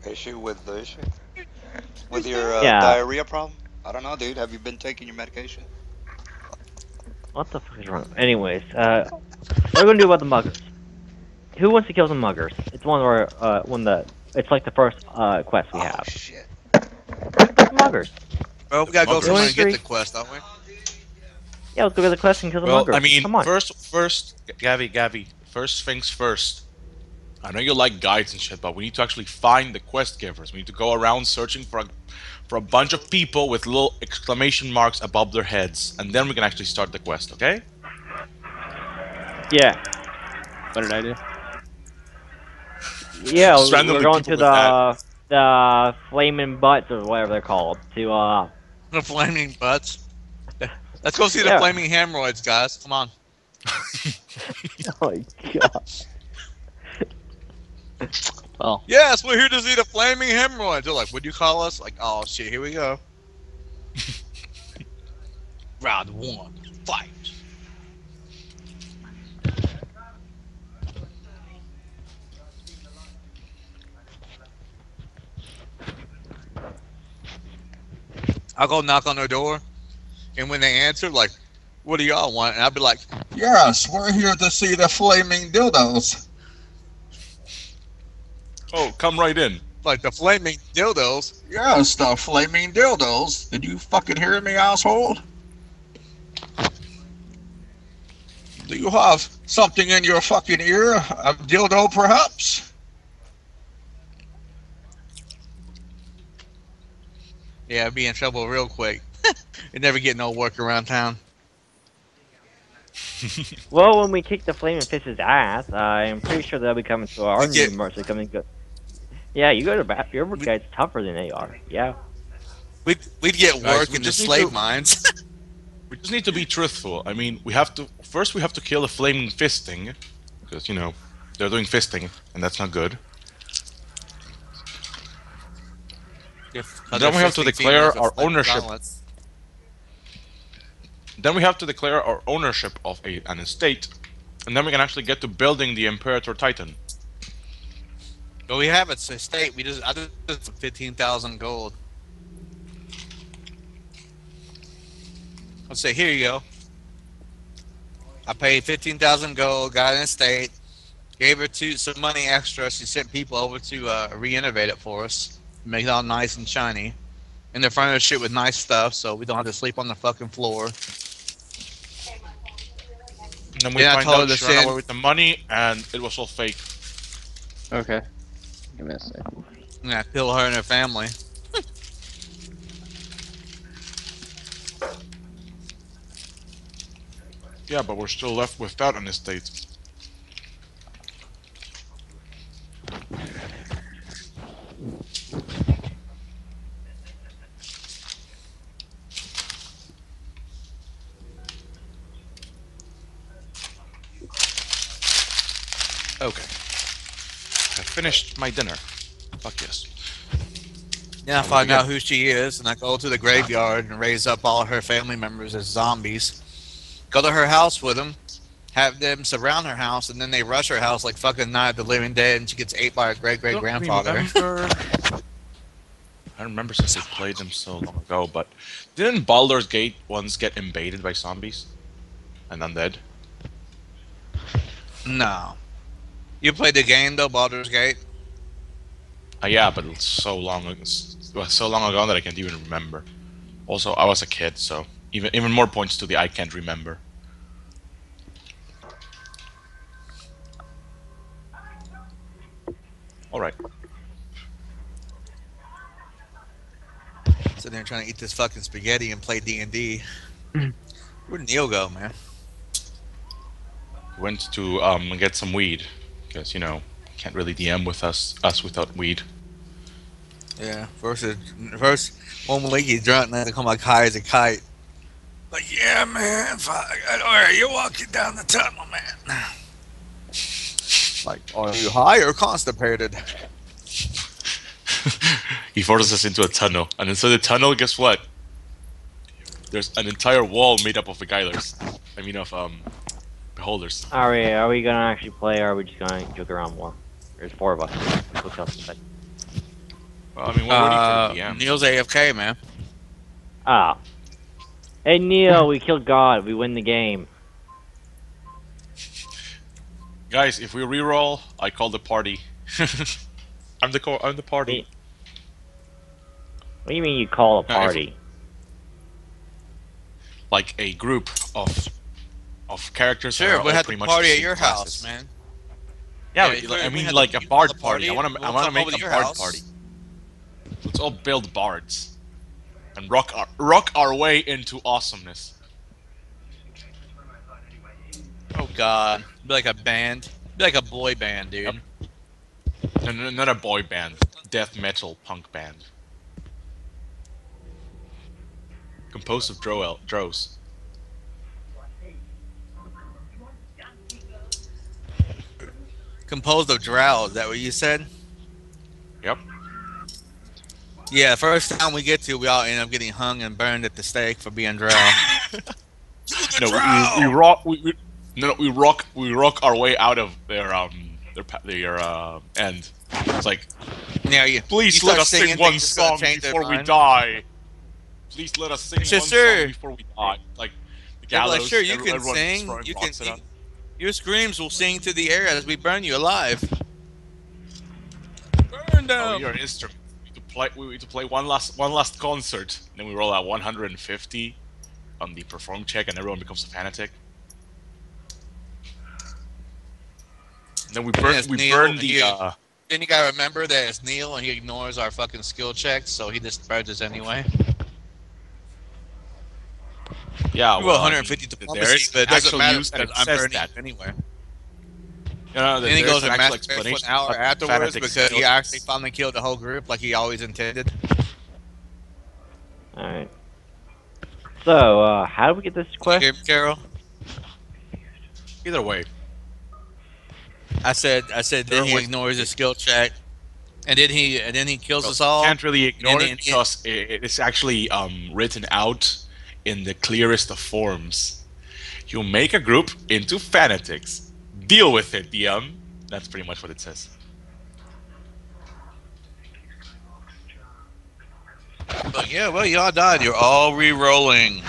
Issue with the issue? With your Yeah. diarrhea problem? I don't know, dude. Have you been taking your medication? What the fuck is wrong? Anyways, what are we gonna do about the muggers? Who wants to kill the muggers? It's one of our one that it's like the first quest we Oh have. shit. Kill the muggers. Well, we The gotta go You only somewhere muggers. and get agree? the quest, don't we? Yeah, let's go get the quest and kill the Well, I muggers. mean, Come on. first, Gavi, first things first. I know you like guides and shit, but we need to actually find the quest givers. We need to go around searching for a bunch of people with little exclamation marks above their heads, and then we can actually start the quest. Okay? Yeah. What did I do? Yeah, Just we're randomly going people to with that. the flaming butts or whatever they're called to The flaming butts. Let's go see the yeah. flaming hemorrhoids, guys. Come on. Oh my god. Well, Yes, we're here to see the flaming hemorrhoids. They're like, what'd you call us? Like, oh shit, here we go. Round one, fight. I'll go knock on their door, and when they answer, like, what do y'all want? And I'll be like, Yes, we're here to see the flaming dildos. Oh, come right in. like the flaming dildos. Yes, the flaming dildos. Did you fucking hear me, asshole? Do you have something in your fucking ear? A dildo, perhaps? Yeah, I'd be in trouble real quick. You'd never get no work around town. Well, when we kick the flaming fist's ass, I'm pretty sure they'll be coming to our We new get, mercy coming good. Yeah, you go to bat. Your we, guy's tougher than they are. Yeah. we'd get Guys, work we in the just need slave to mines. we just need to be truthful. I mean, we have to first we have to kill the flaming fisting because you know they're doing fisting and that's not good. Then we have to declare our ownership. Then we have to declare our ownership of an estate, and then we can actually get to building the Imperator Titan. But we have it, a state. I just 15,000 gold. Let's say, here you go. I paid 15,000 gold, got an estate, gave her some money extra. She sent people over to re-innovate it for us, make it all nice and shiny, and they furnish it with nice stuff, so we don't have to sleep on the fucking floor. And then we Then I find told her out to she ran away send. with the money, and it was all fake. okay. Give me a second. Yeah, kill her and her family. Yeah, but we're still left without an estate. Okay. I finished my dinner. Fuck yes. Then I Now we find out begin. who she is, and I go to the graveyard and raise up all her family members as zombies. Go to her house with them, have them surround her house, and then they rush her house like fucking Night of the Living Dead, and she gets ate by her great great Don't grandfather. remember. I remember since I played them so long ago, but didn't Baldur's Gate once get invaded by zombies and undead? No. You played the game though, Baldur's Gate? Yeah, but it's so long, so long ago that I can't even remember. Also, I was a kid, so even more points to the I can't remember. All right. Sitting there trying to eat this fucking spaghetti and play D&D. Where'd Neil go, man? Went to get some weed because you know can't really DM with us without weed. Yeah, first one week he's drunk and then they come like high as a kite. Like, yeah, man, alright, you're walking down the tunnel, man. Like, are you high or constipated? He forces us into a tunnel, and inside the tunnel, guess what? There's an entire wall made up of beguilers. I mean, of beholders. Are we gonna actually play, or are we just gonna joke around more? There's four of us. We'll kill somebody. Well, I mean, we're waiting for the DM. Neil's AFK, man. Ah. Hey Neil, we killed God. We win the game. Guys, if we reroll, I call the party. I'm the party. Wait. What do you mean you call a No, party? Like a group of characters. that Sure, are we'll all have pretty the much party the at same your classes. house, man. Yeah, Yeah, I we mean have like the a people bard at the party. I party. want to We'll come make over to a your bard house. party. Let's all build bards and rock our way into awesomeness. Oh God, be like a band, be like a boy band, dude. Yep. No, not a boy band, death metal punk band, composed of drows. Composed of drow. Is that what you said? Yep. Yeah. First time we get to, we all end up getting hung and burned at the stake for being drow. No, we rock our way out of their end. It's like, Yeah, you. please you let start us sing singing one things that's gonna song change their before we mind. die. Please let us sing one Sure. song before we die. Like the They're gallows. like, sure, you can everyone sing. throwing You can. rocks at us. Your screams will sing to the air as we burn you alive. Burn Oh, down. you're an instrument. We need to play one last concert. Then we roll out 150 on the perform check, and everyone becomes a fanatic. And then we burn Yes, we Neil, burn the you- Then you gotta remember that it's Neil and he ignores our fucking skill checks, so he just burns us anyway. yeah. We roll Well, 150 there diplomacy, is but it doesn't actual matter use that because it I'm says burning that. you anyway. Then Then he goes and an actual masturbates for explanation an hour about afterwards fanatic because he skill actually checks. finally killed the whole group like he always intended. Alright. So, how do we get this You quest? hear me, Carol? Either way, I said then he ignores his skill check, and then he kills us all. can't really ignore and it because it's actually written out in the clearest of forms. You make a group into fanatics. Deal with it, DM. That's pretty much what it says. But yeah, well, y'all died. You're all re-rolling.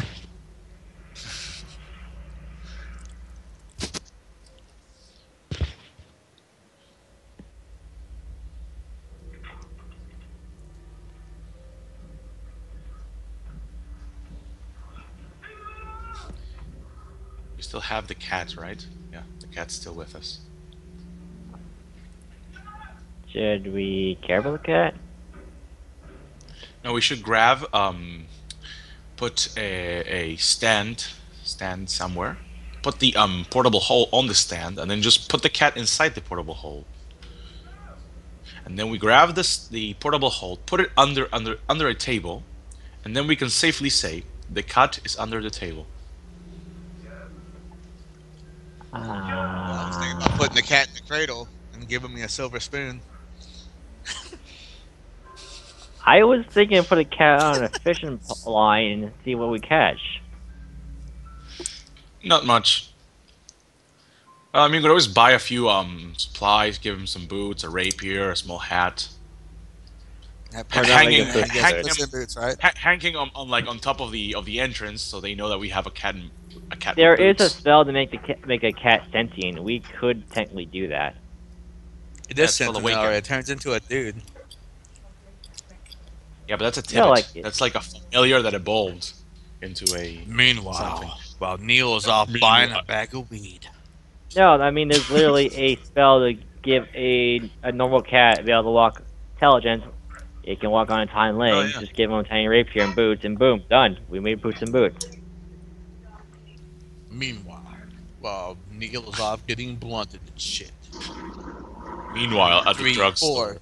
We still have the cat, right? Yeah, the cat's still with us. Should we care about the cat? No, we should grab, put a stand somewhere. Put the portable hole on the stand, and then just put the cat inside the portable hole. And then we grab the portable hole, put it under a table, and then we can safely say the cat is under the table. I was thinking about putting the cat in the cradle and giving me a silver spoon. I was thinking of put a cat on a fishing line and see what we catch. Not much. I mean, you could always buy a few supplies, give him some boots, a rapier, a small hat. Hanging Boots, right? hanging on top of the entrance, so they know that we have a cat. There with is a boots. spell to make a cat sentient. We could technically do that. It That's does for send the an weekend. hour. It turns into a dude. Yeah, but that's a Yeah, timid. like- That's like a familiar that evolved into a. Meanwhile, Something. while Neil is off buying a bag of weed. No, I mean there's literally a spell to give a normal cat be able to walk intelligence. It can walk on its hind legs. yeah. Just give him a tiny rapier and boots, and boom, done. We made boots and boots. Meanwhile, while Neil is off getting blunted and shit. Meanwhile, at the 3, drugstore.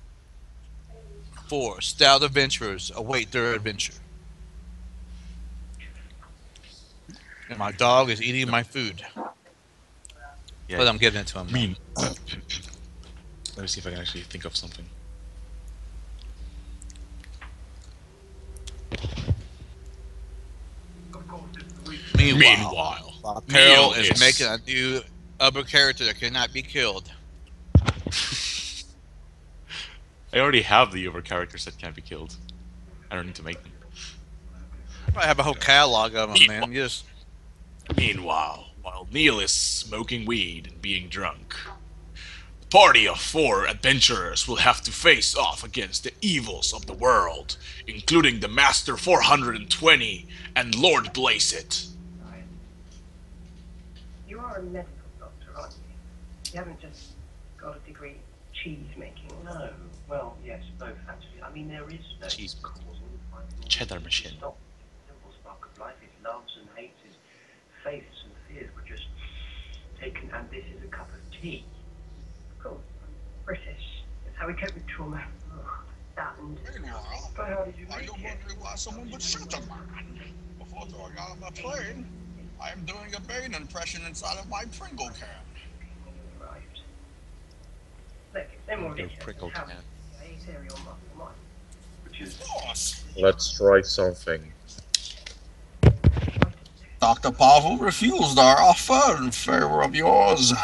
4 stout adventurers await their adventure. And my dog is eating my food. Yeah. But I'm giving it to him. Let me see if I can actually think of something. Meanwhile, Peril Neil is making a new other character that cannot be killed. I already have the over characters that can't be killed. I don't need to make them. I have a whole catalog of them, man. You just Meanwhile, while Neil is smoking weed and being drunk, the party of 4 adventurers will have to face off against the evils of the world, including the Master 420 and Lord Blazeit. You are a medical doctor, aren't you? You haven't just got a degree in cheese making. No. Well, yes, both actually. I mean, there is no Cheese cause and cheddar machine. stop. The simple spark of life, his loves and hates, his faiths and fears were just taken, and this is a cup of tea. Of course, British. That's how we cope with trauma. Oh, that and. Meanwhile, But how did you are make you it? wondering why someone would shoot a man? Before throwing out of my plane, I am doing a Bane impression inside of my Pringle can. Right. Look, it's no more Your ridiculous. prickle How- can. Aerial muscle mind, which is Of course. Let's try something. Dr. Pavel refused our offer in favor of yours.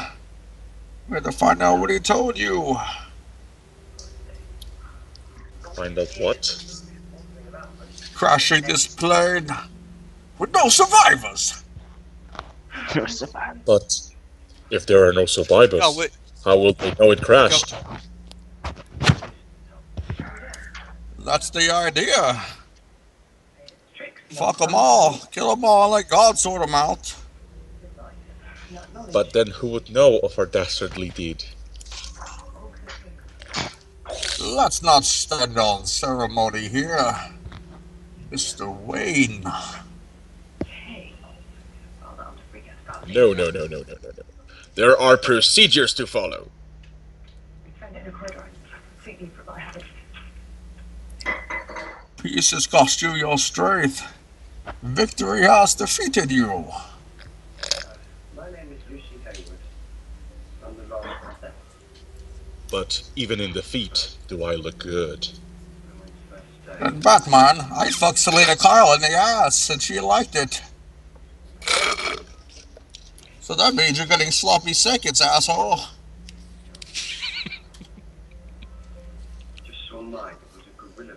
We had to find out what he told you. Find out what? Crashing this plane with no survivors. But if there are no survivors, oh wait, how will they know it crashed? That's the idea. Fuck them all. Kill them all and let God sort them out. But then who would know of our dastardly deed? Let's not stand on ceremony here. Mr. Wayne. No, no, no, no, no, no, no. There are procedures to follow. Peace has cost you your strength. Victory has defeated you. My name is Lucy Hayward. I'm the last of them. But even in defeat, do I look good? And Batman, I fucked Selena Kyle in the ass, and she liked it. So that means you're getting sloppy seconds, asshole. Just saw mine. It was a gorilla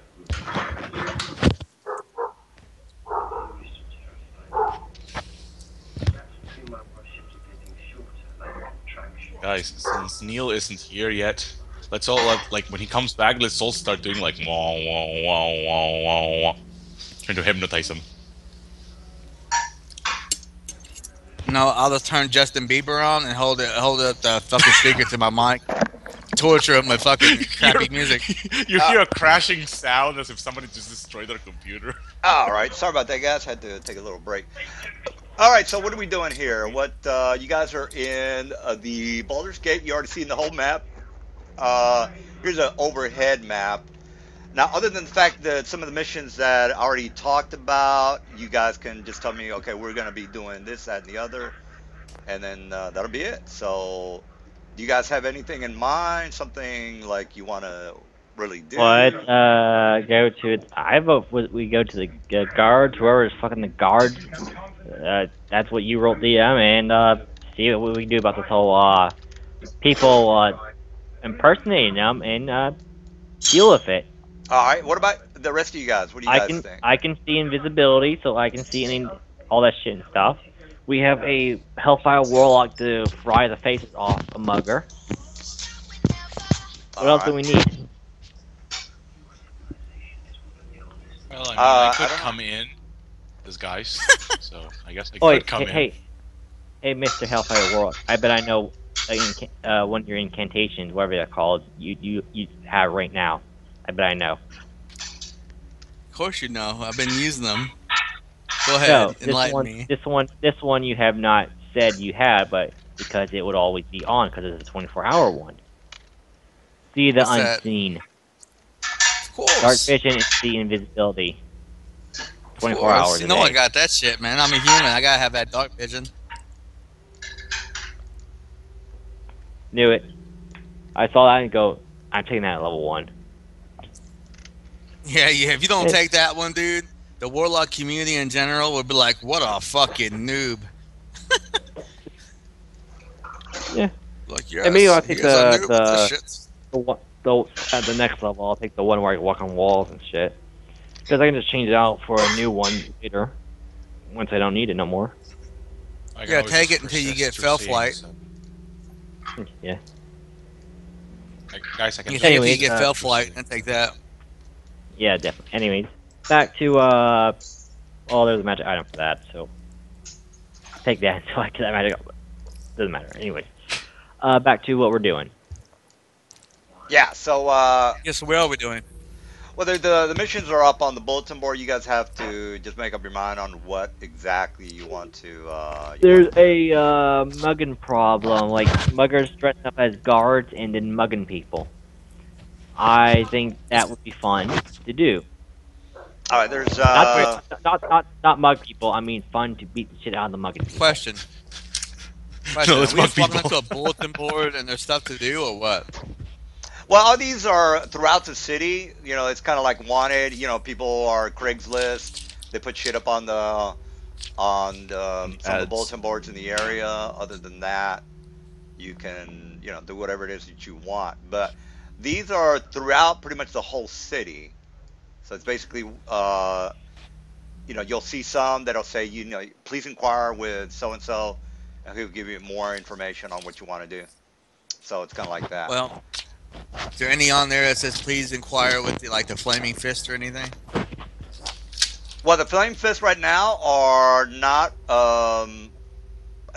Guys, since Neil isn't here yet, let's all like when he comes back, let's all start doing like wah wah wah wah wah wah, trying to hypnotize him. no, I'll just turn Justin Bieber on and hold up the fucking speaker to my mic, torture him with fucking crappy music. You hear a crashing sound as if somebody just destroyed their computer. All right, sorry about that, guys. Had to take a little break. All right, so what are we doing here? What you guys are in the Baldur's Gate? You already seen the whole map. Here's an overhead map. Now, other than the fact that some of the missions that I already talked about, you guys can just tell me, okay, we're going to be doing this, that, and the other, and then that'll be it. So, do you guys have anything in mind? Something like you want to really do? What? Go to it. I vote we go to the guards, whoever is fucking the guards. That's what you wrote DM, and see what we can do about this whole people impersonating them and deal with it. All right, what about the rest of you guys? What do you guys think? I can see invisibility, so I can see all that shit and stuff. We have a Hellfire Warlock to fry the faces off a mugger. What else do we need? Well, I mean, I could I don't come in disguise, so I guess I Oh, could come in. hey, Mr. Hellfire Warlock. I bet I know one of your incantations, whatever they're called, you have right now. I bet I know. Of course you know. I've been using them. Go ahead, No, enlighten me. this one you have not said you had, but because it would always be on because it's a 24-hour one. See the What's that? unseen. Of course. Dark vision and see invisibility. Of 24 course. hours. You know I got that shit, man. I'm a human. I gotta have that dark vision. Knew it. I saw that and go, I'm taking that at level 1. Yeah. If you don't take that one, dude, the warlock community in general would be like, "What a fucking noob." Yeah. Like, yes, And maybe I'll take he is a noob with this shit. the at the next level, I'll take the one where I walk on walls and shit. Because I can just change it out for a new one later, once I don't need it no more. I can Yeah, always take just it until you persist get through fell seeing, flight. so- Yeah. Guys, I can You just take it till you Anyways, get uh, fell flight and take that. Yeah, definitely. Anyways, back to well, there's a magic item for that, so take that until I get that magic. Doesn't matter. Anyways, back to what we're doing. Yeah. So, Yes, what are we doing? well, the missions are up on the bulletin board. You guys have to just make up your mind on what exactly you want to. There's a mugging problem, like muggers dressed up as guards and then mugging people. I think that would be fun to do. All right. There's Wait. Not mug people. I mean, fun to beat the shit out of the mugging people. Question. No, Are let's we not just walking people. into a bulletin board and there's stuff to do, or what? Well, all these are throughout the city. You know, it's kind of like wanted. You know, people are Craigslist. They put shit up on some of the Ads. bulletin boards in the area. Other than that, you can do whatever it is that you want. But these are throughout pretty much the whole city. So it's basically you'll see some that'll say please inquire with so and so, and he'll give you more information on what you want to do. So it's kind of like that. Well, is there any on there that says please inquire with the flaming fist or anything? Well, the Flame Fist right now are not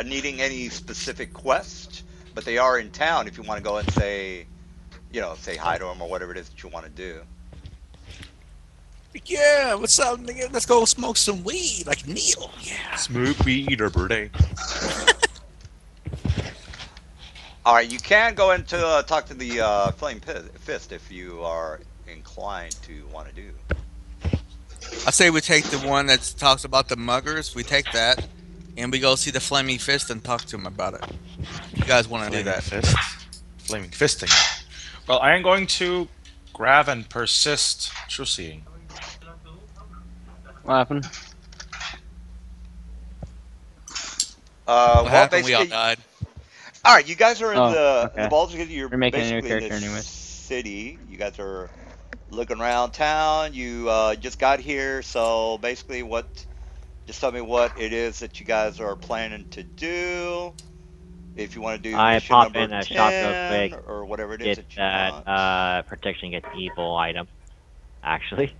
needing any specific quest, but they are in town if you want to go and say hi to them or whatever it is that you want to do. Yeah, what's up, nigga? Let's go smoke some weed like Neil. Yeah. Smoke weed or birthday. All right, you can go into talk to the Flame Fist if you are inclined to want to do. I say we take the one that talks about the muggers. We take that, and we go see the flaming fist and talk to him about it. You guys want to do Flaming that? fist. Flaming fisting. Well, I am going to grab and persist true seeing. What happened? Well, What happened? We all basically, died. all right, you guys are in Oh, the okay. Baldur's Gate. You're We're making a new basically in character this anyways. city. You guys are looking around town. You just got here, so basically, just tell me what it is that you guys are planning to do. If you want to do I mission pop number in a shop real 10 quick, or whatever it is get that you that want. protection against evil item. Actually,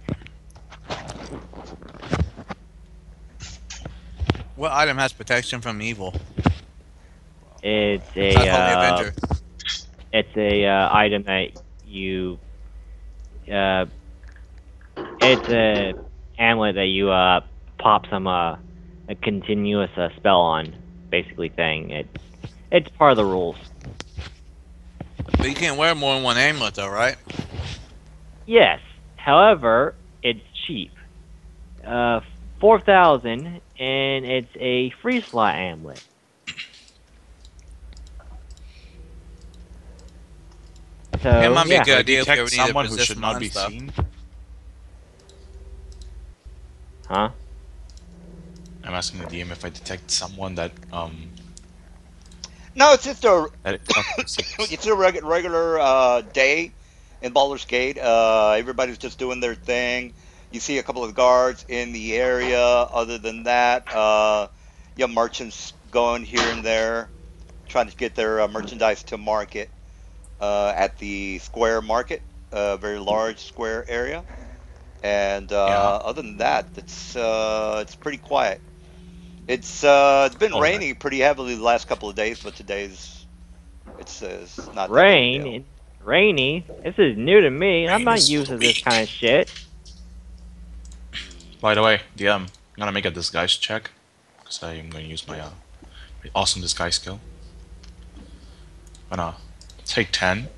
What item has protection from evil? it's I call the a Avenger. it's a item that you it's a amulet that you pop some a continuous spell on, basically thing. It's part of the rules. But you can't wear more than one amulet, though, right? Yes. However, it's cheap. 4,000, and it's a free slot amulet. So It might be a yeah. good idea if we Detect ever need to someone who resist should not mine be stuff. seen. Huh? I'm asking the DM if I detect someone that No, it's just a that it sees. it's a regular day in Baldur's Gate. Everybody's just doing their thing. You see a couple of guards in the area. Other than that, you have merchants going here and there, trying to get their merchandise to market at the square market, a very large square area. And Yeah. other than that, it's pretty quiet. It's been All right. raining pretty heavily the last couple of days, but today's it's not that big a Rain. deal. It's rainy. This is new to me. I'm Rain not is used for to the this weak. kind of shit. By the way, DM, I'm gonna make a disguise check because I'm gonna use my awesome disguise skill. I'm gonna take 10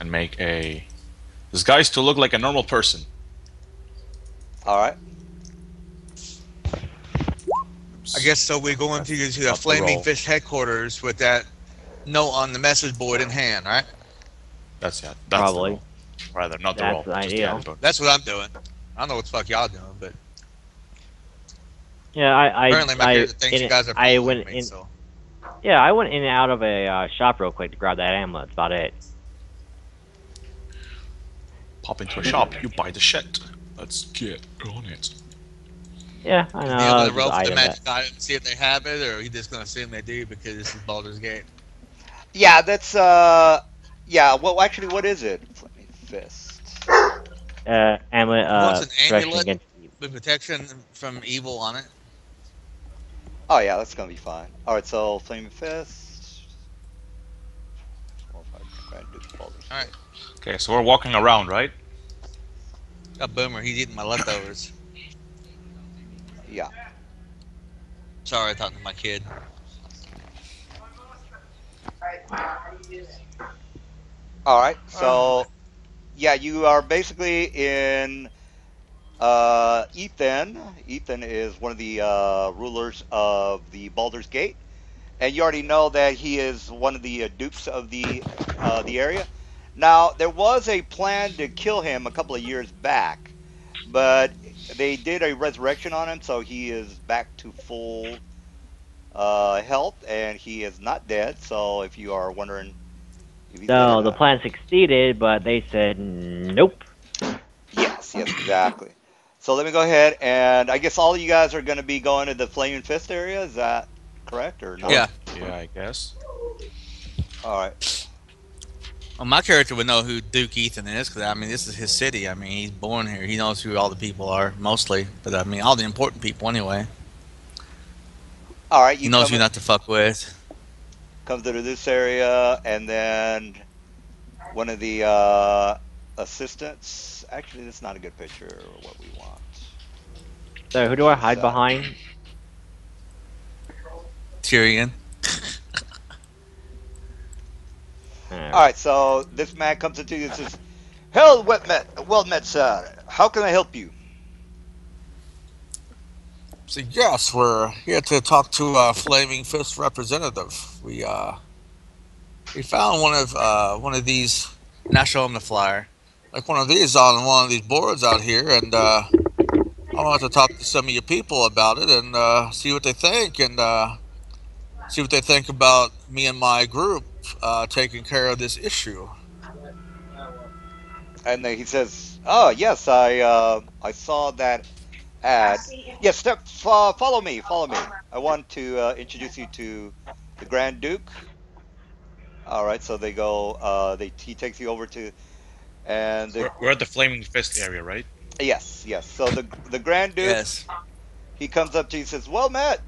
and make a disguise to look like a normal person. All right. I guess so. We're going to the Up the Flaming roll. Fish headquarters with that note on the message board in hand, right? That's the Probably. roll. Rather, not the That's roll. the Just the ideal. antidote. That's what I'm doing. I don't know what the fuck y'all doing, but Yeah, apparently my character thinks you guys are I following went me, in. so. Yeah, I went in and out of a shop real quick to grab that amulet. That's about it. pop into a shop, you buy the shit. Let's get on it. Yeah, I Is Neil know. gonna Just roll for the item it. magic item and see if they have it, or are you just gonna assume they do because this is Baldur's Gate? Yeah, that's yeah. Well, actually, what is it? Flaming fist. Amulet. He wants an Protection amulet against evil. with protection from evil on it. Oh yeah, that's gonna be fine. All right, so flaming fist. 4 5 Grand Duke Baldur's All right, Gate. Okay, so we're walking around, right? a boomer. He's eating my leftovers. Yeah. Sorry, I talked to my kid. All right, so yeah, you are basically in Ethan. Ethan is one of the rulers of the Baldur's Gate, and you already know that he is one of the dukes of the area. Now, there was a plan to kill him a couple of years back, but they did a resurrection on him, so he is back to full health, and he is not dead. So, if you are wondering if he's dead or So the not, plan succeeded, but they said nope. yes, yes, exactly. So let me go ahead, and I guess all of you guys are going to be going to the Flaming Fist area. Is that correct or no? Sure. Yeah. Yeah, I guess. All right. Well, my character would know who Duke Ethan is because I mean this is his city. I mean he's born here. He knows who all the people are mostly, but I mean all the important people anyway. All right. He You knows come who not to fuck with. comes to this area, and then one of the assistants. Actually, that's not a good picture of what we want. So who do I Choose hide that. behind? Tyrion. All right, so this man comes into you and says, "Hell, well met, sir. How can I help you?" So yes, we're here to talk to a Flaming Fist representative. We found one of these. Now show him the flyer. Like one of these on one of these boards out here, and I wanted to talk to some of your people about it and see what they think and see what they think about me and my group taking care of this issue. And then he says, "Oh yes, I saw that ad. Yes, follow me, follow me. I want to introduce you to the Grand Duke." All right, so they go. He takes you over to and the We're at the Flaming Fist area, right? yes, yes. So the Grand Duke, Yes. he comes up to you and says, "Well met,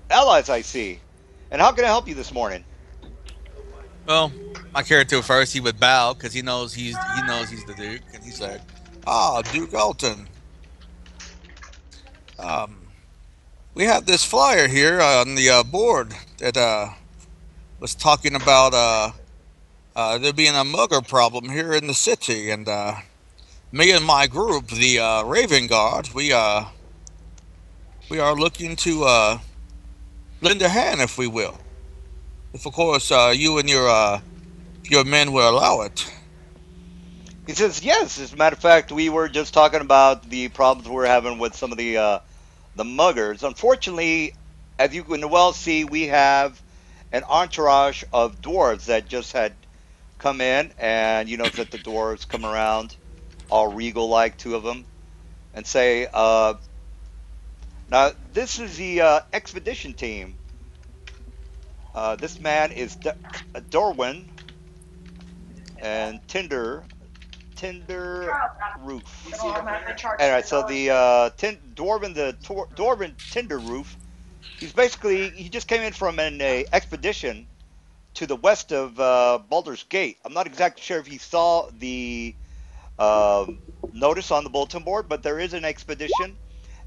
allies, I see. And how can I help you this morning?" Well, my character first he would bow because he knows he's the Duke, and he's like, "Ah, Duke Elton. Um, we have this flyer here on the board that was talking about there being a mugger problem here in the city, and me and my group, the Raven Guard, we are looking to lend a hand, if we will, if of course you and your men will allow it." He says, "Yes. As a matter of fact, we were just talking about the problems we're having with some of the muggers. Unfortunately, as you can well see, we have an entourage of dwarves that just had come in, and you notice that the dwarves come around all regal like, two of them, and say, now this is the expedition team. This man is Dorwin and Tinder Roof. All right, so the Dwarven Tinder Roof. He just came in from an expedition to the west of Baldur's Gate. I'm not exactly sure if he saw the notice on the bulletin board, but there is an expedition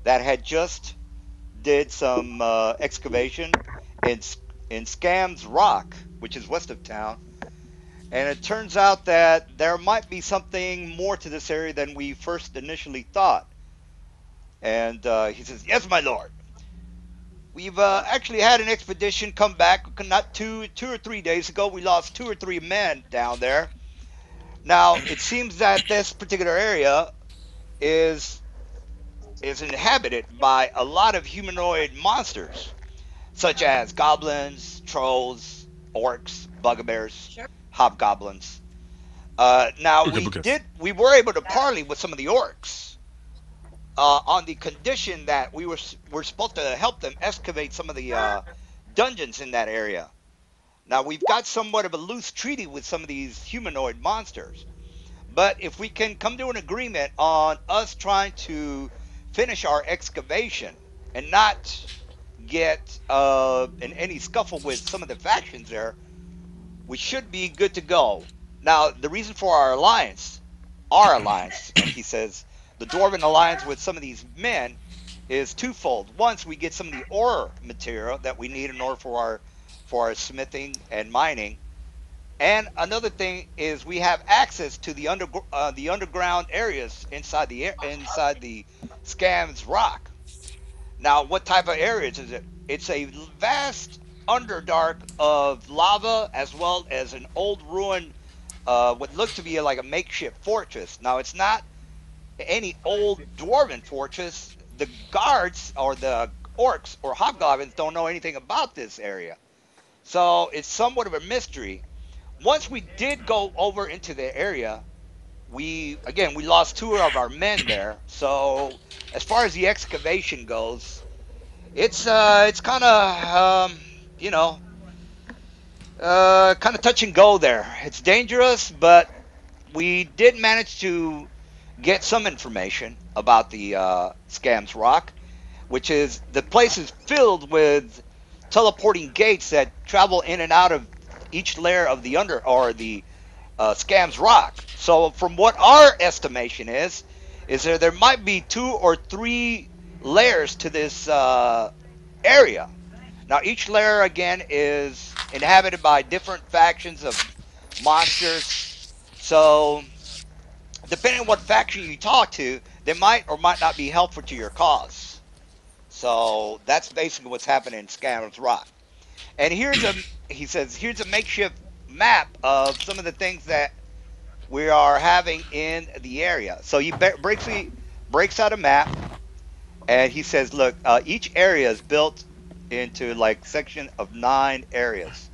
that had just did some excavation in Scam's Rock, which is west of town. And it turns out that there might be something more to this area than we first initially thought. And he says, "Yes, my lord. We've actually had an expedition come back not 2 or 3 days ago. We lost 2 or 3 men down there. Now it seems that this particular area is is inhabited by a lot of humanoid monsters, such as goblins, trolls, orcs, bugbears, hobgoblins. Now Okay, because we were able to parley with some of the orcs on the condition that we're supposed to help them excavate some of the dungeons in that area. Now we've got somewhat of a loose treaty with some of these humanoid monsters, but if we can come to an agreement on us trying to finish our excavation and not get in any scuffle with some of the factions there, we should be good to go. Now, the reason for our alliance, and he says the Dwarven alliance with some of these men is twofold. Once we get some of the ore material that we need in order for our smithing and mining, and another thing is we have access to the underground areas inside the Scams Rock. Now, what type of areas is it? It's a vast underdark of lava as well as an old ruin, what looked to be like a makeshift fortress. Now, it's not any old dwarven fortress. The guards or the orcs or hobgoblins don't know anything about this area. So it's somewhat of a mystery. Once we did go over into the area, we lost two of our men there. So as far as the excavation goes, it's kind of you know kind of touch and go there. It's dangerous, but we did manage to get some information about the Scams Rock, which is the place is filled with teleporting gates that travel in and out of each layer of the under or the Scams Rock. So from what our estimation is there might be two or three layers to this area. Now, each layer again is inhabited by different factions of monsters. So, depending on what faction you talk to, they might or might not be helpful to your cause. So, that's basically what's happening in Scanner's Rock. And he says, here's a makeshift map of some of the things that we are having in the area. So, breaks out a map, and he says, look, each area is built into like section of 9 areas.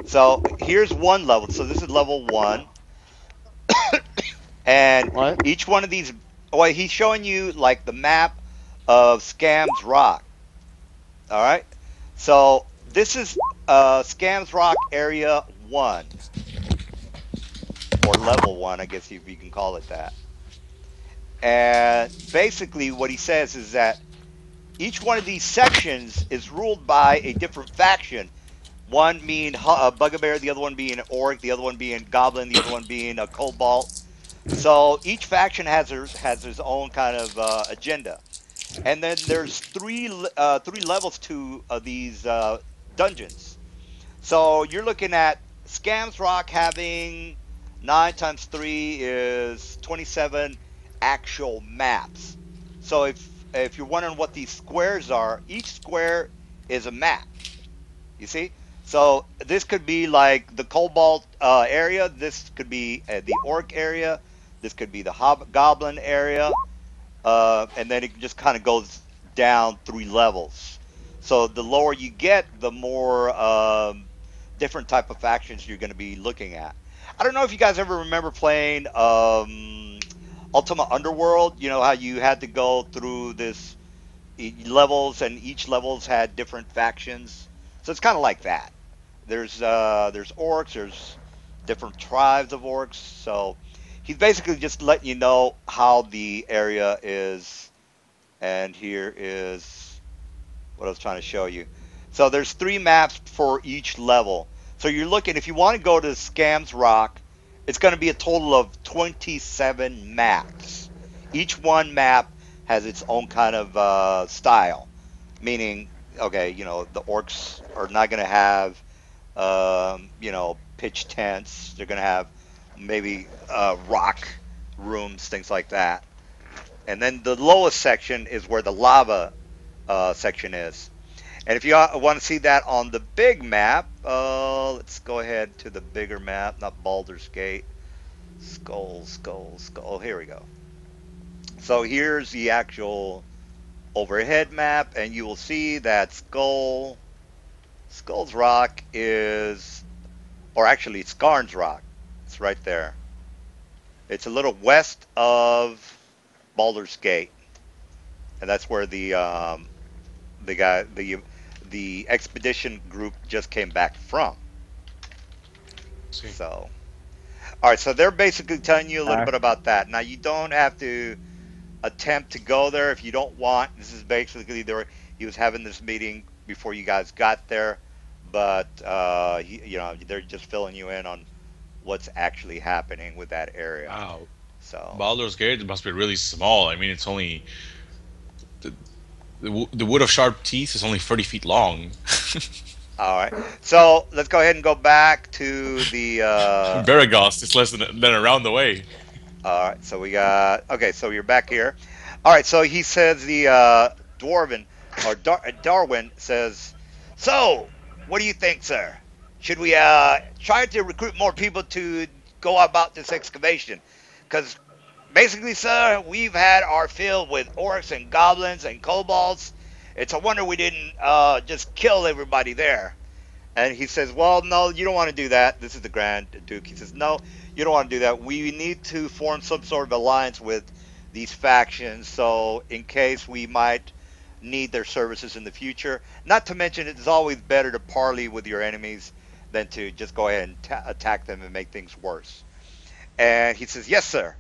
So here's one level. So this is level 1, and What? each one of these. Well, he's showing you like the map of Scams Rock. All right. So this is Scams Rock Area 1 or level 1, I guess if you can call it that. And basically, what he says is that each one of these sections is ruled by a different faction. One being a bugbear, the other one being an orc, the other one being goblin, the other one being a cobalt. So each faction has its own kind of agenda, and then there's three levels to these dungeons. So you're looking at Scams Rock having 9 times 3 is 27 actual maps. So if you're wondering what these squares are, each square is a map. You see? So this could be like the Cobalt area. This could be the Orc area. This could be the Hobgoblin area. And then it just kind of goes down 3 levels. So the lower you get, the more different type of factions you're going to be looking at. I don't know if you guys ever remember playing Ultima Underworld. You know how you had to go through this levels, and each levels had different factions. So it's kind of like that. There's orcs, there's different tribes of orcs. So he's basically just letting you know how the area is. And here is what I was trying to show you. So there's 3 maps for each level. So you're looking, if you want to go to Scams Rock, it's going to be a total of 27 maps. Each one map has its own kind of style, meaning, okay, the orcs are not going to have, pitch tents. They're going to have maybe rock rooms, things like that. And then the lowest section is where the lava section is. And if you want to see that on the big map, let's go ahead to the bigger map, not Baldur's Gate. Skull, skull, skull. Oh, here we go. So here's the actual overhead map, and you will see that Skull's Rock is, or actually Skarn's Rock. It's right there. It's a little west of Baldur's Gate, and that's where the guy the expedition group just came back from. See. So, all right, so they're basically telling you a little Uh, bit about that. Now, you don't have to attempt to go there if you don't want. This is basically there. He was having this meeting before you guys got there, but they're just filling you in on what's actually happening with that area. Wow. So, Baldur's Gate must be really small. I mean, it's only the, the wood of sharp teeth is only 30 feet long. all right. So let's go ahead and go back to the. Baragost is less than around the way. All right. So we got. Okay. So you're back here. All right. So he says the Dwarven or Darwin says. So, what do you think, sir? Should we try to recruit more people to go about this excavation? Because basically, sir, we've had our fill with orcs and goblins and kobolds. It's a wonder we didn't just kill everybody there. And he says, well, no, you don't want to do that. This is the Grand Duke. He says, no, you don't want to do that. We need to form some sort of alliance with these factions. So in case we might need their services in the future, not to mention it's always better to parley with your enemies than to just go ahead and attack them and make things worse. And he says, yes, sir.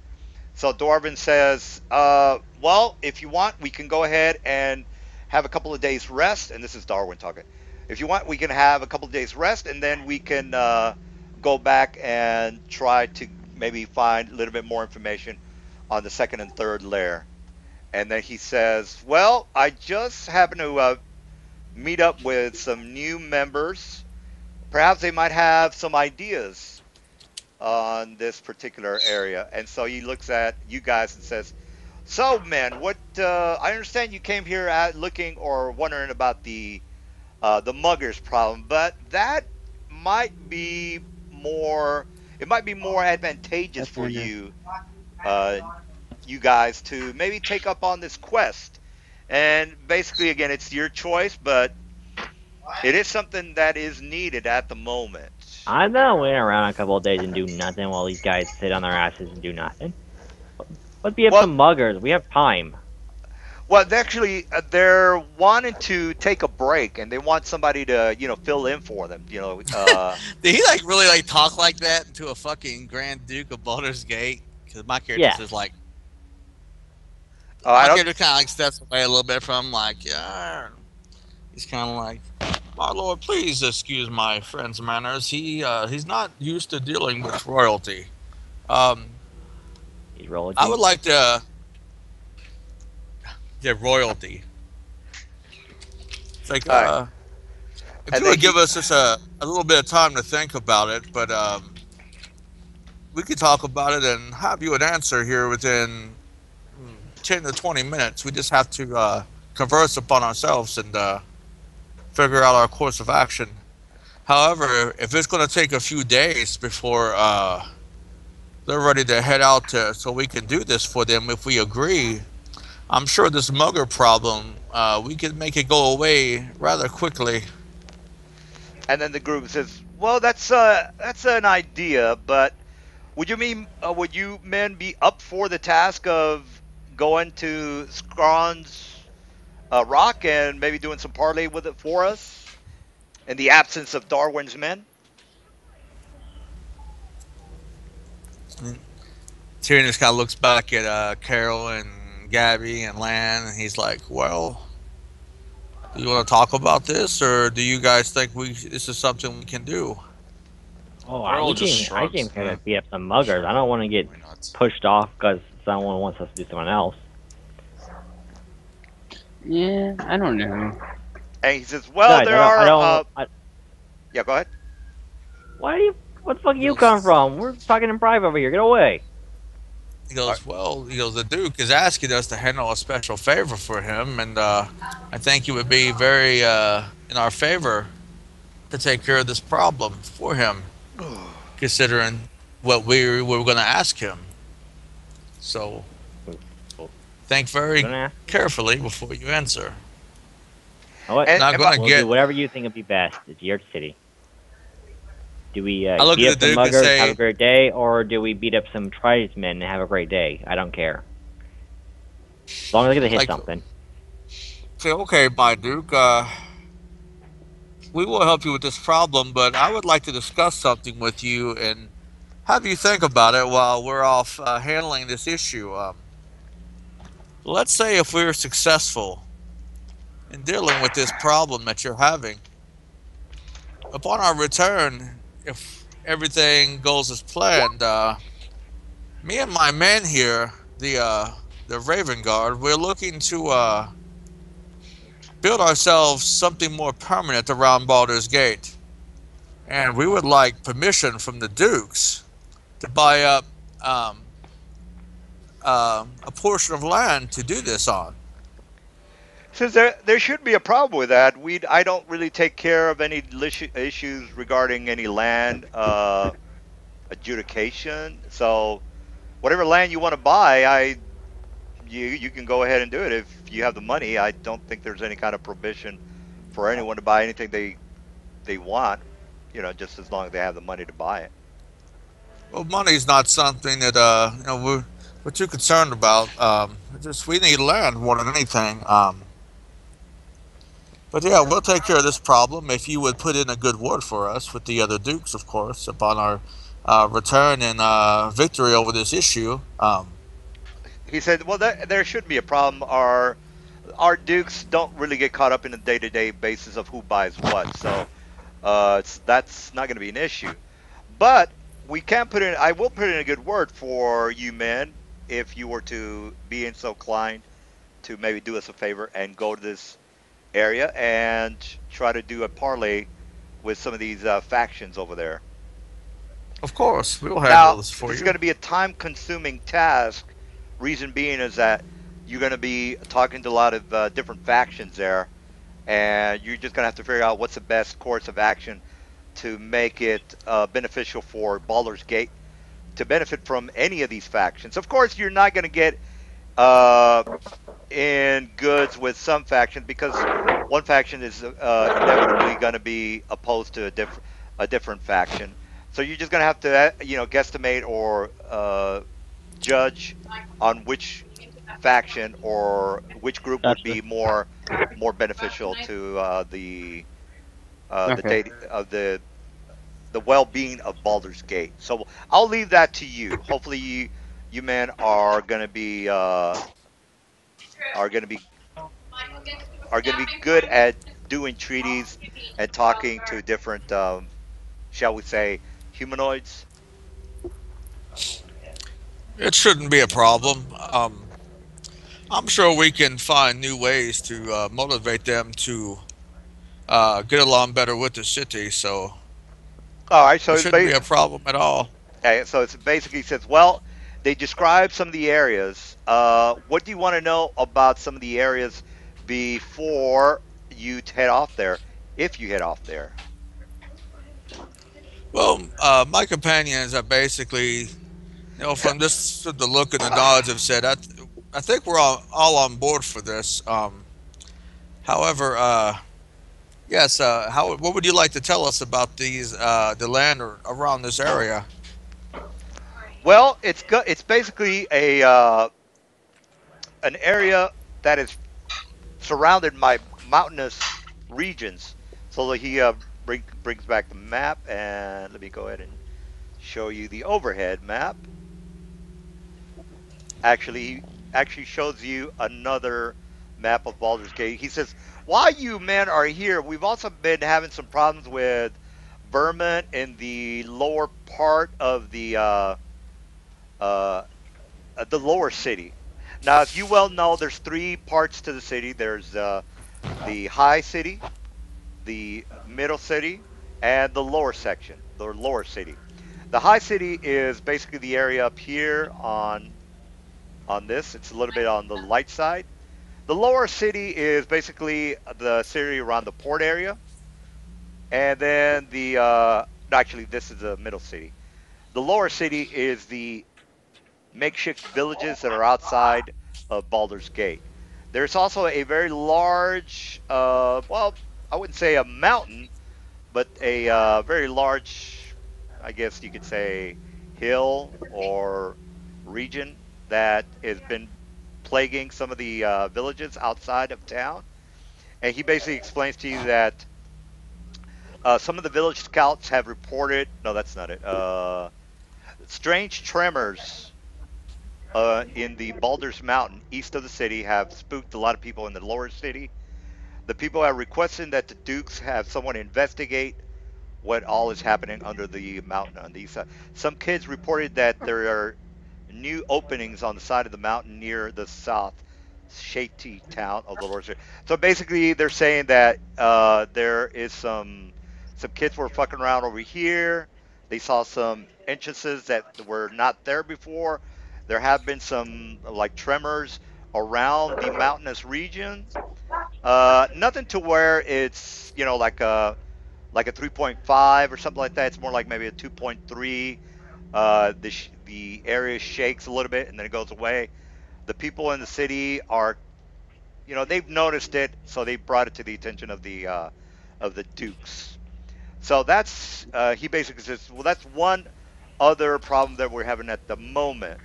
So Dwarven says, well, if you want, we can go ahead and have a couple of days rest. And this is Darwin talking. If you want, we can have a couple of days rest, and then we can go back and try to maybe find a little bit more information on the second and third layer. And then he says, well, I just happened to meet up with some new members. Perhaps they might have some ideas on this particular area. And so he looks at you guys and says, so, man, what I understand you came here looking or wondering about the muggers problem, but that might be more. It might be more advantageous That's for Andrew. uh, you guys to maybe take up on this quest. And basically, again, it's your choice, but it is something that is needed at the moment. I'm not waiting around a couple of days and do nothing while these guys sit on their asses and do nothing. Let's be up Well, some muggers. We have time. well, actually, they're wanting to take a break, and they want somebody to, fill in for them. Did he like really like talk like that into a fucking Grand Duke of Baldur's Gate? Because my character Yeah. says like I my don't. character kind of like steps away a little bit from like yeah. He's kind of like, my lord, please excuse my friend's manners. He's not used to dealing with royalty. Um, He's rolling. I would like to. Yeah, royalty. It's like All right. if And you then would give us just a little bit of time to think about it, but we could talk about it and have you an answer here within 10 to 20 minutes. We just have to converse upon ourselves and figure out our course of action. However, if it's going to take a few days before they're ready to head out so we can do this for them, if we agree, I'm sure this mugger problem, we can make it go away rather quickly. And then the group says, "Well, that's an idea, but would you men be up for the task of going to Scron's rock and maybe doing some parlay with it for us in the absence of Darwin's men?" Tyrion just kind of looks back at Carol and Gabby and Lan, and he's like, well, do you want to talk about this, or do you guys think this is something we can do? Oh, Earl we just came. I shrugs. came here to beat up some muggers. I don't want to get Why not? pushed off because someone wants us to do something else. Yeah, I don't know. And he says, "Well, Guys, there I don't. are." Yeah, go ahead. Why do you? What the fuck you come from? We're talking in private over here. Get away. He goes, well, the Duke is asking us to handle a special favor for him, and I think it would be very in our favor to take care of this problem for him, considering what we were going to ask him. So think very Gonna carefully before you answer. What? And- Not and going to We'll get. do whatever you think would be best. It's your city. Do we I look beat at up the some Duke and muggers, have a say, great day, or do we beat up some tribesmen and have a great day? I don't care. As long as I get to hit like, something. say, okay, my Duke, we will help you with this problem, but I would like to discuss something with you and have you think about it while we're off handling this issue. Let's say if we're successful in dealing with this problem that you're having, upon our return, if everything goes as planned, me and my men here, the Raven Guard, we're looking to build ourselves something more permanent around Baldur's Gate, and we would like permission from the Dukes to buy up um, a portion of land to do this on. Since there should be a problem with that, I don't really take care of any issues regarding any land adjudication. So whatever land you want to buy, you can go ahead and do it if you have the money. I don't think there's any kind of prohibition for anyone to buy anything they want. Just as long as they have the money to buy it. Well, money's not something that we're too concerned about. Just we need land more than anything. But yeah, we'll take care of this problem if you would put in a good word for us with the other dukes, of course, upon our return and victory over this issue. He said, "Well, there shouldn't be a problem. Our dukes don't really get caught up in the day-to-day basis of who buys what, so that's not going to be an issue. But we can put in. I will put in a good word for you men if you were to be in so inclined to maybe do us a favor and go to this area and try to do a parlay with some of these factions over there. Of course, we'll handle Now, this for this is you. going to be a time-consuming task. Reason being is that you're going to be talking to a lot of different factions there, and you're just going to have to figure out what's the best course of action to make it beneficial for Baldur's Gate to benefit from any of these factions. Of course, you're not going to get uh, in goods with some factions because one faction is inevitably going to be opposed to a different faction. So you're just going to have to guesstimate or judge on which faction or which group would Gotcha. be more beneficial to the Okay. date of the well-being of Baldur's Gate. So I'll leave that to you. Hopefully you men are going to be are going to be good at doing treaties and talking to different, shall we say, humanoids. It shouldn't be a problem. I'm sure we can find new ways to motivate them to get along better with the city. So All right, it shouldn't be a problem at all. it's basically says, well, they describe some of the areas. What do you want to know about some of the areas before you head off there, if you head off there? Well, my companions are basically, from just the look and the nods have said, I think we're all on board for this. However, yes, what would you like to tell us about the land around this area? Well, it's basically a an area that is surrounded by mountainous regions. So he brings back the map, and let me go ahead and show you the overhead map. Actually shows you another map of Baldur's Gate. He says, "While you men are here, we've also been having some problems with vermin in the lower part of uh, the lower city. Now, as you well know, there's three parts to the city. There's the high city, the middle city, and the lower section, the lower city. The high city is basically the area up here on this. It's a little bit on the light side. The lower city is basically the city around the port area, and then actually this is the middle city. The lower city is the makeshift villages that are outside of Baldur's Gate. There's also a very large, well, I wouldn't say a mountain, but a very large I guess you could say, hill or region that has been plaguing some of the villages outside of town. And he basically explains to you that some of the village scouts have reported. No, that's not it. Strange tremors in the Baldur's Mountain east of the city have spooked a lot of people in the lower city. The people are requesting that the Dukes have someone investigate what all is happening under the mountain on the east side. Some kids reported that there are new openings on the side of the mountain near the south Shady town of the Lord's. So basically, they're saying that there is some kids were fucking around over here. They saw some entrances that were not there before. There have been some like tremors around the mountainous region. Nothing to where it's like a 3.5 or something like that. It's more like maybe a 2.3. The area shakes a little bit and then it goes away. The people in the city are, they've noticed it, so they brought it to the attention of the dukes. So that's he basically says, well, that's one other problem that we're having at the moment.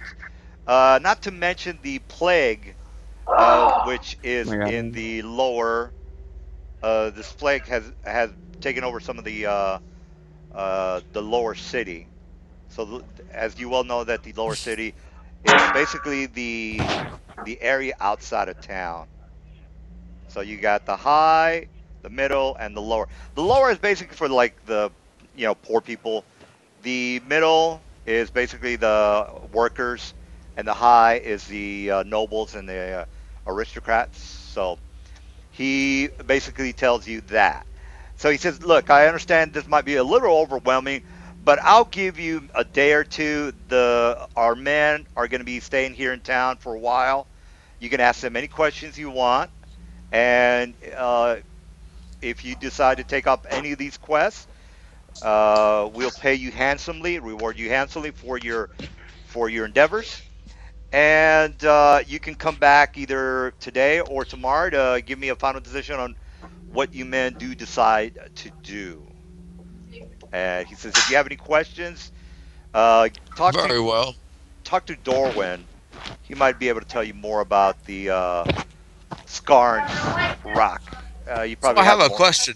Not to mention the plague, which Oh is my in god. the lower. This plague has taken over some of the lower city. So as you well know, that the lower city is basically the area outside of town. So you got the high, the middle, and the lower. The lower is basically for like the poor people. The middle is basically the workers, and the high is the nobles and the aristocrats. So he basically tells you that. So he says, "Look, I understand this might be a little overwhelming, but I'll give you a day or two. The Our men are going to be staying here in town for a while. You can ask them any questions you want, and if you decide to take up any of these quests, we'll pay you handsomely, reward you handsomely for your endeavors." And you can come back either today or tomorrow to give me a final decision on what you men do decide to do. And he says, if you have any questions, uh, talk to Very well. talk to Dorwin. He might be able to tell you more about the Scarns Rock. You So probably I have have a more. question.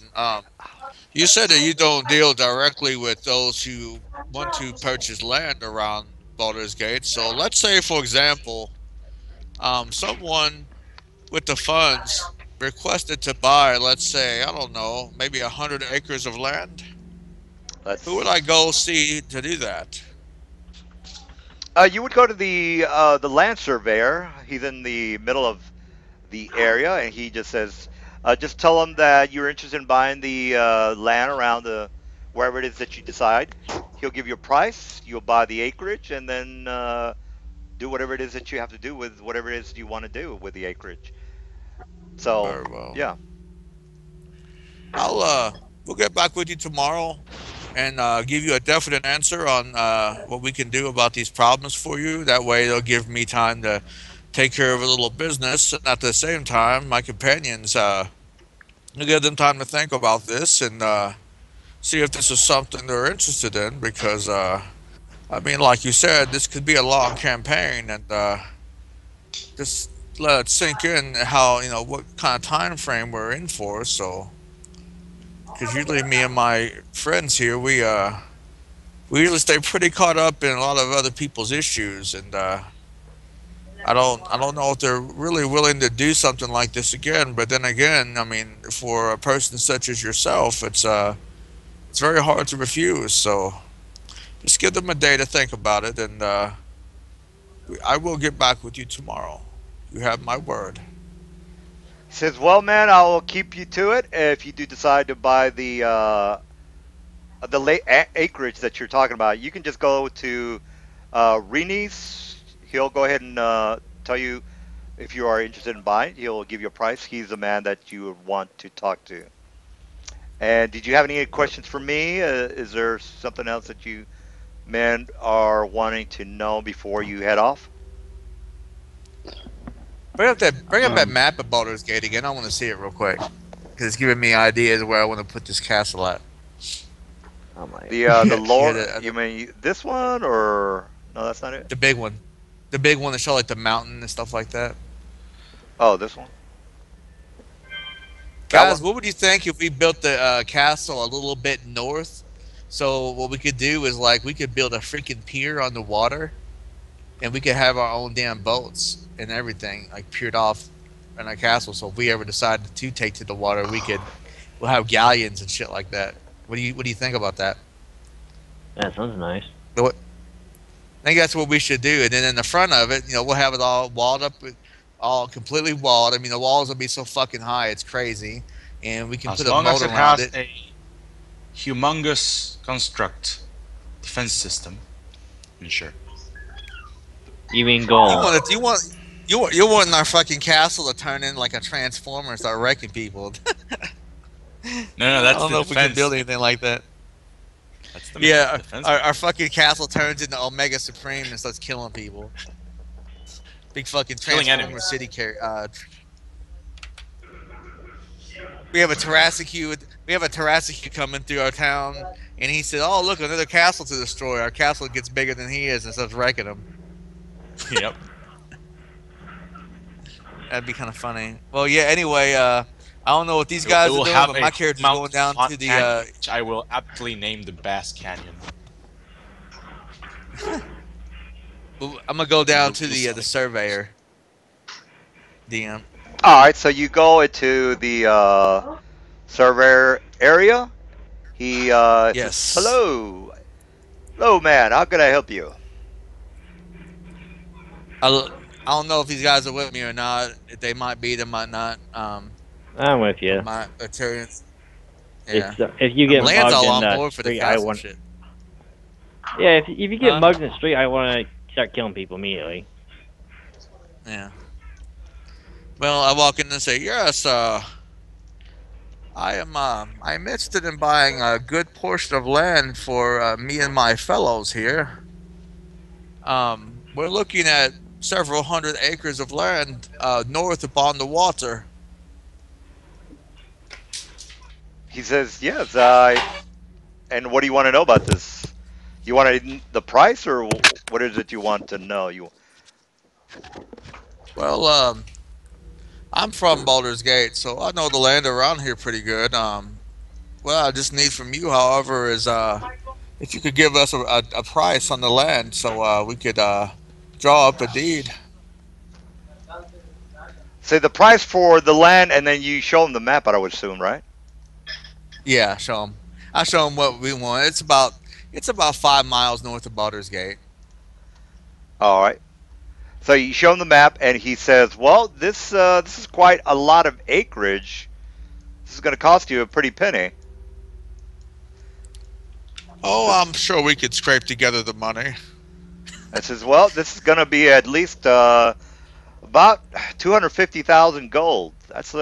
You said that you don't deal directly with those who want to purchase land around Baldur's Gate. So let's say, for example, someone with the funds requested to buy, let's say, I don't know, maybe 100 acres of land. Who would I Let's. go see to do that? You would go to the land surveyor. He's in the middle of the area, and he just says, just tell him that you're interested in buying the land around the wherever it is that you decide. He'll give you a price. You'll buy the acreage, and then do whatever it is that you have to do with whatever it is you want to do with the acreage. So, Very well. yeah. I'll we'll get back with you tomorrow and give you a definite answer on what we can do about these problems for you. That way, it'll give me time to take care of a little business, and at the same time, my companions, will give them time to think about this and see if this is something they're interested in. Because I mean, like you said, this could be a long campaign, and just let it sink in how what kind of time frame we're in for. So, because usually me and my friends here, we usually stay pretty caught up in a lot of other people's issues, and I don't know if they're really willing to do something like this again. But then again, I mean, for a person such as yourself, it's very hard to refuse. So just give them a day to think about it, and I will get back with you tomorrow. You have my word. He says, "Well, man, I will keep you to it if you do decide to buy acreage that you're talking about. You can just go to Reni's. He'll go ahead and tell you if you are interested in buying. He'll give you a price. He's the man that you would want to talk to." And did you have any questions for me? Is there something else that you men are wanting to know before you head off? Bring up that Um, map of Baldur's Gate again. I want to see it real quick because it's giving me ideas where I want to put this castle at. Oh my. The Yeah, lower. You mean this one or no? That's not it. the big one, the big one that show like the mountain and stuff like that. Oh, this one. That Guys, one. what would you think if we built the castle a little bit north? So what we could do is like we could build a freaking pier on the water, and we could have our own damn boats and everything like piered off in our castle. So if we ever decided to take to the water, we'll have galleons and shit like that. What do you think about that? That sounds nice. What I think that's what we should do. And then in the front of it, we'll have it all walled up, all completely walled. I mean, the walls will be so fucking high, it's crazy. And we can As put a long as moat it around has it. a humongous construct defense system, then sure. You mean You gold? want it? You want our fucking castle to turn in like a transformer and start wrecking people? No, I that's don't the know if we can defense. build anything like that. That's the Yeah, defense. our fucking castle turns into Omega Supreme and starts killing people. Big fucking Killing Transformer enemies. City we have a Tarrasque coming through our town, and he said, "Oh, look, another castle to destroy." Our castle gets bigger than he is and starts wrecking him. Yep. That'd be kind of funny. Well, yeah. Anyway, I don't know what these It guys are will doing, have but a my character's Mount going down to the. Canyon, which I will aptly name the Bass Canyon. I'm gonna go down to You'll the see. surveyor. DM. All right. So you go into the surveyor area. He Yes. says, "Hello, hello, man. How can I help you?" I don't know if these guys are with me or not. If they might be, they might not. I'm with you. My Atarians. Yeah. If you get Land's mugged all in on the board for the street, I castle want. shit. Yeah, if you get Huh? mugged in the street, I want to start killing people immediately. Yeah. Well, I walk in and say, "Yes, I'm interested in buying a good portion of land for me and my fellows here. We're looking at several hundred acres of land north upon the water." He says, "Yes. And what do you want to know about this? You want the price, or what is it you want to know? You Well, I'm from Baldur's Gate, so I know the land around here pretty good. Well, I just need from you, however, is if you could give us a price on the land, so we could draw up a deed. say the price for the land, and then you show them the map. I would assume, right? Yeah, show them. I show them what we want. It's about 5 miles north of Baldur's Gate. All right. So you show him the map, and he says, "Well, this is quite a lot of acreage. This is going to cost you a pretty penny." Oh, I'm sure we could scrape together the money. I says, "Well, this is going to be at least about 250,000 gold. That's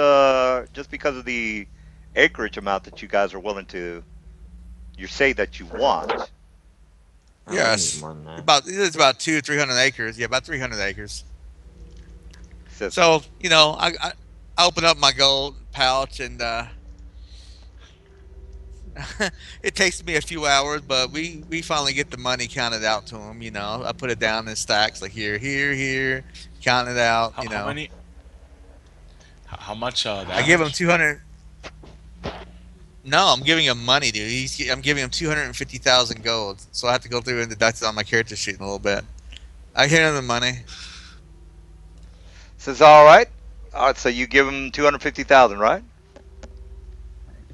just because of the acreage amount that you guys are willing to. You say that you want." I Yes. need more than that. It's about 300 acres. Yeah, about 300 acres. He says, So I open up my gold pouch and it takes me a few hours, but we finally get the money counted out to him. I put it down in stacks like here, count it out. How many? How much? I give him 200. No, I'm giving him money, dude. I'm giving him 250,000 gold. So I have to go through and deduct it on my character sheet in a little bit. I hand him the money. says, "All right. All right. So you give him 250,000, right?"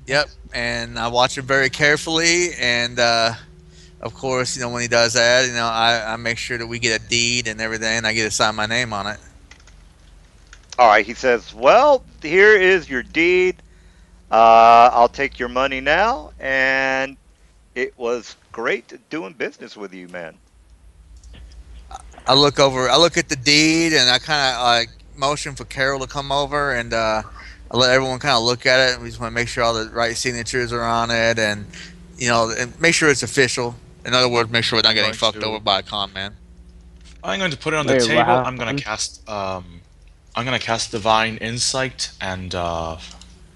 Yep, and I watch him very carefully, and of course, when he does that, I make sure that we get a deed and everything, and I get to sign my name on it. All right. He says, "Well, here is your deed. I'll take your money now, and it was great doing business with you, man." I look at the deed, and I kind of like motion for Carol to come over, and I let everyone kind of look at it. And we just want to make sure all the right signatures are on it, and and make sure it's official. In other words, make sure we're not getting Going fucked to- over by a con man. I'm going to put it on the Wait, table. wow. I'm gonna cast. I'm gonna cast Divine Insight and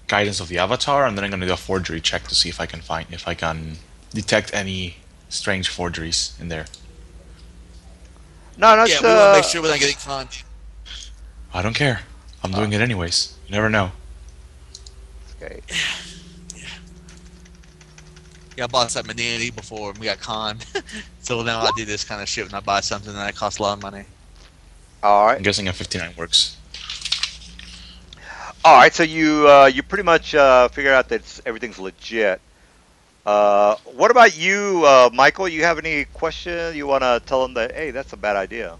Guidance of the Avatar, and then I'm gonna do a forgery check to see if I can detect any strange forgeries in there. No, Yeah, that's we want to make sure we're not getting conned. I don't care. I'm doing it anyways. You never know. okay. Yeah, I bought something in D&D before and we got conned. So now I do this kind of shit when I buy something that costs a lot of money. All I'm right. guessing a 59 works. All right. So you pretty much figure out that everything's legit. What about you, Michael? You have any question? You want to tell them that, hey, that's a bad idea?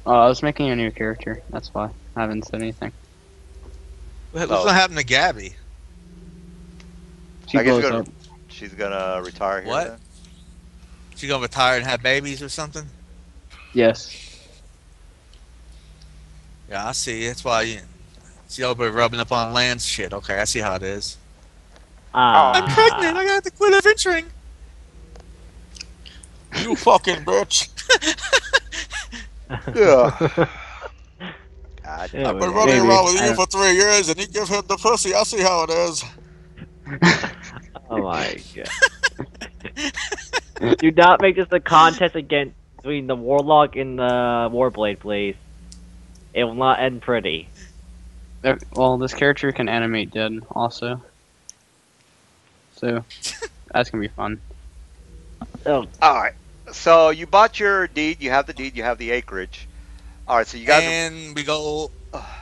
I was making a new character. That's why I haven't said anything. What's Oh. going to happen to Gabby? She I guess blows gonna, up. she's gonna retire here. What? Then? She going to retire and have babies or something? Yes. Yeah, I see. That's why you see everybody rubbing up on Lance shit. Okay, I see how it is. I'm pregnant. I got to quit adventuring. You fucking bitch. Yeah. God. Yeah, I've been man. running Maybe. around with I you don't- for 3 years and you give him the pussy. I see how it is. Oh my god. Do not make this a contest against between the Warlock and the Warblade, please. It will not end pretty. Well, this character can animate dead also. So, that's gonna be fun. Oh, All right. So you bought your deed. You have the deed. You have the acreage. All right. So you guys. And we go.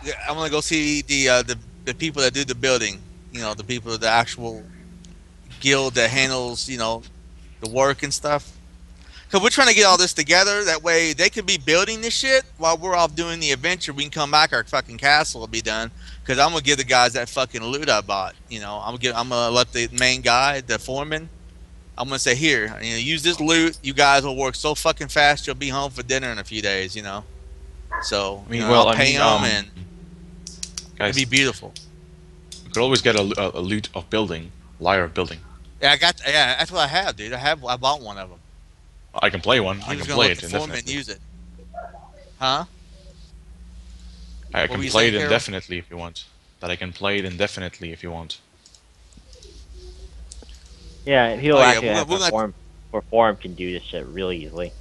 Yeah, I'm gonna go see the people that do the building. You know, the people, the actual guild that handles the work and stuff. Cause we're trying to get all this together. That way they could be building this shit while we're off doing the adventure. We can come back. Our fucking castle will be done. Cause I'm gonna give the guys that fucking loot I bought. I'm gonna let the main guy, the foreman. I'm gonna say here, use this loot. You guys will work so fucking fast. You'll be home for dinner in a few days. So I mean, I'll pay them and guys, it'd be beautiful. you could always get a loot of building, lyre of building. Yeah, that's what I have, dude. I bought one of them. I can play one. He I was can gonna play let it the foreman indefinitely. use it. Huh? I What were can you play saying, it Carol? indefinitely if you want. That I can play it indefinitely if you want. yeah, he'll Oh, yeah, actually we're have gonna- perform can do this shit really easily.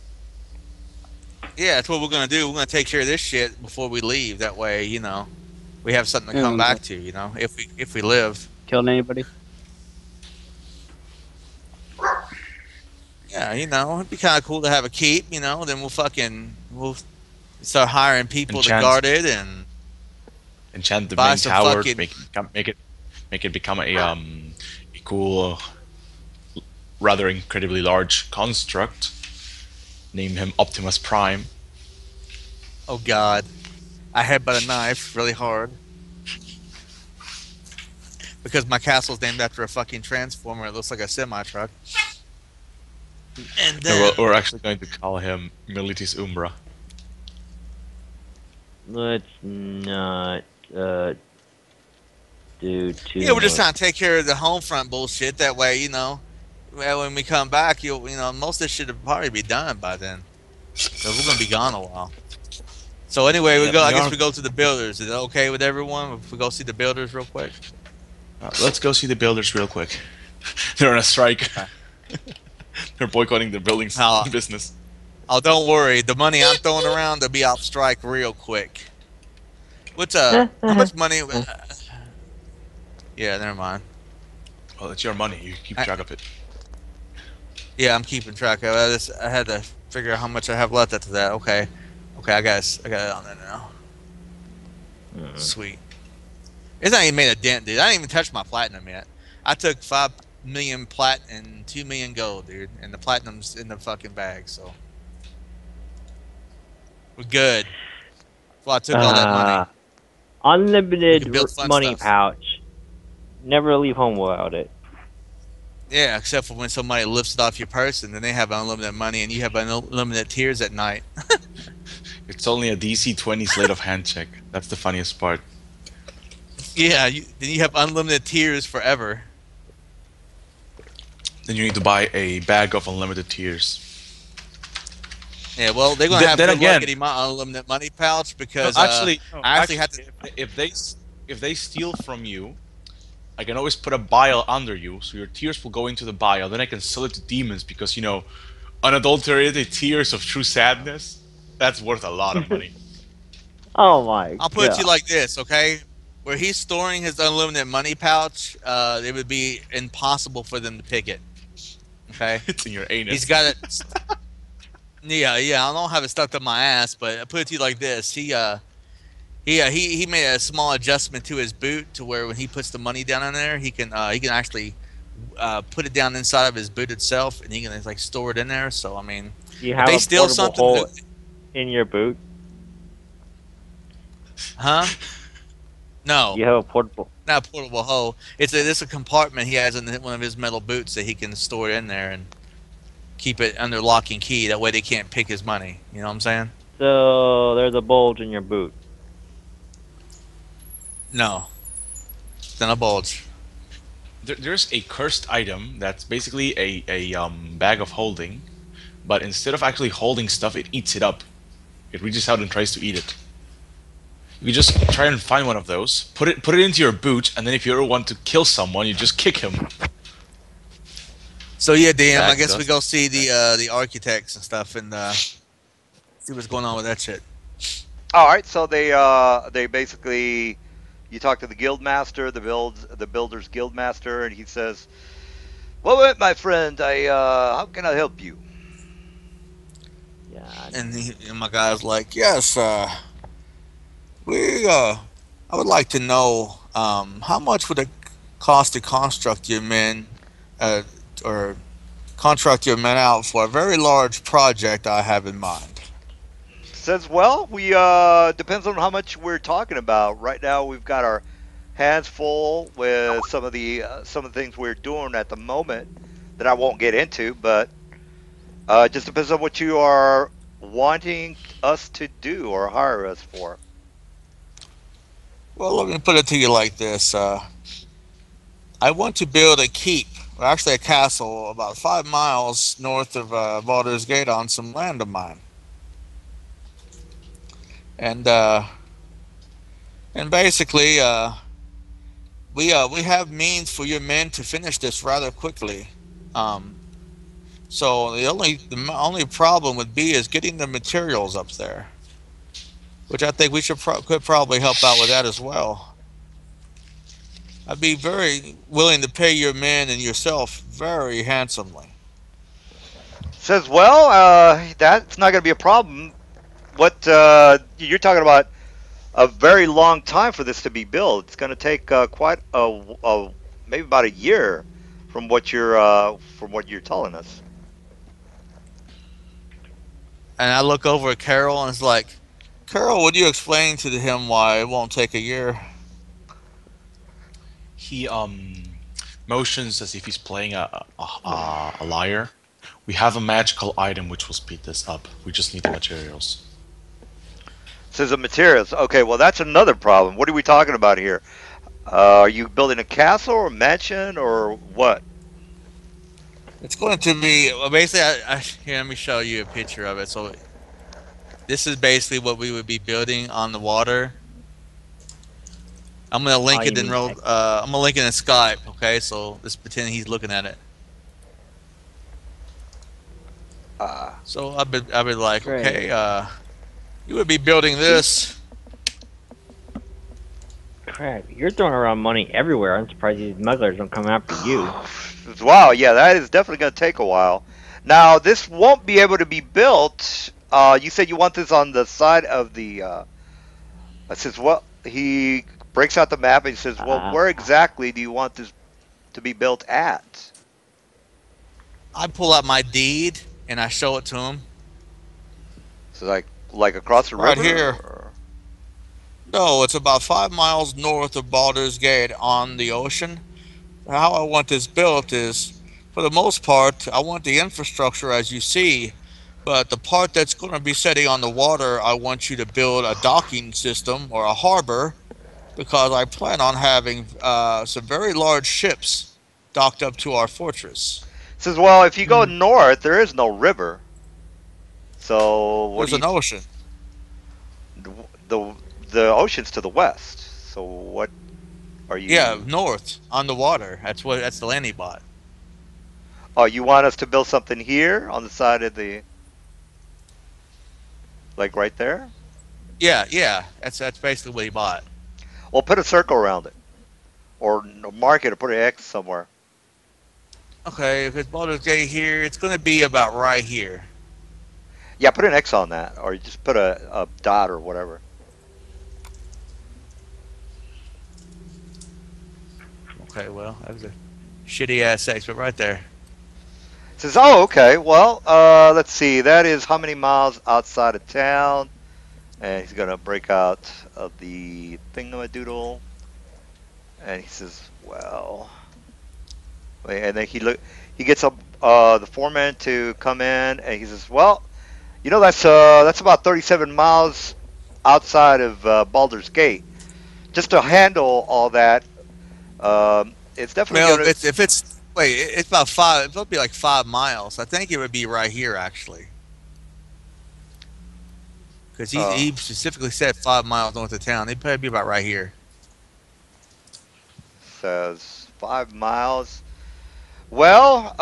Yeah, that's what we're gonna do. We're gonna take care of this shit before we leave. That way, we have something to come back to. If we live. Killed anybody? Yeah, it'd be kind of cool to have a keep. Then we'll start hiring people to Enchant. guard it and Enchant the buy main some tower. fucking- Make it become a cool, rather incredibly large construct. Name him Optimus Prime. oh god, I headbutt a knife really hard because my castle's named after a fucking transformer. It looks like a semi truck. And No, then we're actually going to call him Militis Umbra. Let's not do too yeah, we're just much. trying to take care of the home front bullshit. That way, when we come back, most of this shit will probably be done by then. So we're gonna be gone a while. So anyway, Yeah, I we guess are- we go to the builders. Is it okay with everyone if we go see the builders real quick? Let's go see the builders real quick. They're on a strike. They're boycotting the buildings Oh. business. Oh, don't worry. The money I'm throwing around, they'll be off strike real quick. What's how much money? Yeah, never mind. Well, it's your money. You keep track of it. Yeah, I'm keeping track of it. I had to figure out how much I have left after that. Okay, I got it on there now. Sweet. It's not even made a dent, dude. I didn't even touch my platinum yet. I took 5 million plat and 2 million gold, dude, and the platinum's in the fucking bag, so we're good. Well, I took all that money. We Unlimited can build fun money stuff. pouch. Never leave home without it. Yeah, except for when somebody lifts it off your person, then they have unlimited money and you have unlimited tears at night. It's only a DC 20 slate of hand check. That's the funniest part. Yeah, then you have unlimited tears forever. Then you need to buy a bag of unlimited tears. Yeah, well, they're gonna Then- have then good luck again- getting my unlimited money pouch because No, actually, I actually had to. if they steal from you, I can always put a vial under you, so your tears will go into the vial. Then I can sell it to demons because unadulterated tears of true sadness. That's worth a lot of money. Oh my I'll put it to you god. like this, okay? Where he's storing his unlimited money pouch, it would be impossible for them to pick it. Okay, It's in your he's anus. got it. Yeah, yeah. I don't have it stuck up my ass, but I put it to you like this: he made a small adjustment to his boot to where when he puts the money down in there, he can actually put it down inside of his boot itself, and he can like store it in there. So I mean, You if have they a steal portable something, hole in your boot. huh? No, You have a portable. not a portable hole. It's a compartment he has in one of his metal boots that he can store it in there and keep it under lock and key. That way they can't pick his money. You know what I'm saying? So there's a bulge in your boot. No, it's not a bulge. There's a cursed item that's basically a bag of holding, but instead of actually holding stuff, it eats it up. It reaches out and tries to eat it. You just try and find one of those, put it into your boot, and then if you ever want to kill someone, you just kick him. So yeah, DM. I Bag guess we dust. go see the architects and stuff and see what's going on with that shit. All right, so they basically you talk to the guild master, the builder's guild master, and he says, "Well, my friend, I how can I help you?" Yeah. And my guy's like, yes, we I would like to know how much would it cost to construct your men, or contract your men out for a very large project I have in mind. Says, "Well, we depends on how much we're talking about. Right now, we've got our hands full with some of the things we're doing at the moment that I won't get into, but it just depends on what you are wanting us to do or hire us for." Well, let me put it to you like this: I want to build a keep, or actually a castle, about 5 miles north of Baldur's Gate on some land of mine, and basically, we have means for your men to finish this rather quickly. Um, so the only problem would be is getting the materials up there, which I think we could probably help out with that as well. I'd be very willing to pay your men and yourself very handsomely. Says, "Well, that's not going to be a problem. What you're talking about a very long time for this to be built. It's going to take quite maybe about a year from what you're telling us." And I look over at Carol and it's like, Carol, would you explain to him why it won't take a year? He motions as if he's playing a liar. We have a magical item which will speed this up. We just need the materials. Says the materials. Okay, well that's another problem. What are we talking about here? Are you building a castle or a mansion or what? It's going to be well, basically. Here, let me show you a picture of it. So this is basically what we would be building on the water. I'm gonna Oh, link you it in mean I'm gonna link it in Skype. Okay, so let's pretend he's looking at it. Uh, So I'd be like, great. okay, you would be building this. Crap, you're throwing around money everywhere. I'm surprised these smugglers don't come after you. wow, yeah, that is definitely going to take a while. Now, this won't be able to be built. You said you want this on the side of the. It says, well, he breaks out the map and he says, well, where exactly do you want this to be built at? I pull out my deed and I show it to him. So, like across the Right river? here. Or- No, it's about 5 miles north of Baldur's Gate on the ocean. How I want this built is, for the most part, I want the infrastructure as you see, but the part that's going to be sitting on the water, I want you to build a docking system or a harbor, because I plan on having some very large ships docked up to our fortress. Says, well, if you go Hmm. north, there is no river. So, what There's do you. an ocean. The, the ocean's to the west. So, what. Are Yeah, you? north on the water. That's the land he bought. Oh, you want us to build something here on the side of the, like right there? Yeah, yeah. That's basically what he bought. Well, put a circle around it, or mark it, or put an X somewhere. Okay, if it's Baldur's Gate here, it's gonna be about right here. Yeah, put an X on that, or you just put a dot or whatever. Okay, well, that was a shitty ass X, but right there. Says, oh, okay. Well, let's see. That is how many miles outside of town? And he's gonna break out of the thingamadoodle, and he says, well, and then he gets the foreman to come in, and he says, well, that's about 37 miles outside of Baldur's Gate. Just to handle all that, it's definitely Well, gonna. if it's wait, it's about five. It'll be like 5 miles. I think it would be right here actually, because Uh, he specifically said 5 miles north of town. It'd probably be about right here. Says 5 miles. Well,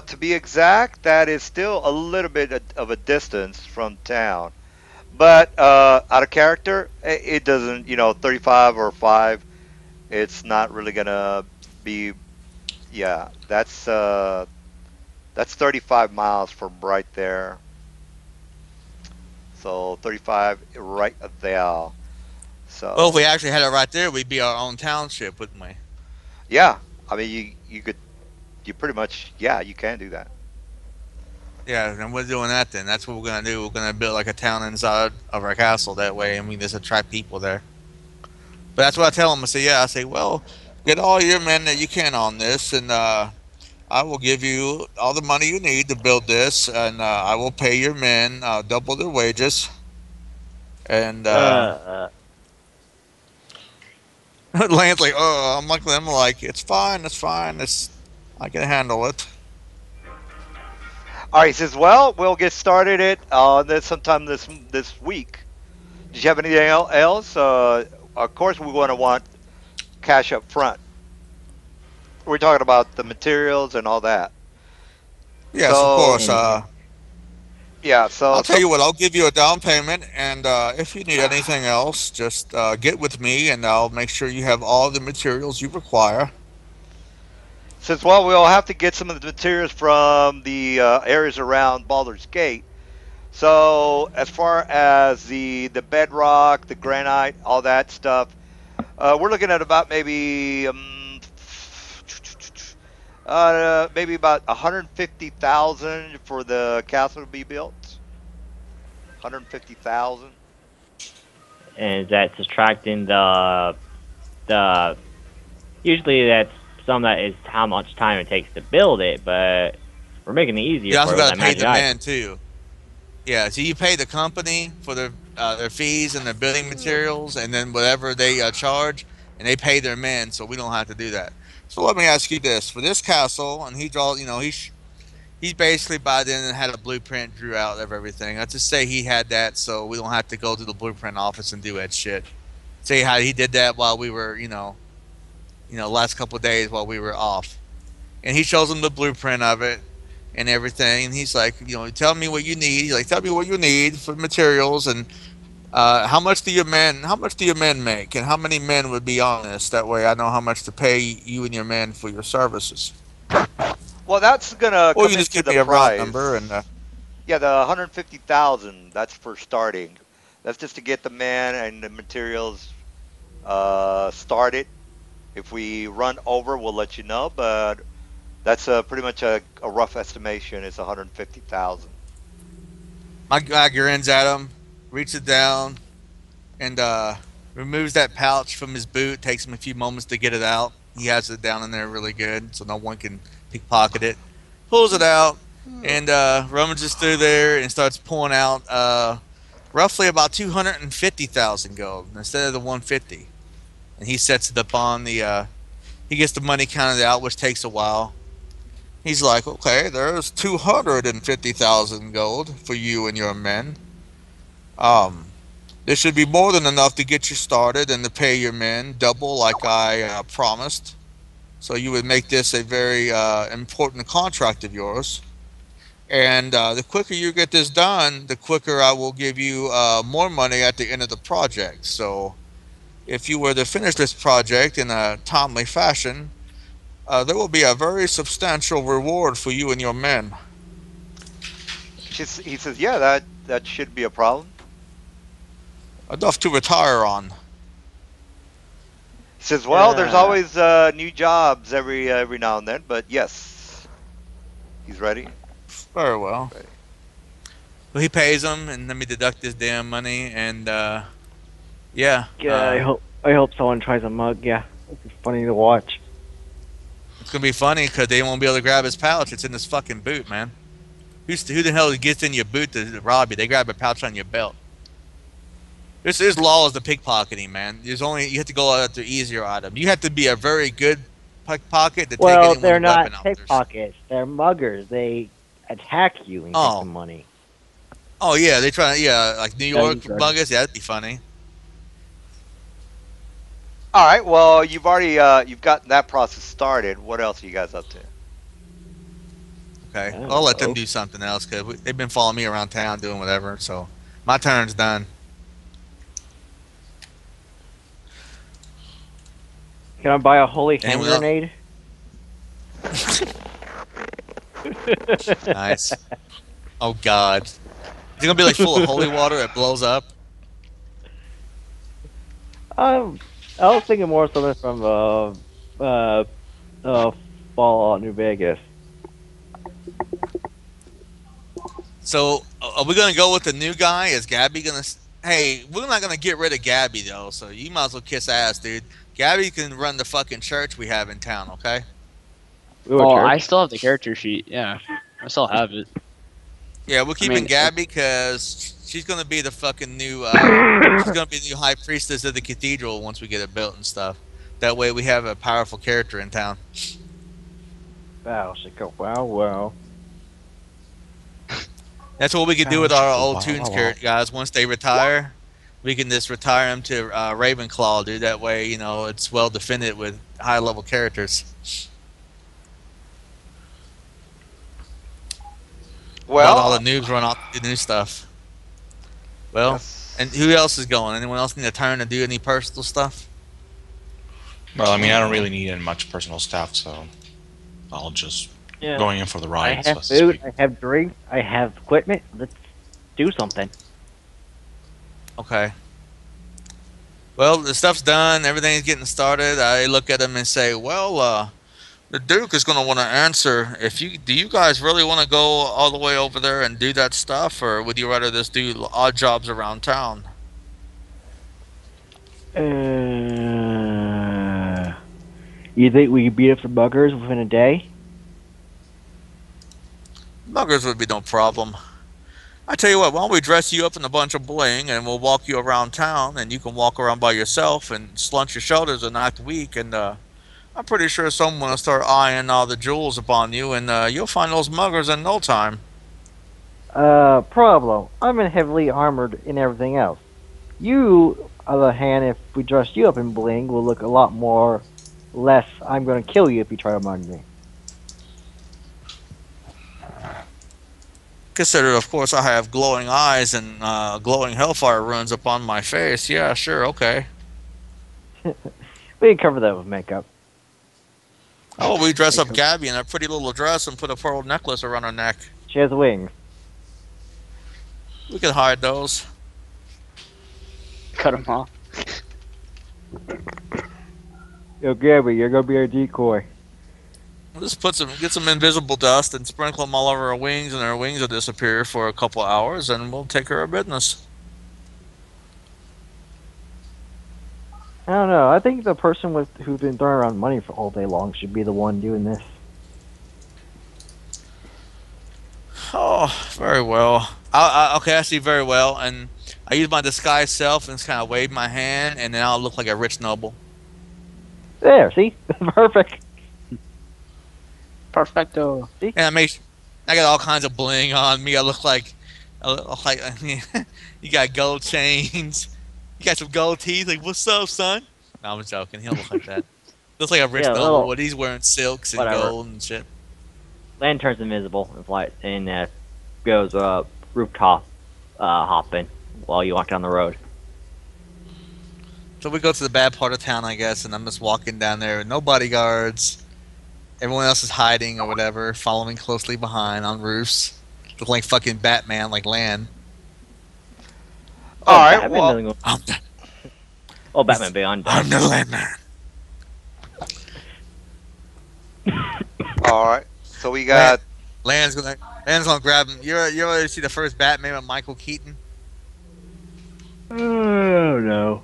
to be exact, that is still a little bit of a distance from town. But out of character, it doesn't, 35 or 5, it's not really gonna be, yeah, that's 35 miles from right there. So 35 right there. Well, if we So, actually had it right there, we'd be our own township, wouldn't we? yeah, I mean, you pretty much, yeah, you can do that. Yeah, and we're doing that then. That's what we're gonna do. We're gonna build like a town inside of our castle that way, and we just attract people there. But that's what I tell them. I say, yeah. I say, well, get all your men that you can on this, and I will give you all the money you need to build this, and I will pay your men double their wages. And Uh, Land's like, oh, I'm like, it's fine, it's fine, I can handle it. All right, he says, well, we'll get started it this sometime this week. Did you have anything else? Of course, we want cash up front. We're talking about the materials and all that. Yes, of course. So and yeah, so I'll tell some you what, I'll give you a down payment, and if you need anything else, just get with me, and I'll make sure you have all the materials you require. says, well, we'll have to get some of the materials from the areas around Baldur's Gate. So as far as the bedrock, the granite, all that stuff, we're looking at about maybe about 150,000 for the castle to be built. 150,000. and that's subtracting the usually that's some that is how much time it takes to build it, but we're making it easier You for also it with got that to pay magic the men item. too. Yeah, so you pay the company for their fees and their building materials, and then whatever they charge, and they pay their men, so we don't have to do that. So let me ask you this: for this castle, and he draws, he's basically by then had a blueprint drew out of everything. Let's just say he had that, so we don't have to go to the blueprint office and do that shit. Say how he did that while we were, last couple of days while we were off, and he shows him the blueprint of it and everything. And he's like, tell me what you need. He's like, tell me what you need for materials and how much do your men make, and how many men would be on this? That way, I know how much to pay you and your men for your services. Well, that's gonna Or come you just into give the me a round number, and price. Yeah, the 150,000. That's for starting. That's just to get the man and the materials started. If we run over, we'll let you know. But that's pretty much a rough estimation. It's 150,000. my guy grins at him, reaches down, and removes that pouch from his boot. Takes him a few moments to get it out. He has it down in there really good, so no one can pickpocket it. Pulls it out and rummages through there and starts pulling out roughly about 250,000 gold instead of the 150. And he sets it up on the. He gets the money counted out, which takes a while. He's like, okay, there's 250,000 gold for you and your men. Um, This should be more than enough to get you started and to pay your men double like I promised. So you would make this a very important contract of yours. And the quicker you get this done, the quicker I will give you more money at the end of the project. So if you were to finish this project in a timely fashion, there will be a very substantial reward for you and your men. He says, yeah, that should be a problem. Enough to retire on. He says, well, there's Yeah. always new jobs every now and then, but yes, he's ready. Very well. Ready. Well, he pays them, and let me deduct this damn money, and yeah. I hope someone tries a mug. Yeah, it's funny to watch. It's gonna be funny because they won't be able to grab his pouch. It's in his fucking boot, man. Who the hell gets in your boot to rob you? They grab a pouch on your belt. There's laws to pickpocketing, man. You have to go after easier item. You have to be a very good pickpocket to take Well, anyone's they're not weapon out there. pickpockets. They're muggers. They attack you and Oh. take the money. Oh yeah, they try. Yeah, like New York you got it. buggers. Yeah, that'd be funny. All right. Well, you've already you've gotten that process started. What else are you guys up to? Okay, Oh. I'll let them do something else because they've been following me around town doing whatever. So my turn's done. Can I buy a holy hand Anyone else? grenade? Nice. Oh God, is it gonna be like full of holy water that blows up? I was thinking more something from Fallout New Vegas. So are we gonna go with the new guy? Is Gabby gonna? Hey, we're not gonna get rid of Gabby though. So you might as well kiss ass, dude. Gabby can run the fucking church we have in town. Okay. Ooh, Well, church. I still have the character sheet. Yeah, I still have it. Yeah, we're keeping mean- Gabby because she's gonna be the fucking new. She's gonna be the new high priestess of the cathedral once we get it built and stuff. That way we have a powerful character in town. Wow, Chico. Wow. That's what we could do with our old Wow, tunes wow. character guys. Once they retire, we can just retire them to Ravenclaw, dude. That way, you know, it's well defended with high level characters. Let all Well, the noobs run off to do new stuff. Well, yes. and who else is going? Anyone else need a turn to do any personal stuff? Well, I mean, I don't really need any much personal stuff, so I'll just Yeah. going in for the I ride. have food. I have drink. I have equipment. Let's do something. Okay. Well, the stuff's done. Everything's getting started. I look at him and say, "Well, the Duke is going to want to answer. Do you guys really want to go all the way over there and do that stuff, or would you rather just do odd jobs around town?" You think we could beat up the buggers within a day? Muggers would be no problem. I tell you what, why don't we dress you up in a bunch of bling and we'll walk you around town and you can walk around by yourself and slunch your shoulders and act weak and I'm pretty sure someone will start eyeing all the jewels upon you and you'll find those muggers in no time. Problem. I'm in heavily armored and everything else. You, on the other hand, if we dress you up in bling, will look a lot more less. I'm going to kill you if you try to mug me. Consider, of course, I have glowing eyes and glowing hellfire runes upon my face. Yeah, sure, okay. We can cover that with makeup. Oh, we dress up Gabby in a pretty little dress and put a pearl necklace around her neck. She has wings. We can hide those. Cut him off. Yo, Gabby, you're going to be our decoy. We'll just get some invisible dust and sprinkle them all over her wings, and her wings will disappear for a couple hours, and we'll take care of business. I don't know. I think the person who's been throwing around money for all day long should be the one doing this. Oh, very well. Okay, I see very well, and I use my disguise self and just kind of wave my hand, and then I'll look like a rich noble. There, see? Perfect. Perfecto. And I got all kinds of bling on me. I look like you got gold chains, got some gold teeth. Like, what's up, son? No, I'm joking. He don't look like that. Looks like a rich Yeah, noble, little- but he's wearing silks and whatever. gold and shit. Land turns invisible and flies and goes rooftop hopping while you walk down the road. So we go to the bad part of town, I guess, and I'm just walking down there with no bodyguards. Everyone else is hiding or whatever, following closely behind on roofs. Look like fucking Batman, like Lan. All right, Batman well, doesn't go- I'm the, Oh, Batman Beyond I'm does. the Landman. all right. So we got. Lan's gonna grab him. You ever see the first Batman with Michael Keaton? Oh no.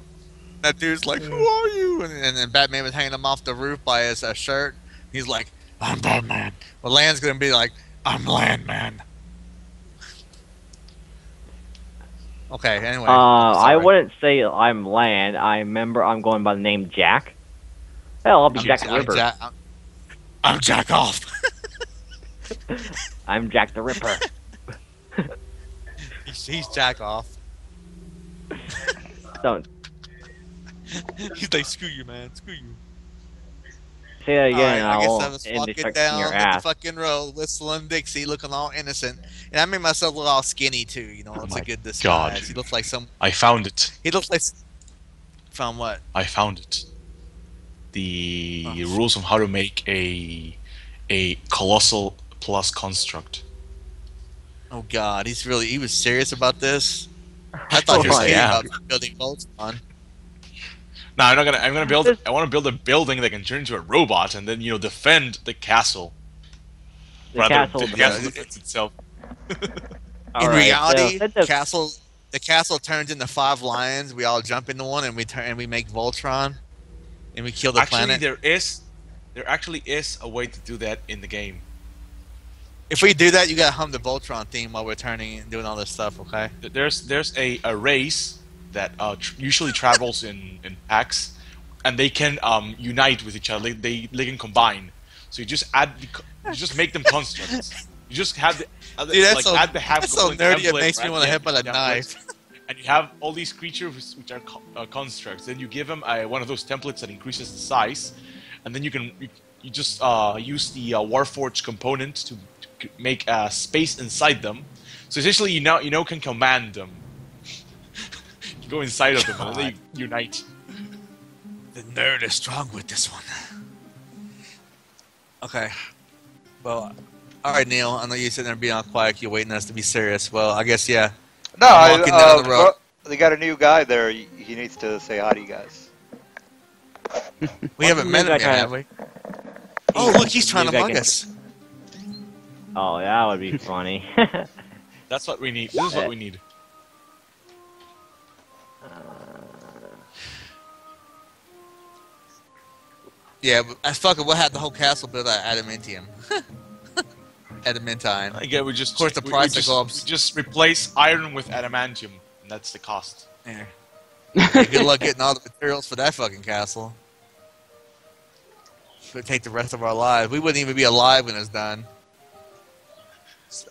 That dude's like, "Who are you?" And then Batman was hanging him off the roof by his shirt. He's like, "I'm Batman." Well, Lan's gonna be like, "I'm Landman." Okay. Anyway. I sorry. wouldn't say I'm Land. I remember I'm going by the name Jack. Hell, I'll be Jack the Ripper. I'm Jack off. I'm Jack the Ripper. He's Jack off. Don't He's like, "Screw you, man. Screw you." say that again. Alright, I guess I'll I was end walking the down your the ass. fucking road, whistling Dixie, looking all innocent, and I made myself look all skinny too. You know, it's my a good disguise. God. He looks like some. I found it. He looks like. Found what? I found it. The Oh, rules of how to make a colossal plus construct. Oh God, he was serious about this. I thought you were Oh, serious yeah. about building Voltron. No, I'm gonna build. I want to build a building that can turn into a robot and then defend the castle. The castle. the castle defends itself. In Alright, reality, so that's the castle turns into 5 lions. We all jump into one, and we make Voltron, and we kill the Actually, planet. there actually is a way to do that in the game. If we do that, you gotta hum the Voltron theme while we're turning and doing all this stuff. Okay? There's a race that usually travels in packs, and they can unite with each other. They can combine. So you just make them constructs. You just have the Dude, that's so, add the half that's so golden nerdy. It template, makes me right? want to Yeah, hit by the yeah, knife. and you have all these creatures which are constructs. Then you give them one of those templates that increases the size, and then you just use the Warforged component to make space inside them. So essentially, you now can command them. You go inside of them and then they unite. The nerd is strong with this one. Okay. Well, all right, Neil. I know you're sitting there being all quiet. You're waiting us to be serious. Well, I guess yeah. No, I'm walking down the road. well, they got a new guy there. He needs to say hi to you guys. We haven't met him yet, guy have we? Oh, look, he's trying to mug us. Oh, that would be funny. That's what we need. This is what we need. Yeah, but as fuck it, we'll have the whole castle built out of adamantium. Adamantine. Again, we just Of course, the we price just, will go up. we just replace iron with adamantium, and that's the cost. Yeah. Hey, good luck getting all the materials for that fucking castle. It would take the rest of our lives. We wouldn't even be alive when it's done.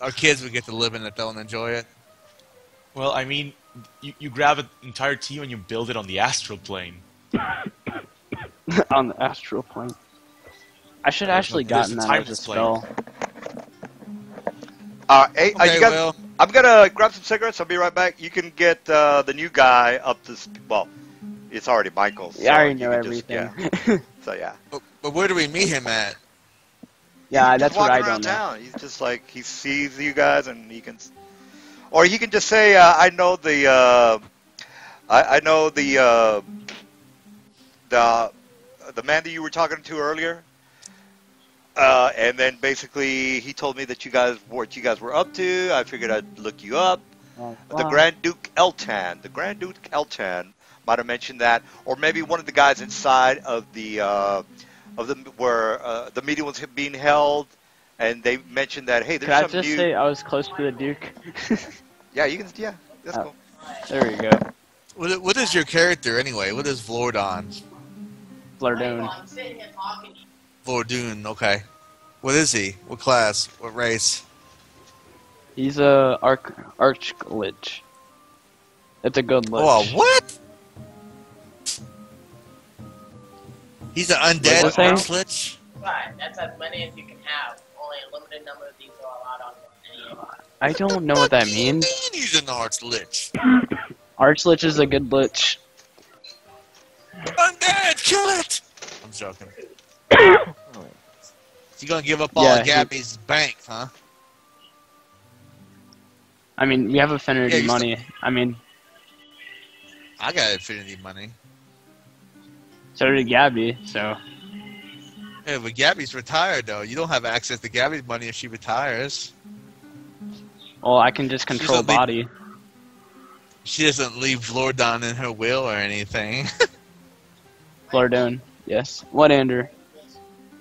Our kids would get to live in it though and enjoy it. Well, I mean, you grab an entire team and you build it on the astral plane. On the astral plane. I should actually there's gotten a that as a timeless spell. Hey, Okay, you guys, well, I'm gonna grab some cigarettes. I'll be right back. You can get the new guy up to. Well, it's already Michael. Yeah, I already you know can just- everything. yeah. So yeah. but where do we meet him at? Yeah, He's that's just what walking I around don't know. town. He's just like he sees you guys and he can, or he can just say, "I know the, I know the man that you were talking to earlier." And then basically he told me that what you guys were up to. I figured I'd look you up. Oh, The wow. Grand Duke Eltan. The Grand Duke Eltan might have mentioned that, or maybe one of the guys inside of the where the meeting was being held, and they mentioned that hey, Could there's I some just new. say I was close to the Duke? Yeah, you can. Yeah, that's Oh. cool. There we go. What is your character anyway? What is Vlordon? Flardone. Vlordoon, okay. What is he? What class? What race? He's a arch lich. It's a good lich. Oh, what? He's an What's undead it say? arch lich. Right, that's as many as you can have. Only a limited number of these are allowed on any. I don't know what that means. He's an arch lich. Archlich is a good lich. Undead, kill it! I'm joking. You gonna give up all Yeah, of Gabby's bank, huh? I mean, we have affinity Yeah, you money. I mean, I got infinity money. so did Gabby, so. Yeah, but Gabby's retired though. You don't have access to Gabby's money if she retires. Well, I can just control doesn't leave- body. She doesn't leave Lordon in her will or anything. Flordone, yes. What, Andrew?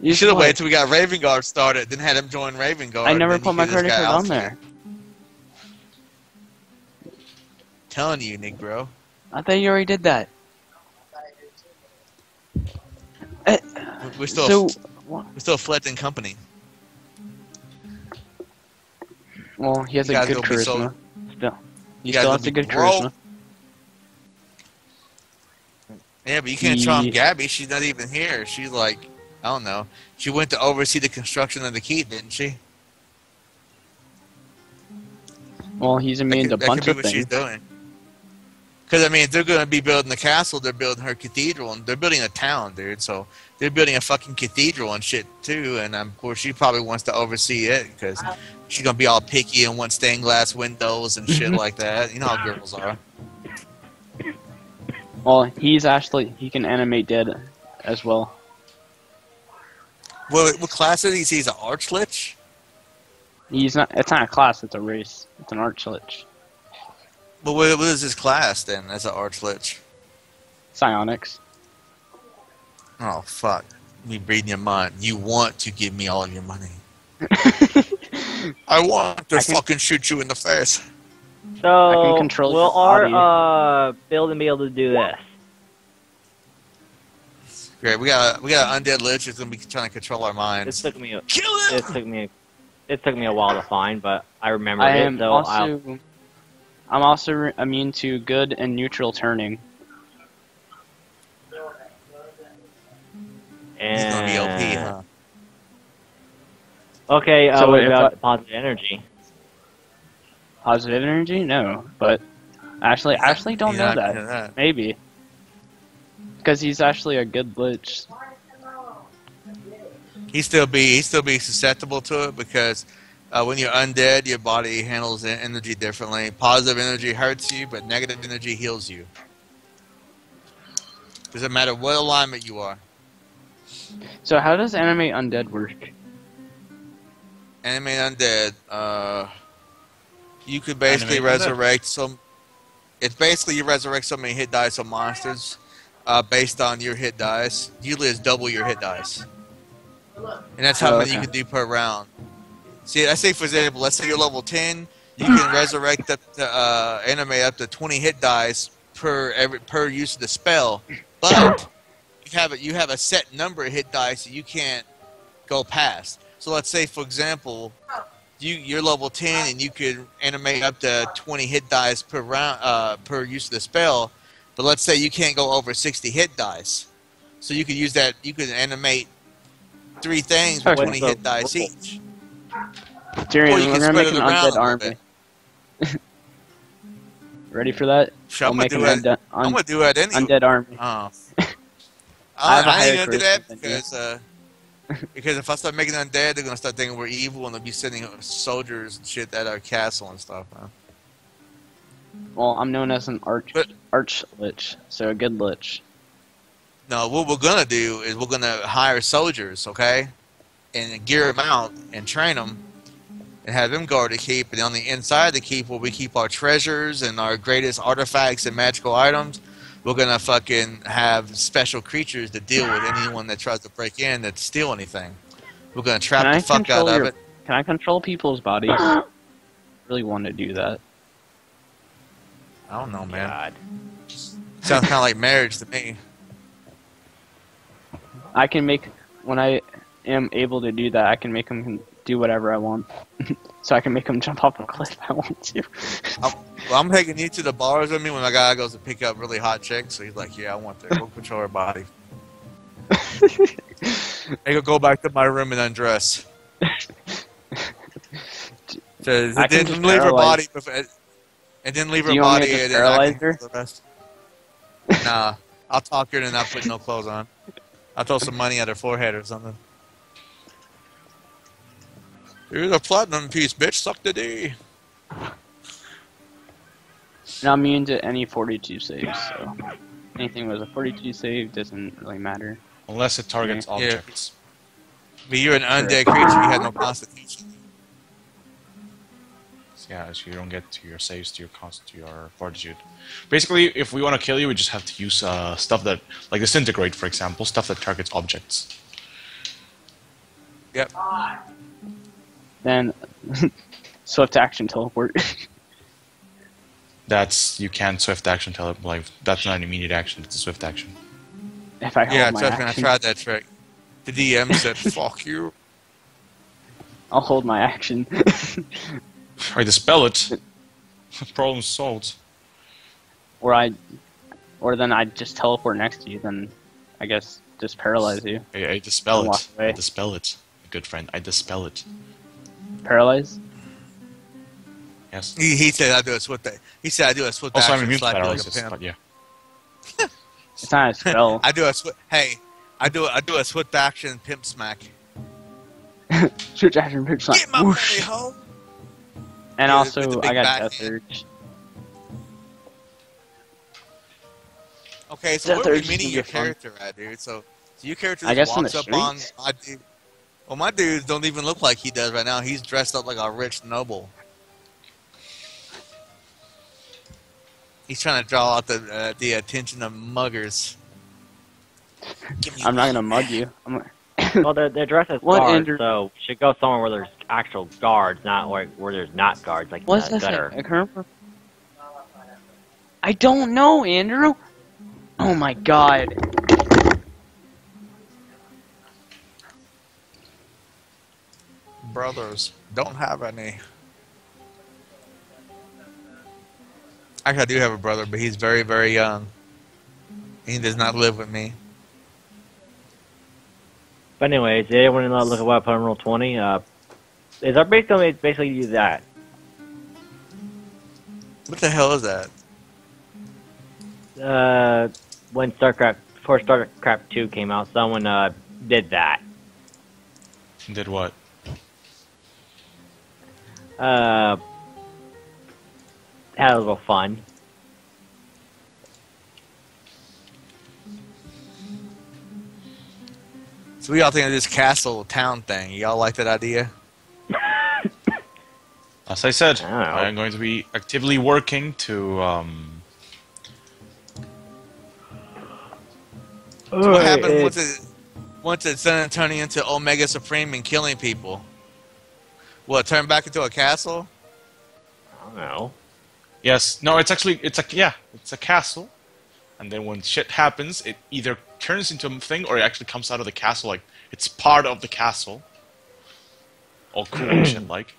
You should have what? waited till we got Raven Guard started, then had him join Raven Guard. I never then put you my get this credit guy card on outfitted. there. Telling you, Nick, bro. I thought you already did that. We're still So, we're still a fledgling company. well, he has You a guys good gonna be so- charisma. Still, he you guys still gonna has a be good broke. charisma. Yeah, but you can't charm He- Gabby. She's not even here. She's like, I don't know. She went to oversee the construction of the keep, didn't she? Well, he's immune to a That bunch could be of what she's things. doing. Because, I mean, if they're going to be building the castle, they're building her cathedral, and they're building a town, dude. So they're building a fucking cathedral and shit, too. And, of course, she probably wants to oversee it because she's going to be all picky and want stained glass windows and shit like that. You know how girls are. Well, he's actually, he can animate dead as well. What class is he? He's an archlich? He's not, it's not a class, it's a race. It's an archlich. But what is his class, then, as an archlich? Psionics. Oh, fuck. Me reading your mind. You want to give me all of your money. I want to I can- fucking shoot you in the face. So, control will your body. our building be able to do this? Great, we got an undead lich who's gonna be trying to control our It minds. took me, Kill it him! took me a while to find, but I remember I it. am So I'll, also, I'm also immune to good and neutral turning. He's gonna be OP, and huh? okay. So What if about I- positive energy? Positive energy? No, but actually don't You're know not that. gonna do that. Maybe. Because he's actually a good lich. He still be susceptible to it because when you're undead, your body handles the energy differently. Positive energy hurts you, but negative energy heals you. Doesn't matter what alignment you are. So how does animate undead work? Animate undead. You could basically Animate undead. resurrect some. It's basically you resurrect so many hit dice of monsters based on your hit dice. Usually it's double your hit dice. And that's how Oh, many you okay. can do per round. See, I say for example, let's say you're level 10, you can resurrect up to animate up to 20 hit dice per use of the spell, but you have a set number of hit dice that you can't go past. So let's say for example, you're level 10 and you could animate up to 20 hit dice per round per use of the spell, but let's say you can't go over 60 hit dice. So you could use that. You could animate 3 things with Okay. 20 hit dice each. Tyrion, Or you we're can gonna make spread an it around undead a little army. bit. Ready for that? Sure, I'm We'll gonna make an do it. undead, I'm gonna do it anyway. undead army. Oh. I have a I ain't higher gonna do that charisma than because if I start making undead, they're gonna start thinking we're evil and they'll be sending soldiers and shit at our castle and stuff. Man. Well, I'm known as an But- arch lich, so a good lich. No, what we're gonna do is we're gonna hire soldiers, okay, and gear them out and train them, and have them guard the keep. And on the inside of the keep, where we keep our treasures and our greatest artifacts and magical items, we're gonna fucking have special creatures to deal with anyone that tries to break in to steal anything. We're gonna trap Can I the fuck out control of your- it. Can I control people's bodies? Really want to do that. I don't know, man. God. Sounds kind of like marriage to me. I can make, when I am able to do that, I can make them do whatever I want. So I can make them jump off a cliff if I want to. Well, I'm taking you to the bars with me when my guy goes to pick up really hot chicks. So he's like, "Yeah, I want to go control her body." I could go back to my room and undress. So I can then just leave her body, paralyze. and then leave Do her you want me to body, just and then I paralyze can her? do the rest. Nah, I'll talk her and not put no clothes on. I'll throw some money at her forehead or something. Here's a platinum piece, bitch. Suck the D. And I'm immune to any 42 saves, so anything with a 42 save doesn't really matter. Unless it targets Yeah. objects. But you're an Sure. undead creature. You had no constitution. Yeah, so you don't get to your saves, to your fortitude. Basically, if we want to kill you, we just have to use stuff that, like disintegrate, for example, stuff that targets objects. Yep. Then swift action teleport. You can't swift action like that's not an immediate action. It's a swift action. If I hold Yeah, my trust me, I action, tried that trick. The DM said, "Fuck you." I'll hold my action. I dispel it. Problem solved. or then I just teleport next to you. Then I guess just paralyze you. I dispel And walk it. away. I dispel it, good friend. I dispel it. Paralyze. Yes. He said I do a swift. He said I do a swift Also, I'm action. immune to slap you like a paralysis, pimp. but yeah. It's not a spell. I do a swift. Hey, I do a swift action pimp smack. Switch action pitch slap. Get my Whoosh. money, hoe. And Yeah, with the also, big I got backhand. Death Urge. Okay, so Death where are we Urge is meeting gonna your be fun. character at, dude? So your character I just guess in walks the up on streets? my dude. Well, my dudes don't even look like he does right now. He's dressed up like a rich noble. He's trying to draw out the attention of muggers. Give me I'm not money, gonna mug man. you. Well, they're dressed as What, guards, Andrew? so we should go somewhere where there's actual guards, not where there's not guards, like What's in the that gutter. thing? A current? I don't know, Andrew. Oh my god. Brothers don't have any. Actually, I do have a brother, but he's very, very young. He does not live with me. But anyways, did anyone look at what I put on roll 20? Is our base going to basically do that? What the hell is that? When before StarCraft 2 came out, someone did that. Did what? Had a little fun. So we all think of this castle town thing. Y'all like that idea? As I said, I don't know. I am going to be actively working to So what happened once it turned into Omega Supreme and killing people? What, turn back into a castle? I don't know. Yes. No, it's a castle. And then when shit happens, it either turns into a thing or it actually comes out of the castle like it's part of the castle. All cool and shit like.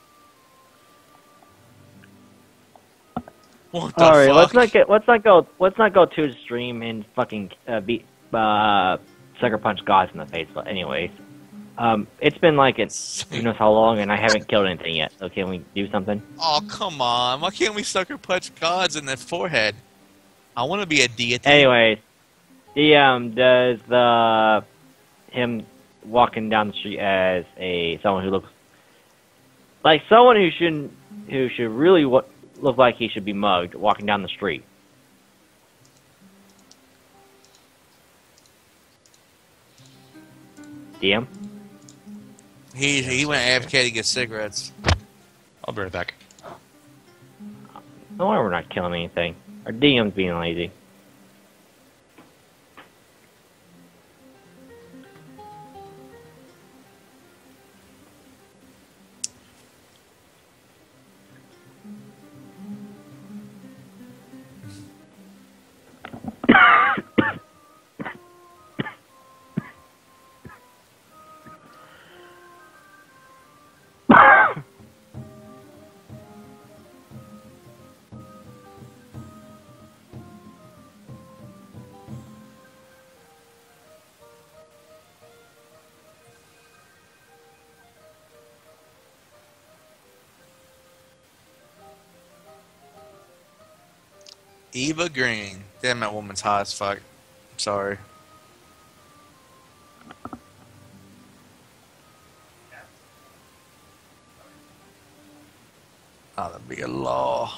What the All right, fuck? let's not go too extreme and fucking beat sucker punch gods in the face. But anyways, it's been like who knows how long, and I haven't killed anything yet. So can we do something? Oh, come on. Why can't we sucker punch gods in the forehead? I want to be a deity. Anyways, does him walking down the street as someone who looks like someone who should really look like he should be mugged walking down the street? DM? He went AFK to get cigarettes. I'll be right back. No wonder we're not killing anything. Our DM's being lazy. Eva Green. Damn, that woman's hot as fuck. Sorry. Oh, that'd be a law.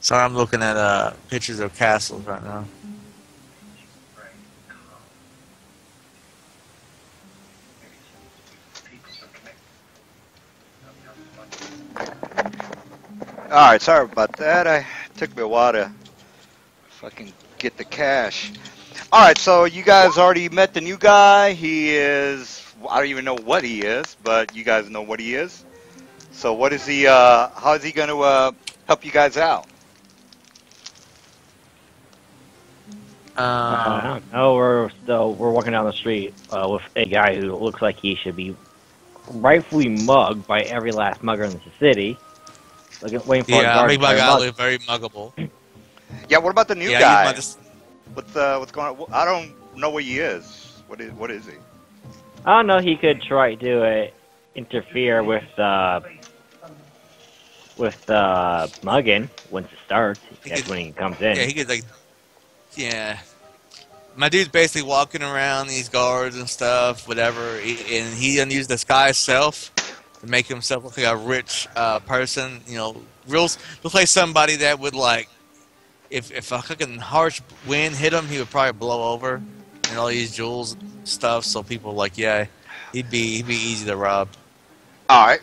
Sorry, I'm looking at pictures of castles right now. All right, sorry about that. It took me a while to fucking get the cash. All right, so you guys already met the new guy. He is, I don't even know what he is, but you guys know what he is. So what is he, how is he going to help you guys out? I don't know. We're walking down the street with a guy who looks like he should be rightfully mugged by every last mugger in the city. Waiting for a Yeah, guard make to my try to guy mug. look very muggable. Yeah, what about the new Yeah, guy? he's What's going on? I don't know what he is. What is he? I don't know. He could try to interfere with mugging once it starts. That's when he comes in. Yeah, he could yeah. My dude's basically walking around these guards and stuff, whatever, and he done use disguise self to make himself look like a rich person. You know, look like somebody that would if a fucking harsh wind hit him, he would probably blow over, and all these jewels and stuff. So people yeah, he'd be easy to rob. All right.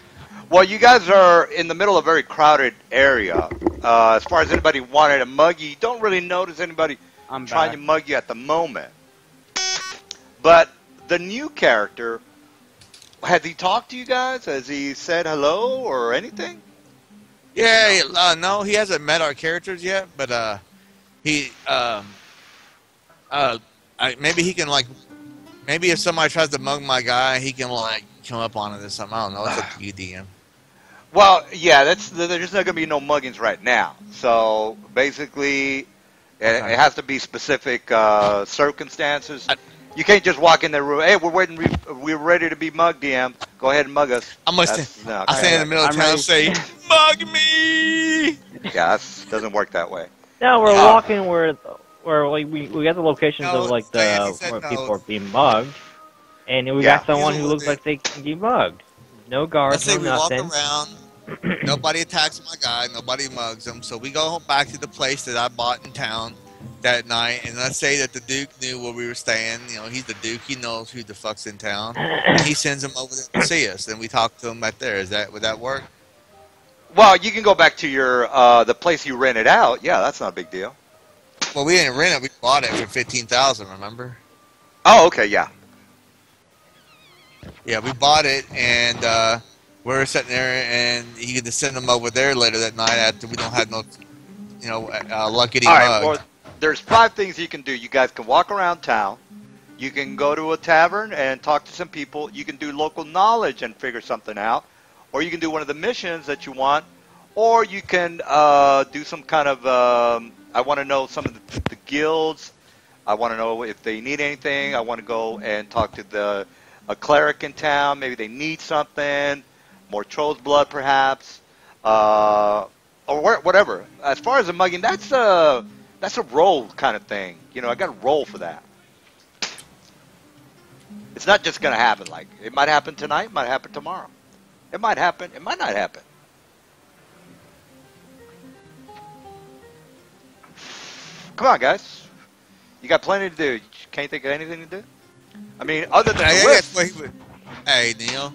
Well, you guys are in the middle of a very crowded area. As far as anybody wanting to mug you, you don't really notice anybody trying to mug you at the moment. But the new character, has he talked to you guys? Has he said hello or anything? Yeah, no, he hasn't met our characters yet, but maybe he can maybe if somebody tries to mug my guy, he can come up on it or something. I don't know. It's up to you, DM. Well, yeah, there's not going to be no muggings right now. So basically, it has to be specific circumstances. You can't just walk in the room. Hey, we're ready to be mugged, DM. Go ahead and mug us. I stand in the middle of town and say, "Mug me!" Yeah, that doesn't work that way. No, we're walking where we got the locations of where people are being mugged, and we got someone who looks like they can be mugged. No guards, Let's say no we nothing. walk around, nobody attacks my guy, nobody mugs him, so we go back to the place that I bought in town that night, and let's say that the Duke knew where we were staying. You know, he's the Duke, he knows who the fuck's in town, and he sends him over there to see us, and we talk to him back there. Would that work? Well, you can go back to your the place you rented out. Yeah, that's not a big deal. Well, we didn't rent it, we bought it for $15,000, remember? Oh, okay, yeah. Yeah, we bought it, and we're sitting there, and he could just send them over there later that night after we don't have no, luck getting mugged. Well, there's 5 things you can do. You guys can walk around town. You can go to a tavern and talk to some people. You can do local knowledge and figure something out. Or you can do one of the missions that you want. Or you can do some kind of, I want to know some of the guilds. I want to know if they need anything. I want to go and talk to a cleric in town. Maybe they need something. More troll's blood, perhaps. Or whatever. As far as the mugging, that's a roll kind of thing. You know, I got to roll for that. It's not just going to happen. Like, it might happen tonight, it might happen tomorrow. It might happen, it might not happen. Come on, guys. You got plenty to do. You can't think of anything to do? I mean, other than the whip. Hey, Neil.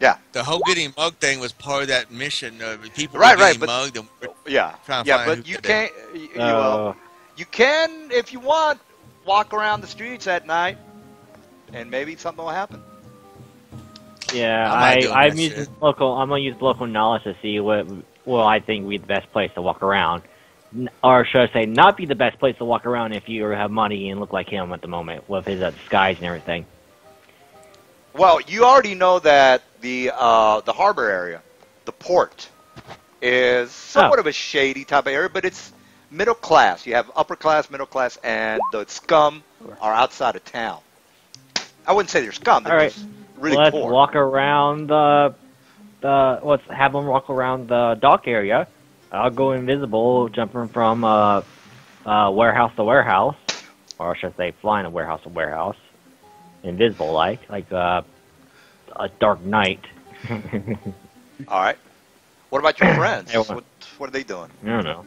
Yeah. The whole getting mugged thing was part of that mission. People right, were getting but, mugged. And yeah, but you can't. You can, if you want, walk around the streets at night, and maybe something will happen. Yeah, I'm using local. I'm gonna use local knowledge to see what I think would be the best place to walk around, or should I say, not be the best place to walk around if you have money and look like him at the moment with his disguise and everything. Well, you already know that the harbor area, the port is somewhat of a shady type of area, but it's middle class. You have upper class, middle class, and the scum are outside of town. I wouldn't say they're scum. They're All right. just really Let's poor. walk around let's have them walk around the dock area. I'll go invisible, jumping from warehouse to warehouse, or should I say, flying a warehouse to warehouse, invisible like a dark knight. All right. What about your friends? Hey, What are they doing? I don't know.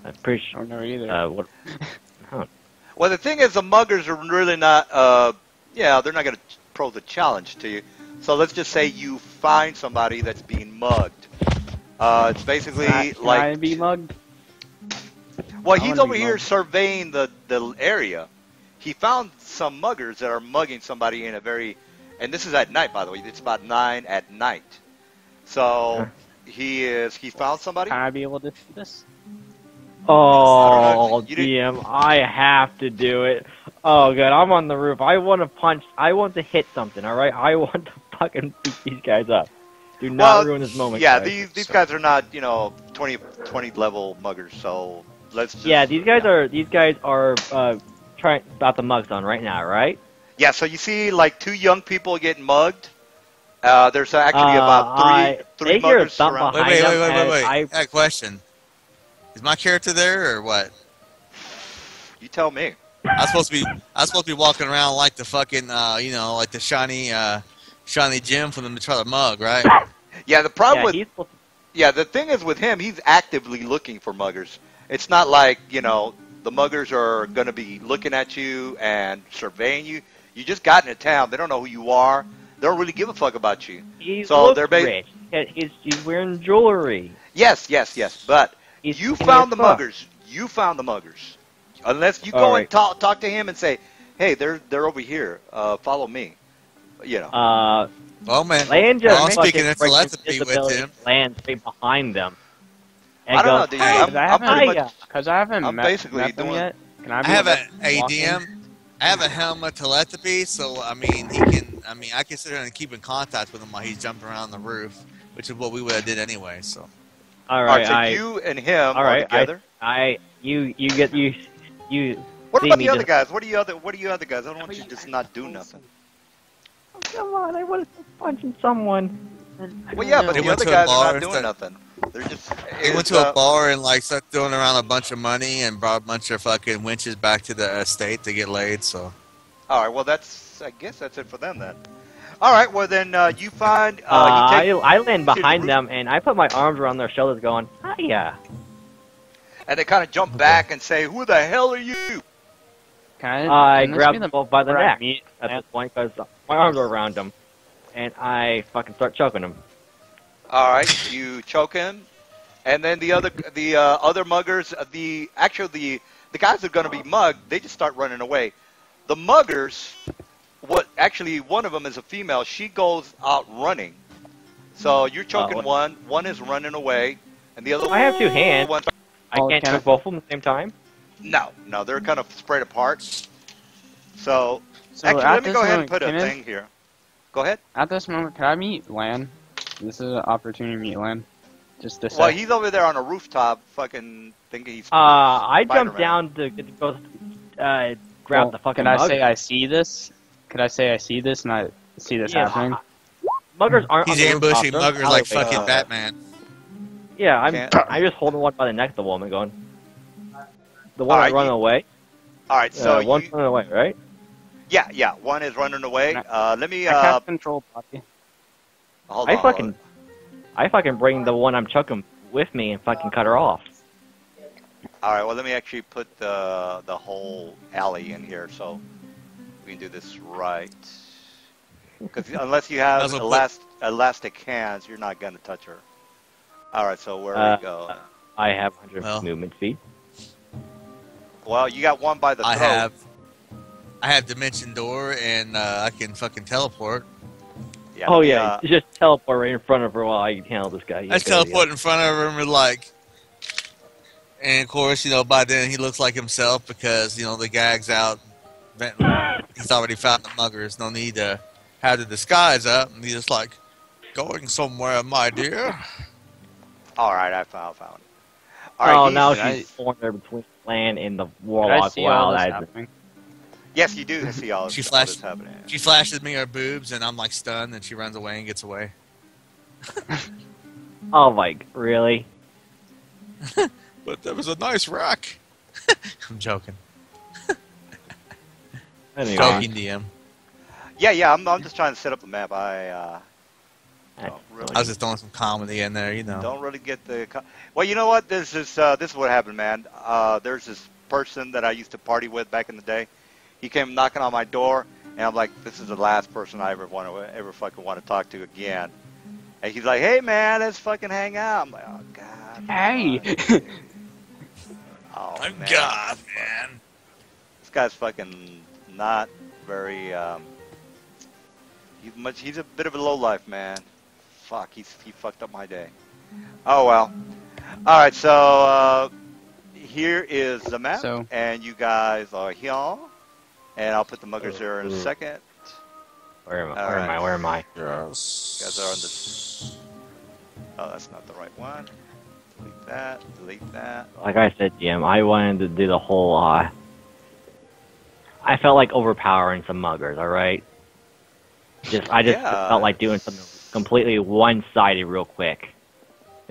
I'm pretty I sure. don't know either. What? Well, the thing is, the muggers are really not. They're not going to pose a challenge to you. So let's just say you find somebody that's being mugged. It's basically Can I be mugged? Well, I he's wanna over be here mugged. surveying the area. He found some muggers that are mugging somebody in a very, and this is at night, by the way. It's about 9 at night. So he found somebody. Can I be able to see this? Oh, You didn't- DM, I have to do it. Oh, good. I'm on the roof. I want to punch. I want to hit something, alright? I want to fucking beat these guys up. Do not ruin this moment, Yeah, guys. these guys are not, 20 level muggers, so let's just... Yeah, these guys are trying about the mugs on right now, right? Yeah, so you see, like, 2 young people getting mugged. There's actually about three they hear a muggers thump around. behind Wait. them, and I got a question. Is my character there or what? You tell me. I'm supposed to be walking around like the fucking, like the shiny gem for them to try to mug, right? Yeah, the problem with... he's supposed to- Yeah, the thing is with him, he's actively looking for muggers. It's not like, the muggers are going to be looking at you and surveying you. You just got into town. They don't know who you are. They don't really give a fuck about you. he So looks they're rich. He's wearing jewelry. Yes. But He's you skinny found as the fuck. muggers. You found the muggers. Unless you go All and talk to him and say, hey, they're over here. Follow me. Well, man, Land just I'm speaking fucking in breaks telepathy with invisibility, him. lands right behind them. And I don't know, goes, dude. "Hey, I'm pretty much... Because I haven't I'm met, basically met them doing- yet. Can I I be have able a to walk in? DM. I have a helmet telepathy, so I mean, I can sit there and keep in contact with him while he's jumping around the roof, which is what we would have did anyway. So all All right, right, so you and him all are right, together. you What see about me the other just- guys? What are you other guys? I don't want you to just not do nothing. Oh, come on, I want to punching someone. Well, yeah, but They the went other to a guys bar are not doing instead- nothing. They're just... they went to a bar and like started throwing around a bunch of money and brought a bunch of fucking winches back to the estate to get laid. So All right, well, I guess that's it for them then. All right, well, then you find... I land the behind roof- them and I put my arms around their shoulders, going, "Hiya." And they kind of jump back and say, who the hell are you? Can I can this grab be them both by the where I neck meet at Lance? this point because my arms are around them, and I fucking start choking them. All right, you choke him. And then the other muggers, the guys that are going to be mugged, they just start running away. The muggers, actually one of them is a female. She goes out running. So you're choking one is running away, and the other I have 2 hands. one... I can't can I- choke both of them at the same time. No, they're kind of spread apart. So, So actually, at let me this go ahead and moment, put a can thing here. Go ahead. At this moment, can I meet Lan? This is an opportunity to meet Lan. Just this. Well, he's over there on a rooftop, fucking thinking he's. I Spider-Man. jumped down to go grab the fucking Can I mug. say I see this? Could I say I see this and I see this Yeah, happening? Muggers aren't he's on the ambushing rooftop, muggers like they're fucking Uh, Batman. Yeah, Can't- I'm just holding one by the neck of the woman, going. The one Alright, that's running away. All right, so One's running away, right? yeah, one is running away. Let me I can't control Poppy. hold I on. fucking bring the one I'm choking with me and fucking cut her off. All right, well, let me actually put the whole alley in here so we can do this right. Because unless you have Might as well elastic hands, you're not gonna touch her. All right, so where we go? I have 100 Well. movement speed. Well, you got one by the throat. I have dimension door and I can fucking teleport. Yeah, Oh let me, yeah, just teleport right in front of her while I handle this guy. I just teleport in front of him and like, and of course, by then he looks like himself because the gag's out. He's already found the muggers. No need to have the disguise up. And he's just like, Going somewhere, my dear. All right, I found it. All Oh, right, now Did she's torn there between land and the Did I warlock. see all Wow, this that is happening? yes, you do see all She this flashed. happening. She flashes me her boobs, and I'm like stunned, and she runs away and gets away. oh my, really? But that was a nice rack. I'm joking. Anyway, Joking, DM. Yeah, I'm just trying to set up the map. I that's I was just throwing some comedy in there, don't really get the. Well, you know what? This is what happened, man. There's this person that I used to party with back in the day. He came knocking on my door, and I'm like, this is the last person I ever fucking want to talk to again. And he's like, hey man, let's fucking hang out. I'm like, oh god. Hey! Oh Oh, man. God, man. This guy's fucking not very. He's a bit of a lowlife, man. Fuck, he fucked up my day. Oh well. All right, so here is the map, So- and you guys are here, and I'll put the muggers there in a second. where am I? All Where am right. I? Where am I? Yes. You guys are on this. Oh, that's not the right one. Delete that. Delete that. Like I said, Jim, I wanted to do the whole. I felt like overpowering some muggers. All right. I just Yeah. felt like doing something completely one-sided real quick,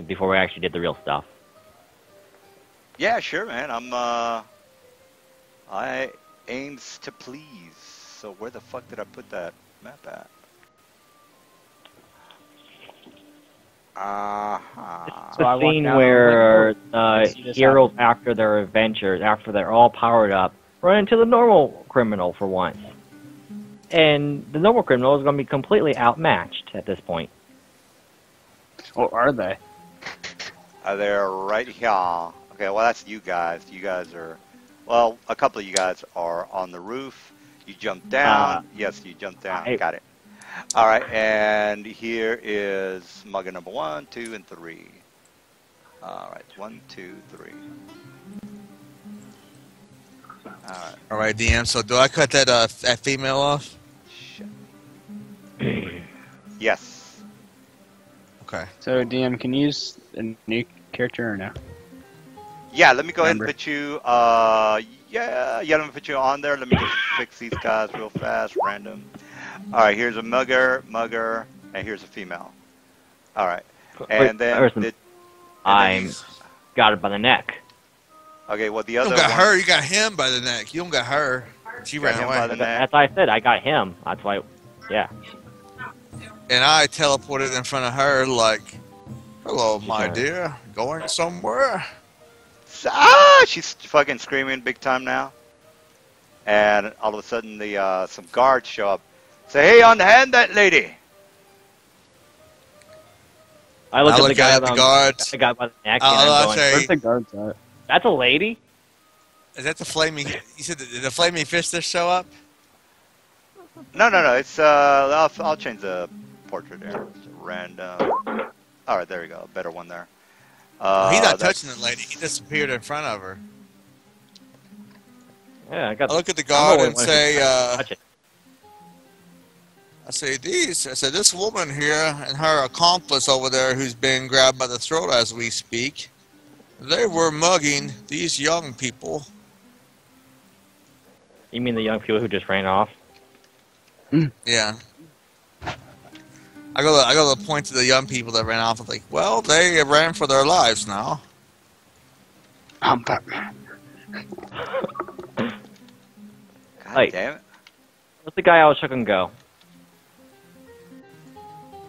before we actually did the real stuff. Yeah, sure, man. I aims to please. So where the fuck did I put that map at? Uh-huh. So I The walked scene down, where I'm like, I see this heroes, after their adventures, after they're all powered up, run into the normal criminal for once. And the normal criminal is going to be completely outmatched at this point. Or are they? They're right here. Okay, well, that's you guys. You guys are... Well, a couple of you guys are on the roof. You jumped down. Yes, you jumped down. Got it. All right, and here is mugger number 1, 2, and 3. All right, 1, 2, 3. All right. All right, DM. So do I cut that female off? Shit. Yes. Okay. So, DM, can you use a new character or no? Yeah, let me go ahead and Remember. put you, yeah, let me put you on there. Let me just fix these guys real fast, random. All right, here's a mugger, and here's a female. All right, and then... I'm got it by the neck. Okay, well, the You other don't got one... her. You got him by the neck. You don't got her. She Got ran him away. by the neck. As I said, I got him. That's why, yeah. And I teleported in front of her like, hello, my Sure. dear. Going somewhere? She's fucking screaming big time now. And all of a sudden, some guards show up. Say, hey, unhand that lady. I look I at look the guy at the guards. the guy by the neck, I'll and I'm going, say- Where's the guards at? that's a lady? Is that the flaming? You said the flaming fist that show up? No. It's I'll change the portrait there. It's random. All right, there you go. Better one there. He's not that's- touching the lady. He disappeared in front of her. Yeah, I got. I look at the I'm guard the and one say, who touch it. I said, this woman here and her accomplice over there who's being grabbed by the throat as we speak, they were mugging these young people. You mean the young people who just ran off? Yeah. I go to point to the young people that ran off. I'm like, well, they ran for their lives now. I'm Batman. God Like- damn it. What's the guy I was chucking go?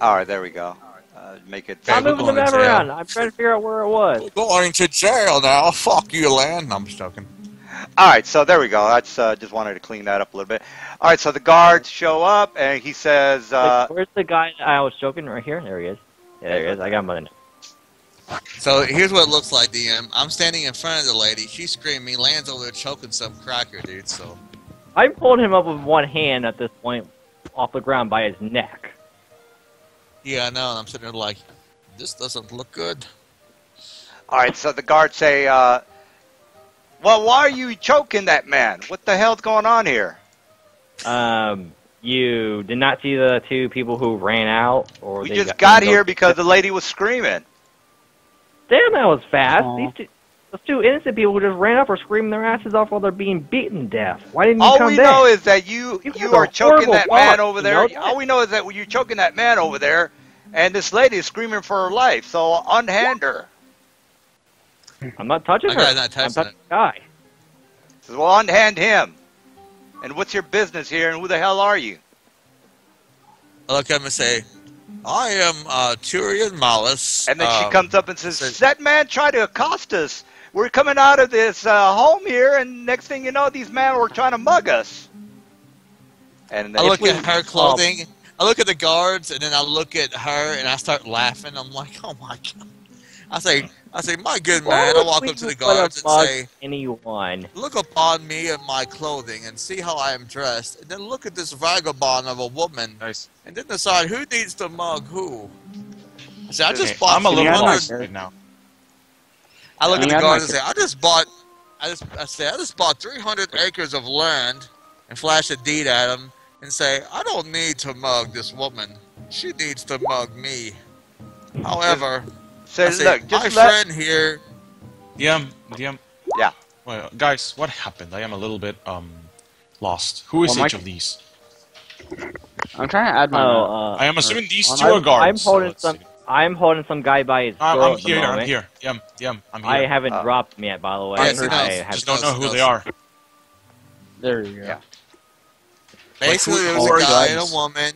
All right, there we go. Make it... Okay, I'm we're moving the going to map jail. around. I'm trying to figure out where it was. We're going to jail now. Fuck you, Lan. I'm just joking. All right, so there we go. I just wanted to clean that up a little bit. All right, so the guards show up, and he says... Like, where's the guy I was choking? Right here? There he is. Yeah, there he is. I got him by the neck. So here's what it looks like, DM. I'm standing in front of the lady. She's screaming. Lan's over there choking some cracker, dude. So I pulled him up with one hand at this point off the ground by his neck. yeah, I know. And I'm sitting there like, this doesn't look good. All right, so the guards say, well, why are you choking that man? What the hell's going on here? You You did not see the two people who ran out, or We they just got here because the lady was screaming. Damn, that was fast. Aw. Those two innocent people who just ran up were screaming their asses off while they're being beaten to death. Why didn't you All come we then? know is that you guys are are choking horrible that man boss, over you there. know that? All we know is that you're choking that man over there, and this lady is screaming for her life. So unhand her. I'm not touching My her. guy's not I'm touching touching it. the guy. Says, well, unhand him. And what's your business here? And who the hell are you? I look at him and say, I am Tyrion Malus. And then she comes up and says, that man tried to accost us. We're coming out of this home here, and next thing you know, these men were trying to mug us. And I look at her clothing. I look at the guards, and then I look at her, and I start laughing. I'm like, oh my god. I say, my good man. I walk up to the guards and say, anyone. look upon me and my clothing, and see how I am dressed, and then look at this vagabond of a woman, Nice. and then decide who needs to mug who. I say, I just Okay, bought I'm a little 300 lost right now. I look at the Yeah, guards and say, I just bought 300 acres of land, and flash a deed at him, and say, I don't need to mug this woman. She needs to mug me. However, I say, look, my just let... friend here. DM. Yeah. Well, guys, what happened? I am a little bit lost. Who is Well, each of these? I'm trying to add my. I am assuming these I'm- two are guards. I'm holding so some. let's see. I'm holding some guy by his throat I'm at the here. moment. I'm here. DM. I'm here. I haven't dropped him yet, by the way. Yes, he I knows. have just don't know who they are. There you go. Yeah. Basically, there was who a are guy you? and a woman.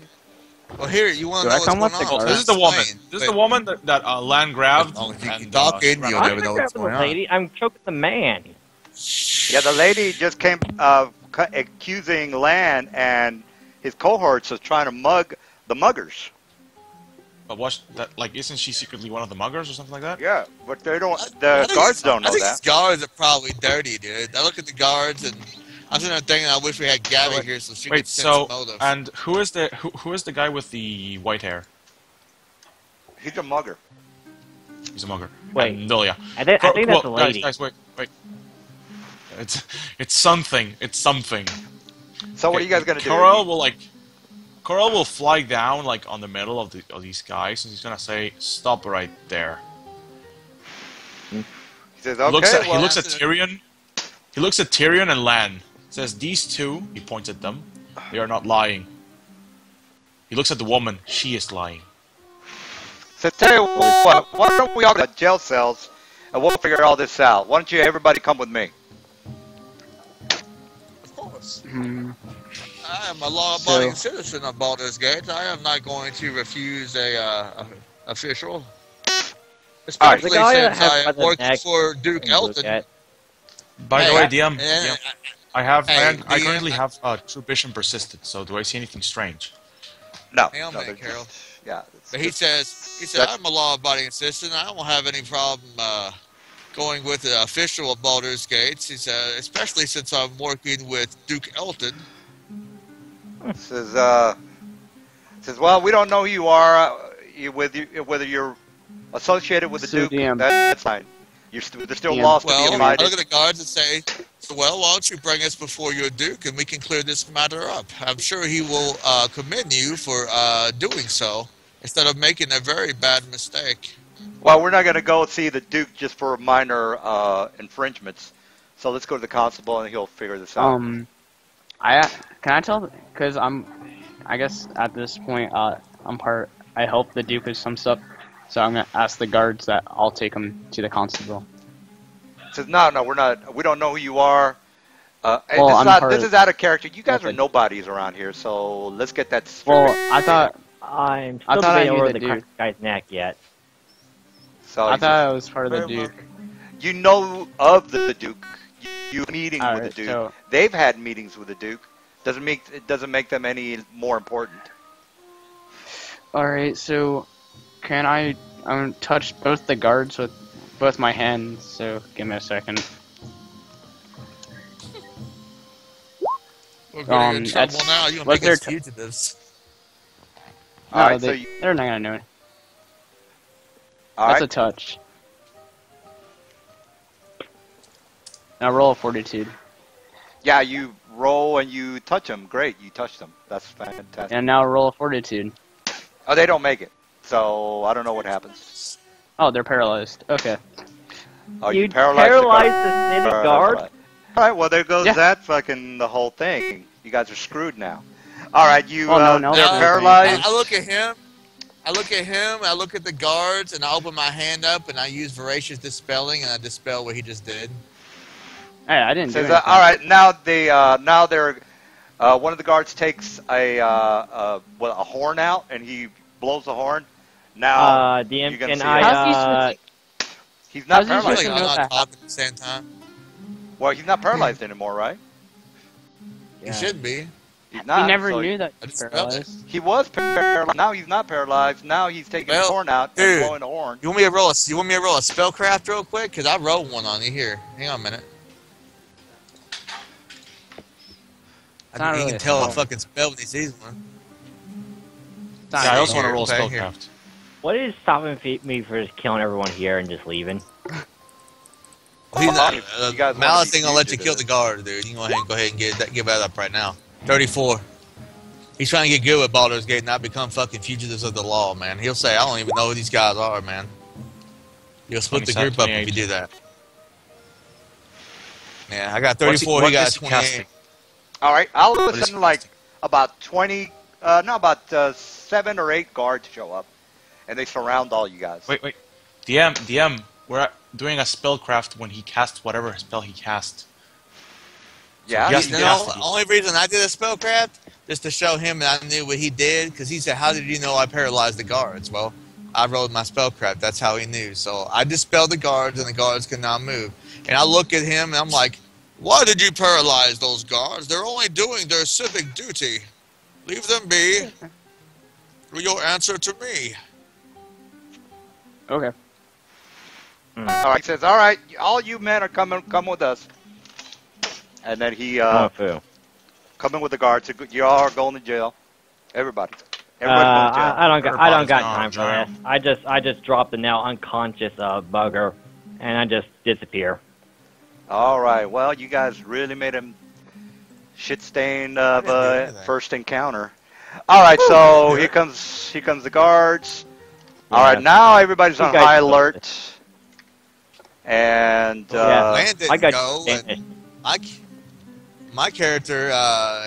Well, here, you want Do to I know come what's with going the on? This is the woman. Explain. This is the woman that land grabbed. As long as you keep and, talking, ran you'll away. never know I'm what's not going grabbing the on. lady. I'm choking the man. Yeah, the lady just came accusing Lan and his cohorts of trying to mug the muggers. But what's that? Like, isn't she secretly one of the muggers or something like that? Yeah, but they don't. I The think guards don't I know think that. these guards are probably dirty, dude. I look at the guards and I'm sitting there thinking, I wish we had Gabby Wait, here so she Wait, could sense so motive. and who is the guy with the white hair? He's a mugger. He's a mugger. Wait. And Lilia. I think that's a lady. Guys, wait. It's something. It's something. So what are you guys gonna do? Coral will fly down like on the middle of these guys, and he's gonna say, "Stop right there." He says, He okay, looks at well, Tyrion. He looks at Tyrion and Lan. Says, "These two." He points at them. They are not lying. He looks at the woman. She is lying. so tell you what, why don't we all go to jail cells and we'll figure all this out. Why don't you everybody come with me? Of course. Hmm. I am a law-abiding citizen of Baldur's Gate. I am not going to refuse a official. Especially The guy that since has I am by the working neck for Duke and look Elton. at- By the Hey, way, DM, and- I have Hey, I DM, currently have True Vision persisted. So do I see anything strange? No. Hang on a no, minute, they're Carol. just- yeah. it's But he just- said, I'm a law-abiding citizen. I don't have any problem going with the official of Baldur's Gates. He said, especially since I'm working with Duke Elton. says, well, we don't know who you are, whether you're associated with the So Duke. DM. That's fine. There's still DM. laws to Well, be I abided. look at the guards and say, well, why don't you bring us before your Duke and we can clear this matter up. I'm sure he will commend you for doing so instead of making a very bad mistake. Well, we're not going to go see the Duke just for minor infringements. So let's go to the constable and he'll figure this out. Can I tell? Because I guess at this point, I help the Duke with some stuff, so I'm gonna ask the guards that I'll take him to the constable. Says, no, we're not. We don't know who you are. Well, This is out of character. You guys are Nothing. nobodies around here, so let's get that straight. Well, I thought I'm I still thought I debating knew over the the dude. guy's neck yet. So I you thought I was part of the Duke. you know of the Duke. You meeting with the Alright, Duke. so They've had meetings with the Duke. It doesn't make them any more important. all right, so can I touch both the guards with both my hands? So give me a second. We're going to get in trouble that's- now. You'll what's make us their fugitives. All right, they, so they're not gonna know it. all That's right. a touch. Now roll a fortitude. Yeah, you roll and you touch them. Great, you touched them. That's fantastic. And now roll a fortitude. Oh, they don't make it. So I don't know what happens. Oh, they're paralyzed. Okay. Oh, You paralyzed paralyzed the city guard? All right, well there goes Yeah. that fucking the whole thing. You guys are screwed now. All right, you Well, no, they're no. paralyzed. I look at him. I look at him. I look at the guards, and I open my hand up, and I use voracious dispelling, and I dispel what he just did. Hey, I didn't do Says, anything. all right, now they're one of the guards takes a horn out and he blows the horn. Now DM, you're gonna can see I, he's not how's he I paralyzed. feel like know I'm not that? talking at the same time. Well, he's not paralyzed anymore, right? He should be. He's not. He never so knew that I he was just felt paralyzed. He was paralyzed. Now he's not paralyzed. Now he's taking Well, the horn out dude. and blowing the horn. You want me to roll a spellcraft real quick? Cause I wrote one on you here. Hang on a minute. It's not He really can a tell a spell. fucking spell when he sees one. It's not Yeah, I really also want to here. roll Right here. spellcraft. what is stopping me for just killing everyone here and just leaving? Well, he's not, You guys wanna Malice be ain't gonna let you kill fugitives. the guard, dude. You go ahead and give that up right now. 34. He's trying to get good with Baldur's Gate, not become fucking fugitives of the law, man. He'll say, I don't even know who these guys are, man. You'll split the 27, group up if you 28. do that. Yeah, I got What's 34, what he got is he 28. casting? All right, all of What a is sudden, like about 20, no, about 7 or 8 guards show up, and they surround all you guys. Wait. DM. We're doing a spellcraft when he casts whatever spell he casts. Yeah, Yes, You he know, has to the be. only reason I did a spellcraft just to show him that I knew what he did, because he said, how did you know I paralyzed the guards? Well, I rolled my spellcraft. That's how he knew. So I dispelled the guards, and the guards could not move. And I look at him, and I'm like, why did you paralyze those guards? They're only doing their civic duty. Leave them be. Your answer to me. Okay. All right, he says, all right, all you men are come with us. And then he coming with the guards. You all are going to jail. Everybody. Everybody's going to jail. I don't Everybody's got gone, time for John. this. I just dropped the now unconscious bugger, and I just disappear. All right. Well, you guys really made him shit stain of didn't do anything. first encounter. All right. So here comes the guards. All right. Yeah. Now everybody's You on guys high know alert. And Yeah. Land didn't I got go, Spanish. and my character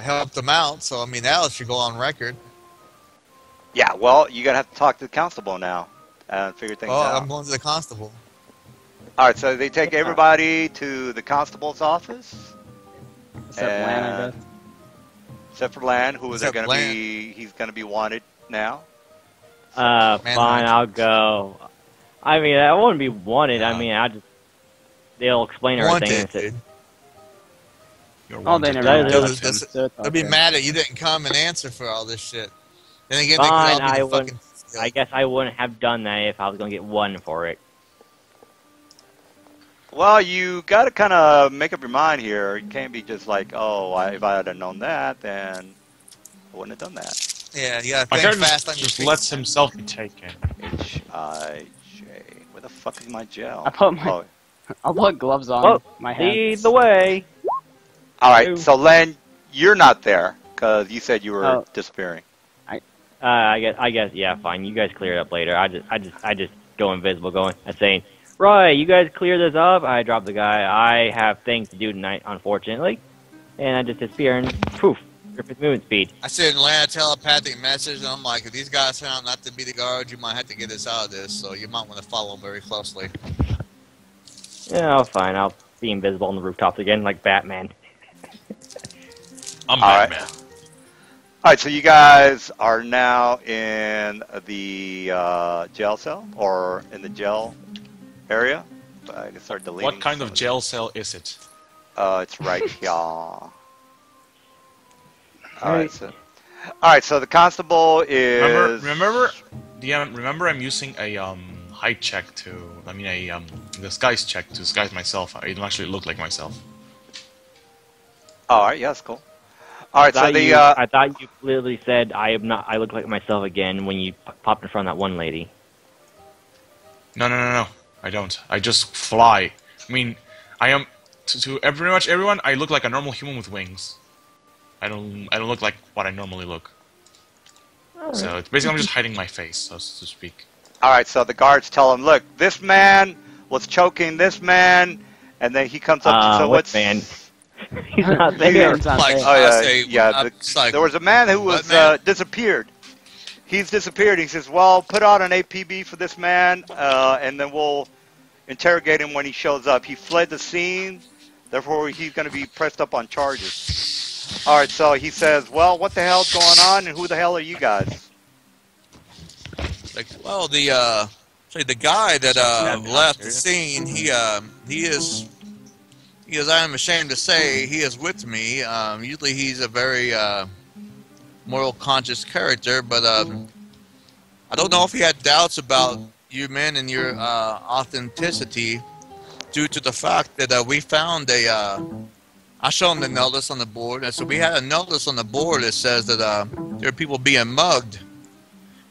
helped him out, so I mean, that should go on record. yeah. Well, you're gonna have to talk to the constable now and figure things Oh, out. I'm going to the constable. All right. So they take everybody to the constable's office. Except Lan, I guess. Except for Lan, who is Except going to Lan. be, he's going to be wanted now. Fine, Manhunt. I'll go. I mean, I wouldn't be wanted. I Yeah. mean, they'll explain everything. Wanted, and say, dude. You're Oh, they wanted. never That really is- touched him, that's- so it's They'll be okay. mad that you didn't come and answer for all this shit. Then again, Fine, they could all be I the wouldn't- fucking. I guess I wouldn't have done that if I was going to get one for it. Well, you got to kind of make up your mind here. You can't be just like, oh, if I had have known that, then I wouldn't have done that. Yeah, you gotta My think character fast on your just feet. lets himself be taken. H-I-J. Where the fuck is my gel? I put my- Oh. I'll put gloves on Well, my hands. lead the way. All right, so Len, you're not there because you said you were Oh. disappearing. I guess, yeah, fine. You guys clear it up later. I just go invisible, going and saying, right, you guys clear this up. I drop the guy. I have things to do tonight, unfortunately, and I just disappear and poof, perfect movement speed. I sent Lan a telepathic message, and I'm like, if these guys turn out not to be the guards, you might have to get us out of this, so you might want to follow them very closely. Yeah, fine. I'll be invisible on the rooftops again, like Batman. I'm All right. Batman. All right, so you guys are now in the jail cell or in the jail area. I can start deleting. What kind some of jail cell is it? It's right here. All right, so the constable is. Remember, DM. Remember, I'm using a height check a disguise check to disguise myself. I don't actually look like myself. All right, yeah, that's cool. All right, so I thought you clearly said I am not. I look like myself again when you popped in front of that one lady. No. I don't. I just fly. I mean, I am. to pretty much everyone, I look like a normal human with wings. I don't look like what I normally look. So it's basically I'm just hiding my face, so to speak. All right, so the guards tell him, look, this man was choking this man, and then he comes up to, so what what's... man? He's not there. He's not Like, there. Oh, yeah, I say, yeah. it's like, There was a man who what was man? disappeared. He's disappeared. He says, well, put out an APB for this man, and then we'll interrogate him when he shows up. He fled the scene, therefore he's going to be pressed up on charges. All right, so he says, well, what the hell's going on, and who the hell are you guys? Like, well, the guy that left the scene, he is, I am ashamed to say, he is with me. Usually he's a very moral conscious character, but I don't know if he had doubts about you men and your authenticity due to the fact that we found I showed him the notice on the board, and so we had a notice on the board that says that there are people being mugged,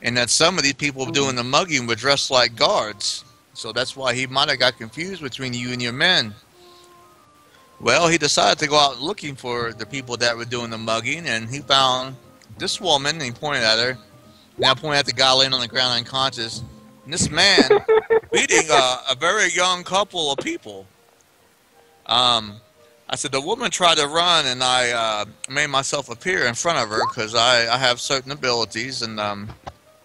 and that some of these people doing the mugging were dressed like guards. So that's why he might have got confused between you and your men. Well, he decided to go out looking for the people that were doing the mugging, and he found this woman, and he pointed at her. Now pointing at the guy laying on the ground unconscious. And this man beating a very young couple of people. I said, the woman tried to run, and I made myself appear in front of her because I have certain abilities, and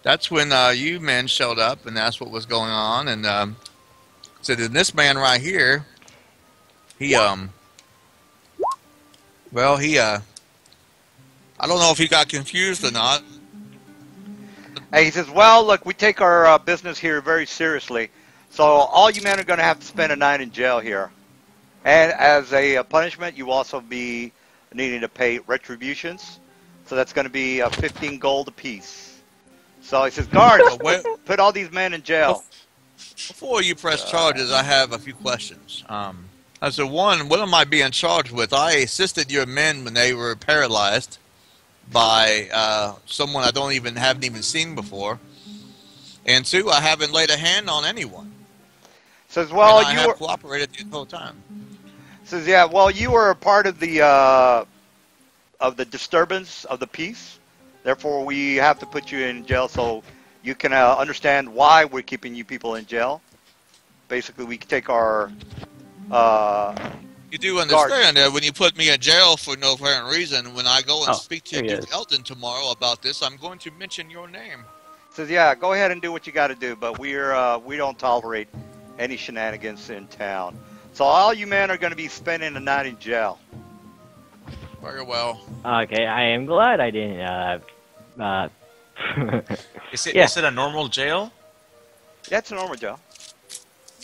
that's when you men showed up, and that's what was going on. And so then this man right here, he well, he I don't know if he got confused or not. And he says, well, look, we take our business here very seriously, so all you men are going to have to spend a night in jail here. And as a punishment, you will also be needing to pay retributions. So that's going to be 15 gold apiece. So he says, guards, put all these men in jail. Before you press charges, I have a few questions. I said, one, what am I being charged with? I assisted your men when they were paralyzed by someone I haven't even seen before. And two, I haven't laid a hand on anyone. Says, well, and I have cooperated the whole time. Says, yeah, well, you were a part of the disturbance of the peace. Therefore, we have to put you in jail so you can understand why we're keeping you people in jail. Basically, we take our you do understand that when you put me in jail for no apparent reason, when I go and speak to Duke Elton tomorrow about this, I'm going to mention your name. Says, yeah, go ahead and do what you got to do, but we don't tolerate any shenanigans in town. So all you men are going to be spending the night in jail. Very well. Okay, I am glad I didn't. Is it a normal jail? Yeah, it's a normal jail.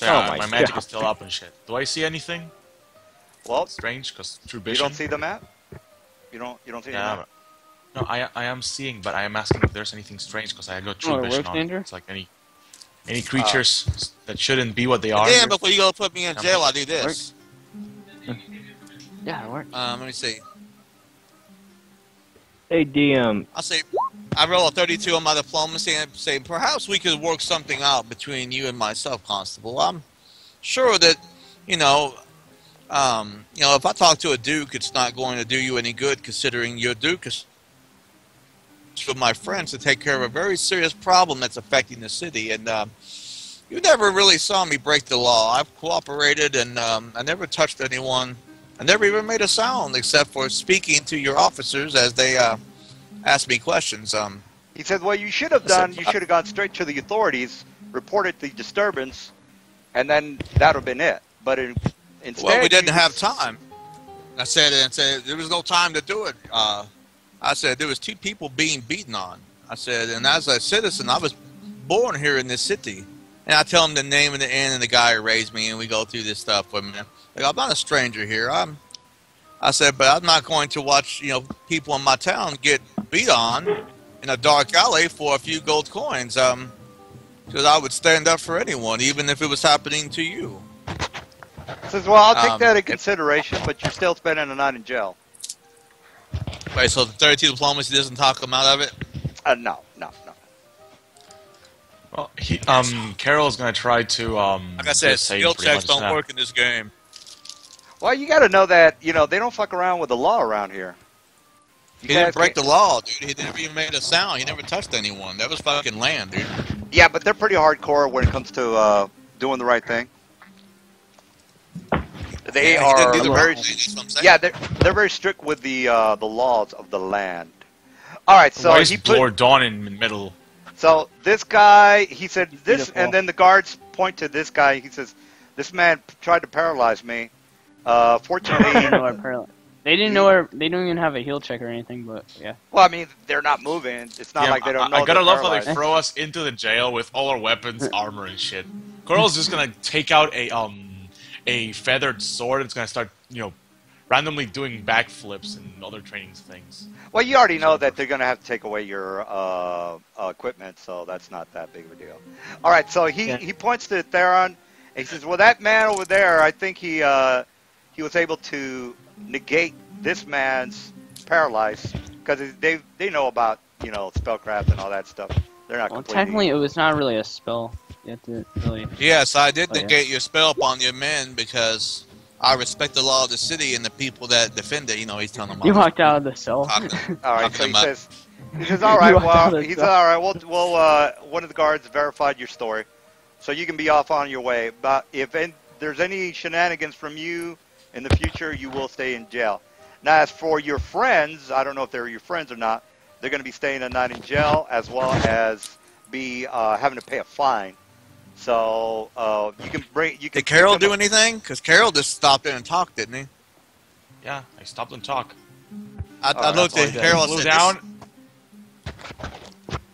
Yeah, my magic is still up and shit. Do I see anything? Well, strange, because through you vision. don't see the map. You don't see the map. No, I am seeing, but I am asking if there's anything strange because I got true vision on. It's like any creatures that shouldn't be what they are. Damn! Before you go put me in jail, I do this. Yeah, it works. Let me see. Hey, DM. I'll say, I roll a 32 on my diplomacy and say, perhaps we could work something out between you and myself, Constable. I'm sure that, if I talk to a duke, it's not going to do you any good, considering your duke is with my friends to take care of a very serious problem that's affecting the city. And you never really saw me break the law. I've cooperated, and I never touched anyone. I never even made a sound except for speaking to your officers as they asked me questions. He said, well, you should have gone straight to the authorities, reported the disturbance, and then that would have been it. But instead... Well, we didn't have time. I said there was no time to do it. I said there was 2 people being beaten on. I said, and as a citizen, I was born here in this city. And I tell him the name of the inn and the guy who raised me, and we go through this stuff with him. Like, I'm not a stranger here. I said, but I'm not going to watch, people in my town get beat on in a dark alley for a few gold coins. Because I would stand up for anyone, even if it was happening to you. Says, well, I'll take that into consideration, but you're still spending a night in jail. Wait, so the 32 diplomacy doesn't talk him out of it? No. Well, Carol's gonna try to like I said, skill checks don't work in this game. Well, you got to know that they don't fuck around with the law around here. He didn't break the law, dude. He never even made a sound. He never touched anyone. That was fucking land, dude. Yeah, but they're pretty hardcore when it comes to doing the right thing. They Yeah, he didn't are do the very right thing, that's what I'm saying. yeah. They're very strict with the laws of the land. All right, so Why is he Lord Dawn in the middle? So this guy, he said this, Beautiful. and then the guards point to this guy. He says, "This man tried to paralyze me. They Fortunately, didn't know where paralyzed. They didn't know where. They don't even have a heal check or anything. But yeah. well, I mean, they're not moving. It's not like they don't know. I gotta they're love how paralyzed. they throw us into the jail with all our weapons, armor, and shit. Coral's just gonna take out a feathered sword and it's gonna start, randomly doing backflips and other training things. Well, you already know that they're going to have to take away your equipment, so that's not that big of a deal. All right, so he points to Theron, and he says, "Well, that man over there, I think he was able to negate this man's paralyzed because they know about spellcraft and all that stuff. They're not Well, completely." technically, it was not really a spell. You have to really. Yes, I did Oh, yeah. negate your spell upon your men because I respect the law of the city and the people that defend it. He's telling them. You walked out of the cell. All right, so he them up. says, "All right, You walked well, out of he's the- all right. Well, one of the guards verified your story, so you can be off on your way. But if there's any shenanigans from you in the future, you will stay in jail. Now, as for your friends, I don't know if they're your friends or not. They're going to be staying a night in jail, as well as be having to pay a fine. So you can bring. You can Did Carol pick them do up- anything? Because Carol just stopped in and talked, didn't he? Yeah, I stopped and talk. I looked at That's all Carol I and did. said, Flew down.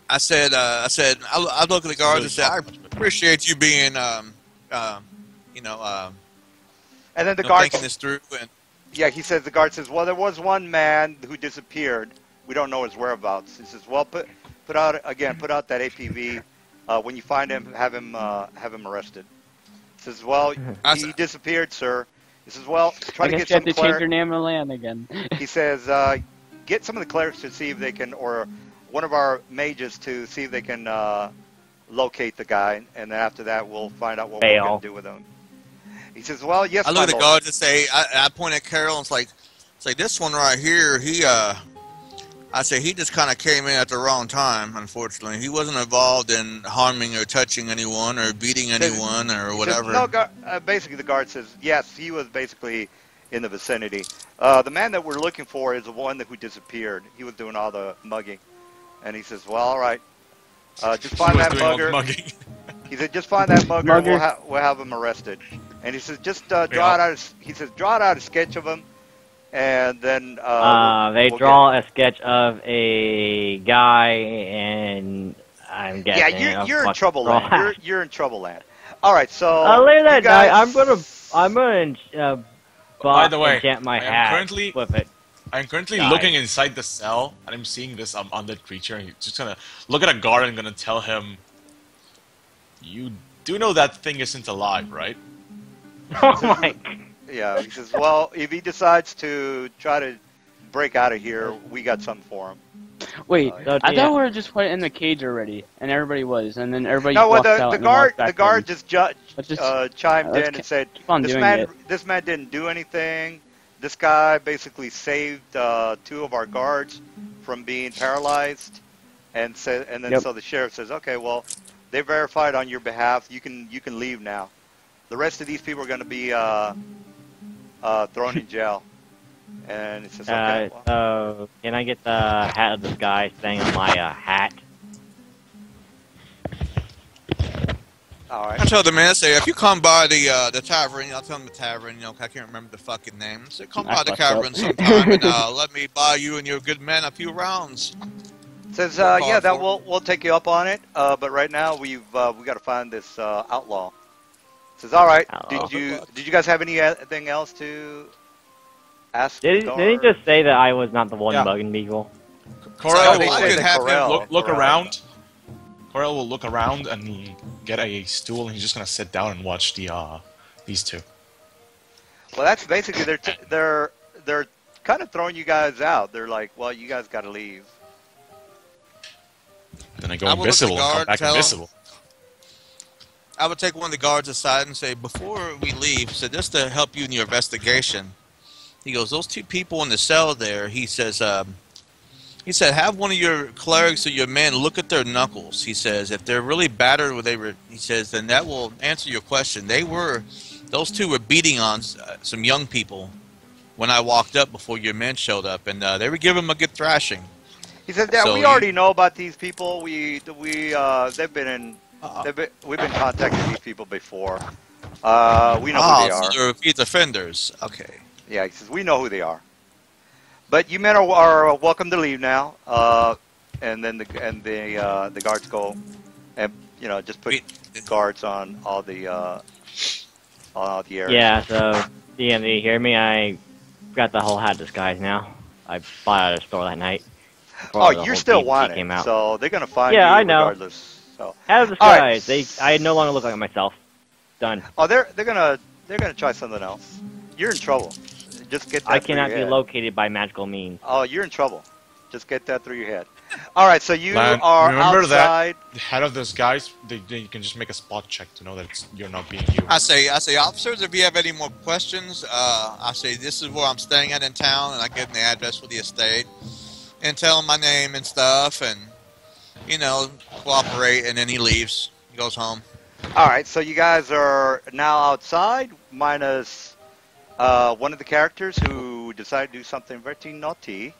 I looked at the guards and said, I appreciate you being, And then the thinking guard. this through. And Yeah, he says the guard says, "Well, there was one man who disappeared. We don't know his whereabouts." He says, "Well, put out that APV. When you find him, have him arrested." He says, "Well, he disappeared, sir." He says, "Well, try I to guess get you have some to change cleric." your name of land again. He says, "Get some of the clerics to see if they can, or one of our mages to see if they can locate the guy, and then after that, we'll find out what we're going to do with him." He says, "Well, yes, I my looked at the lord." guards and say, I point at Carol and it's like this one right here, I say he just kind of came in at the wrong time, unfortunately. He wasn't involved in harming or touching anyone or beating anyone or He whatever. says, no, basically the guard says, yes, he was basically in the vicinity. The man that we're looking for is the one who disappeared. He was doing all the mugging. And he says, well, all right. Just find that mugger. He said, just find that mugger, and we'll have him arrested. And he says, just draw it out. Draw it out a sketch of him, and then they draw a sketch of a guy, and I'm guessing. Yeah, you're in trouble land. You're in trouble land. All right, so look at that guys, guy. I'm gonna By the way, enchant my I am hat. currently- Flip it. I'm currently Die. looking inside the cell, and I'm seeing this undead creature, and he's just gonna look at a guard and gonna tell him, "You do know that thing isn't alive, right?" Oh my! yeah, he says, well, if he decides to try to break out of here, we got something for him. Wait, So, I yeah. thought we were just put in the cage already, and everybody was, and then everybody No, well, walked out. the and then walked guard back in. just chimed let's in and said, keep on doing it. this man didn't do anything. This guy basically saved 2 of our guards from being paralyzed, and then Yep. so the sheriff says, okay, well, they verified on your behalf. You can leave now. The rest of these people are going to be thrown in jail. And he says, okay, well, So can I get the hat of this guy staying on my hat? all right. I tell the man, I say, if you come by the tavern, I'll tell him the tavern, I can't remember the fucking name. I say, come by the That's fucked tavern up. sometime and let me buy you and your good men a few rounds. Says, Call yeah, that for it. we'll take you up on it. But right now we got to find this outlaw. Says, all right. Outlaw. Did you guys have anything else to ask? Did he just say that I was not the one Yeah. bugging people? Corel they I said could that have him Corel- look Corel- around. Corel will look around and get a stool, and he's just gonna sit down and watch these 2. Well, that's basically they're kind of throwing you guys out. They're like, well, you guys got to leave. Then I go I will look at the invisible and come guard, back tell him- invisible. I would take one of the guards aside and say, before we leave, so just to help you in your investigation, he goes, those two people in the cell there, he says, have one of your clerics or your men look at their knuckles. He says, if they're really battered, he says, then that will answer your question. Those two were beating on some young people when I walked up before your men showed up, and they were giving them a good thrashing. He said, "Yeah, So we already know about these people. We've been contacting these people before. We know who they are. So they're repeat offenders. Okay. Yeah," he says, "we know who they are. But you men are welcome to leave now." And then the guards go, and just put guards on all the areas. Yeah. So DMV, you hear me? I got the whole hat disguise now. I bought it at a store that night. Oh, you're still wanted, so they're gonna find you I know. regardless. So. Hat of disguise. Right. I no longer look like myself. Done. Oh, they're gonna try something else. You're in trouble. Just get that. I cannot through your be head. located by magical means. Oh, you're in trouble. Just get that through your head. All right, so you Man, are remember outside. that the head of those guys, you can just make a spot check to know that you're not being you. I say, officers, if you have any more questions, I say this is where I'm staying at in town, and I give them the address for the estate, and tell him my name and stuff, and cooperate. And then he leaves. He goes home. All right, so you guys are now outside, minus one of the characters who decided to do something very naughty,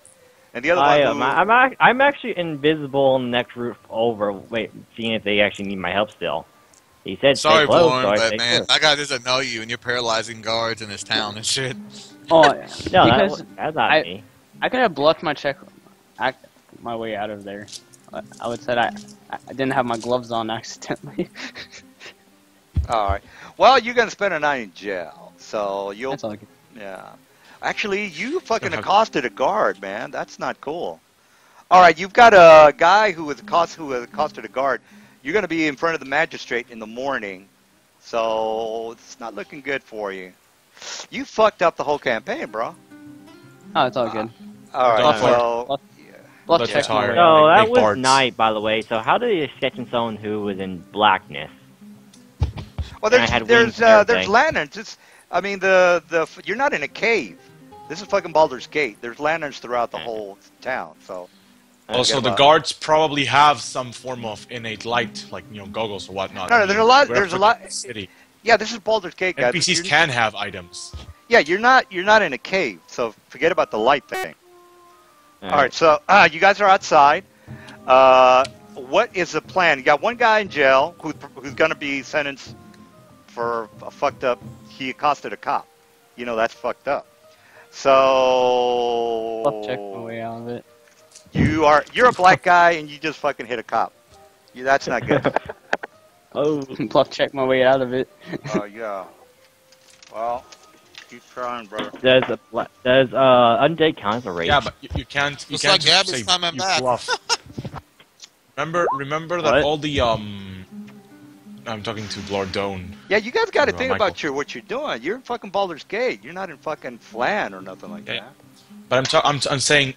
and the other one. I'm actually invisible on the next roof over. Wait, seeing if they actually need my help still. He said, "Sorry, stay close, Born, so but man, that guy doesn't know you, and you're paralyzing guards in this town and shit." Oh, no, because that's not me. I could have bluffed my way out of there. I would say I didn't have my gloves on accidentally. All right. Well, you're gonna spend a night in jail, so you'll. That's all good. Yeah. Actually, you fucking accosted a guard, man. That's not cool. All right, you've got a guy who has accosted a guard. You're gonna be in front of the magistrate in the morning, so it's not looking good for you. You fucked up the whole campaign, bro. Oh, it's all good. All right, so. Let's check. No, that was night, by the way. So how did he sketch in someone who was in blackness? Well, there's lanterns. You're not in a cave. This is fucking Baldur's Gate. There's lanterns throughout the whole town. So. Also, the guards probably have some form of innate light, like goggles or whatnot. No, there's a lot. There's a lot. City. Yeah, this is Baldur's Gate, guys. NPCs can have items. Yeah, you're not in a cave, so forget about the light thing. All right, so you guys are outside. What is the plan? You got one guy in jail who's going to be sentenced for a fucked up. He accosted a cop. That's fucked up. So. I'll check my way out of it. You're a black guy and you just fucking hit a cop. That's not good. Oh, bluff check my way out of it. Oh yeah. Well, keep trying, brother. Does undead count as a race? Yeah, but you can't. You Looks can't like just Gabby's say coming you back. bluff. Remember that all the I'm talking to Lord Doan. Yeah, you guys got to think Michael. about what you're doing. You're in fucking Baldur's Gate. You're not in fucking Flan or nothing like that. But I'm saying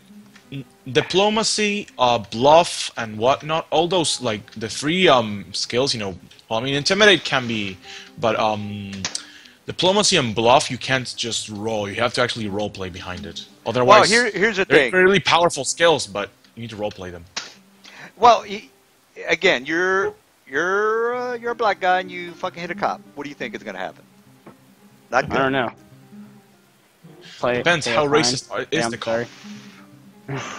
diplomacy, bluff, and whatnot. All those like the three skills. Well, I mean, intimidate can be, but diplomacy and bluff you can't just roll. You have to actually role play behind it. Otherwise, well, here's the they're thing. really powerful skills, but you need to role play them. Well, again, you're a black guy and you fucking hit a cop. What do you think is gonna happen? Not good. I don't know. Depends how racist is the cop.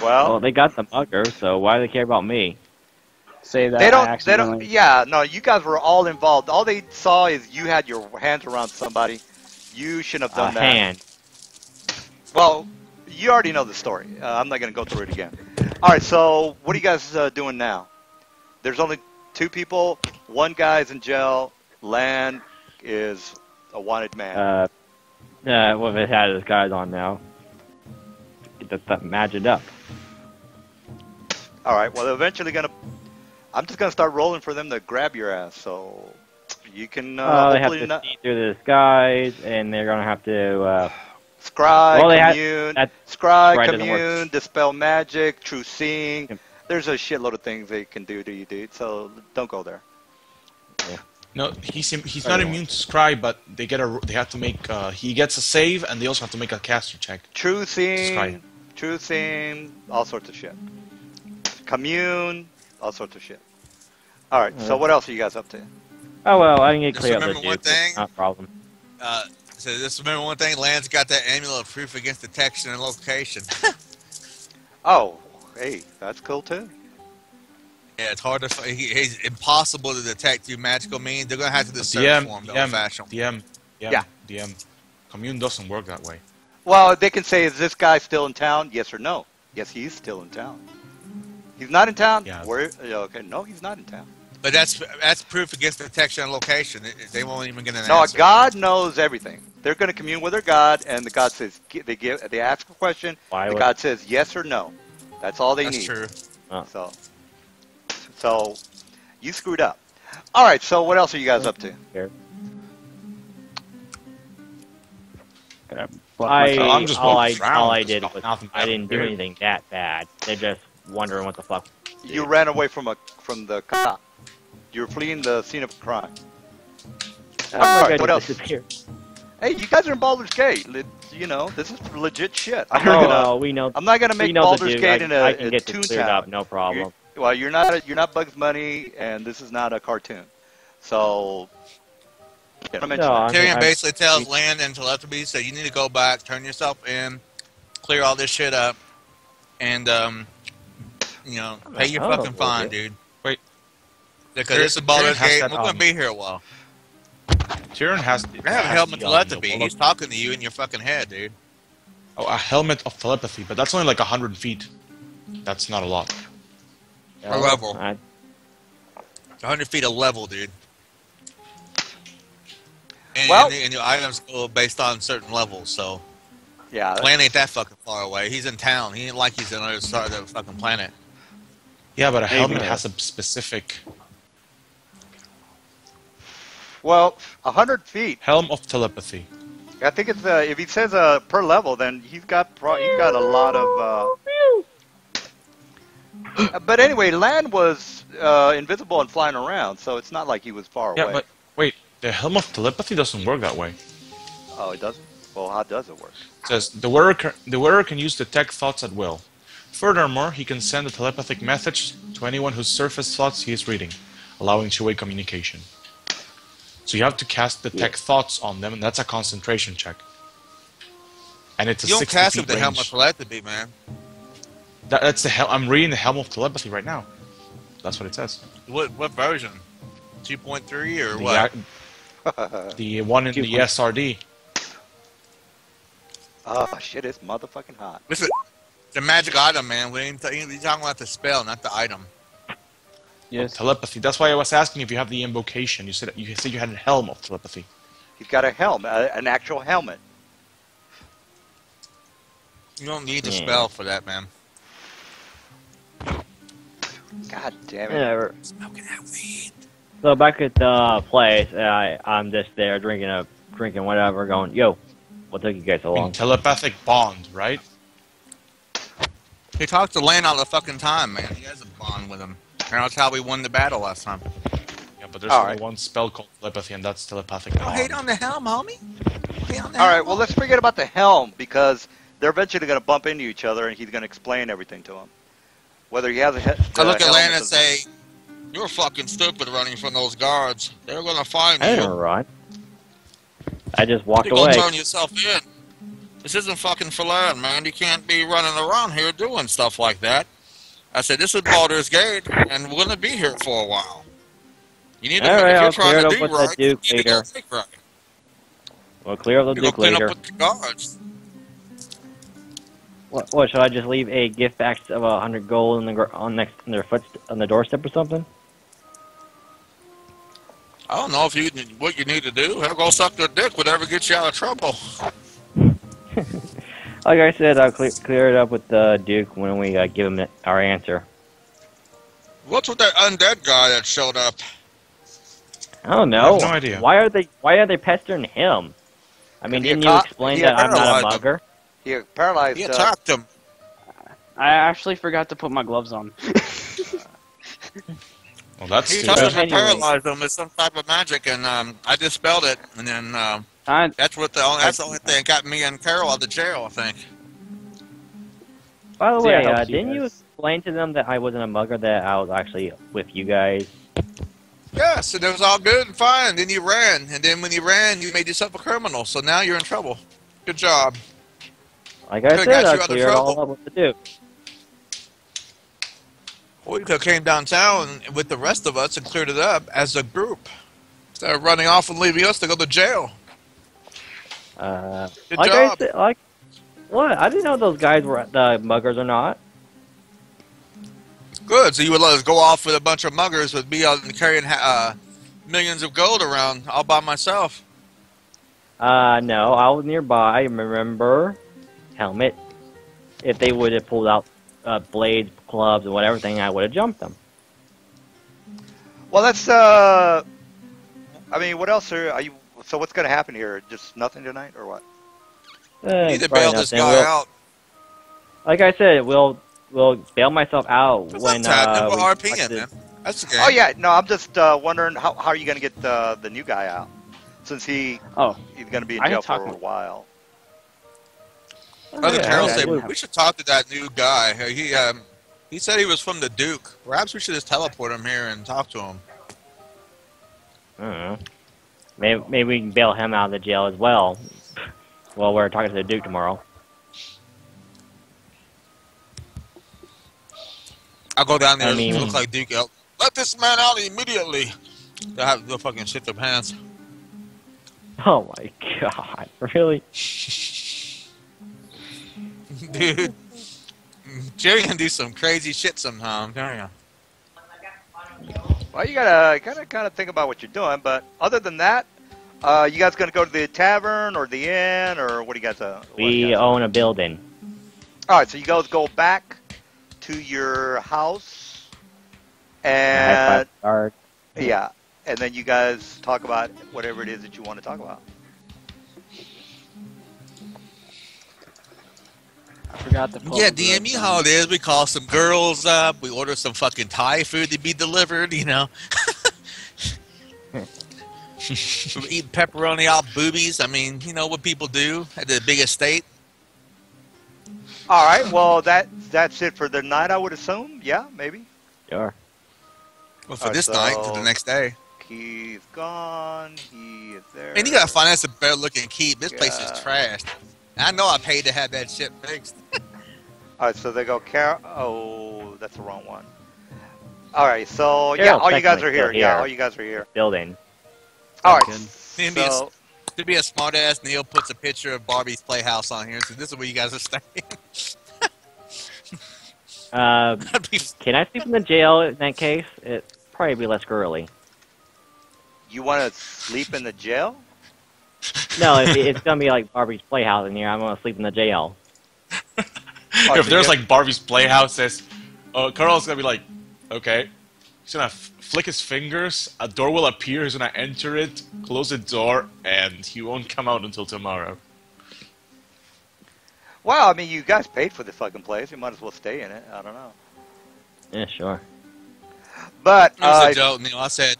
Well, they got the mugger, so why do they care about me? Say that they don't. Yeah, no, you guys were all involved. All they saw is you had your hands around somebody. You shouldn't have done that. Hand. Well, you already know the story. I'm not gonna go through it again. All right, so what are you guys doing now? There's only two people. One guy's in jail. Lan is a wanted man. Well, it had his guys on now. Get that magic up. All right. Well, they're eventually I'm just gonna start rolling for them to grab your ass, so you can. They have to see through the disguise, and they're gonna have to. Scry, commune, dispel magic, true seeing. There's a shitload of things they can do to you, dude. So don't go there. Yeah. No, he's not immune to scry, but they have to make he gets a save, and they also have to make a caster check. True Scry. theme, all sorts of shit. Commune, all sorts of shit. All right, so what else are you guys up to? Oh well, I can get Just clear up the remember one Duke. thing. Not a problem. So just remember one thing. Land's got that amulet of proof against detection and location. Oh, hey, that's cool too. Yeah, it's hard to. He's impossible to detect through magical means. They're gonna have to do search DM, for him, the DM, old-fashioned. DM. Commune doesn't work that way. Well, they can say, is this guy still in town? Yes or no. Yes, he's still in town. He's not in town? Yeah. Where? Okay, no, he's not in town. But that's proof against detection and location. They won't even get an No, answer. God knows everything. They're going to commune with their God, and the God says they ask a question. The God says yes or no. That's all they need. That's true. So you screwed up. All right. So what else are you guys up to? Here. I'm just all walking around. I There's did not- was nothing I didn't do here. anything that bad. They're just wondering what the fuck. You ran away from the cop. You were fleeing the scene of a crime. All right. What else? Disappear. Hey, you guys are in Baldur's Gate. You know, this is legit shit. We know. I'm not gonna make we know the Baldur's Duke. Gate in a I can get this cleared Toontown. up, no problem. You're not Bugs Bunny, and this is not a cartoon. So, yeah, Tyrion basically tells Land and Teletubbies that you need to go back, turn yourself in, clear all this shit up, and pay your fucking fine, dude. Wait, because this is Baldur's Tyrion has Gate. that, We're gonna be here a while. Tyrion has. I have a helmet telepathy. He's talking to you in your fucking head, dude. Oh, a helmet of telepathy, but that's only like 100 feet. That's not a lot. A level. 100 feet of level, dude. And your items go based on certain levels, so. Yeah. Land ain't that fucking far away. He's in town. He ain't like he's on the other side of the fucking planet. Yeah, but a helmet has a specific. Well, 100 feet. Helm of telepathy. I think it's if he says per level, then he's got a lot of. But anyway, Land was invisible and flying around, so it's not like he was far away. Yeah, but wait, the helm of telepathy doesn't work that way. Oh, it doesn't. Well, how does it work? It says the wearer can use detect thoughts at will. Furthermore, he can send a telepathic message to anyone whose surface thoughts he is reading, allowing two-way communication. So you have to cast detect thoughts on them, and that's a concentration check. And it's a 60 feet range. You don't cast with the helm of telepathy, man. That's the I'm reading the helm of telepathy right now. That's what it says. What version? 2.3 or what? The one in the SRD. Oh shit! It's motherfucking hot. Listen, the magic item, man. We're talking about the spell, not the item. Yes. Telepathy. That's why I was asking if you have the invocation. You said you had a helm of telepathy. He's got a helmet, an actual helmet. You don't need the spell for that, man. God damn it! Whatever. Smoking that weed. So back at the place, I'm just there drinking whatever, going, yo, what took you guys so long? Telepathic bond, right? He talked to Land all the fucking time, man. He has a bond with him. And that's how we won the battle last time. Yeah, but there's only one spell called telepathy, and that's telepathic bond. Don't hate on the helm, homie. All right, well, let's forget about the helm, because they're eventually going to bump into each other, and he's going to explain everything to him. Whether he has I look at Land and say, you're fucking stupid running from those guards. They're going to find you. I didn't run. I just walked You're away. going to turn yourself in. This isn't fucking for Land, man. You can't be running around here doing stuff like that. I said, this is Baldur's Gate, and we're going to be here for a while. You need to, All right, if you're I'll trying clear to it do up with right, the you Duke need to go later. take right. We'll clear up the You're Duke going to clean later. up with the guards. What, should I just leave a gift box of 100 gold on the doorstep or something? I don't know what you need to do. I'll go suck their dick, whatever gets you out of trouble. Like I said, I'll clear it up with the Duke when we give him our answer. What's with that undead guy that showed up? I don't know. I have no idea. Why are they pestering him? I mean, didn't you explain that I'm not a mugger? He paralyzed. He attacked him. I actually forgot to put my gloves on. Well, that's He too told us bad. to paralyze them with some type of magic, and I dispelled it, and then that's the only thing that got me and Carol out of jail, I think. By the See, I way, helped you didn't you guys. explain to them that I wasn't a mugger, that I was actually with you guys? Yes, and it was all good and fine. Then you ran, and then when you ran, you made yourself a criminal. So now you're in trouble. Good job. Like I Could've said, got I you out of cleared all trouble. up with the Duke. Well, you could have came downtown with the rest of us and cleared it up as a group instead of running off and leaving us to go to jail. Good Like job. I said, like what? I didn't know those guys were the muggers or not. Good. So you would let us go off with a bunch of muggers with me out carrying millions of gold around all by myself. No, I was nearby. Remember, helmet. If they would have pulled out blades, clubs, and whatever thing, I would have jumped them. Well, that's. I mean, what else are you? So what's going to happen here? Just nothing tonight, or what? Need to Probably bail this nothing. guy out. Like I said, we'll bail myself out What's when up, we we're RPing, practice- man. That's the game. Oh yeah, no, I'm just wondering how are you going to get the new guy out, since he's going to be in I jail can talk for a to- while. Brother Yeah, Carol yeah, said yeah. we should talk to that new guy. He said he was from the Duke. Perhaps we should just teleport him here and talk to him. I don't know. Maybe we can bail him out of the jail as well. While we're talking to the Duke tomorrow. I'll go down there I mean- and look like Duke. Let this man out immediately. They'll fucking shit their pants. Oh my god, really? Dude, Jerry can do some crazy shit sometimes, can't you? Well, you gotta kind of think about what you're doing. But other than that, you guys gonna go to the tavern or the inn, or what do you guys? We own a building. All right, so you guys go back to your house, High and five guard. yeah, and then you guys talk about whatever it is that you want to talk about. I forgot the. Yeah, DM, you know how it is. We call some girls up. We order some fucking Thai food to be delivered, you know. We eat pepperoni out boobies. I mean, you know what people do at the big estate. All right, well that's it for the night, I would assume. Yeah, maybe. Sure. Well, for this night, to the next day. He's gone. He is there. Man, you gotta find us a better looking keep. This place is Yeah. trashed. I know I paid to have that shit fixed. All right, so they go. Oh, that's the wrong one. All right, so yeah, Carol's all you guys technically are here. still Yeah, here. all you guys are here. Building. All right, Good. so To be a smart ass, Neil puts a picture of Barbie's Playhouse on here. So this is where you guys are staying. That'd be- Can I sleep in the jail in that case? It'd probably be less girly. you want to sleep in the jail? No, it's gonna be like Barbie's Playhouse in here. I'm gonna sleep in the jail. Oh, If so there's you- like Barbie's Playhouse, says, Carl's gonna be like, okay. He's gonna flick his fingers, a door will appear, he's gonna enter it, close the door, and he won't come out until tomorrow. Well, I mean, you guys paid for the fucking place. You might as well stay in it. I don't know. Yeah, sure. But It was a joke, Neil. I said,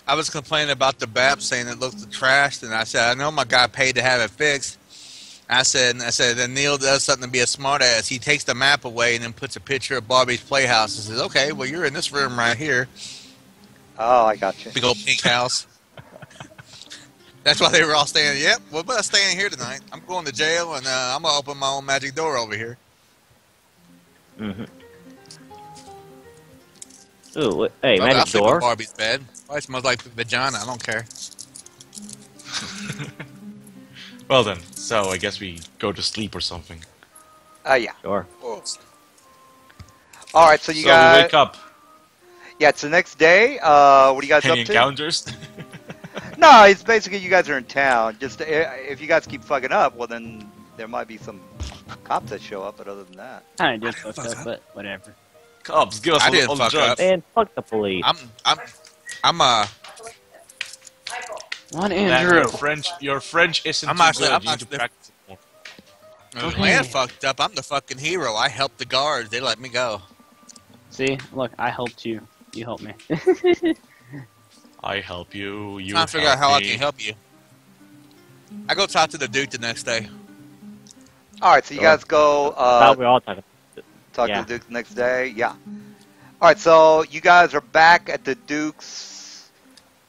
I was complaining about the BAP saying it looked trashed, and I said, I know my guy paid to have it fixed. I said, then Neil does something to be a smart ass. He takes the map away and then puts a picture of Barbie's Playhouse and says, okay, well, you're in this room right here. oh, I got you. Big old pink house. That's why they were all staying. Yep, we're both staying here tonight. I'm going to jail, and I'm going to open my own magic door over here. Mm-hmm. Ooh, hey, I'll magic sleep in door. Barbie's bed. Probably smells like vagina. I don't care. Well then, so I guess we go to sleep or something. Yeah. Sure. All right, so you So guys. we wake up. Yeah, it's the next day. What are you guys Any up to? encounters? No, it's basically you guys are in town. Just if you guys keep fucking up, well then there might be some cops that show up. But other than that, Kind of did fuck up, but whatever. Cops, give us I all didn't the fuck drugs. up. Man, fuck the police. I'm One Man, Andrew. your French isn't I'm too actually- good. I'm You need to actually- practice it more. Okay. Man fucked up. I'm the fucking hero. I helped the guards. They let me go. See, look, I helped you. You help me. I help you. You Trying to figure out help how I me. can help you. I go talk to the Duke the next day. All right, so you guys go Thought we all talked. talk yeah. to the Duke the next day. Yeah. All right, so you guys are back at the Duke's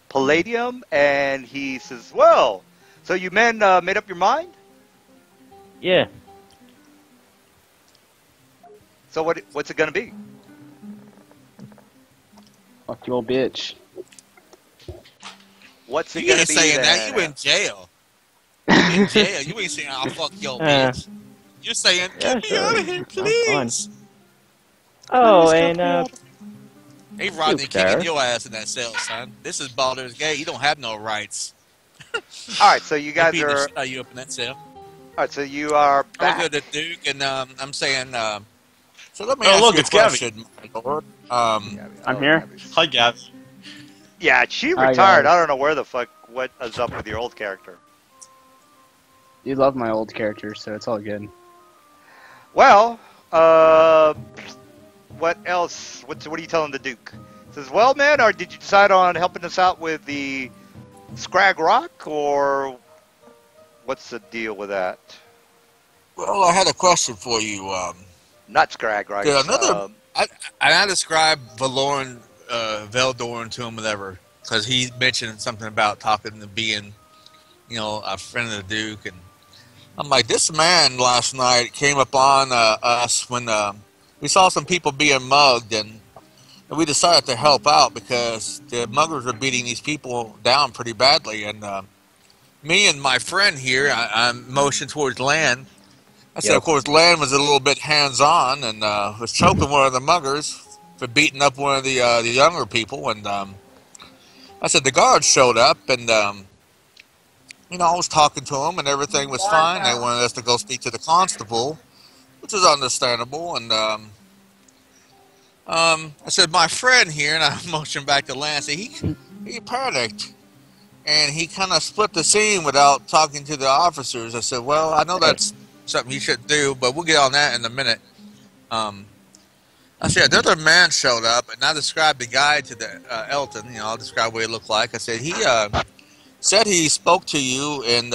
Palladium, and he says, "Well, so you men made up your mind? Yeah. So what's it gonna be?" Fuck you, old bitch. What's it You gonna ain't be saying that. then? You in jail. You in jail. You ain't saying I'll fuck your bitch. You're saying, Yeah, get me sure. out of here, That's fun. please. Oh, and Hey, Rodney, Duke, kicking sir. your ass in that cell, son. This is Baldur's Gate. You don't have no rights. All right, so you They're guys beating the are. shit out of you up in that cell. All right, so you are I look back. at the Duke, and I'm saying, so let me Oh, ask look, you a it's Gabby. question, my lord. Gabby. I'm Oh, here. Gabby's- Hi, Gab. Yeah, she Hi, retired. guys. I don't know where the fuck what is up with your old character. You love my old character, so it's all good. Well, what else? What are you telling the Duke? Says, well, man, or did you decide on helping us out with the Scrag Rock, or what's the deal with that? Well, I had a question for you. Not Scrag Rock. Yeah, I described Veldorn to him, whatever, because he mentioned something about talking to being, a friend of the Duke, and I'm like, this man last night came upon us when we saw some people being mugged, and we decided to help out because the muggers were beating these people down pretty badly, and me and my friend here, I motioned towards Lan. I said, Yep. of course, Lan was a little bit hands-on and was choking one of the muggers for beating up one of the younger people. And I said, the guards showed up, and, I was talking to them, and everything was fine. They wanted us to go speak to the constable, which is understandable. And I said, my friend here, and I motioned back to Lan, said, he panicked. And he kind of split the scene without talking to the officers. I said, well, I know that's something you should do, but we'll get on that in a minute. I said, another man showed up, and I described the guy to the Elton. I'll describe what he looked like. I said, he said he spoke to you, and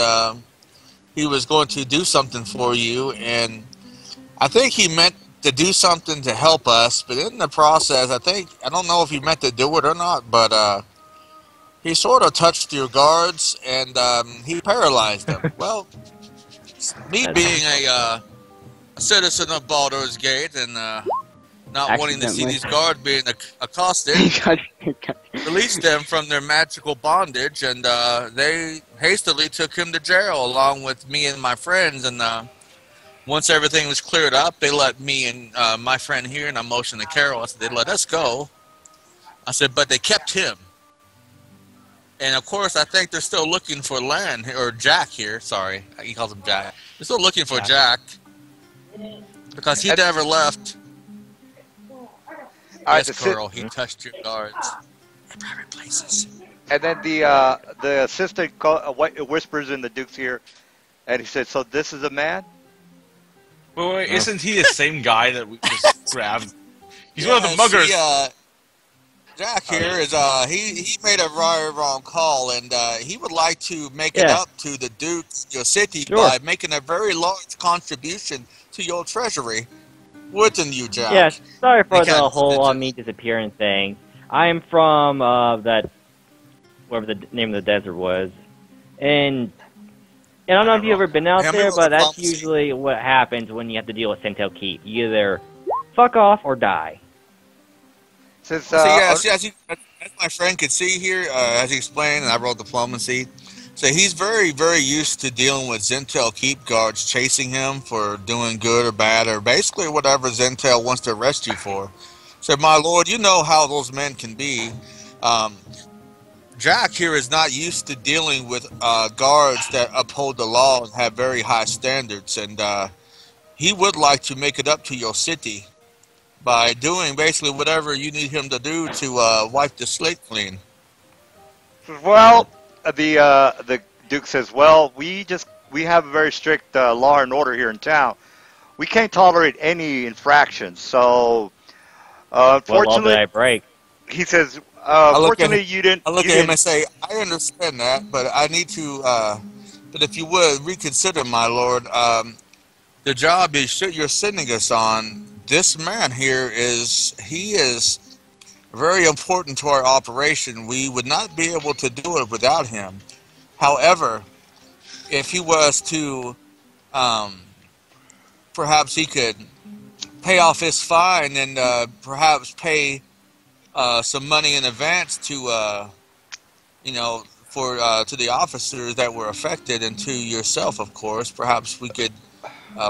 he was going to do something for you, and I think he meant to do something to help us, but in the process, I don't know if he meant to do it or not, but he sort of touched your guards, and he paralyzed them. Well, me being a citizen of Baldur's Gate and not wanting to see Accidentally. these guards being accosted, released them from their magical bondage, and they hastily took him to jail along with me and my friends. And once everything was cleared up, they let me and my friend here, and I motioned to Carol, I said, they let us go. I said, but they kept him. And of course, I think they're still looking for Lan, or Jack here. Sorry, he calls him Jack. They're still looking for Jack because he never left. Yes, Carl, he touched your guards in private places. And then the assistant whispers in the Duke's ear, and he said, so this is a man? Wait, isn't he the same guy that we just grabbed? He's one of the muggers. Jack here is he made a very wrong call, and he would like to make it up to the Duke, your city, by making a very large contribution to your treasury. Wouldn't you, Jack? Yeah, sorry for the whole me disappearing thing. I'm from that whatever the name of the desert was, and I don't know if you've ever been out there, but that's usually what happens when you have to deal with Sentinel Keep. You either fuck off or die. Since, as my friend could see here, as he explained, and I wrote diplomacy, so he's very, very used to dealing with Zentel Keep guards chasing him for doing good or bad, or basically whatever Zentel wants to arrest you for. So, my lord, you know how those men can be. Jack here is not used to dealing with guards that uphold the law and have very high standards, and he would like to make it up to your city by doing basically whatever you need him to do to wipe the slate clean. Well, the Duke says, well, we have a very strict law and order here in town. We can't tolerate any infractions, so unfortunately... What law did I break? he says, I look at him, fortunately, you didn't. I look You at him and didn't. say, I understand that, but I need to, but if you would reconsider, my lord, the job you're sending us on, this man here he is very important to our operation. We would not be able to do it without him. However, if he was to, um, perhaps he could pay off his fine and perhaps pay some money in advance to, for to the officers that were affected and to yourself, of course. Perhaps we could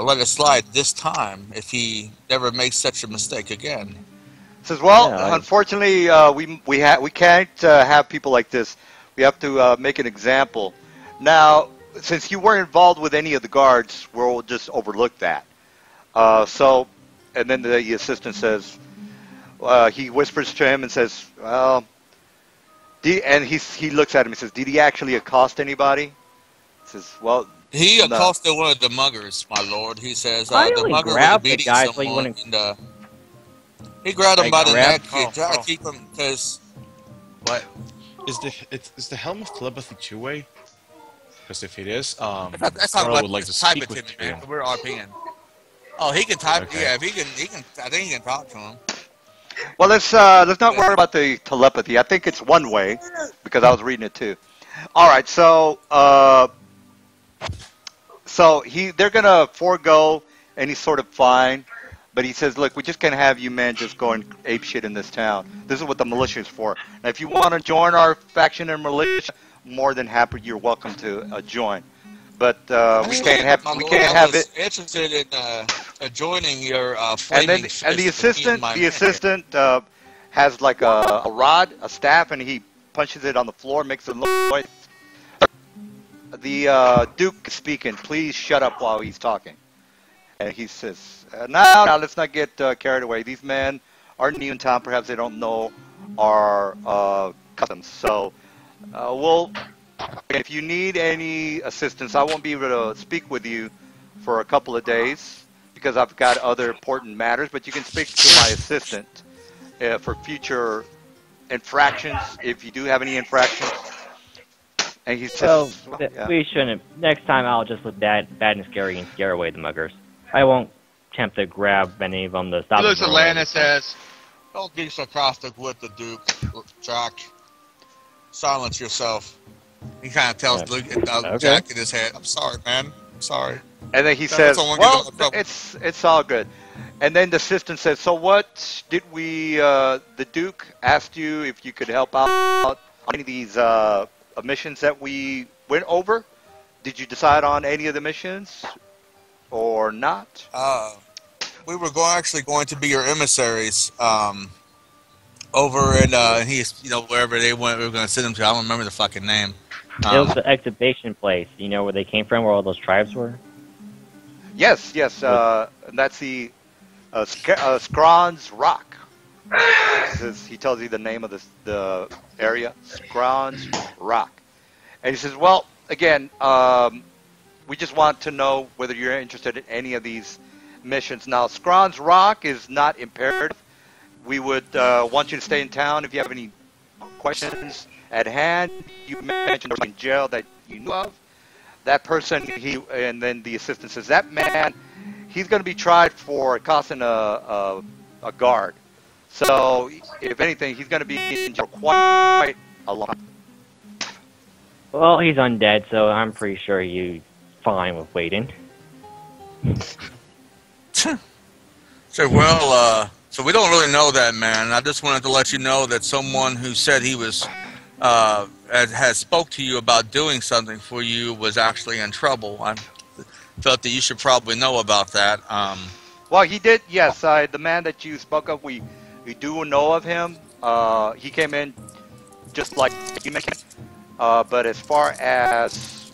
let it slide this time if he never makes such a mistake again. Says, well, Yeah, unfortunately, we can't have people like this. We have to make an example. Now, since you weren't involved with any of the guards, we'll just overlook that. So, and then the assistant says, he whispers to him and says, well, and he looks at him and says, did he actually accost anybody? He says, well, He no. accosted one of the muggers, my lord. He says I the only mugger was grabbed the beating guy so you someone, wouldn't. and he grabbed him I by the neck. grabbed. He tried oh. to keep him because what? Is the helm of telepathy two-way? Because if it is, That's not Carl what would like to type speak it to with me, you. man. We're RPing. Oh, he can type. Okay. Yeah, if he can. I think he can talk to him. Well, let's not worry about the telepathy. I think it's one way because I was reading it too. All right, so they're gonna forego any sort of fine, but he says, look, we just can't have you men just going ape shit in this town. This is what the militia is for. Now, if you want to join our faction and militia, more than happy, you're welcome to join. But we can't have it. Interested in joining your And flaming then fist and the with me and assistant my the men. assistant has like a rod, a staff, and he punches it on the floor, makes a noise. The Duke is speaking. Please shut up while he's talking. And he says, now let's not get carried away. These men are new in town. Perhaps they don't know our customs. So if you need any assistance, I won't be able to speak with you for a couple of days because I've got other important matters. But you can speak to my assistant for future infractions, if you do have any infractions. And he Well, says, yeah. we shouldn't. Next time, I'll just look bad and scary and scare away the muggers. I won't attempt to grab any of them to stop He them looks at from Lan running. and says, "Don't be sarcastic with the Duke, Jack. Silence yourself." He kind of tells Okay. Jack in his head, "I'm sorry, man. I'm sorry." And then he That's says, all well, I'm gonna- it's all good. And then the assistant says, so what did we, the Duke asked you if you could help out on any of these missions that we went over? Did you decide on any of the missions or not? We were actually going to be your emissaries over in wherever they went. We were going to send them to. I don't remember the fucking name. It was the exhibition place, where they came from, where all those tribes were. Yes. And that's the Scrons Rock. He tells you the name of the area, Scrons Rock. And he says, well, again, we just want to know whether you're interested in any of these missions. Now, Scrons Rock is not imperative. We would want you to stay in town if you have any questions at hand. You mentioned in jail that you knew of. That person, and then the assistant says, that man, he's going to be tried for accosting a guard. So, if anything, he's going to be in jail quite a lot. Well, he's undead, so I'm pretty sure he's fine with waiting. So we don't really know that man. I just wanted to let you know that someone who said he was has spoke to you about doing something for you was actually in trouble. I felt that you should probably know about that. Well, he did. Yes, the man that you spoke of, we do know of him. He came in just like you mentioned. But as far as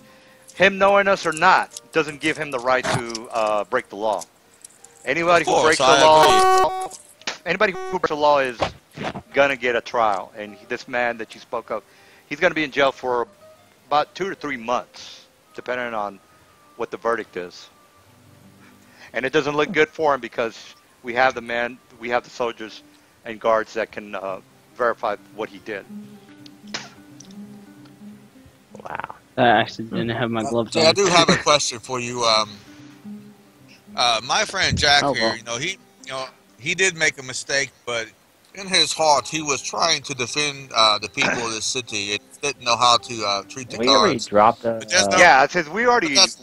him knowing us or not, doesn't give him the right to break the law. Anybody who breaks the law is gonna get a trial. And this man that you spoke of, he's gonna be in jail for about 2 to 3 months, depending on what the verdict is. And it doesn't look good for him because we have the soldiers and guards that can verify what he did. Wow. I actually didn't have my gloves So on. I do have a question for you. My friend Jack Oh, here, well. he did make a mistake, but in his heart, he was trying to defend the people of this city. It didn't know how to treat the We already guards. dropped But there's a. no. Yeah, it says But that's we already he's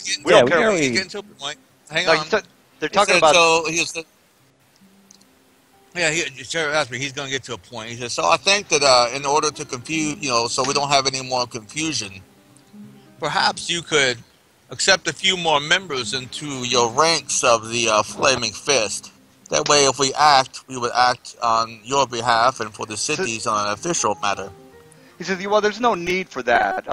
getting, we don't care. he's getting to a point. Hang No, he on. said they're He talking said about. so. He said, yeah. Sheriff asked me. He's going to get to a point. He said so. I think that in order to confuse, so we don't have any more confusion, perhaps you could accept a few more members into your ranks of the Flaming Fist. That way, if we act, we would act on your behalf and for the cities on an official matter. He says, well, there's no need for that.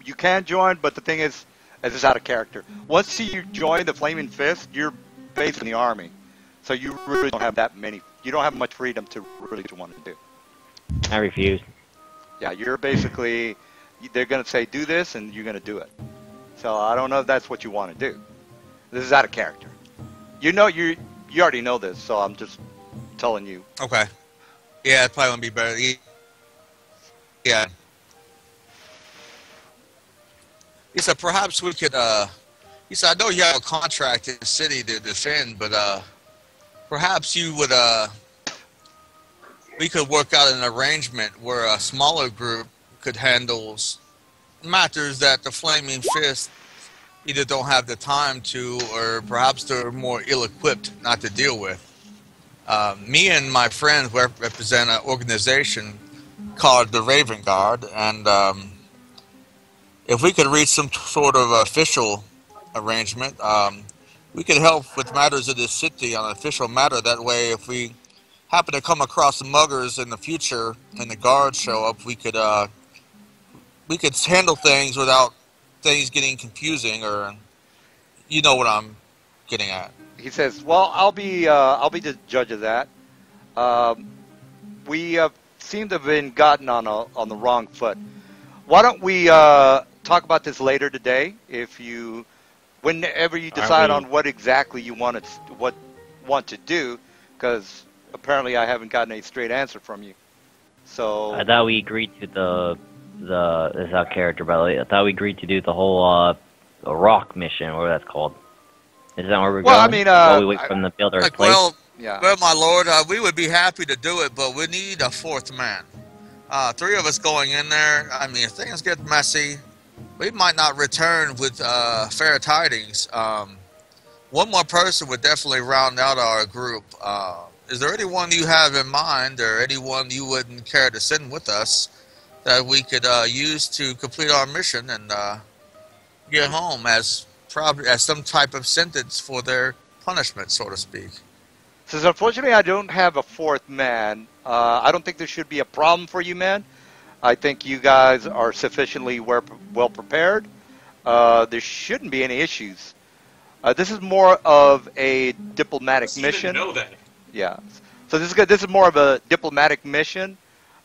You can join, but the thing is, it's out of character. Once you join the Flaming Fist, you're based in the army, so you really don't have that many. You don't have much freedom to really want to do. I refuse. Yeah, you're basically. They're going to say do this, and you're going to do it. So I don't know if that's what you want to do. This is out of character. You already know this, so I'm just telling you. Okay. Yeah, it probably would be better. Yeah. He said perhaps we could. He said I know you have a contract in the city to defend, but perhaps you would. We could work out an arrangement where a smaller group could handle matters that the Flaming Fist either don't have the time to, or perhaps they're more ill-equipped not to deal with. Me and my friends represent an organization called the Raven Guard, and if we could reach some sort of official arrangement, we could help with matters of this city on an official matter. That way, if we happen to come across the muggers in the future and the guards show up, we could handle things without things getting confusing, or you know what I'm getting at. He says, well, I'll be the judge of that. We seem to have been gotten on the wrong foot. Why don't we talk about this later today? Whenever you decide on what exactly you want to do, because apparently I haven't gotten a straight answer from you. So I thought we agreed to this is our character, by the way. I thought we agreed to do the whole rock mission, or whatever that's called. Is that where we're going? I mean, while we wait for them to build our place. Well, yeah. Well, my lord, we would be happy to do it, but we need a fourth man. 3 of us going in there. I mean, if things get messy, we might not return with fair tidings. One more person would definitely round out our group. Is there anyone you have in mind, or anyone you wouldn't care to send with us that we could use to complete our mission and get home as some type of sentence for their punishment, so to speak? Says, unfortunately, I don't have a fourth man. I don't think there should be a problem for you, man. I think you guys are sufficiently well prepared. There shouldn't be any issues. This is more of a diplomatic mission. Know that. Yeah. So this is more of a diplomatic mission.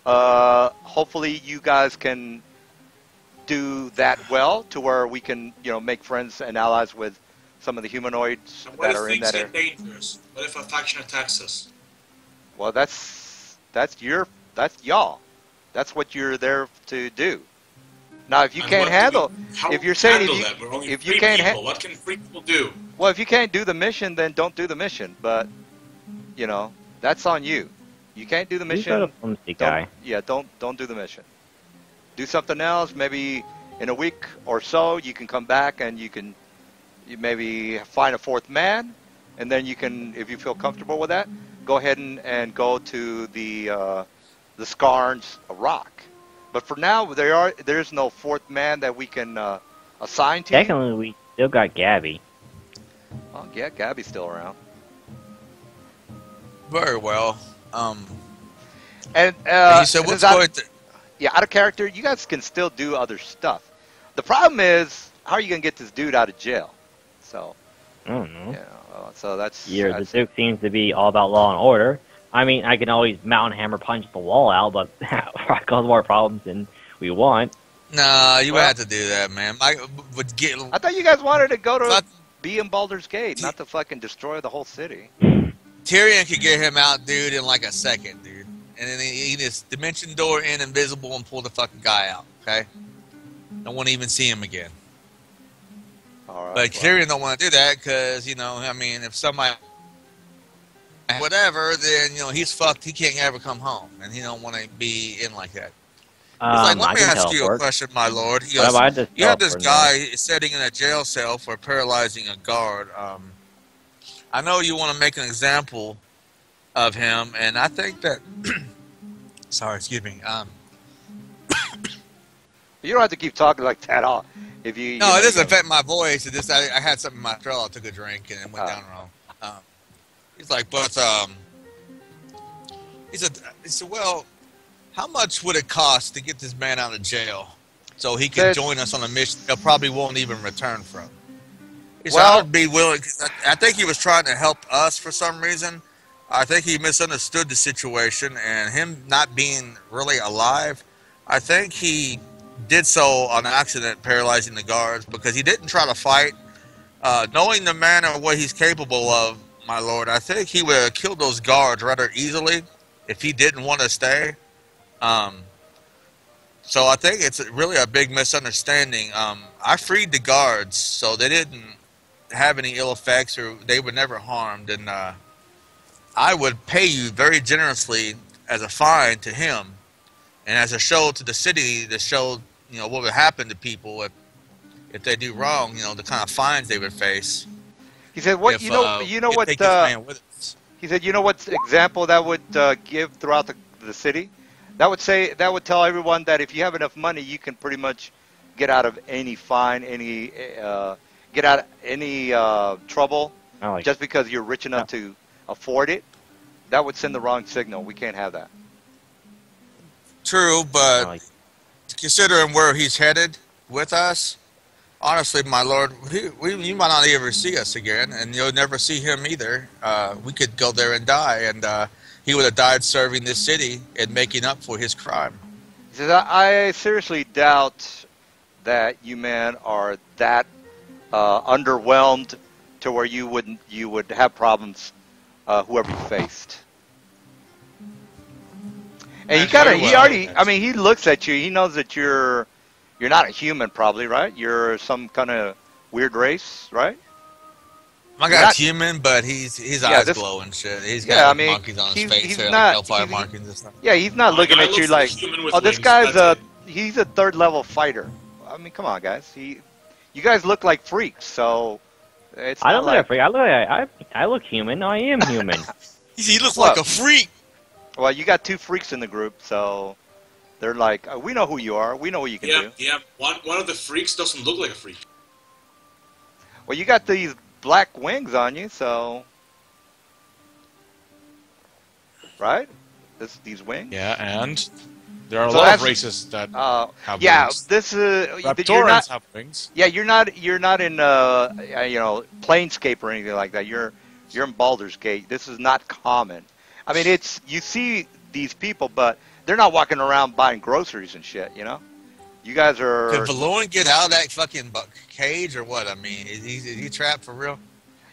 Hopefully, you guys can do that well to where we can, make friends and allies with some of the humanoids that are in that area. Dangerous? What if a faction attacks us? Well, that's y'all. That's what you're there to do. Now, if you can't handle, if you're saying if you can't handle, what can 3 people do? well, if you can't do the mission, then don't do the mission. But that's on you. You can't do the mission. He's not a clumsy guy. Don't do the mission. Do something else. Maybe in a week or so, you can come back and you maybe find a fourth man, and then you can, if you feel comfortable with that, go ahead and go to the Scarns Rock. But for now, there's no fourth man that we can assign to you. Technically, we still got Gabby. Oh yeah, Gabby's still around. Very well. And he said, "What's going to?" Yeah, out of character, you guys can still do other stuff. The problem is, how are you gonna get this dude out of jail? So, I don't know. So that's The Duke seems to be all about law and order. I mean, I can always mountain hammer punch the wall out, but that cause more problems than we want. Nah, you had to do that, man. I thought you guys wanted to go to be in Baldur's Gate, not to fucking destroy the whole city. Tyrion could get him out, dude, in like a second, dude. And then he just dimension door in invisible and pull the fucking guy out. Okay, don't want to even see him again. All right. But Tyrion don't want to do that because I mean, if somebody whatever, then he's fucked. He can't ever come home, and he don't want to be in like that. He's like, let I me can ask you a teleport. question, my lord. He What goes, if I just you have this teleport guy sitting in a jail cell for paralyzing a guard. I know you want to make an example of him, and I think that. Sorry, excuse me. You don't have to keep talking like that. If you. No, it doesn't affect my voice. It just I had something in my throat. I took a drink and it went down wrong. He's like, but he said, well, how much would it cost to get this man out of jail so he can join us on a mission he probably won't even return from? He said, I would be willing. I think he was trying to help us for some reason. I think he misunderstood the situation, and him not being really alive, I think he did so on accident, paralyzing the guards, because he didn't try to fight. Knowing the man and what he's capable of, my lord, I think he would have killed those guards rather easily if he didn't want to stay. So I think it's really a big misunderstanding. I freed the guards, so they didn't have any ill effects, or they were never harmed, and I would pay you very generously as a fine to him, and as a show to the city to show what would happen to people if they do wrong. The kind of fines they would face. He said, "What if, you know what?" Take this man with us. He said, "You know what example that would give throughout the city? That would tell everyone that if you have enough money, you can pretty much get out of any fine, get out of any trouble, just because you're rich enough to afford it. That would send the wrong signal. We can't have that." True, but considering where he's headed with us, honestly, my lord, you might not ever see us again, and you'll never see him either. We could go there and die, and he would have died serving this city and making up for his crime. He says, "I seriously doubt that you men are that underwhelmed to where you would have problems, whoever you faced." And he looks at you. He knows that you're not a human, probably, right? You're some kind of weird race, right? My guy's human, but his eyes glow and shit. He's got monkeys on his face, like hellfire markings and stuff. Yeah, he's not looking at you like, oh, this guy's he's a third level fighter. I mean, come on, guys. You guys look like freaks, so it's. I don't look like a freak. I look human. I am human. He looks like a freak. Well, you got two freaks in the group, so they're like, we know who you are. We know what you can do. Yeah, one of the freaks doesn't look like a freak. Well, you got these black wings on you, so right? These wings. Yeah, and there are a lot of races that have wings. Raptorans have wings. Yeah, you're not in Planescape or anything like that. You're in Baldur's Gate. This is not common. I mean, you see these people, but they're not walking around buying groceries and shit. You guys are. Did Valoran get out of that fucking cage or what? I mean, is he trapped for real?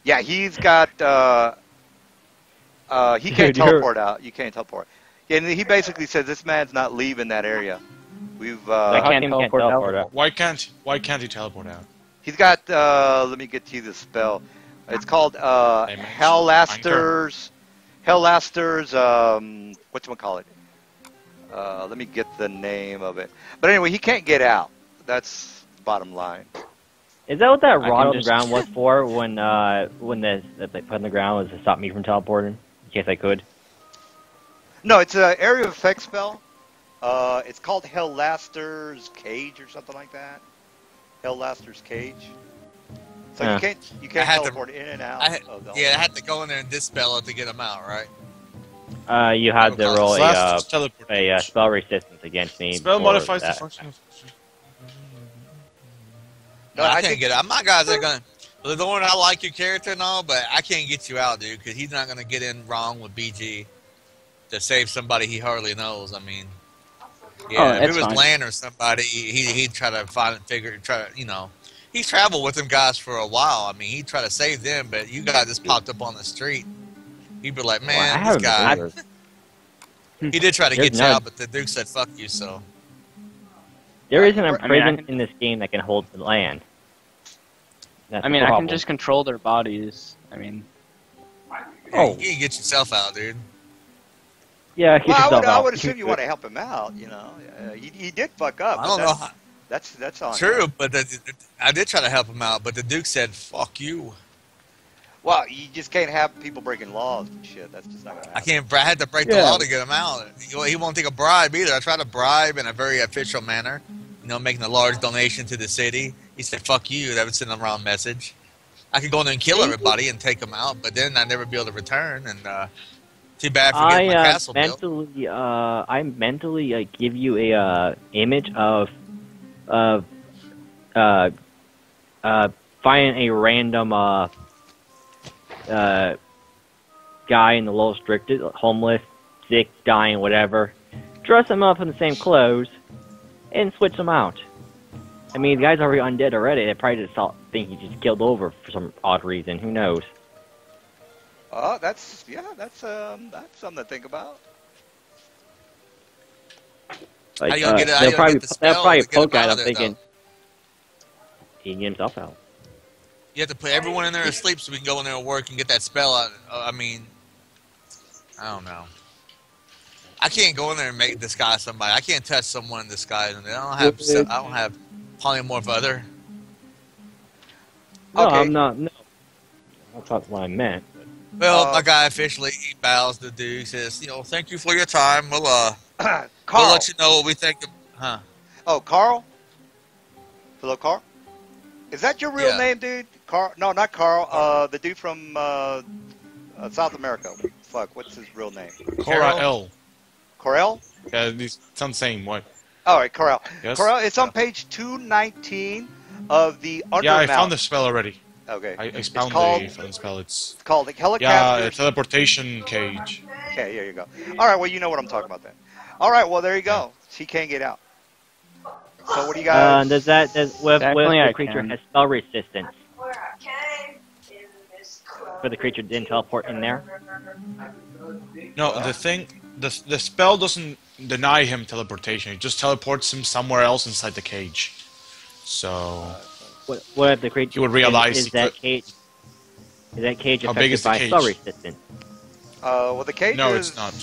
Yeah, he's got. He can't teleport out. You can't teleport. Yeah, and he basically says this man's not leaving that area. I can't teleport out. Why can't he teleport out? He's got. Let me get to you the spell. It's called Hellasters. Hellasters. Whatchamacallit? Let me get the name of it. But anyway, he can't get out. That's the bottom line. Is that what that rod on the ground was for when they put on the ground was to stop me from teleporting? In case I could? No, it's an area of effect spell. It's called Hellasters Cage or something like that. Hellasters Cage. So you can't teleport in and out. I had to go in there and dispel it to get him out, right? You had to roll a spell resistance against me. Spell modifies the function of... No, I can't get out. My guys are going to... Lauren, I like your character and all, but I can't get you out, dude, because he's not going to get in wrong with BG to save somebody he hardly knows. I mean... Yeah, if it was Lan or somebody, he'd try to he's traveled with them guys for a while. I mean, he'd try to save them, but you guys just popped up on the street. He'd be like, Well, man, I this haven't guy. been either. He did try to There's get you no- out, but the Duke said, fuck you, so. There isn't a I mean, prison in this game that can hold the land. That's I the mean, I problem. can just control their bodies. I mean, Oh. You can get yourself out, dude. Yeah, keep Well, yourself I out. would assume you want to help him out. You know, he did fuck up. I but don't know how. That's on him. True, but I did try to help him out, but the Duke said, fuck you. Well, you just can't have people breaking laws and shit. That's just not gonna happen. I had to break the Yeah. law to get him out. He won't take a bribe either. I tried to bribe in a very official manner, making a large donation to the city. He said, fuck you. That would send him a wrong message. I could go in there and kill everybody and take them out, but then I'd never be able to return, and too bad for getting my castle built. I mentally give you a image of finding a random guy in the low restricted, homeless, sick, dying, whatever. Dress him up in the same clothes and switch him out. I mean, the guy's already undead already. They probably just think he just killed over for some odd reason. Who knows? That's something to think about. Like, How you gonna get it- how you they'll gonna get the they'll spell probably to get him poke at out him of there, thinking he can get himself out. You have to put everyone in there asleep so we can go in there and work and get that spell out. I mean, I don't know. I can't go in there and disguise somebody. I can't touch someone in disguise. I don't have polymorph other. No, Okay. I'm not. No, that's not what I meant. Well, my guy officially he bows to Duke. He says, thank you for your time. We'll Carl. let you know what we think. Huh? Oh, Carl. Hello, Carl. Is that your real Yeah. name, dude? Carl? No, not Carl. The dude from South America. Fuck, what's his real name? Cora L. Corel? Yeah, it sounds the same. What? All right, Corel. Yes? Corel, it's on page 219 of the Undermount. Yeah, I found the spell already. Okay. I It's found called, the spell. It's called the yeah, helicopter. teleportation cage. Okay, here you go. All right, well, you know what I'm talking about then. All right, well, there you go. She can't get out. So what do you guys... Does what Definitely if I the creature can. has spell resistance? But the creature didn't teleport in there? No, the spell doesn't deny him teleportation. It just teleports him somewhere else inside the cage. So What if the creature he would realize is he that could- cage? Is that cage How big affected is the by cage? spell resistance? well, the cage no, is... it's not.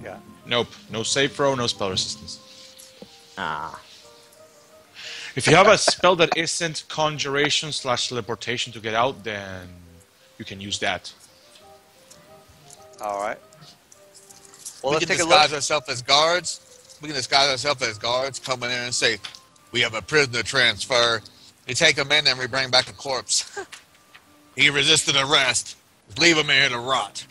Yeah. Nope. No save throw, no spell resistance. Ah, If you have a spell that isn't conjuration / teleportation to get out, then you can use that. All right. Well, We let's can take a disguise look. ourselves as guards. We can disguise ourselves as guards, come in there and say, we have a prisoner transfer. We take him in and we bring back a corpse. He resisted arrest. Leave him in here to rot.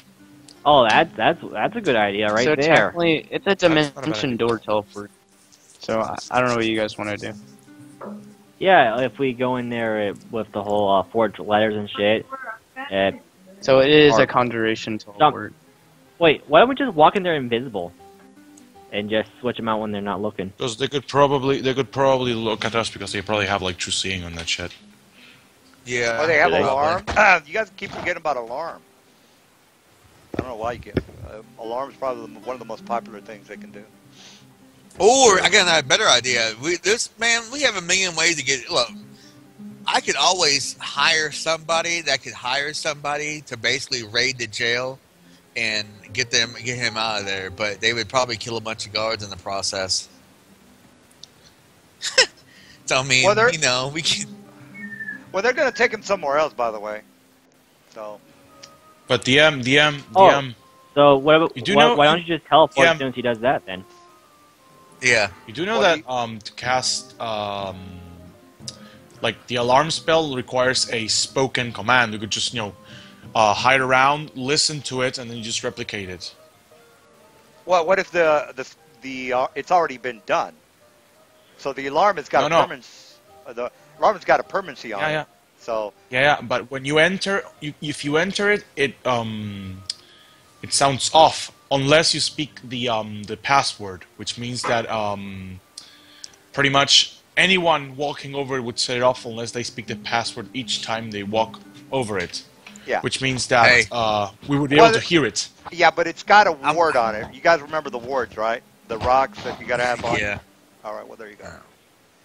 oh, that's a good idea right so there. technically, it's a not a bad dimension idea. door teleport. So I don't know what you guys want to do. Yeah, if we go in there with the whole forged letters and shit. So it is Or- a conjuration teleport. Wait, why don't we just walk in there invisible, and just switch them out when they're not looking? Because they could probably look at us because they probably have like true seeing on that shit. Yeah. Oh, they have Do they? alarm? You guys keep forgetting about alarm. I don't know why you get... alarm is probably one of the most popular things they can do. Or I got a better idea. We have a million ways to get. Look, I could always hire somebody to basically raid the jail and get him out of there. But they would probably kill a bunch of guards in the process. So I mean, Well, we can. Well, they're going to take him somewhere else, by the way. So... But DM. Oh. So what? You do know- why don't you just teleport Yeah. as soon as he does that then? Yeah. You do know Well, that to cast like the alarm spell requires a spoken command. You could just hide around, listen to it, and then you just replicate it. Well, what if it's already been done? So the alarm has got No. the alarm has got a permanency on Yeah. it. So Yeah, but when you enter, if you enter it, it sounds off unless you speak the password, which means that pretty much anyone walking over it would set it off unless they speak the password each time they walk over it. Yeah. which means that Hey. we would be Well, able to hear it. Yeah, but it's got a I'm- ward on it. You guys remember the wards, right? The rocks that you gotta have on. Yeah. All right. Well, there you go.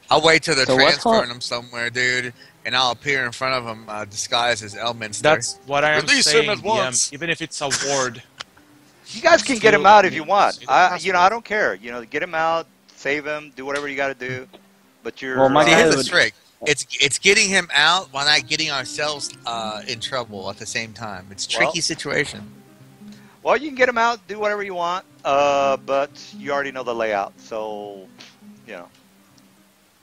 I'll wait till they're So what's transferring called- them somewhere, dude, and I'll appear in front of them disguised as Elminster. That's what I am Release saying. him at once. Even if it's a ward, You guys can get him Still out if you needs want. to I don't care. Get him out, save him, do whatever you got to do. But you're. Well, my See, guy here's the would- trick. It's getting him out while not getting ourselves in trouble at the same time. It's a tricky situation. Well, you can get him out, do whatever you want. But you already know the layout, so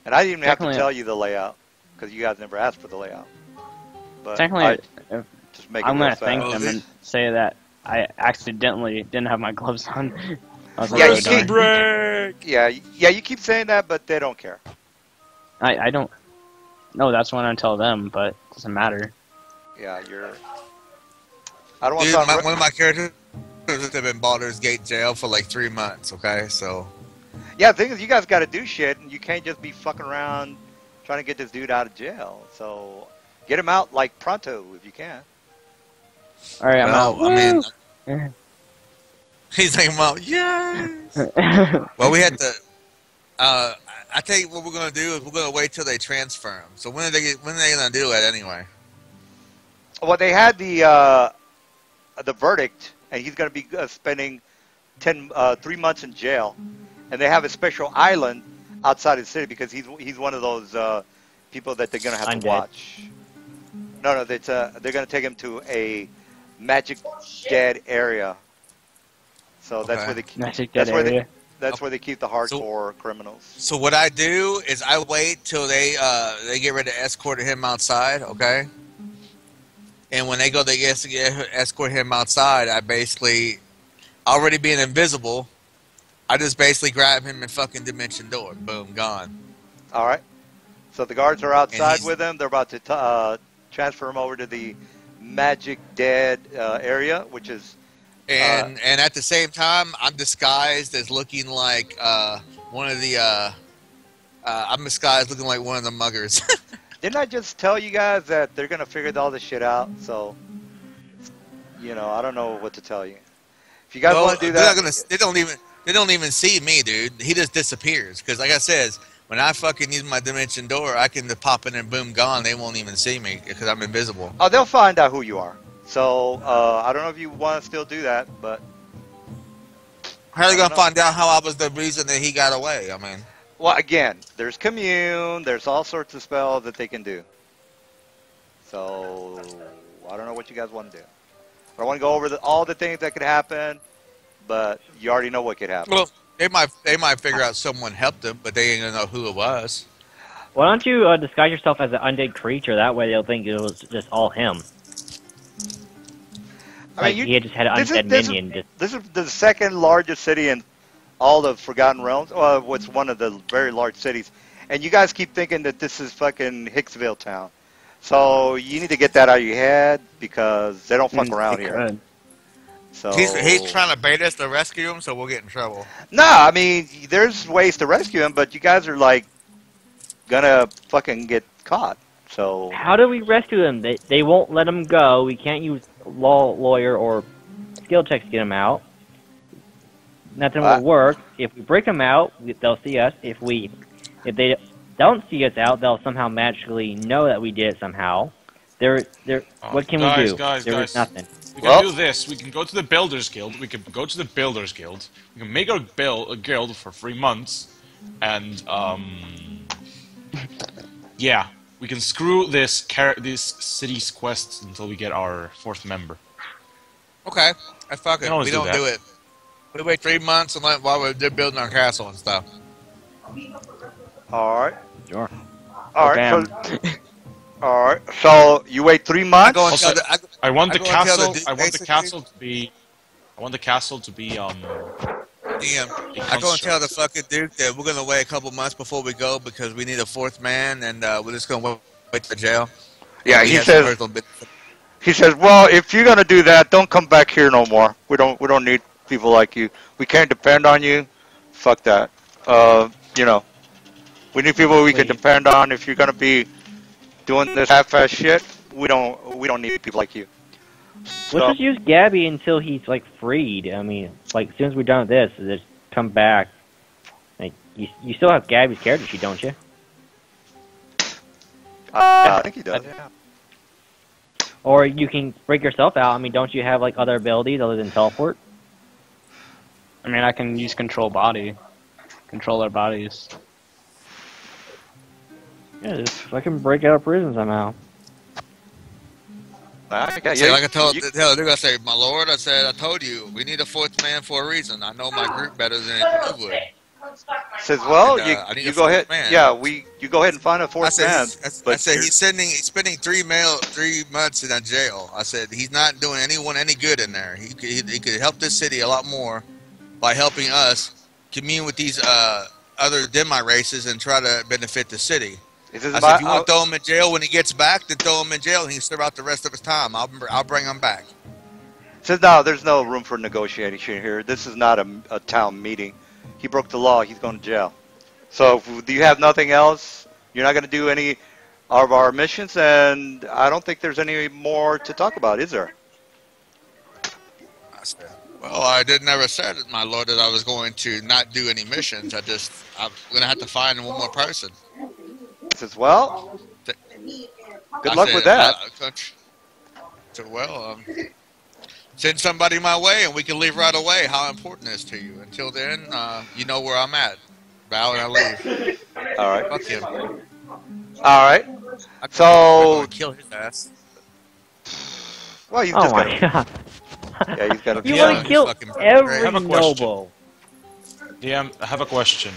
And I didn't even have to Technically- tell you the layout because you guys never asked for the layout. But Technically, I just make I'm it gonna real thank fast. them and say that I accidentally didn't have my gloves on. I was like, Yeah, oh, you darn. keep- break. Yeah, you keep saying that, but they don't care. I don't. No, that's when I tell them, but it doesn't matter. Yeah, I don't want Dude, to sound. one of my characters have been in Baldur's Gate jail for like 3 months. Okay, so Yeah, the thing is, you guys got to do shit, and you can't just be fucking around trying to get this dude out of jail. So get him out like pronto if you can. All right, I'm out. well, I mean, Woo! he's like, "Well, yes." Well, we had to. I tell you what we're gonna do is we're gonna wait till they transfer him. So when are they gonna do it anyway? Well, they had the verdict, and he's going to be spending 3 months in jail, and they have a special island outside of the city because he's one of those people that they're going to have to Undead. watch. No, they're going to take him to a magic dead area. So that's Okay. where they keep, Magic that's dead where area. that's where they keep the hardcore criminals. So what I do is I wait till they get ready to escort him outside, okay? And when they go to escort him outside, I basically, already being invisible, I just basically grab him and fucking dimension door. Boom, gone. All right. So the guards are outside he's- with him. They're about to transfer him over to the magic dead area, which is And at the same time, I'm disguised as looking like one of the. I'm disguised looking like one of the muggers. Didn't I just tell you guys that they're gonna figure all this shit out? So, I don't know what to tell you. If you guys Well, want to do they're that, not gonna, they don't even see me, dude. He just disappears because, like I says, when I fucking use my dimension door, I can just pop in and boom, gone. They won't even see me because I'm invisible. oh, they'll find out who you are. So, I don't know if you want to still do that, but How are they I gonna don't know. find out how I was the reason that he got away? I mean, well, again, there's commune. There's all sorts of spells that they can do. So, I don't know what you guys want to do. I want to go over all the things that could happen, but you already know what could happen. well, they might figure out someone helped them, but they ain't gonna know who it was. Why don't you disguise yourself as an undead creature? That way they'll think it was just all him. Like he had just had an undead minion. This is the second largest city in all the Forgotten Realms. Well, what's one of the very large cities. And you guys keep thinking that this is fucking Hicksville town. So you need to get that out of your head because they don't fuck around It here. could. So He's trying to bait us to rescue him, so we'll get in trouble. No, I mean there's ways to rescue him, but you guys are like gonna fucking get caught. So How do we rescue them? They won't let him go. We can't use lawyer or skill checks to get him out. Nothing will work. If we break him out, they'll see us. If they don't see us out, they'll somehow magically know that we did it somehow. What can we do? Guys, There is nothing. We can do this. We can go to the Builders Guild. We can make a guild for 3 months, and yeah, we can screw this city's quests until we get our 4th member. Okay, I fuck We it. can always We do don't that. do it. We wait 3 months and while they're building our castle and stuff. all right, Sure. all right. Damn. So, all right. So you wait 3 months. I go and Also, tell the, I want I the go and tell the castle. dude I want the basically- castle to be. I want the castle to be DM, I go and tell the fucking Duke that we're gonna wait a couple months before we go because we need a 4th man, and we're just gonna wait for jail. Yeah, We he have some says. personal bit- He says, "Well, if you're gonna do that, don't come back here no more. We don't need people like you. We can't depend on you. Fuck that. We need people we can depend on. If you're gonna be doing this half-ass shit, we don't need people like you. Let's So, just use Gabby until he's like freed. I mean, like as soon as we're done with this, just come back. Like you still have Gabby's character sheet, don't you? I think he does. Yeah. Or you can break yourself out. I mean, don't you have like other abilities other than teleport? I mean, I can use control our bodies. Yeah, just fucking break out of prison somehow. See, like I told they're gonna say, my lord, I said, I told you, we need a fourth man for a reason. I know my group better than you would. Says, well, And, you go ahead. Man. Yeah, you go ahead and find a fourth man. I said he's spending 3 months in a jail. I said he's not doing anyone any good in there. He could help this city a lot more by helping us commune with these other demi races and try to benefit the city. I said, if you want to throw him in jail when he gets back, then throw him in jail and he can serve out the rest of his time. I'll bring him back. Says, no, there's no room for negotiation here. This is not a town meeting. He broke the law. He's going to jail. So do you have nothing else? You're not going to do any of our missions, and I don't think there's any more to talk about, is there? I said, well, I never said, my lord, that I was going to not do any missions. I'm going to have to find one more person. Says, well, good luck with that. So, well, send somebody my way and we can leave right away. How important it is to you. Until then, you know where I'm at. Bow and I leave. All right. Fuck him. All right. So kill his ass. Well, you just got. God. Yeah, he's got. You want to kill every noble. DM, I have a question.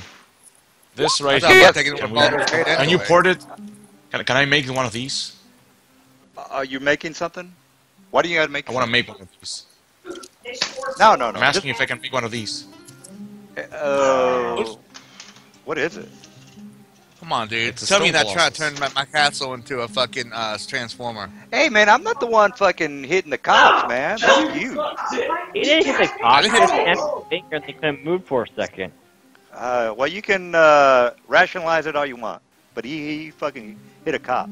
This right here. Can you port it? Can I make one of these? Are you making something? Why do you gotta make? I want to make one of these. No. I'm asking if I can make one of these. What is it? Come on, dude. Tell me that try to turn my castle into a fucking transformer. Hey, man, I'm not the one fucking hitting the cops, man. That's you. He didn't hit the cops. He just snapped his finger and they couldn't move for a second. Well, you can rationalize it all you want, but he fucking hit a cop.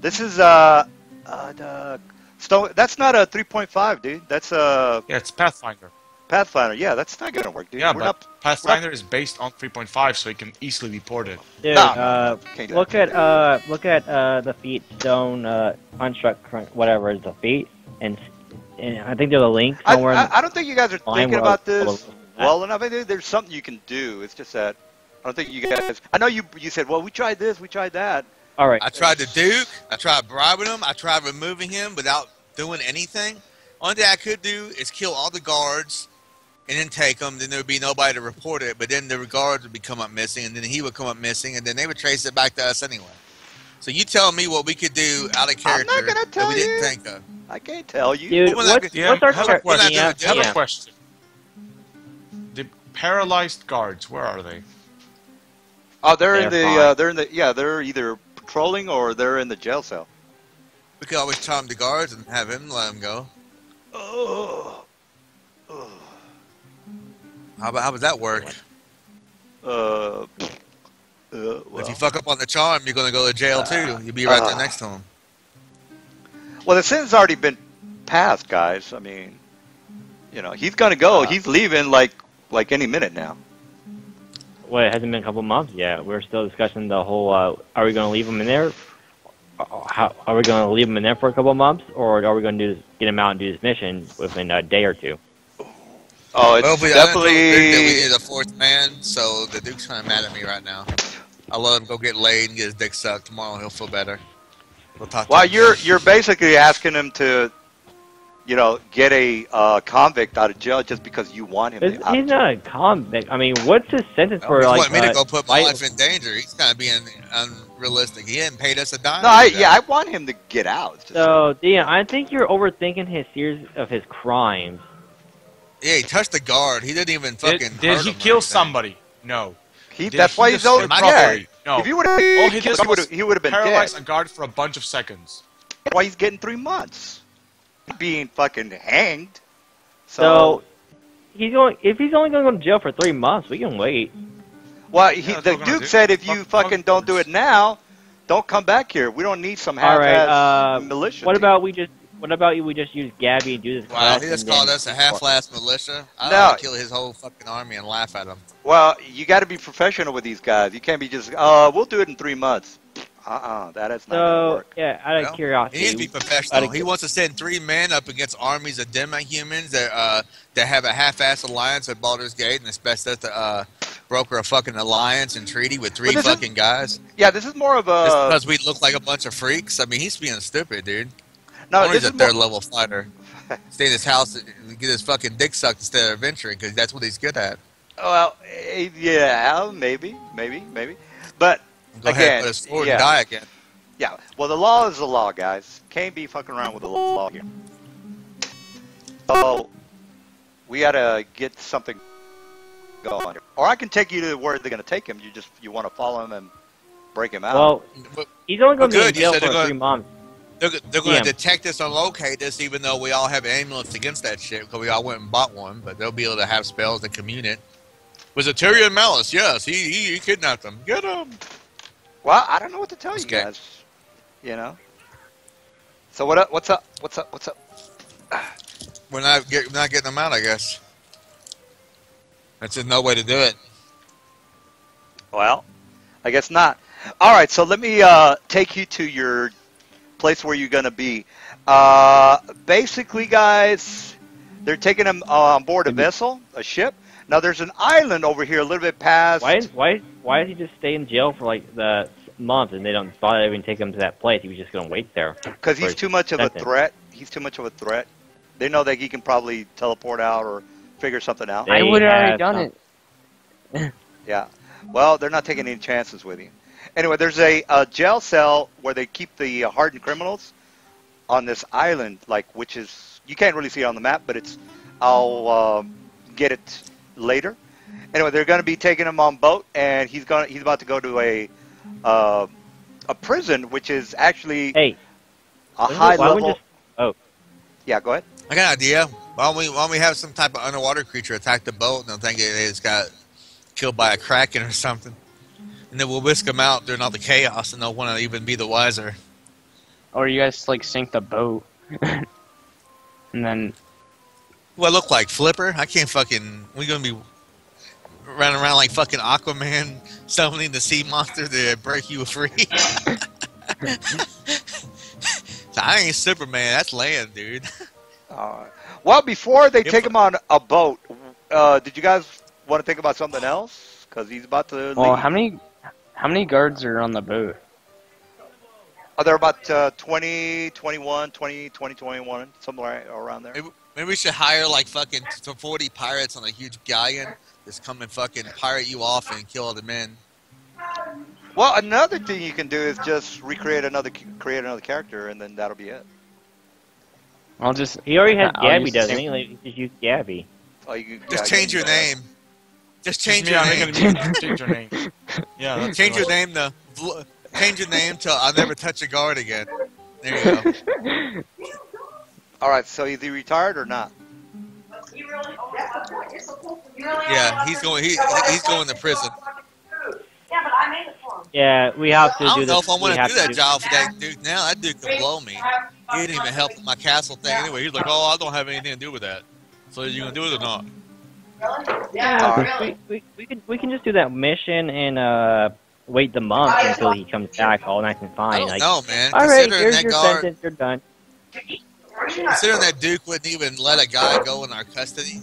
This is the Stone. That's not a 3.5, dude. That's a yeah, it's Pathfinder. Pathfinder. Yeah, that's not gonna work, dude. Yeah, but Pathfinder is based on 3.5, so it can easily be ported. Dude, look at the feat stone construct, whatever is the feat, and I think there's a link somewhere. I don't think you guys are thinking about this well enough. I think there's something you can do. It's just that I don't think you guys. I know you said, well, we tried this, we tried that. All right. I tried the Duke. I tried bribing him. I tried removing him without doing anything. Only thing I could do is kill all the guards and then take them. Then there would be nobody to report it. But then the guards would come up missing, and then he would come up missing, and then they would trace it back to us anyway. So you tell me what we could do out of character I'm not gonna tell that we didn't think of. I can't tell you. Dude, what's our character? I have a question. The paralyzed guards, where are they? Oh, they're in the they're either patrolling or they're in the jail cell. We could always charm the guards and have him let him go. How would that work? Well. If you fuck up on the charm, you're gonna go to jail too. You'll be right there next to him. Well, the sentence already been passed, guys. I mean, he's gonna go. He's leaving like any minute now. Well, it hasn't been a couple months yet. We're still discussing the whole. Are we going to leave him in there? Are we going to leave him in there for a couple months, or are we going to get him out and do this mission within a day or two? Oh, it's definitely. We need a fourth man, so the Duke's kind of mad at me right now. I'll let him go get laid and get his dick sucked. Tomorrow he'll feel better. We'll talk. Well, you're basically asking him to, get a convict out of jail just because you want him. He's not a convict. I mean, what's his sentence for? He like, want me to go put my life in danger. He's kind of being unrealistic. He hadn't paid us a dime. No, I want him to get out. So, Dean, I think you're overthinking his series of his crimes. Yeah, he touched the guard. He didn't even fucking. Did he kill somebody? No. That's why he's over. Yeah. No. If he would have, he would have been paralyzed dead. a guard for a bunch of seconds. That's why he's getting 3 months. Being fucking hanged. So if he's only going to go to jail for 3 months, we can wait. Well, the Duke said if you fucking don't do it now, don't come back here. We don't need some half-ass militia. What about we just What about we just use Gabby and do this Wow, quest? he just and then called us a half-assed militia. I No. ought to kill his whole fucking army and laugh at him. Well, you got to be professional with these guys. You can't be just, we'll do it in 3 months. That is not going to So work. yeah, out of Well, curiosity, He needs to be professional. He wants to send 3 men up against armies of demi-humans that have a half-assed alliance at Baldur's Gate and expects us to broker a fucking alliance and treaty with 3 fucking guys. Yeah, this is more of a... Just because we look like a bunch of freaks? I mean, he's being stupid, dude. No, Only this he's a is more... third-level fighter. Stay in his house and get his fucking dick sucked instead of adventuring because that's what he's good at. Well, yeah, maybe. But, Go ahead again, and put a sword and die again. Yeah, well, the law is the law, guys. Can't be fucking around with the law here. So, we gotta get something going. Or I can take you to where they're gonna take him. You want to follow him and break him out. Well, he's only going to be in Good, you jail said for they're 3 months. They're going to detect us and locate us, even though we all have amulets against that shit, because we all went and bought one. But they'll be able to have spells that commune it. Was it Tyrion Malice? Yes, he kidnapped them. Get him. Well, I don't know what to tell you Okay. guys. You know. So what up? What's up? We're not getting them out, I guess. That's just no way to do it. Well, I guess not. All right, so let me take you to your place where you're going to be. Basically, guys, they're taking him on board a vessel, a ship. Now, there's an island over here a little bit past. Why does he just stay in jail for like the month and they don't bother even take him to that place? He was just going to wait there. Because he's too much of a threat. He's too much of a threat. They know that he can probably teleport out or figure something out. I would have already done it. Yeah. Well, they're not taking any chances with you. Anyway, there's a jail cell where they keep the hardened criminals on this island, which is, you can't really see it on the map, but it's, I'll get it later. Anyway, they're going to be taking him on boat, and he's about to go to a prison, which is actually a high level. Yeah, go ahead. I got an idea. Why don't we have some type of underwater creature attack the boat and they'll think they just got killed by a kraken or something. And then we'll whisk them out during all the chaos and they'll want to even be the wiser. Or you guys sink the boat. And then... What I look like? Flipper? I can't fucking... We're going to be running around like fucking Aquaman summoning the sea monster to break you free. So I ain't Superman. That's land, dude. Well, before they take him on a boat, did you guys want to think about something else? Because he's about to leave. Well, how many guards are on the boat? They're about 20, 21, 20, 21, somewhere around there. Maybe we should hire like fucking 40 pirates on a huge galleon. Just come and fucking pirate you off and kill all the men. Well, another thing you can do is just create another character, and then that'll be it. I'll just... He already has Gabby, doesn't he? Like, just use Gabby. Just change your name. Just change your name. Change your name. Yeah, change your name to... Change your name to I'll never touch a guard again. There you go. All right, so is he retired or not? Yeah, he's going to prison. Yeah, we have to do this. I don't know if I want to do that do job for that dude now. That dude can blow me. He didn't even help with my castle thing anyway. He's like, oh, I don't have anything to do with that. So are you going to do it or not? Yeah, we can just do that mission and wait the month until he comes back all nice and fine. I don't know, man. All right, Considering here's that your guard, sentence. You're done. Considering that Duke wouldn't even let a guy go in our custody,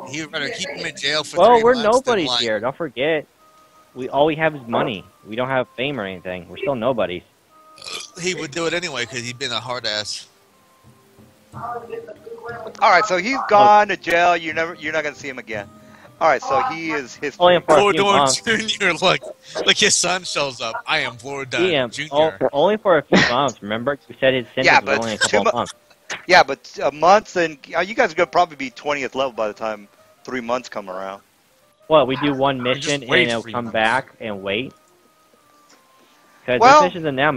he would rather keep him in jail for 3 Well, months. we're than, nobodies like, here. Don't forget. All we have is money. We don't have fame or anything. We're still nobodies. He would do it anyway because he'd been a hard ass. All right, so he's gone to jail. You're not going to see him again. All right, so he is history. Only for a few Vordor months. Jr. Like his son shows up. I am Vordor Jr. Only for a few months. Remember, you said his sentence was only a couple of months. Yeah, but months, and you guys are going to probably be 20th level by the time 3 months come around. Well, we do one mission and wait then 3 come months. back and wait. Because Well, this mission's a now.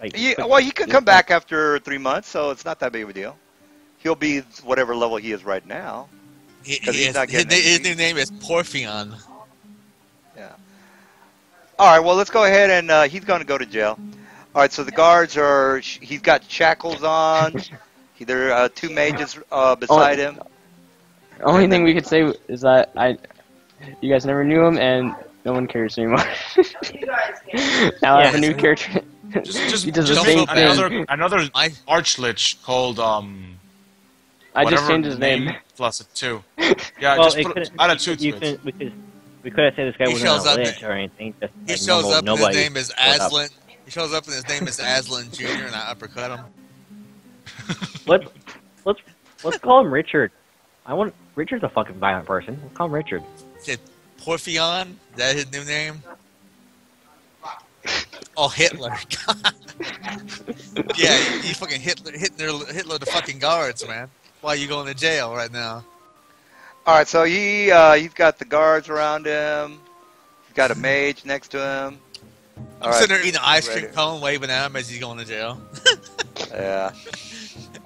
Like, Well, he can come back after 3 months, so it's not that big of a deal. He'll be whatever level he is right now. His new name is Porphion. Yeah. All right, well, let's go ahead and he's going to go to jail. All right, so the guards are. He's got shackles on. There are two mages beside him. Only thing we could say is that you guys never knew him, and no one cares anymore. Now I have a new character. Just He does the just same make thing. another archlich called I just whatever changed his name. plus a 2. Yeah, Well, just add a 2 to it. We could have said this guy He wasn't shows a up lich or anything. Just He like shows normal, up and his nobody name is showed up. Aslan. He shows up and his name is Aslan Jr. and I uppercut him. Let's call him Richard. Richard's a fucking violent person. Let's call him Richard. Said Porphion? Is that his new name? Oh, Hitler. Yeah, you fucking Hitler the fucking guards, man. Why are you going to jail right now? All right, so he's got the guards around him. He's got a mage next to him. I'm sitting there eating an ice cream cone, waving at him as he's going to jail. Yeah.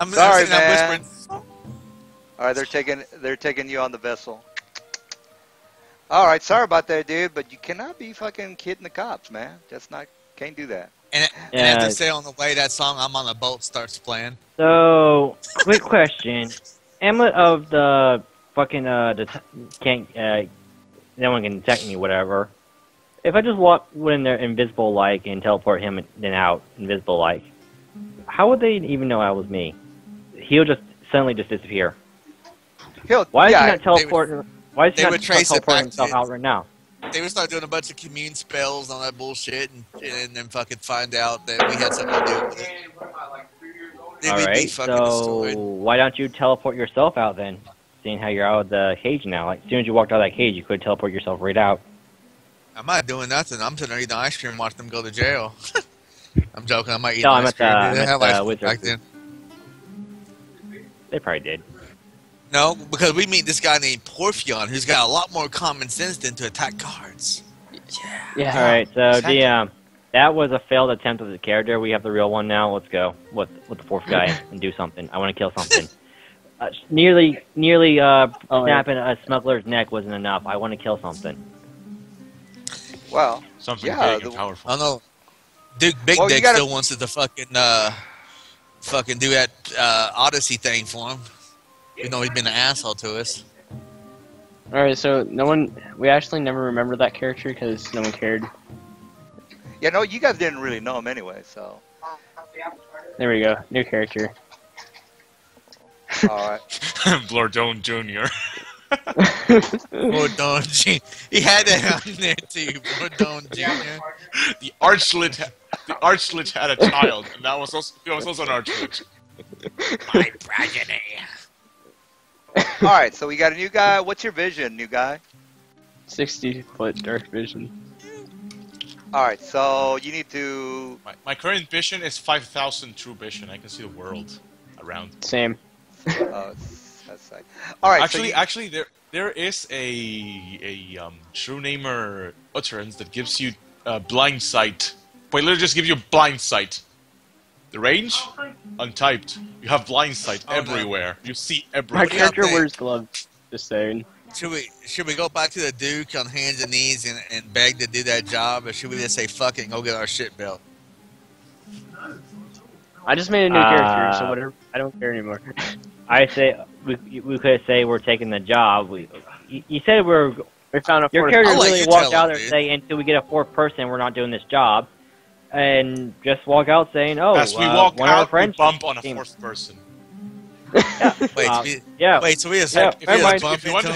I'm Sorry, sitting there man. whispering. All right, they're taking you on the vessel. All right, sorry about that, dude, but you cannot be fucking kidding the cops, man. Can't do that. And as they say on the way, that song "I'm on a Boat" starts playing. So, quick question: Amulet of the fucking can't no one can detect me, whatever. If I just walk in there invisible like and teleport him then out invisible like, how would they even know I was me? He'll just suddenly just disappear. Why is he not teleporting? Why is he not teleporting himself out right now? They would start doing a bunch of commune spells and all that bullshit, and then fucking find out that we had something to do with it. Alright, so why don't you teleport yourself out then? Seeing how you're out of the cage now. Like, as soon as you walked out of that cage, you could teleport yourself right out. I'm not doing nothing. I'm sitting there eating ice cream and watching them go to jail. I'm joking. I might eat No, ice cream. They didn't have ice cream Wizards. back then. They probably did. No, because we meet this guy named Porphion, who's got a lot more common sense than to attack guards. Yeah. Alright, so DM, that was a failed attempt with the character. We have the real one now. Let's go with the fourth guy and do something. I want to kill something. Nearly snapping a smuggler's neck wasn't enough. I want to kill something. Well, something big and powerful. I know. Duke Big Dick still wants to fucking do that Odyssey thing for him. Even though he's been an asshole to us. Alright, so we actually never remember that character because no one cared. Yeah, no, you guys didn't really know him anyway, so. There we go, new character. Alright. Blordone Jr. Blordone Jr. He had that on there too, Blordone Jr. The Archlich had a child, and that was also an Archlich. My progeny. Alright, so we got a new guy. What's your vision, new guy? 60-foot dark vision. Alright, so you need to... My current vision is 5,000 true vision. I can see the world around. Same. That's like... Alright, actually, there is a true namer utterance that gives you blind sight. Wait, literally just give you blind sight. The range? Untyped. You have blind sight everywhere. No. You see everywhere. My character wears gloves. Just saying. Should we go back to the Duke on hands and knees and beg to do that job, or should we just say fuck it and go get our shit built? I just made a new character, so whatever. I don't care anymore. I say we could say we're taking the job. You said we found a your character really walked out there saying until we get a fourth person, we're not doing this job. And just walk out saying, "Oh, as we walk one out, of our friends we bump on a fourth person." Wait, so we just if you want to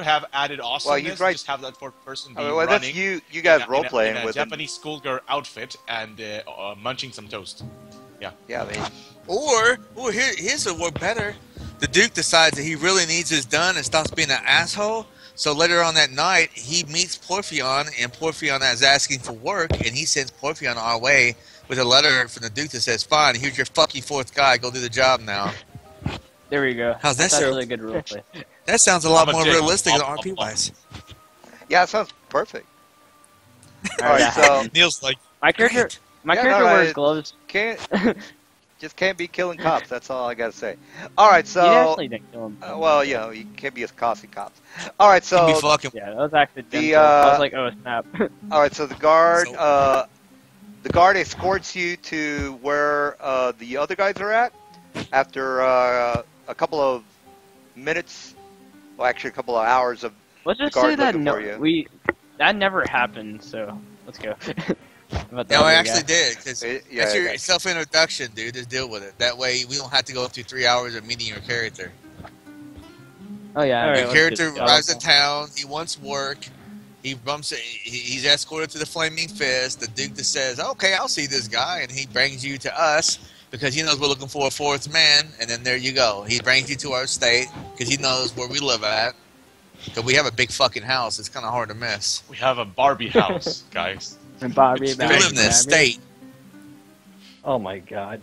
have added awesomeness, just have that fourth person be running. That's you guys role playing in a with Japanese schoolgirl outfit and munching some toast. Yeah. Yeah, man. Or here's a work better. The Duke decides that he really needs this done and stops being an asshole. So later on that night, he meets Porphion, and Porphion is asking for work, and he sends Porphion our way with a letter from the Duke that says, "Fine, here's your fucking fourth guy. Go do the job now." There we go. How's that sound? sound? Really good roleplay. That sounds a lot more realistic than RP-wise. Yeah, it sounds perfect. All right, so Neil's like, my character wears gloves. Just can't be killing cops. That's all I gotta say. All right, so you actually didn't kill him. Well, you can't be as costly cops. All right, so yeah, that was accidental. I was like, oh snap. All right, so the guard the guard escorts you to where the other guys are at. After a couple of minutes, well, actually a couple of hours of Let's just guard say that looking for you. that never happened. So let's go. About the No, I other actually guy. did, because Yeah, that's your yeah. self-introduction, dude. Just deal with it. That way, we don't have to go through 3 hours of meeting your character. Oh yeah. Alright, Your let's character get arrives in going. town. He wants work. He's escorted to the Flaming Fist. The Duke just says, "Okay, I'll see this guy," and he brings you to us because he knows we're looking for a fourth man. And then there you go. He brings you to our state because he knows where we live at. Because we have a big fucking house. It's kind of hard to miss. We have a Barbie house, guys. And Bobby, It's We Bobby, live in the Bobby. estate. Oh my god.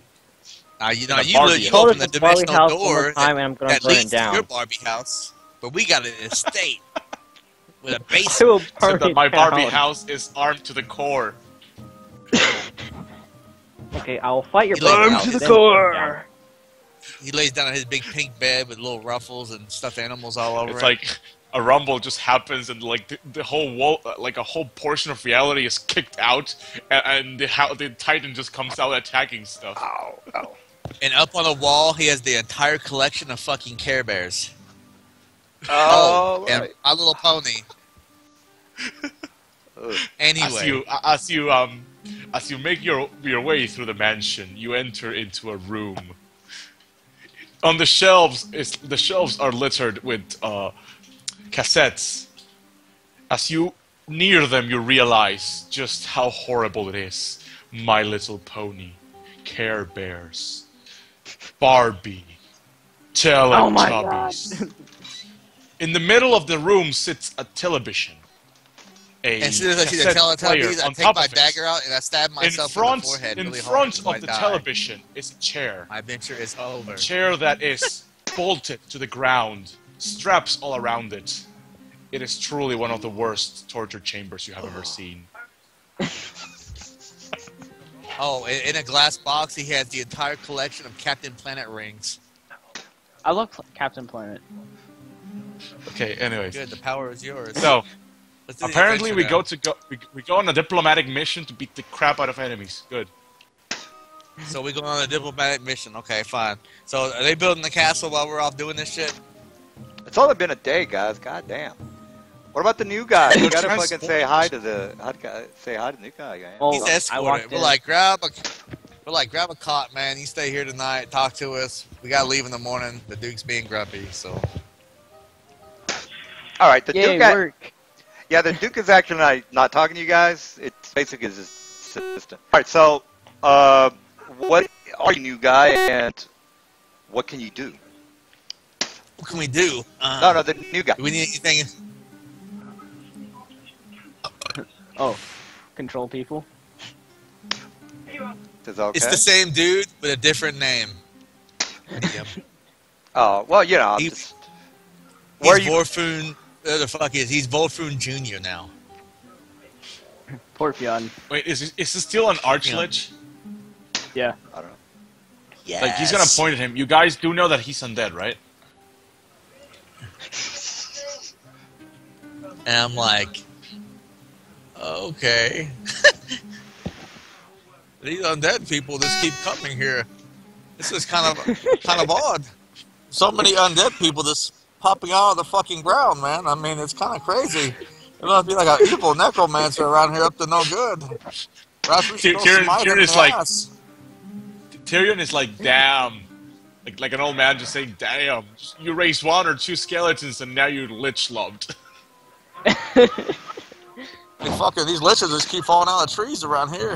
You know, In a you Barbie you house. open the This Barbie dimensional house one more door time and I'm gonna that burn it leads to down. your Barbie house, but we got an estate with a I basement. will Except burn that it my Barbie down. house is armed to the core. Okay, I'll fight your He laid Barbie down house. his then burn it down. He lays down on his big pink bed with little ruffles and stuffed animals all over It's it. like a rumble just happens, and like the whole wall, like a whole portion of reality is kicked out, and the Titan just comes out attacking stuff. Ow, ow. And up on the wall, he has the entire collection of fucking Care Bears. Oh, and right. My Little Pony. Ugh. Anyway, As you make your way through the mansion, you enter into a room. On the shelves, the shelves are littered with cassettes. As you near them, you realize just how horrible it is. My Little Pony, Care Bears, Barbie, Teletubbies. In the middle of the room sits a television. as soon as I see the cassette player Teletubbies, I on take top my of it. dagger out and I stab myself in the forehead really hard. front until I of the die. television is a chair. My adventure is over. A chair that is bolted to the ground, straps all around it. It is truly one of the worst torture chambers you have ever seen. Oh, in a glass box, he has the entire collection of Captain Planet rings. I love Captain Planet. Okay, anyways. Good, the power is yours. So, Let's do the apparently we adventure we go on a diplomatic mission to beat the crap out of enemies. Good. now. So we go on a diplomatic mission. Okay, fine. So are they building the castle while we're off doing this shit? It's only been a day, guys. God damn. What about the new guy? You gotta fucking Transport. say hi to the new guy. Man. Oh, He's I escorted. walked We're in. like, grab a cot, man. You stay here tonight. Talk to us. We gotta leave in the morning. The Duke's being grumpy, so. All right, the Yay, Duke. work. Yeah, the Duke is actually not talking to you guys. It's basically his assistant. All right, so what are you, new guy, and what can you do? What can we do? No, the new guy. Do we need anything? Oh, control people. Is okay? It's the same dude, but a different name. Oh, well, you know, I'm He- just. Where are He's you? Vorfun. The fuck is he's Vorfun Jr. now. Porfion. Wait, is this still an archlich? Yeah. I don't know. Yeah. Like he's gonna point at him. You guys do know that he's undead, right? And I'm like, okay. These undead people just keep coming here. This is kind of odd. So many undead people just popping out of the fucking ground, man. I mean, it's kind of crazy. There must be like an evil necromancer around here up to no good. Perhaps we should go Tyrion- smite him in Tyrion's the like- ass. Tyrion is like, damn. Like an old man just saying, damn. You raised one or two skeletons and now you're lich loved. Hey, fucking these liches just keep falling out of trees around here.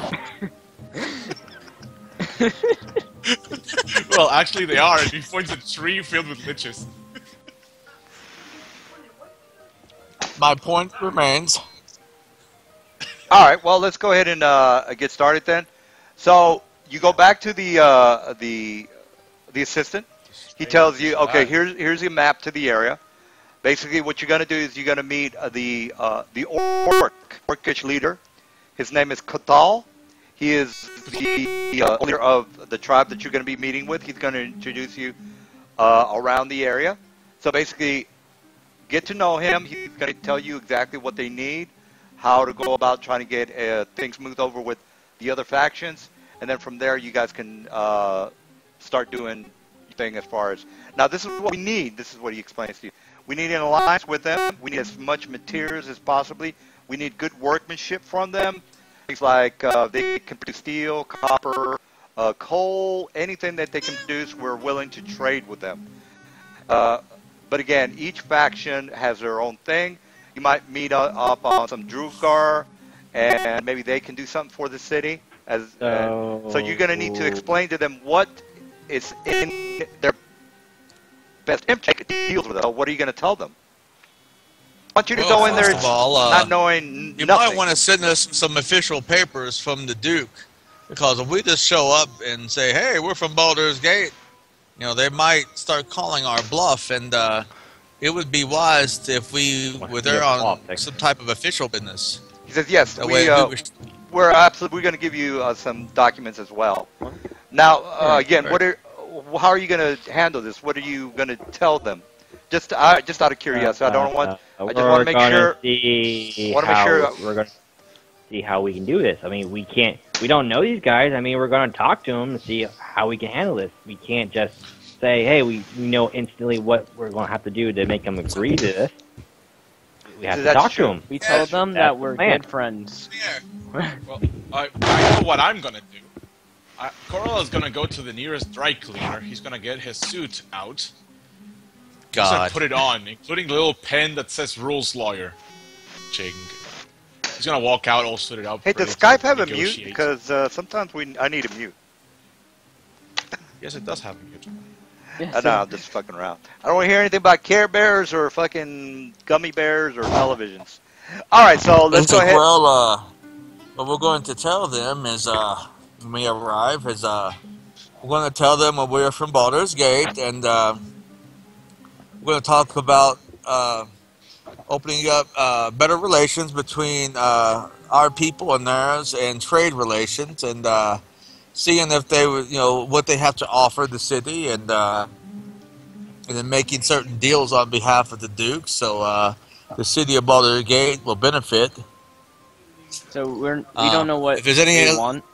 Well, actually they are. And he points at a tree filled with liches. My point remains. All right, well, let's go ahead and get started then. So you go back to the assistant. He tells you, okay, here's your map to the area. Basically, what you're going to do is you're going to meet the orcish leader. His name is Kotal. He is the leader of the tribe that you're going to be meeting with. He's going to introduce you around the area. So basically, get to know him. He's going to tell you exactly what they need, how to go about trying to get things moved over with the other factions, and then from there you guys can start doing your thing as far as. Now this is what we need. This is what he explains to you. We need an alliance with them. We need as much materials as possibly. We need good workmanship from them. Things like they can produce steel, copper, coal, anything that they can produce. We're willing to trade with them. But again, each faction has their own thing. You might meet up on some Drugar, and maybe they can do something for the city. So you're going to need to explain to them what is in their best interest deals with it. So what are you going to tell them? I want you to go in there first of all, not knowing you nothing. might want to send us some official papers from the Duke, because if we just show up and say, "Hey, we're from Baldur's Gate," you know, they might start calling our bluff, and it would be wise if we were there on some type of official business. He says, "Yes, That we're absolutely going to give you some documents as well." Now, again, how are you going to handle this? What are you going to tell them? Just out of curiosity, I don't want. I just want to make sure. We're going to see how we can do this. I mean, we can't. We don't know these guys. I mean, we're going to talk to them and see how we can handle this. We can't just say, "Hey, we know instantly what we're going to have to do to make them agree to this." We have to talk to them. We told them that we're good friends. Well, I know what I'm gonna do. Coral is gonna go to the nearest dry cleaner. He's gonna get his suit out. He's gonna put it on, including the little pen that says "Rules Lawyer." Ching. He's gonna walk out all suited up. Hey, does Skype have a mute? Because sometimes I need a mute. Yes, it does have a mute. I know, I'm just fucking around. I don't want to hear anything about Care Bears or fucking gummy bears or televisions. All right, so let's go ahead. Well, what we're going to tell them is, when we arrive, is we're going to tell them we're from Baldur's Gate, and we're going to talk about opening up better relations between our people and theirs, and trade relations, and seeing if they would, what they have to offer the city, and then making certain deals on behalf of the Duke, so the city of Baldur Gate will benefit. So we don't know what if there's any want.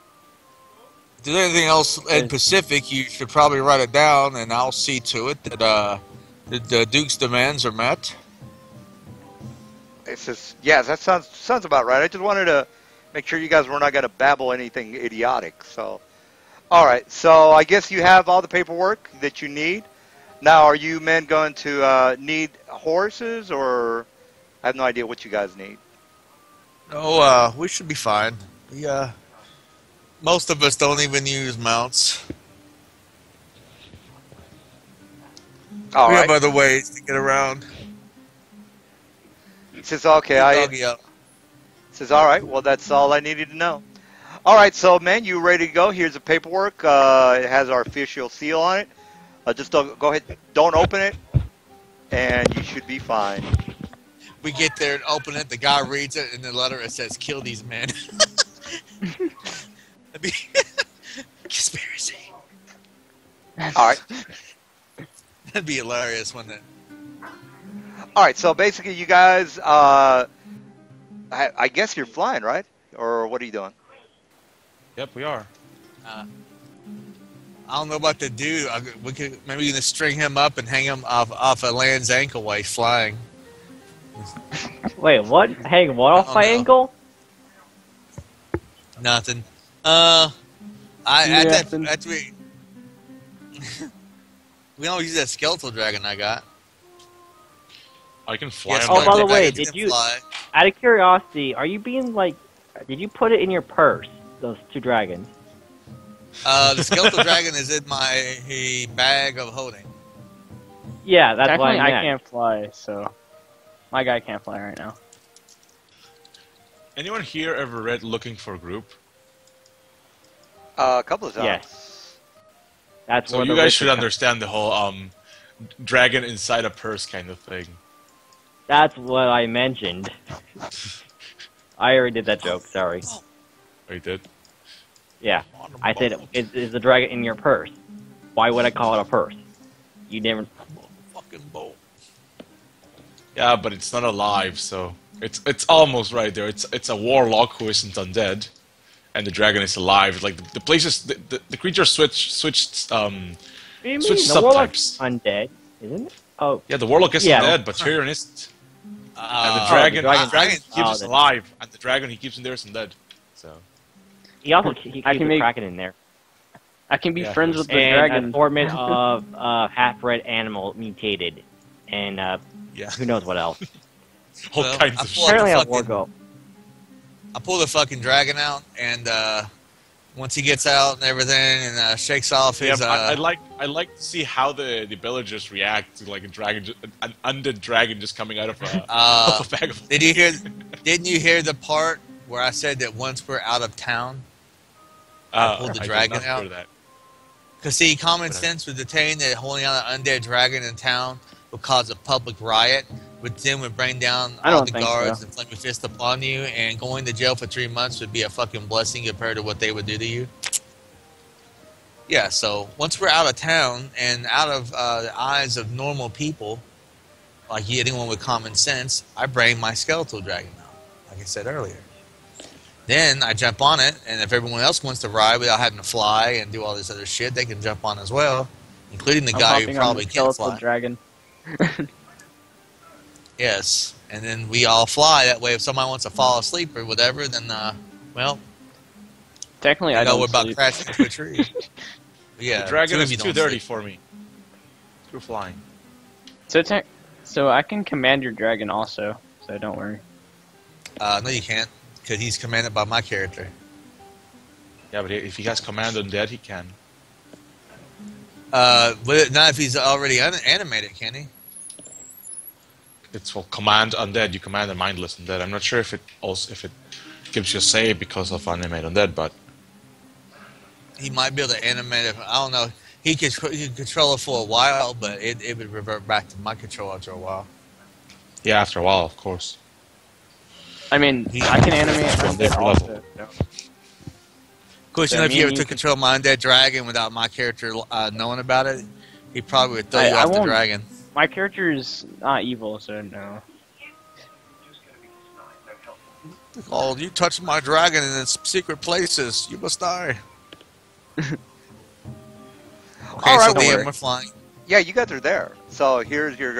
If there's anything else in Pacific, you should probably write it down, and I'll see to it that the Duke's demands are met. It says, yeah, that sounds about right. I just wanted to make sure you guys were not going to babble anything idiotic. So, all right. So I guess you have all the paperwork that you need. Now, are you men going to need horses, or I have no idea what you guys need? No, we should be fine. Most of us don't even use mounts. All we right. have other ways to get around. He says, okay, says, all right, well, that's all I needed to know. All right, so, man, you ready to go? Here's the paperwork. It has our official seal on it. Just go ahead, don't open it, and you should be fine. We get there and open it, the guy reads it, and the letter it says, "Kill these men." That'd be conspiracy. All right. That'd be hilarious, wouldn't it? All right, so basically you guys, I guess you're flying, right? Or what are you doing? Yep, we are. I don't know about the dude. We could maybe just string him up and hang him off a land's ankle while he's flying. Wait, what? Hang what off my ankle? Nothing. We don't use that skeletal dragon I got. I can fly. Oh, by the way, did you? Out of curiosity, are you being like? Did you put it in your purse? Those two dragons. The skeletal dragon is in my bag of holding. Yeah, that's why I can't fly, so my guy can't fly right now. Anyone here ever read Looking for a Group? A couple of times. Yes. That's so you guys should understand the whole dragon inside a purse kind of thing. That's what I mentioned. I already did that joke. Sorry. Oh, you did? Yeah. I said, is the dragon in your purse? Why would I call it a purse? You never... Fucking boat. Yeah, but it's not alive, so... It's almost right there. It's a warlock who isn't undead. and the dragon is alive. Like the places, the creature switched What do you switch mean? The warlock's subtypes. undead, isn't it? Oh, Yeah, the warlock is Yeah. undead, but Tyrion isn't. And the Uh, dragon, dragon- the dragon keeps oh, us the- alive, and the dragon he keeps in there is undead. So he also I keeps can the make- kraken in there. I can be Yeah, friends with the And dragon. assortment of half-bred animal mutated, and yeah, who knows what else. all Well, kinds I of pull shit. out Apparently, the a fucking- war goat. I pull the fucking dragon out, and once he gets out and everything, and shakes off Yeah, his. but I like to see how the villagers react to like a dragon, an undead dragon just coming out of a, of a bag of. Didn't you hear the part where I said that once we're out of town? pulled the I did dragon not out? hear that. Because see, common sense would detain that holding out an undead dragon in town would cause a public riot, which then would bring down I all don't the think guards so. and flame a fist upon you, and going to jail for 3 months would be a fucking blessing compared to what they would do to you. Yeah, so once we're out of town and out of the eyes of normal people, like anyone with common sense, I bring my skeletal dragon out, like I said earlier. Then I jump on it, and if everyone else wants to ride without having to fly and do all this other shit, they can jump on as well, including the I'm guy who hopping on probably the can't skeletal fly. dragon. Yes, and then we all fly. That way, if somebody wants to fall asleep or whatever, then, well, Technically, I you know don't we're about sleep. crashing into a tree. Yeah, The dragon two of is you too don't dirty sleep. for me. Too flying. So I can command your dragon also. So don't worry. No, you can't, because he's commanded by my character. Yeah, but if he has command undead, he can. But not if he's already animated, can he? It's well, command undead. You command a mindless undead. I'm not sure if it gives you a say because of animate undead, but He might be able to animate it. I don't know. He could control it for a while, but it would revert back to my control after a while. yeah, after a while, of course. I mean, I can animate On undead different also. level. So. Of course, you Yeah, know, if me you and ever you took control of my undead dragon without my character knowing about it, he probably would throw you I off the won't- dragon. My character is not evil, so no. Oh, you touched my dragon in its secret places. You must die. Okay, All right, so don't then worry. we're flying. Yeah, you guys are there. So here's your.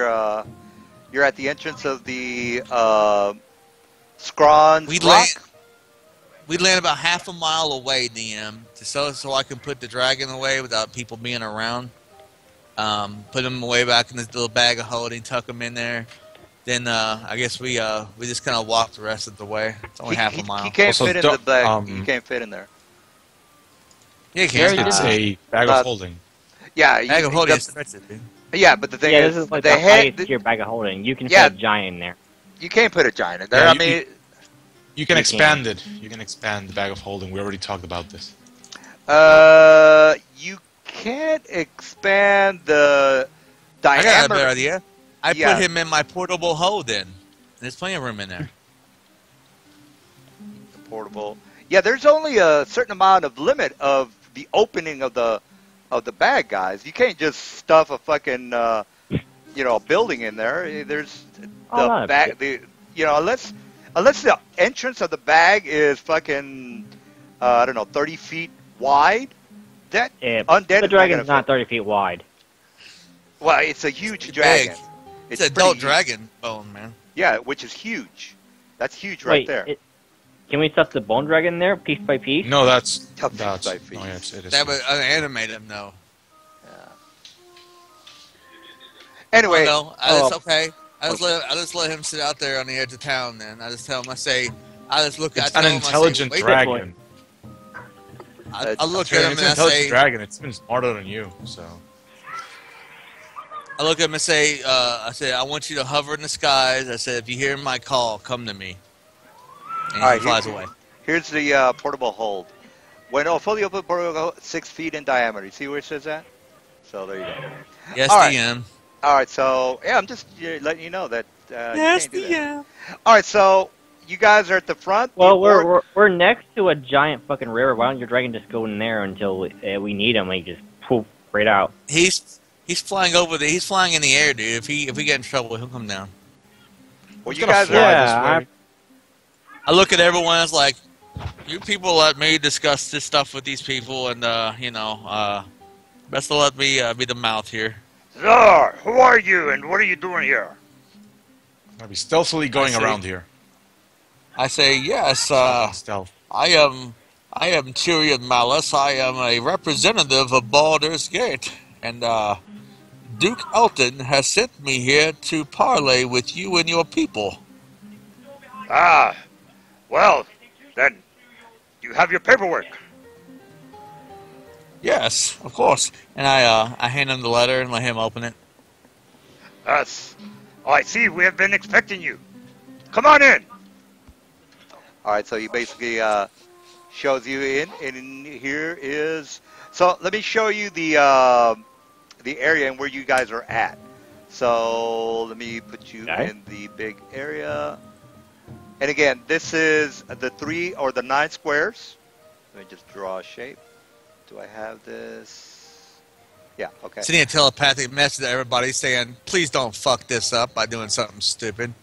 You're at the entrance of the Scrons We Rock. land about half a mile away, DM, so I can put the dragon away without people being around. Put him away back in this little bag of holding, tuck him in there. Then I guess we just kind of walk the rest of the way. It's only half a mile. He can't Also, fit in don't- the bag. He can't fit in there. Yeah, you Yeah, can. you It's a bag Uh, of holding. Yeah, Bag of holding the- is stretches, dude. yeah, but the thing Yeah, is, this is like the the head. highest tier bag of holding. You can Yeah. fit a giant in there. You can't put a giant in there. Yeah, I you- mean, You can you expand it. You can expand the bag of holding. We already talked about this. you can't expand the I got a diameter. better idea. I Yeah. put him in my portable hold then. There's plenty of room in there. Portable. Yeah, there's only a certain amount of limit of the opening of the bag, guys. You can't just stuff a fucking building in there. There's Oh, the not a bag. Unless the entrance of the bag is fucking I don't know 30 feet wide. That Yeah, undead the is not dragon's gonna not fit. 30 feet wide. Well, it's a huge It's dragon. big. It's It's pretty adult huge. dragon bone, man. Yeah, which is huge. That's huge right Wait, there. can we stuff the bone dragon there piece by piece? No, that's Tough that's. by No, feet. yeah, it is. That would animate him, though. Anyway, No, it's okay. I just let him sit out there on the edge of town. Then I just tell him, I say, I just look. It's I an tell him, I say, intelligent "Wait, dragon. I look It's at him an and I intelligent say, dragon. It's been smarter than you, so. I look at him and say, I said, I want you to hover in the skies. I said, if you hear my call, come to me. And All he right, flies away. here's the portable hold. When fully open, portable 6 feet in diameter. You see where it says that? So there you go. Yes, All right. DM. All right, so yeah, I'm just letting you know that Yes, you can't do that. DM. All right, so you guys are at the front. Well, The orc- we're next to a giant fucking river. Why don't your dragon just go in there until we need him? We just poof right out. He's flying over the. He's flying in the air, dude. If we get in trouble, he'll come down. well, He's you gonna guys fly are. Yeah, this way. I look at everyone. It's like, You people let me discuss this stuff with these people, and best to let me be the mouth here. Czar, who are you and what are you doing here? I'll be stealthily going see. around here. I say yes. Stealth. I am Tyrion Malice. I am a representative of Baldur's Gate, and Duke Elton has sent me here to parley with you and your people. Ah, well, then you have your paperwork. Yes, of course. And I hand him the letter and let him open it. Us. Oh, I see. We have been expecting you. Come on in. All right, so he basically shows you in, and here is. So let me show you the area and where you guys are at. So let me put you in the big area. And again, this is the 3 or the 9 squares. Let me just draw a shape. Do I have this? Yeah, okay. Sending a telepathic message to everybody saying, please don't fuck this up by doing something stupid.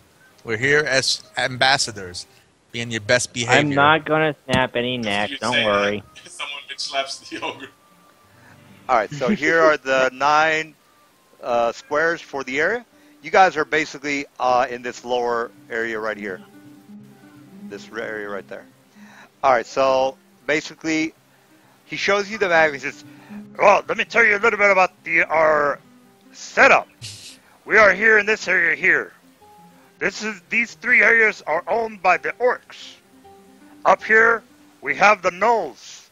We're here as ambassadors, being your best behavior. I'm not going to snap any necks, don't worry. Someone bitch slaps the ogre. All right, so here are the 9 squares for the area. You guys are basically in this lower area right here. This area right there. All right, so basically, he shows you the map. He says, well, let me tell you a little bit about our setup. We are here in this area here. These 3 areas are owned by the orcs. Up here, we have the gnolls.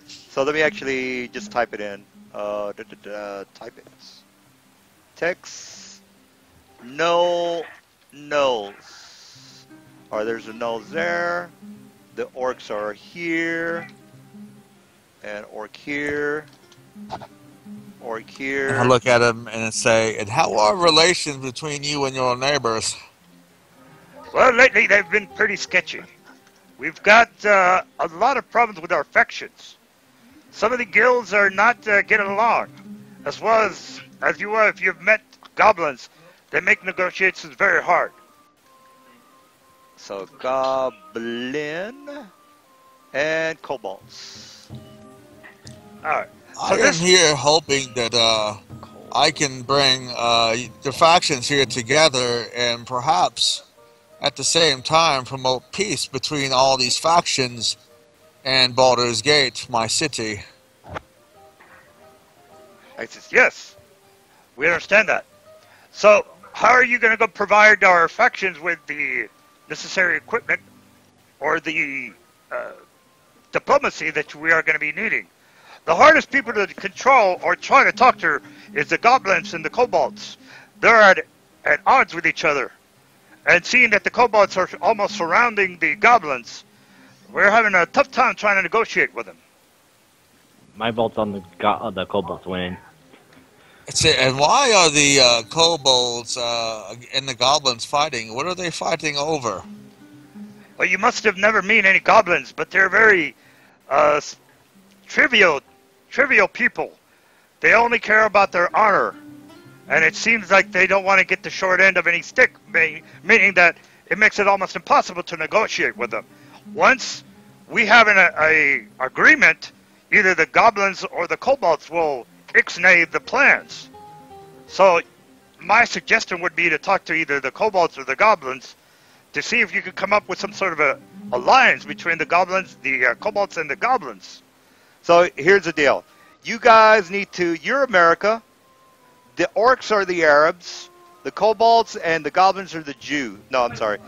So let me actually just type it in. Type it. Text. No gnolls. Or there's a gnolls there. The orcs are here. And orc here. Orc here. I look at him and say, and how are relations between you and your neighbors? Well, lately they've been pretty sketchy. We've got a lot of problems with our factions. Some of the guilds are not getting along. As well as you are, if you've met goblins, they make negotiations very hard. So, goblin and kobolds. Alright. So I am here hoping that I can bring the factions here together and perhaps at the same time promote peace between all these factions and Baldur's Gate, my city. I says, yes, we understand that. So, how are you going to go provide our factions with the necessary equipment or the diplomacy that we are going to be needing? The hardest people to control or try to talk to is the goblins and the kobolds. They're at odds with each other. And seeing that the kobolds are almost surrounding the goblins, we're having a tough time trying to negotiate with them. My vote's on the kobolds winning. And why are the kobolds and the goblins fighting? What are they fighting over? Well, you must have never met any goblins, but they're very trivial people. They only care about their honor. And it seems like they don't want to get the short end of any stick, meaning that it makes it almost impossible to negotiate with them. Once we have an agreement, either the goblins or the kobolds will ixnay the plans. So my suggestion would be to talk to either the kobolds or the goblins to see if you could come up with some sort of a alliance between the goblins, the kobolds, and the goblins. So here's the deal. You guys need to, you're America, the orcs are the Arabs, the kobolds and the goblins are the Jews. No, I'm sorry.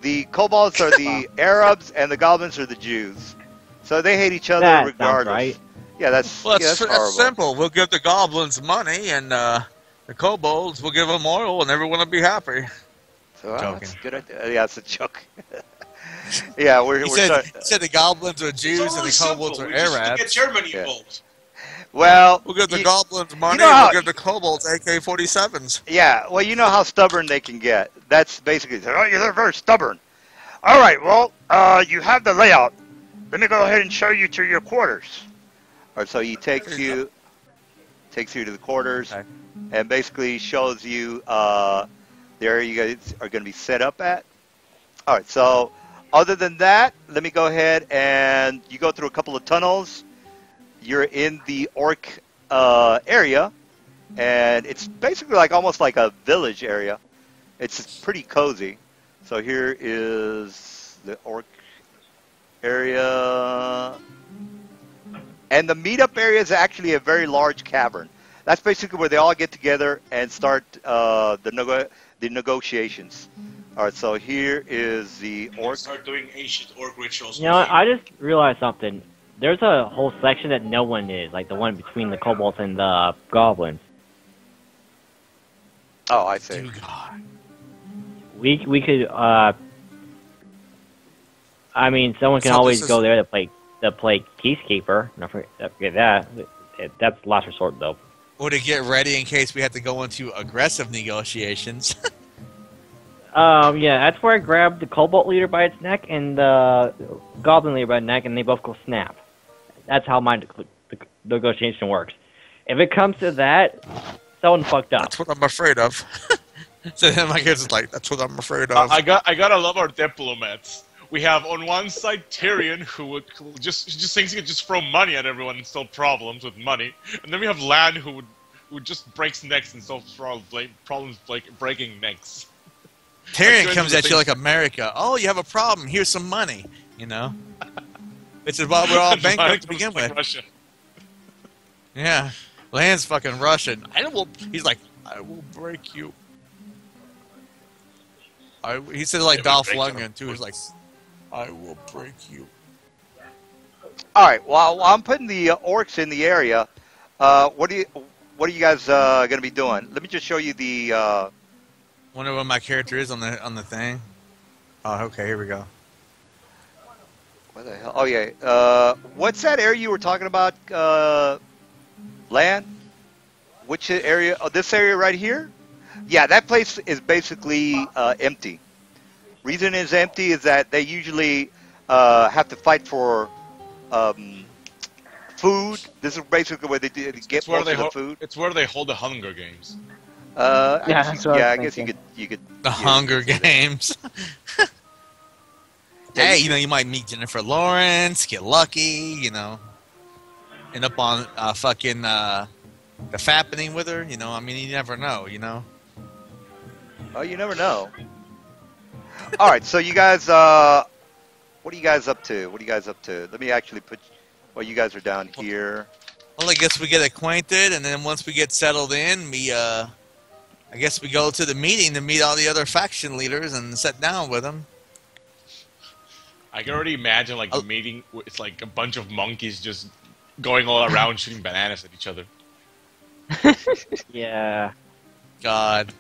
The kobolds are the Arabs and the goblins are the Jews. So they hate each other That regardless. sounds right. Yeah, that's horrible. That's simple. We'll give the goblins money, and the kobolds will give them oil, and everyone will be happy. So, Joking. that's a good idea. Yeah, it's a joke. Yeah, He said the goblins are Jews and the kobolds are Arabs. Get Germany involved. Well, We'll give the goblins money, know how- we'll give the kobolds AK-47s. yeah, well, you know how stubborn they can get. That's basically, they're very stubborn. All right, well, you have the layout. Let me go ahead and show you to your quarters. All right, so he takes you to the quarters, Okay. and basically shows you the area you guys are going to be set up at. All right, so Other than that, let me go ahead and you go through a couple of tunnels. You're in the orc area, and it's basically like almost like a village area. It's pretty cozy. So here is the orc area. And the meetup area is actually a very large cavern. That's basically where they all get together and start the negotiations. All right, so here is the orc. Start doing ancient orc rituals. You know, I just realized something. There's a whole section that no one is, like the one between the kobolds and the goblins. Oh, I see. We could I mean, someone can always go there to play Peacekeeper. Don't forget that. That's last resort, though. Or to get ready in case we have to go into aggressive negotiations. Yeah, that's where I grabbed the Cobalt leader by its neck and the Goblin leader by the neck, and they both go snap. That's how my the negotiation works. If it comes to that, someone fucked up. That's what I'm afraid of. So then my kids is like, that's what I'm afraid of. I gotta love our diplomats. We have on one side Tyrion, who just thinks he could just throw money at everyone and solve problems with money, and then we have Lan, who just breaks necks and solves problems like breaking necks. Tyrion comes at you like America. Oh, you have a problem. Here's some money. You know, which is why we're all bankrupt to begin with. Russia. Yeah, Lan's fucking Russian. He's like, I will break you. He said like Dolph Lundgren too. He's like, I will break you. All right. Well, while I'm putting the orcs in the area, what are you guys going to be doing? Let me just show you the. Wonder what my character is on the thing. Oh, okay. Here we go. What the hell? Oh yeah. What's that area you were talking about? Land? Which area? Oh, this area right here. Yeah, that place is basically empty. Reason it's empty is that they usually have to fight for food. This is basically where they get most of the food. It's where they hold the Hunger Games. I guess you could. The Hunger Games. Hey, you might meet Jennifer Lawrence, get lucky, end up on fucking the fappening with her. I mean, you never know. Oh, you never know. All right, so you guys, what are you guys up to? Let me actually put. Well, you guys are down here. Well, I guess we get acquainted, and then once we get settled in, I guess we go to the meeting to meet all the other faction leaders and sit down with them. I can already imagine the meeting. It's like a bunch of monkeys just going all around shooting bananas at each other. Yeah. God.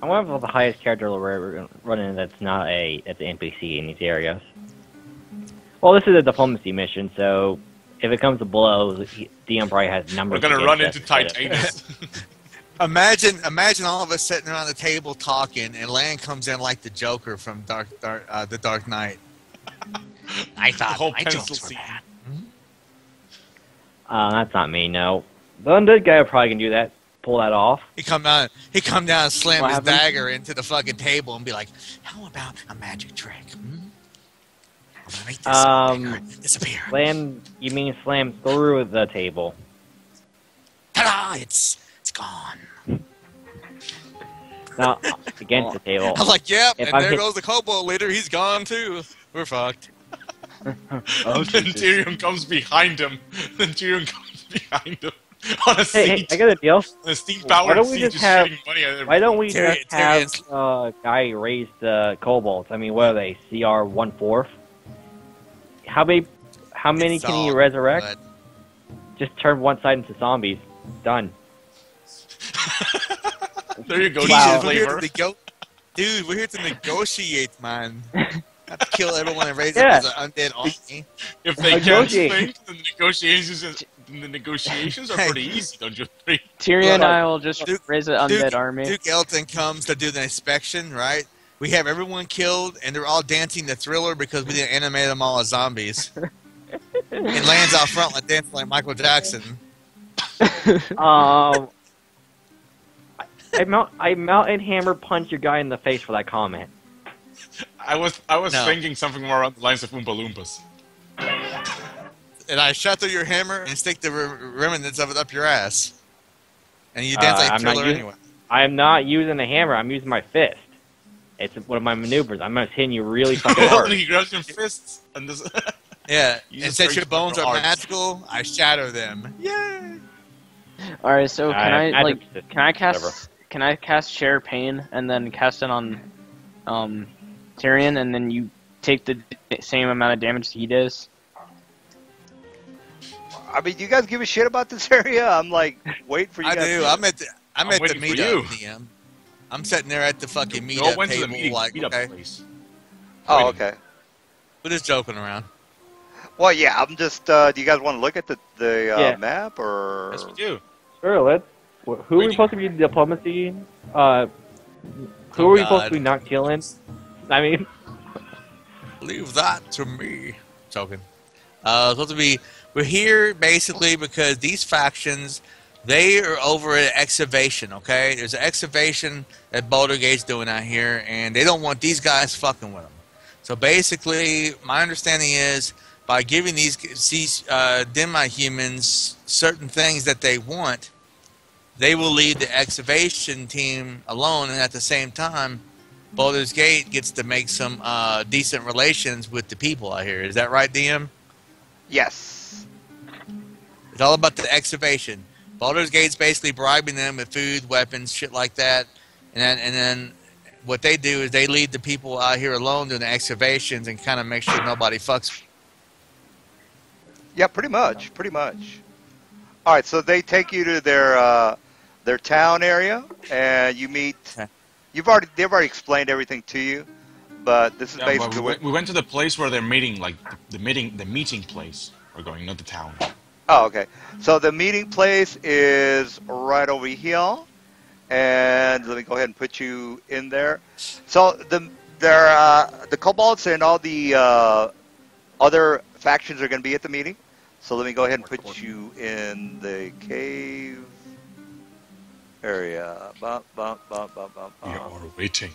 I wonder if the highest character we're running that's not that's an NPC in these areas. Well, this is a diplomacy mission, so if it comes to blows, DM probably has numbers. We're gonna run into Titanus. Imagine all of us sitting around the table talking, and Lan comes in like the Joker from The Dark Knight. I thought my jokes were bad. That's not me, no. The undead guy probably can do that. Pull that off. He come down and slam his dagger into the fucking table and be like, "How about a magic trick? I'm gonna make this dagger disappear." You mean slam through the table? Ta-da! It's gone. No, against the table. I'm like, yep, and there goes the kobold leader. He's gone too. We're fucked. Then Tyrion comes behind him. On a seat. Hey, I got a deal. On a steam-powered seat, just shooting money at everyone. Why don't we just have guy raise the kobolds? I mean, what are they? CR 1/4? How many can you resurrect? Just turn one side into zombies. Done. There you go. Wow. Flavor. Dude, we're here to negotiate, man. Not to kill everyone and raise it as an undead army. If they can't think, the negotiations are pretty easy, don't you think? Tyrion and I will just raise an undead army. Duke Elton comes to do the inspection, right? We have everyone killed, and they're all dancing the Thriller because we didn't animate them all as zombies. And Lan's out front like dancing like Michael Jackson. I mount and hammer punch your guy in the face for that comment. I was No. thinking something more along the lines of Oompa Loompas. And I shot through your hammer and stick the remnants of it up your ass. And you dance like I'm not Thriller using. anyway. I'm not using a hammer. I'm using my fist. It's one of my maneuvers. I'm just hitting you really fucking hard. He grabs your fists and this. Yeah, You and just since straight your bones fucking are arms. magical, I shatter them. Yay! All right, so can I magic like resist, can I whatever. cast Share Pain and then cast it on Tyrion, and then you take the same amount of damage he does? I mean, do you guys give a shit about this area? I'm like, wait for you I guys. do. to- I'm at the waiting for meetup, you. DM. I'm sitting there at the fucking Go meetup went to the table, like, meetup okay, place. Oh, Waiting. okay. we're just joking around. Well, yeah, I'm just. Do you guys want to look at the Yeah. map or? Yes, we do. Sure, let's. Who are we Waiting. supposed to be diplomacy? Who Oh, are we God. supposed to be not killing? I mean, Leave that to me. Joking. Supposed to be. We're here basically because these factions, they are over at excavation. Okay, there's an excavation that Baldur Gate's doing out here, and they don't want these guys fucking with them. So basically, my understanding is by giving these demi-humans certain things that they want, they will leave the excavation team alone, and at the same time, Baldur's Gate gets to make some decent relations with the people out here. Is that right, DM? Yes. It's all about the excavation. Baldur's Gate's basically bribing them with food, weapons, shit like that, and then what they do is they leave the people out here alone doing the excavations and kind of make sure nobody fucks. Yeah, pretty much. Pretty much. All right, so they take you to their town area, and you meet. Okay. They've already explained everything to you, but this is Yeah, but basically what. we went to the place where they're meeting, like the meeting place. We're going, not the town. Oh, okay. So the meeting place is right over here, and let me go ahead and put you in there. So the kobolds and all the other factions are going to be at the meeting. So let me go ahead and put you in the cave area. Bum, bum, bum, bum, bum, We bum. are waiting.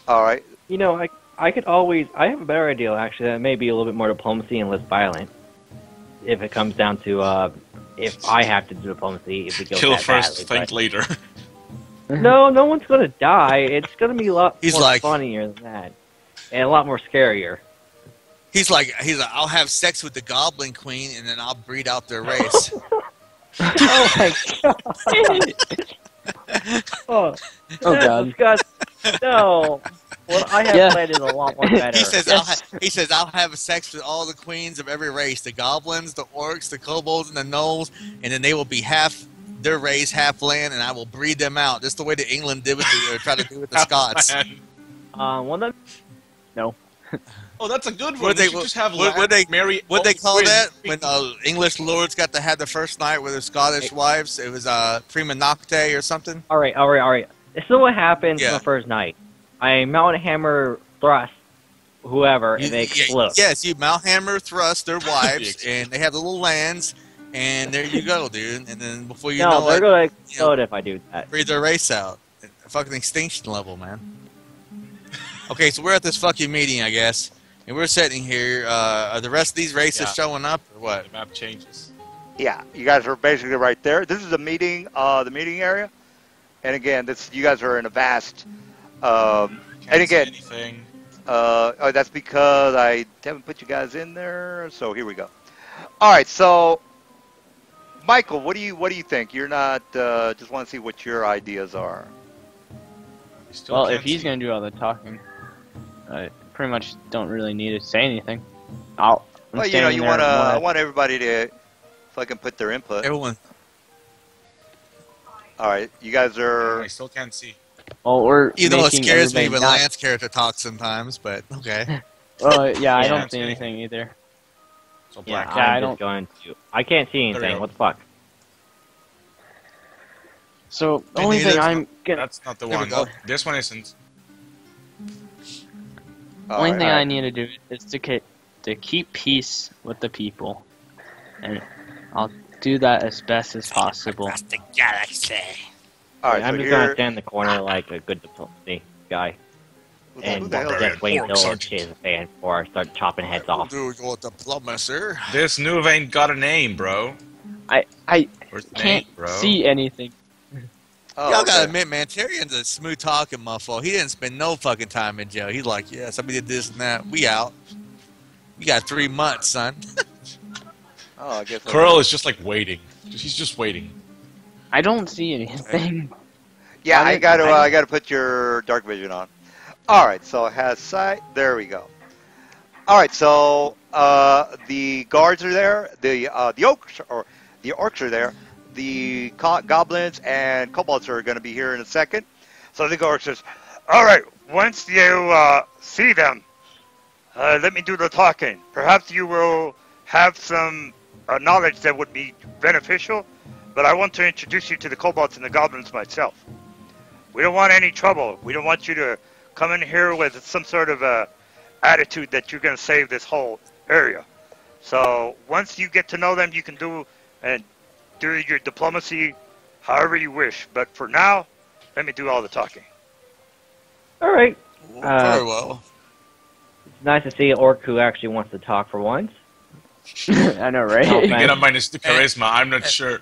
All right. you know, I could always. I have a better idea actually. That may be a little bit more diplomacy and less violent. If it comes down to if I have to do diplomacy, if it goes Kill that first, badly, think but- later. No, no one's gonna die. It's gonna be a lot He's more like- funnier than that, and a lot more scarier. He's like, I'll have sex with the Goblin Queen and then I'll breed out their race. Oh my god! Oh, Oh that's god. disgusting. No, what I have Yeah. planned is a lot more better. He says I'll have sex with all the queens of every race: the goblins, the orcs, the kobolds, and the gnolls, and then they will be half their race, half land, and I will breed them out. Just the way that England did with the, try to do with the Scots. One of Oh, that's a good one. What They they- should just have what- land, they- marry What they all call queens. that when English lords got to have the first night with their Scottish wives? It was prima nocte or something. all right. This is what happens Yeah. on the first night. I mount a hammer, thrust whoever, and they explode. Yes, you Mounthammer thrust their wives, and they have the little lands, and there you go, dude. And then before you no, know they're it, gonna explode if I do that. breed their race out. Fucking extinction level, man. Okay, so we're at this fucking meeting, I guess, and we're sitting here. Are the rest of these races Yeah. showing up, or what? The map changes. Yeah, you guys are basically right there. This is the meeting area, and again, you guys are in a vast. Can't And again, see anything. that's because I haven't put you guys in there. So here we go. All right, so Michael, what do you think? You're not just want to see what your ideas are. We still Well, can't if he's see. gonna do all the talking, I pretty much don't really need to say anything. I'm Well, standing you there want to. I more- want everybody to fucking put their input. Everyone, All right, you guys are. I still can't see. Well, we're you know, it making scares me everybody when not- Lance character talks sometimes, but okay. Yeah, I Yeah, don't it's see getting- anything either. So Yeah, black. Yeah, I I'm don't- just going to. I can't see There we anything. go. What the fuck? So the Me only neither. thing I'm gonna, That's not the There we one. go. This one isn't. all only right, thing all I right. need to do is to keep peace with the people, and I'll do that as best as possible. the galaxy. All right, I'm so just gonna here. stand in the corner like a good diplomacy guy. Who And the hell is just that? wait Orc until sergeant. shit is a fan before I start chopping heads off. Do your diplomacy. This noob ain't got a name, bro. I Where's the can't name, bro? see anything. Oh, Y'all okay. gotta admit, man, Tyrion's a smooth talking motherfucker. He didn't spend no fucking time in jail. He's like, yeah, somebody did this and that. We out. You got 3 months, son. Oh, I guess. Curl is just like waiting. He's just waiting. I don't see anything. Yeah, I I got to. didn't- I got to put your dark vision on. All right, so it has sight. There we go. All right, so the guards are there. The orcs are there. The goblins and kobolds are going to be here in a second. So the orc says, "All right, once you see them, let me do the talking. Perhaps you will have some knowledge that would be beneficial, but I want to introduce you to the kobolds and the goblins myself. We don't want any trouble. We don't want you to come in here with some sort of attitude that you're going to save this whole area. So once you get to know them, you can do your diplomacy however you wish. But for now, let me do all the talking." All right. Very well. It's nice to see an orc who actually wants to talk for once. I know, right? Oh, You man. get a minus the charisma. I'm not sure.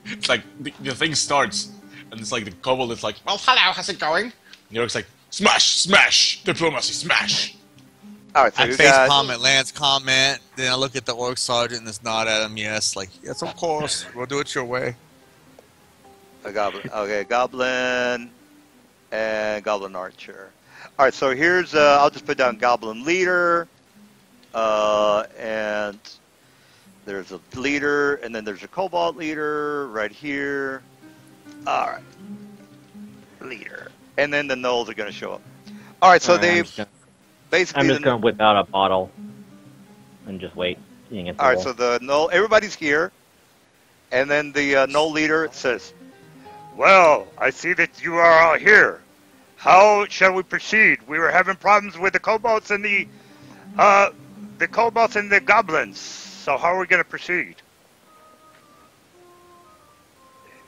It's like the thing starts, and it's like the kobold is like, "Well, hello, how's it going?" And the orc's like, "Smash, smash, diplomacy, smash." All right, so I you face guys. comment, Lance comment, then I look at the orc sergeant and just nod at him, yes, like, yes, of course, we'll do it your way. A goblin. Okay, goblin and goblin archer. All right, so here's. I'll just put down goblin leader, and there's a leader, and then there's a kobold leader right here. All right, leader, and then the gnolls are going to show up. All right, so All right, they've basically. I'm just gonna whip out a bottle and just wait. Seeing it's All right, so the gnoll. Everybody's here, and then the gnoll leader says, "Well, I see that you are all here. How shall we proceed? We were having problems with the kobolds and the goblins. So how are we going to proceed?"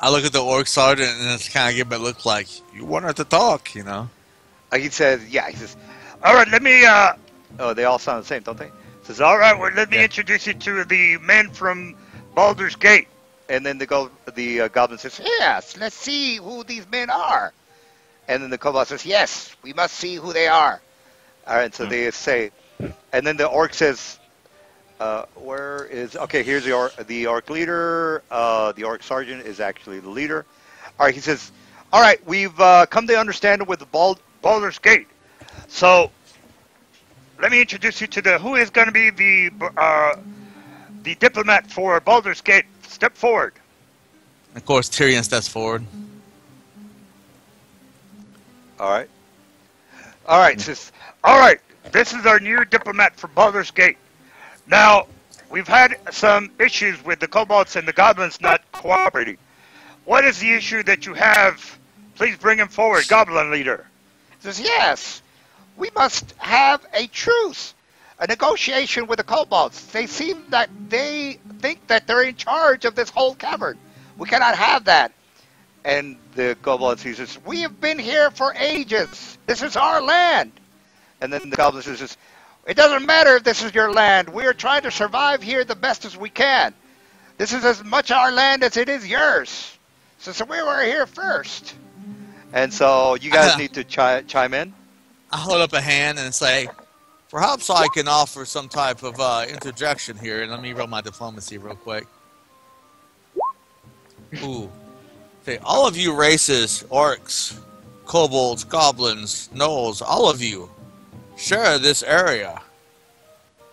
I look at the orc sergeant and it's kind of give him a look like, you wanted to talk, you know? He says, "Yeah." He says, "All right, let me." Oh, they all sound the same, don't they? He says, "All right, well, let me introduce you to the men from Baldur's Gate." And then the goblin says, "Yes, let's see who these men are." And then the kobold says, "Yes, we must see who they are." All right, so they say, and then the orc says, "Where is?" Okay, here's the orc leader. The orc sergeant is actually the leader. All right, he says, "All right, we've come to understand with the Baldur's Gate. So let me introduce you to who is going to be the diplomat for Baldur's Gate. Step forward." Of course, Tyrion steps forward. All right. All right, says, "All right, this is our new diplomat for Baldur's Gate. Now, we've had some issues with the kobolds and the goblins not cooperating. What is the issue that you have? Please bring him forward, goblin leader." He says, "Yes, we must have a truce, a negotiation with the kobolds. They seem that they think that they're in charge of this whole cavern. We cannot have that." And the kobold says, "We have been here for ages. This is our land." And then the goblin says, "It doesn't matter if this is your land. We are trying to survive here the best as we can. This is as much our land as it is yours. So we were here first." And so you guys need to chime in. I hold up a hand and say, perhaps I can offer some type of interjection here. And let me roll my diplomacy real quick. Ooh. Okay, all of you races, orcs, kobolds, goblins, gnolls, all of you, share this area.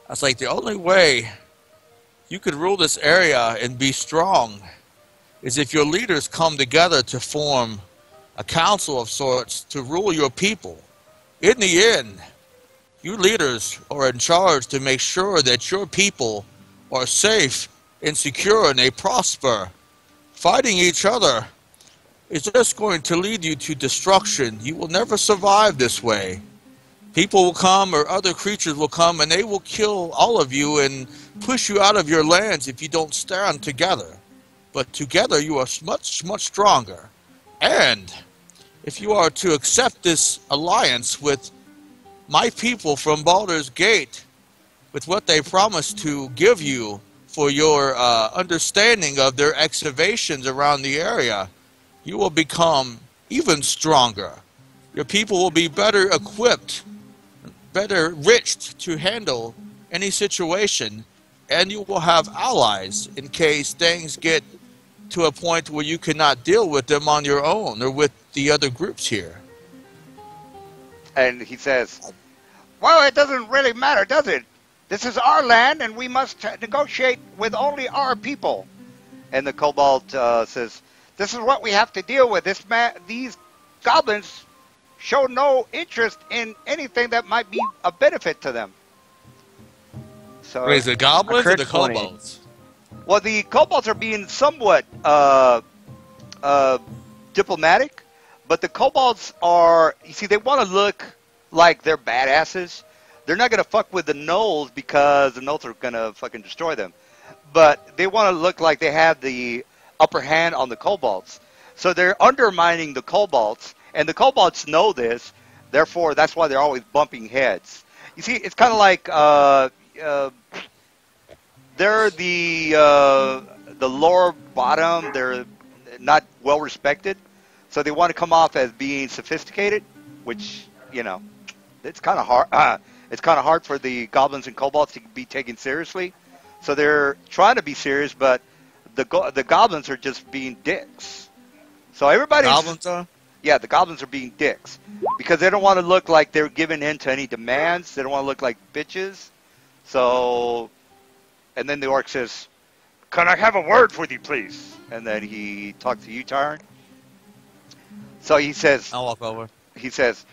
That's like the only way you could rule this area and be strong is if your leaders come together to form a council of sorts to rule your people. In the end, you leaders are in charge to make sure that your people are safe and secure and they prosper. Fighting each other is just going to lead you to destruction. You will never survive this way. People will come or other creatures will come and they will kill all of you and push you out of your lands if you don't stand together. But together you are much, much stronger. And if you are to accept this alliance with my people from Baldur's Gate, with what they promised to give you for your understanding of their excavations around the area, you will become even stronger. Your people will be better equipped, better enriched to handle any situation, and you will have allies in case things get to a point where you cannot deal with them on your own or with the other groups here. And he says, well, it doesn't really matter, does it? This is our land, and we must negotiate with only our people. And the kobold says, this is what we have to deal with. These goblins show no interest in anything that might be a benefit to them. So, Wait, is it goblins or the 20. kobolds? well, the kobolds are being somewhat diplomatic, but the kobolds are, you see, they want to look like they're badasses. They're not going to fuck with the gnolls because the gnolls are going to fucking destroy them. But they want to look like they have the upper hand on the kobolds. So they're undermining the kobolds, and the kobolds know this. Therefore, that's why they're always bumping heads. You see, it's kind of like they're the lower bottom. They're not well respected, so they want to come off as being sophisticated, which, you know, it's kind of hard. It's kind of hard for the goblins and kobolds to be taken seriously. So they're trying to be serious, but the goblins are just being dicks. So everybody's Goblins are? yeah, the goblins are being dicks because they don't want to look like they're giving in to any demands. They don't want to look like bitches. So, and then the orc says, "Can I have a word with you, please?" And then he talks to you, Tyron. So he says, I'll walk over. he says,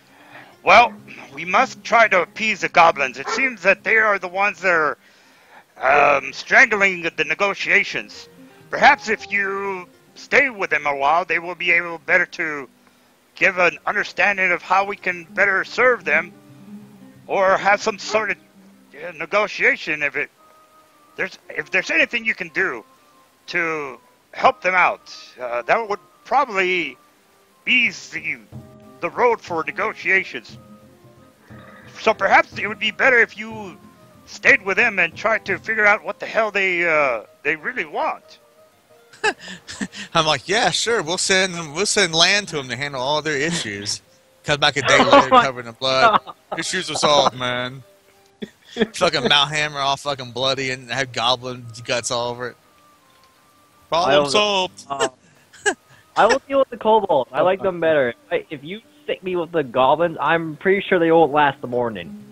well, we must try to appease the goblins. It seems that they are the ones that are strangling the negotiations. Perhaps if you stay with them a while, they will be able better to give an understanding of how we can better serve them, or have some sort of negotiation. If there's anything you can do to help them out, that would probably ease the road for negotiations. So perhaps it would be better if you stayed with them and tried to figure out what the hell they really want. I'm like, yeah, sure. We'll send land to them to handle all their issues. Come back a day later, covered in blood. Issues are solved, man. Fucking Mount Hammer all fucking bloody and have goblin guts all over it. Problem solved. I will deal with the kobolds. I like them better. If you stick me with the goblins, I'm pretty sure they won't last the morning.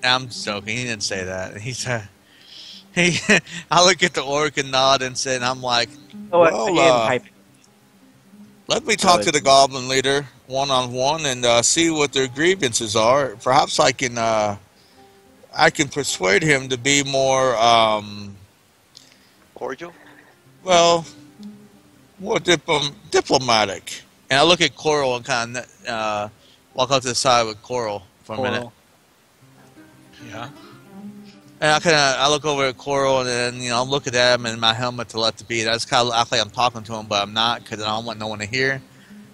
I'm joking. He didn't say that. I look at the orc and nod and say, and I'm like, well, let me talk to the goblin leader one-on-one and see what their grievances are. Perhaps I can persuade him to be more cordial. Well, more diplomatic. And I look at Coral and kind of walk out to the side with Coral for a minute. Yeah. And I look over at Coral and then I'm looking at him in my helmet to let the beat. I just kind of act like I'm talking to him, but I'm not because I don't want no one to hear.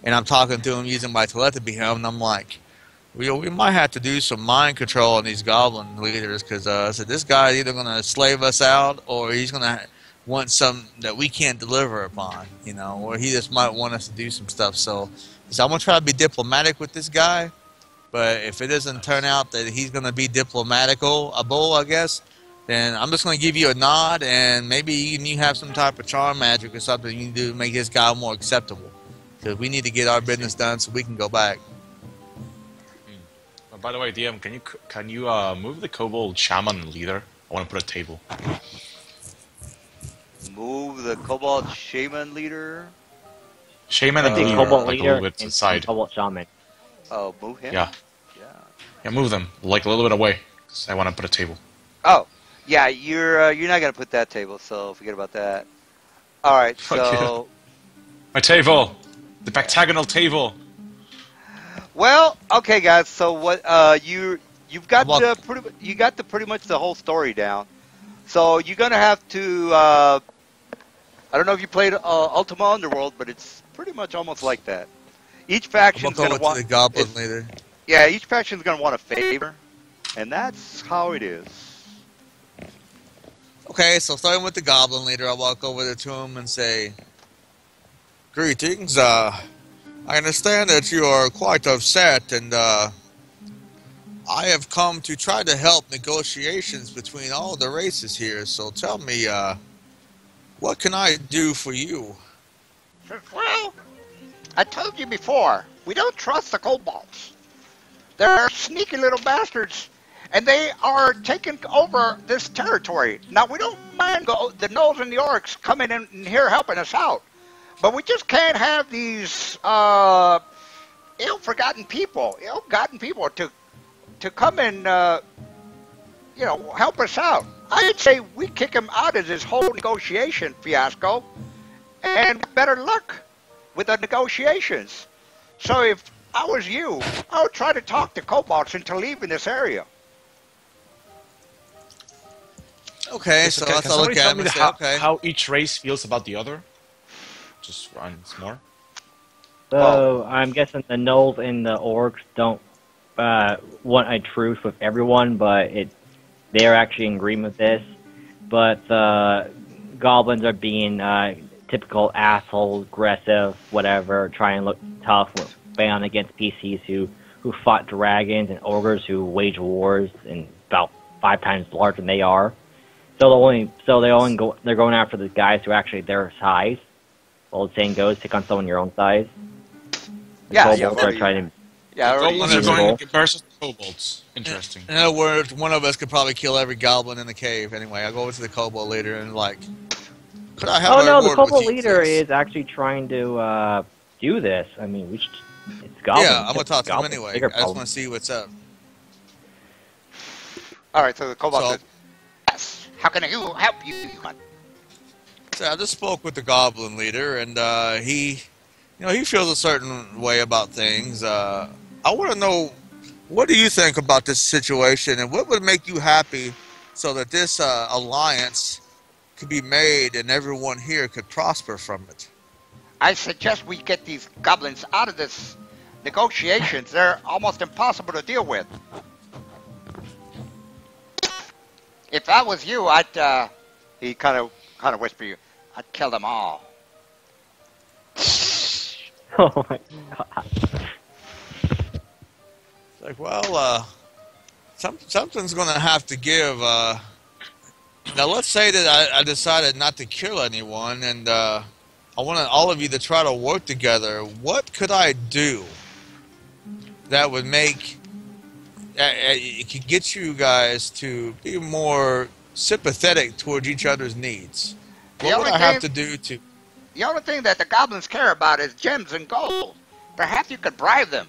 And I'm talking to him using my telepathy helm, and I'm like, we might have to do some mind control on these goblin leaders because I said this guy's either going to slave us out or he's going to want some that we can't deliver upon, or he just might want us to do some stuff. So I'm going to try to be diplomatic with this guy. But if it doesn't turn out that he's going to be diplomatical, I guess, then I'm just going to give you a nod, and maybe you have some type of charm magic or something you can do to make this guy more acceptable. Because we need to get our business done so we can go back. By the way, DM, can you move the kobold shaman leader? I want to put a table. Move the kobold shaman leader. Shaman and leader, kobold like leader a little bit to the side. Kobold shaman. Oh, move him? Yeah. Yeah. Yeah, move them like a little bit away. 'Cause I want to put a table. Oh, yeah. You're not gonna put that table, so forget about that. All right. Fuck So my table, the octagonal table. well, okay, guys. So what? You've got pretty much the whole story down. So you're gonna have to. I don't know if you played Ultima Underworld, but it's pretty much almost like that. Each I'm faction's gonna going go to to want. the goblin it's- leader. Yeah, each faction's going to want a favor, and that's how it is. Okay, so starting with the goblin leader, I walk over there to him and say, "Greetings. I understand that you are quite upset, and I have come to try to help negotiations between all the races here. So tell me, what can I do for you?" Well, I told you before, we don't trust the kobolds. They're sneaky little bastards, and they are taking over this territory. Now, we don't mind the gnolls and the orcs coming in here helping us out, but we just can't have these ill-gotten people to come and help us out. I'd say we kick them out of this whole negotiation fiasco, and better luck with the negotiations. So if I was you, I would try to talk the kobolds into leaving this area. Okay, so Can I thought somebody look at tell him me and say, how, okay. how each race feels about the other? Just once more. So I'm guessing the gnolls and the orcs don't want a truce with everyone, but they're actually in agreement with this. But the goblins are being typical assholes, aggressive, whatever, trying to look tough, bound against PCs who fought dragons and ogres who wage wars and about 5 times larger than they are. So they're going after the guys who are actually their size. Well, the saying goes, take on someone your own size. The kobolds are trying to. Yeah, Goblins are Reasonable. going versus kobolds. Interesting. In other words, one of us could probably kill every goblin in the cave. Anyway, I go over to the kobold leader and like, could I have Oh a no, the word with kobold you, leader please? is actually trying to do this. I mean, it's goblins. Yeah, I'm gonna talk to him Goblins, anyway. bigger I just problem. want to see what's up. All right, so the kobold So- says, "Yes, how can I help you?" So I just spoke with the goblin leader, and he feels a certain way about things. I want to know, what do you think about this situation, and what would make you happy so that this alliance could be made and everyone here could prosper from it? I suggest we get these goblins out of this negotiations. They're almost impossible to deal with. If I was you, I'd he kind of whisper you, I'd kill them all. Oh my god. Like, well, something's gonna have to give. Now, let's say that I decided not to kill anyone, and I want all of you to try to work together. What could I do that would make it could get you guys to be more sympathetic towards each other's needs? What would I have to do to? The only thing that the goblins care about is gems and gold. Perhaps you could bribe them.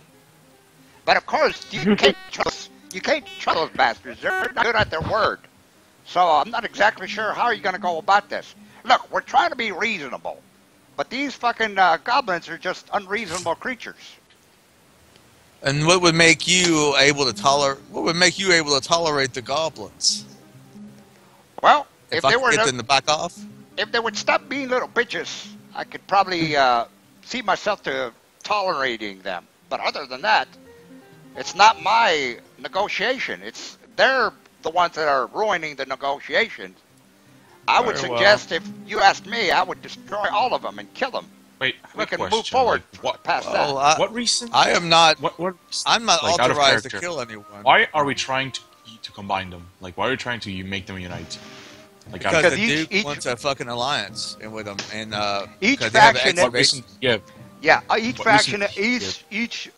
But of course, you can't trust those bastards. They're not good at their word. So I'm not exactly sure how you're going to go about this. Look, we're trying to be reasonable. But these fucking goblins are just unreasonable creatures. And what would make you able to tolerate? What would make you able to tolerate the goblins? Well, If if I they could were get them to back off. if they would stop being little bitches, I could probably see myself to tolerating them. But other than that, it's not my negotiation. They're the ones that are ruining the negotiations. I would Very well. suggest, if you asked me, I would destroy all of them and kill them. Wait, We quick can question. move forward Like, what? past Well, that. What reason? I am not. What? I'm not like, out of authorized to character. kill anyone. Why are we trying to combine them? Like, why are we trying to make them unite? Like, out of Because the Because Duke each- wants a fucking alliance with them, and Each because they have an faction- what excavation. reason? Yeah. Yeah, each What faction, reason- each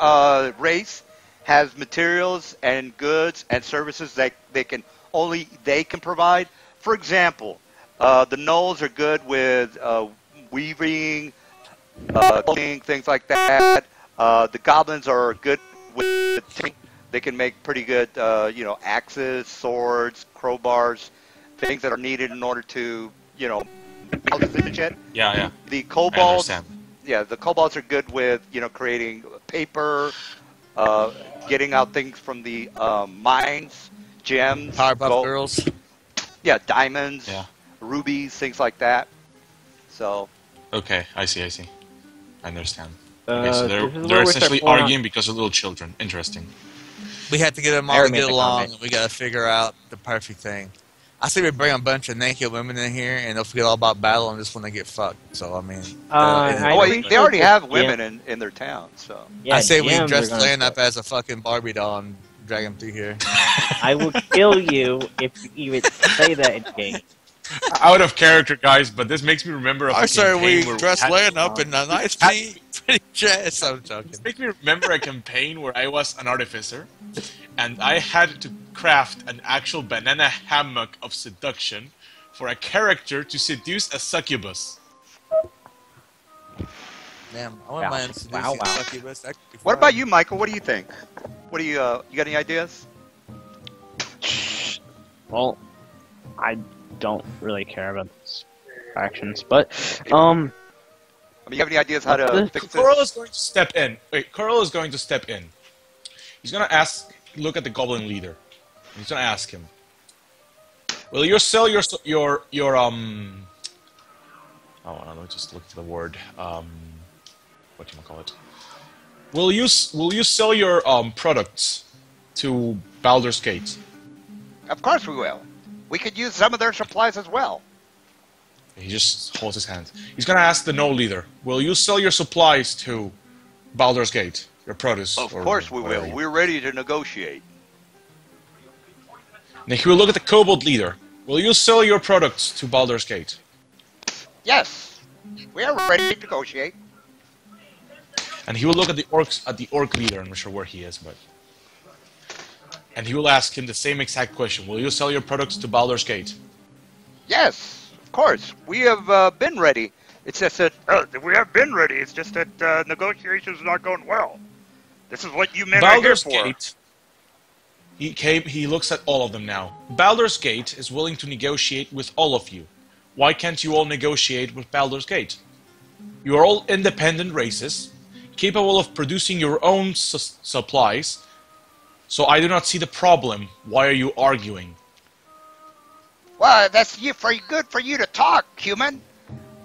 race has materials and goods and services that they can provide. For example, the gnolls are good with weaving, clothing, things like that. The goblins are good with they can make pretty good, axes, swords, crowbars, things that are needed in order to, houses and shit. Yeah. The I kobolds, understand. the kobolds are good with, creating paper, getting out things from the mines, gems, Powerpuff gold- Girls. diamonds, Yeah. rubies, things like that. So, Okay, I see. I understand. Okay, so This is they're where we start essentially pulling arguing because of little children. Interesting. We have to get them I all to already get made the along, comment. and we got to figure out the perfect thing. I say we bring a bunch of naked women in here, and they'll forget all about battle and just when they get fucked. So I mean, I Oh, well, think they already so, have Jim. women in their town, so. Yeah, I say we gyms are dress gonna Land up start. as a fucking Barbie doll and drag him through here. I will kill you if you even say that in game. Out of character, guys, but this makes me remember of I a say campaign we where dress had, Land up in a nice, had- pretty dress. I'm joking. This makes me remember a campaign where I was an artificer, and I had to craft an actual banana hammock of seduction for a character to seduce a succubus. Damn, I wouldn't mind seducing a succubus. That could be What fun. about you, Michael? What do you think? What do you got any ideas? Well, I don't really care about these factions, but I mean, you have any ideas how to fix Coral this? is going to step in. Wait, Coral is going to step in. He's going to look at the goblin leader. He's going to ask him, will you sell your oh, let me just look for the word. Whatchamacallit? Will you sell your products to Baldur's Gate? Of course we will. We could use some of their supplies as well. He just holds his hand. He's gonna ask the no leader, will you sell your supplies to Baldur's Gate? Your produce? Of or course we whatever. will. We're ready to negotiate. Then he will look at the kobold leader. Will you sell your products to Baldur's Gate? Yes, we are ready to negotiate. And he will look at the orc leader. I'm not sure where he is, but. And he will ask him the same exact question. Will you sell your products to Baldur's Gate? Yes, of course. We have been ready. It's just that we have been ready. It's just that negotiations are not going well. This is what you men Baldur's are here for. Gate. He looks at all of them now. Baldur's Gate is willing to negotiate with all of you. Why can't you all negotiate with Baldur's Gate? You are all independent races, capable of producing your own supplies, so I do not see the problem. Why are you arguing? Well, that's good for you to talk, human.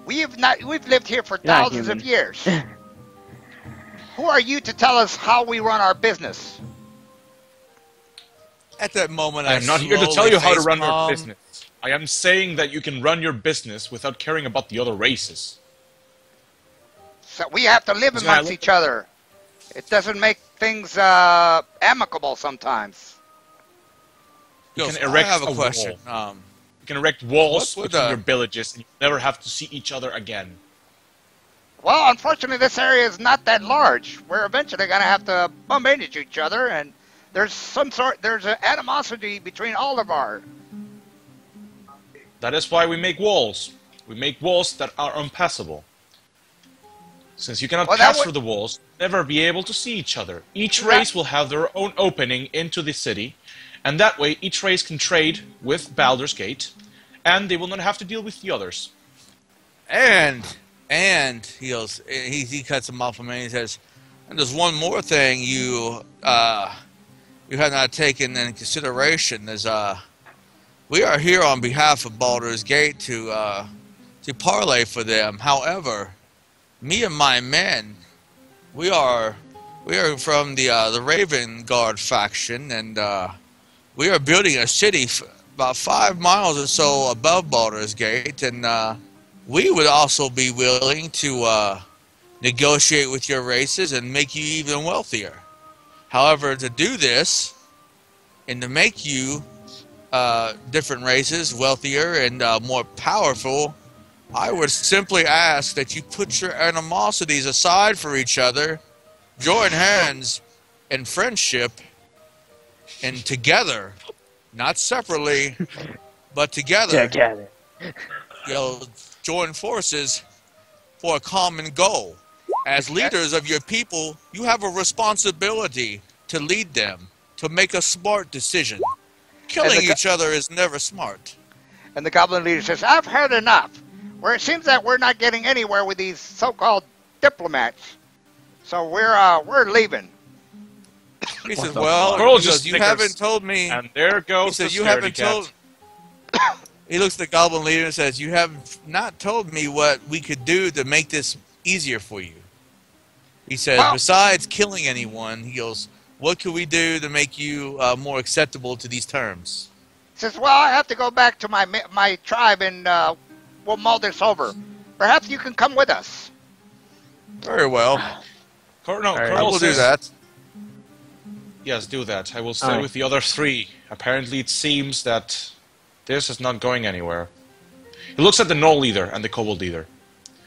We've lived here for You're not thousands of human. years. Who are you to tell us how we run our business? At that moment, I am not here to tell you how to run your business. I am saying that you can run your business without caring about the other races. So we have to live amongst each other. It doesn't make things amicable sometimes. You Ghost, can erect I have a a question. You can erect walls What would, between your villages, and you never have to see each other again. Well, unfortunately, this area is not that large. We're eventually going to have to bump into each other, and there's an animosity between all of our. That is why we make walls. We make walls that are unpassable. Since you cannot pass through the walls, you'll never be able to see each other. Each race will have their own opening into the city, and that way each race can trade with Baldur's Gate, and they will not have to deal with the others. And he cuts him off a minute. He says, and there's one more thing you have not taken into consideration is we are here on behalf of Baldur's Gate to parlay for them. However, me and my men, we are from the Raven Guard faction, and we are building a city about 5 miles or so above Baldur's Gate, and we would also be willing to negotiate with your races and make you even wealthier. However, to do this and to make you different races wealthier and more powerful, I would simply ask that you put your animosities aside for each other, join hands in friendship, and together, not separately, but together, you'll join forces for a common goal. As leaders of your people, you have a responsibility to lead them, to make a smart decision. Killing each other is never smart. And the goblin leader says, I've heard enough. Where it seems that we're not getting anywhere with these so-called diplomats. So we're leaving. He says, well, you snickers, haven't told me. And there goes he says, the you haven't told. cat. He looks at the goblin leader and says, you have not told me what we could do to make this easier for you. He says, Well- besides killing anyone, he goes, what can we do to make you more acceptable to these terms? Says, well, I have to go back to my tribe and we'll mull this over. Perhaps you can come with us. Very well. No, right. I Colonel will do says, that. yes, do that. I will stay Alright. with the other three. Apparently, it seems that this is not going anywhere. He looks at the Gnoll leader and the Kobold leader.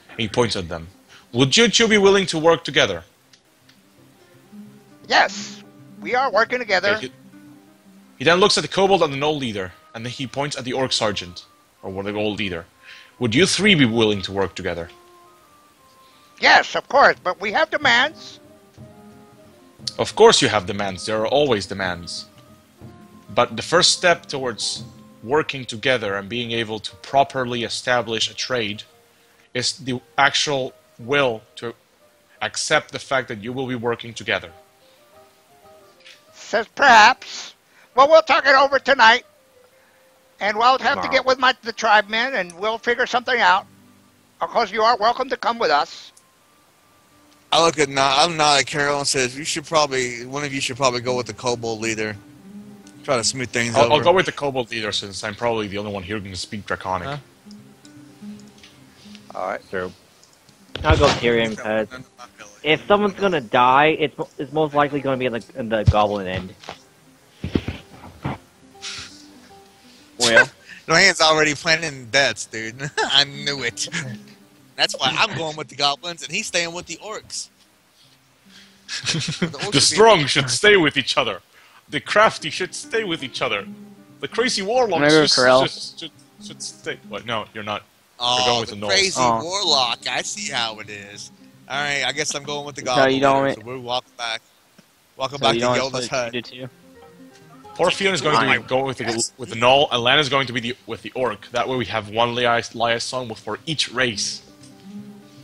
And he points at them. Would you two be willing to work together? Yes, we are working together. Okay, he then looks at the Kobold and the Gnoll leader, and then he points at the Orc Sergeant, or the Gnoll leader. Would you three be willing to work together? Yes, of course, but we have demands. Of course you have demands. There are always demands. But the first step towards working together and being able to properly establish a trade is the actual will to accept the fact that you will be working together. Says perhaps. Well, we'll talk it over tonight. And we'll have to get with the tribe men and we'll figure something out. Of course, you are welcome to come with us. I look at I'm not at Carol and says one of you should probably go with the Kobold leader. Try to smooth things over. I'll go with the Kobold leader since I'm probably the only one here who can speak Draconic. Huh? All right. True. I'll go with Tyrion because if someone's gonna die, it's most likely gonna be in the Goblin end. Well, Ryan's already planning deaths, dude. I knew it. That's why I'm going with the goblins and he's staying with the orcs. The strong should stay with each other. The crafty should stay with each other. The crazy warlocks should stay. What? No, you're not. You're going Oh, with the the crazy Knolls. warlock. I see how it is. All right, I guess I'm going with the So goblin. you don't leader, so we're walking back So to you don't Yoda's split hut. you too? Porphion is going to be going with the Gnoll, and Lan is going to be with the Orc. That way we have one liaison for each race.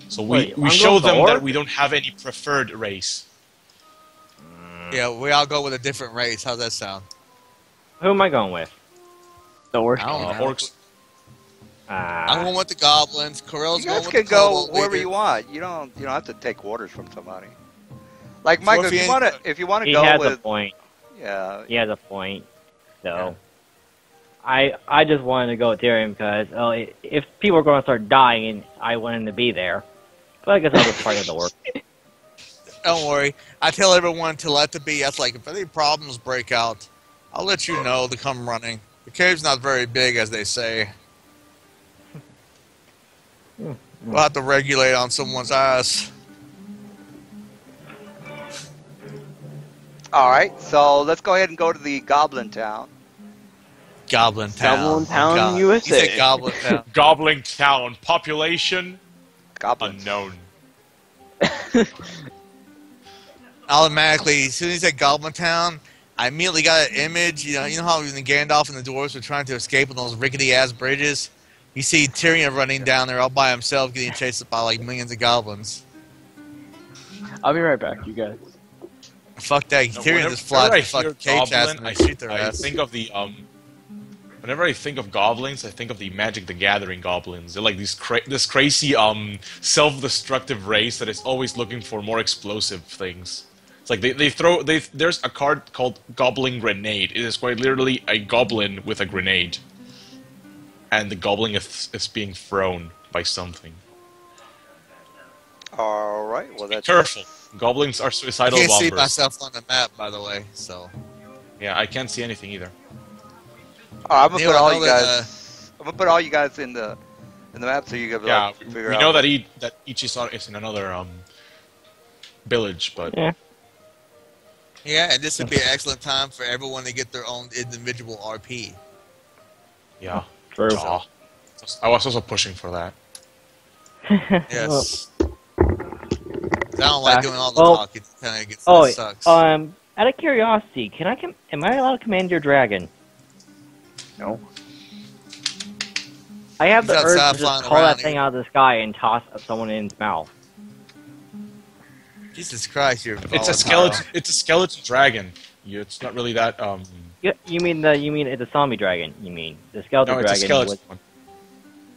So Wait, we I'm show going with the them that Orc? we don't have any preferred race. Yeah, we all go with a different race. How's that sound? who am I going with? The worst. I don't know. Orcs. I'm going with the goblins. Corell's You going guys with can the go Kobold wherever leader. you want. You don't have to take orders from somebody. Like Michael, if you want to He go has a with point. yeah, He has a point. So, I just wanted to go with Tyrion because if people are going to start dying, I wanted to be there. But I guess I'll just part of the work. Don't worry. I tell everyone to let the BS. Like, if any problems break out, I'll let you know to come running. The cave's not very big, as they say. We'll have to regulate on someone's ass. all right. So let's go ahead and go to the Goblin Town. Goblin Town. Goblin Town, God. USA. He said Goblin Town. Goblin Town. Population Goblins. unknown. Automatically, as soon as he said Goblin Town, I immediately got an image. You know how when Gandalf and the dwarves were trying to escape on those rickety-ass bridges? You see Tyrion running down there all by himself, getting chased by like millions of goblins. I'll be right back, you guys. Fuck that. Tyrion just flies the fucking cage ass and shoot their I ass. think of the whenever I think of goblins, I think of the Magic the Gathering goblins. They're like this crazy self-destructive race that is always looking for more explosive things. It's like there's a card called Goblin Grenade. It is quite literally a goblin with a grenade. And the goblin is being thrown by something. All right. Well, Be that's careful. Goblins are I suicidal can't see bombers. myself on the map, by the way, so... Yeah, I can't see anything either. I'm gonna Neil, put all I you know guys. that, I'm gonna put all you guys in the map so you can Yeah, like, we figure out. know that each is in another village, but Yeah, and this would be an excellent time for everyone to get their own individual RP. yeah. True. Aw. I was also pushing for that. Yes. 'Cause I don't like doing all the Well, talking. It kind of gets Oh, sucks. out of curiosity, am I allowed to command your dragon? No. I have the He's urge outside to just flying call around that thing out of the sky and toss someone in its mouth. Jesus Christ, you're It's a skeleton. It's a skeleton dragon. It's not really that. You mean it's a zombie dragon? You mean the skeleton No, it's a dragon? skeleton one.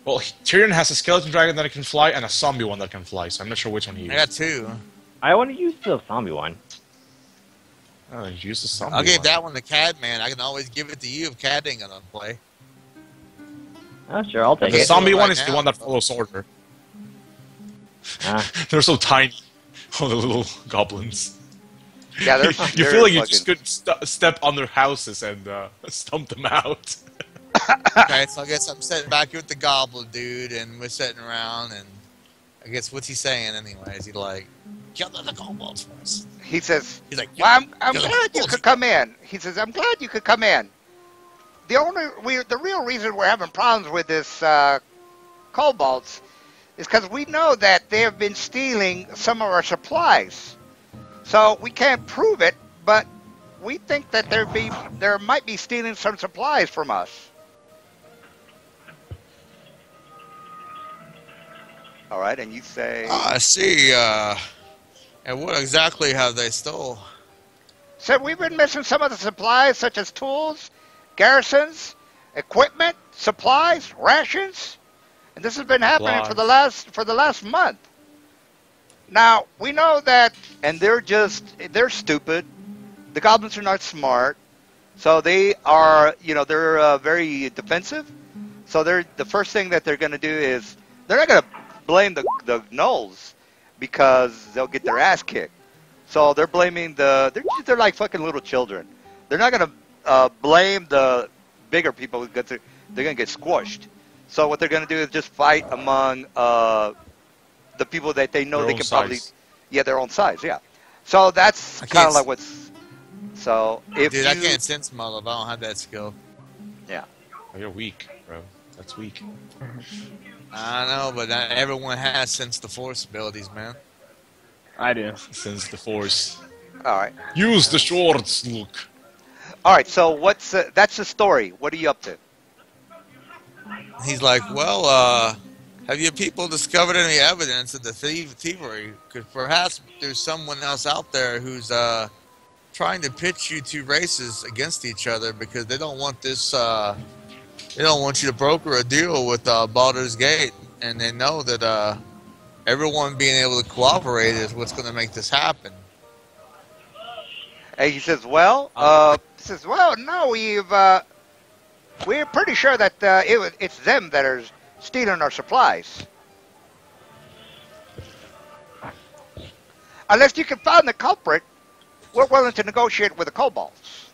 Well, Tyrion has a skeleton dragon that can fly and a zombie one that can fly. So I'm not sure which one he I got used. two. I want to use the zombie one. Oh, use the zombie I'll give one. that one to Cad, man. I can always give it to you if Cad ain't gonna play. Oh, sure, I'll take The it. zombie Right one is the now. one that follows order. Ah. They're so tiny. All the little goblins. Yeah, they're You they're feel like you fucking- just could step on their houses and stomp them out. Okay, so I guess I'm sitting back here with the goblin dude, and we're sitting around, and I guess what's he saying anyways? He like, kill the kobolds for us. He says, He's like, "Well, I'm kill the glad you kobolds. could come in." He says, "I'm glad you could come in. The real reason we're having problems with this kobolds is because we know that they have been stealing some of our supplies. So we can't prove it, but we think that there might be stealing some supplies from us." All right, and you say, I see. And what exactly have they stole? "So we've been missing some of the supplies, such as tools, garrisons, equipment, supplies, rations, and this has been happening for the last month. Now we know that, and they're stupid. The goblins are not smart, so they are, they're very defensive. So the first thing that they're going to do is they're not going to blame the gnolls because they'll get their ass kicked. So they're blaming they're like fucking little children. They're not going to blame the bigger people because they're going to get squished. So what they're going to do is just fight among the people that they know Their they own can size. their own size, yeah. So that's I kind of can't like what's. So if Dude, you, I can't sense love. I don't have that skill. yeah. Oh, you're weak, bro. That's weak. I know, but not everyone has sense the force abilities, man. I do. Since the force. All right. Use the swords, Luke. All right. So that's the story. What are you up to? He's like, well, have you people discovered any evidence of the thievery? Because perhaps there's someone else out there who's trying to pitch you two races against each other because they don't want this. They don't want you to broker a deal with Baldur's Gate, and they know that everyone being able to cooperate is what's going to make this happen. And he says, well, no, we're pretty sure that it's them that are stealing our supplies. Unless you can find the culprit, we're willing to negotiate with the kobolds.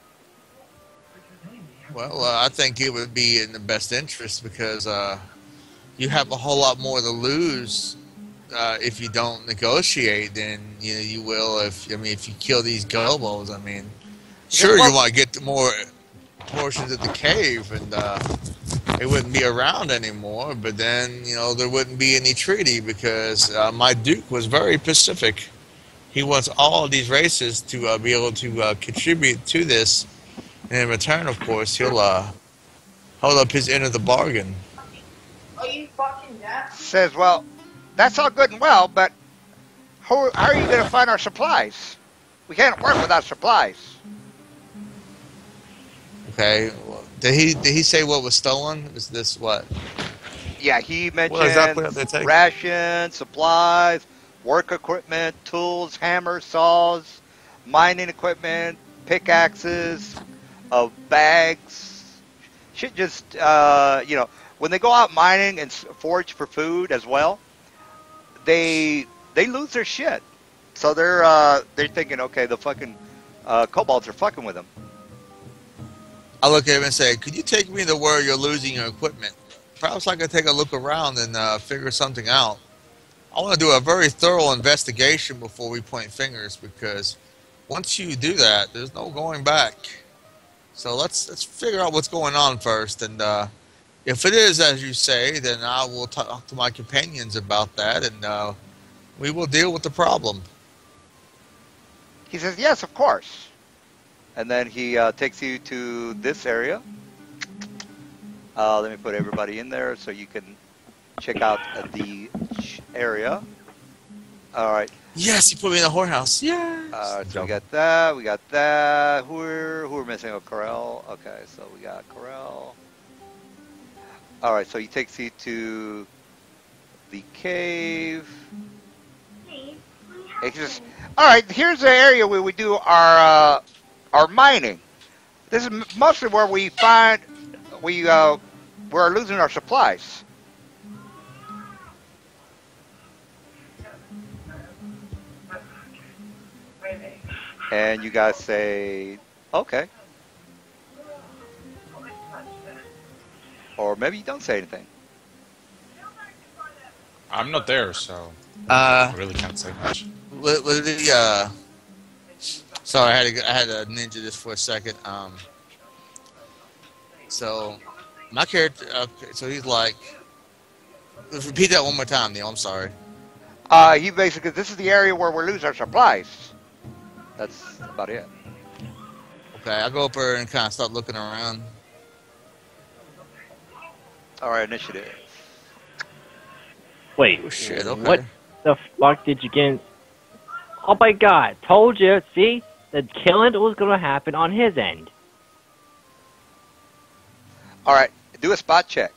Well, I think it would be in the best interest because you have a whole lot more to lose if you don't negotiate than you will if you kill these gobos. I mean, sure you want to get more portions of the cave and they wouldn't be around anymore, but then there wouldn't be any treaty because my duke was very pacific. He wants all of these races to be able to contribute to this. And in return, of course, he'll hold up his end of the bargain. Are you fucking deaf? Says, well, that's all good and well, but how are you going to find our supplies? We can't work without supplies. Okay. Well, did he say what was stolen? Is this what? Yeah, he mentioned What exactly are they taking? rations, supplies, work equipment, tools, hammers, saws, mining equipment, pickaxes, bags. Shit just, when they go out mining and forage for food as well, they lose their shit. So they're thinking, okay, the fucking kobolds are fucking with them. I look at him and say, could you take me to where you're losing your equipment? Perhaps I could take a look around and figure something out. I want to do a very thorough investigation before we point fingers because once you do that, there's no going back. So let's figure out what's going on first, and if it is as you say, then I will talk to my companions about that, and we will deal with the problem. He says, yes, of course. And then he takes you to this area. Let me put everybody in there so you can check out the area. All right. Yes, you put me in a whorehouse. Yeah. So we got that. We got that. Who are missing? Oh, Corel. Okay, so we got Corel. All right, so he takes you to the cave. Please, we It's just, all right. Here's the area where we do our mining. This is mostly where we find we're losing our supplies. And you guys say, okay, or maybe you don't say anything. I'm not there, so I Uh, really can't say much. with the sorry, I had to ninja this for a second. So my character, okay, so he's like, let's repeat that one more time, Neil. I'm sorry. He basically, this is the area where we lose our supplies. That's about it. Okay, I go up there and kind of start looking around. All right, initiative. Wait, Oh, shit, okay. what the fuck did you get? Oh my god, told you, see? The killing was gonna happen on his end. All right, do a spot check.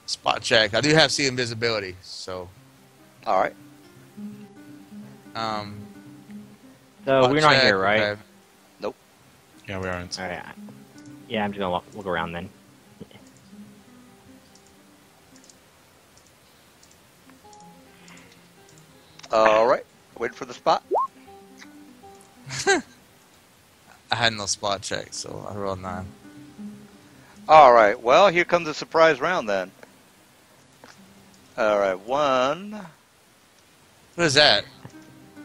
Spot check. I do have see invisibility, so All right. So spot we're not check, here, right? okay. Yeah, we aren't. Alright. Yeah, I'm just gonna look around then. All right, waiting for the spot. I had no spot check, so I rolled 9. All right, well, here comes the surprise round then. All right, one. What is that?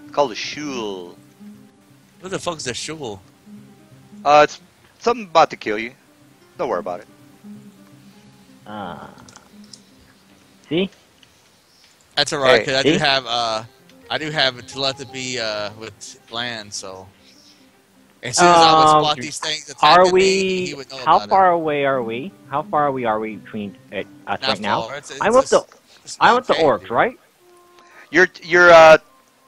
It's called a shul. What the fuck is a shul? It's something about to kill you. Don't worry about it. See? That's alright, Hey, because see? I do have telepathy with land, so as soon as I would spot these things attacking Are me, he we? would know How about far away are we? How far are we between us Not right now? far. It's I'm with the it's I'm not with the okay, orcs, dude. right? You're you're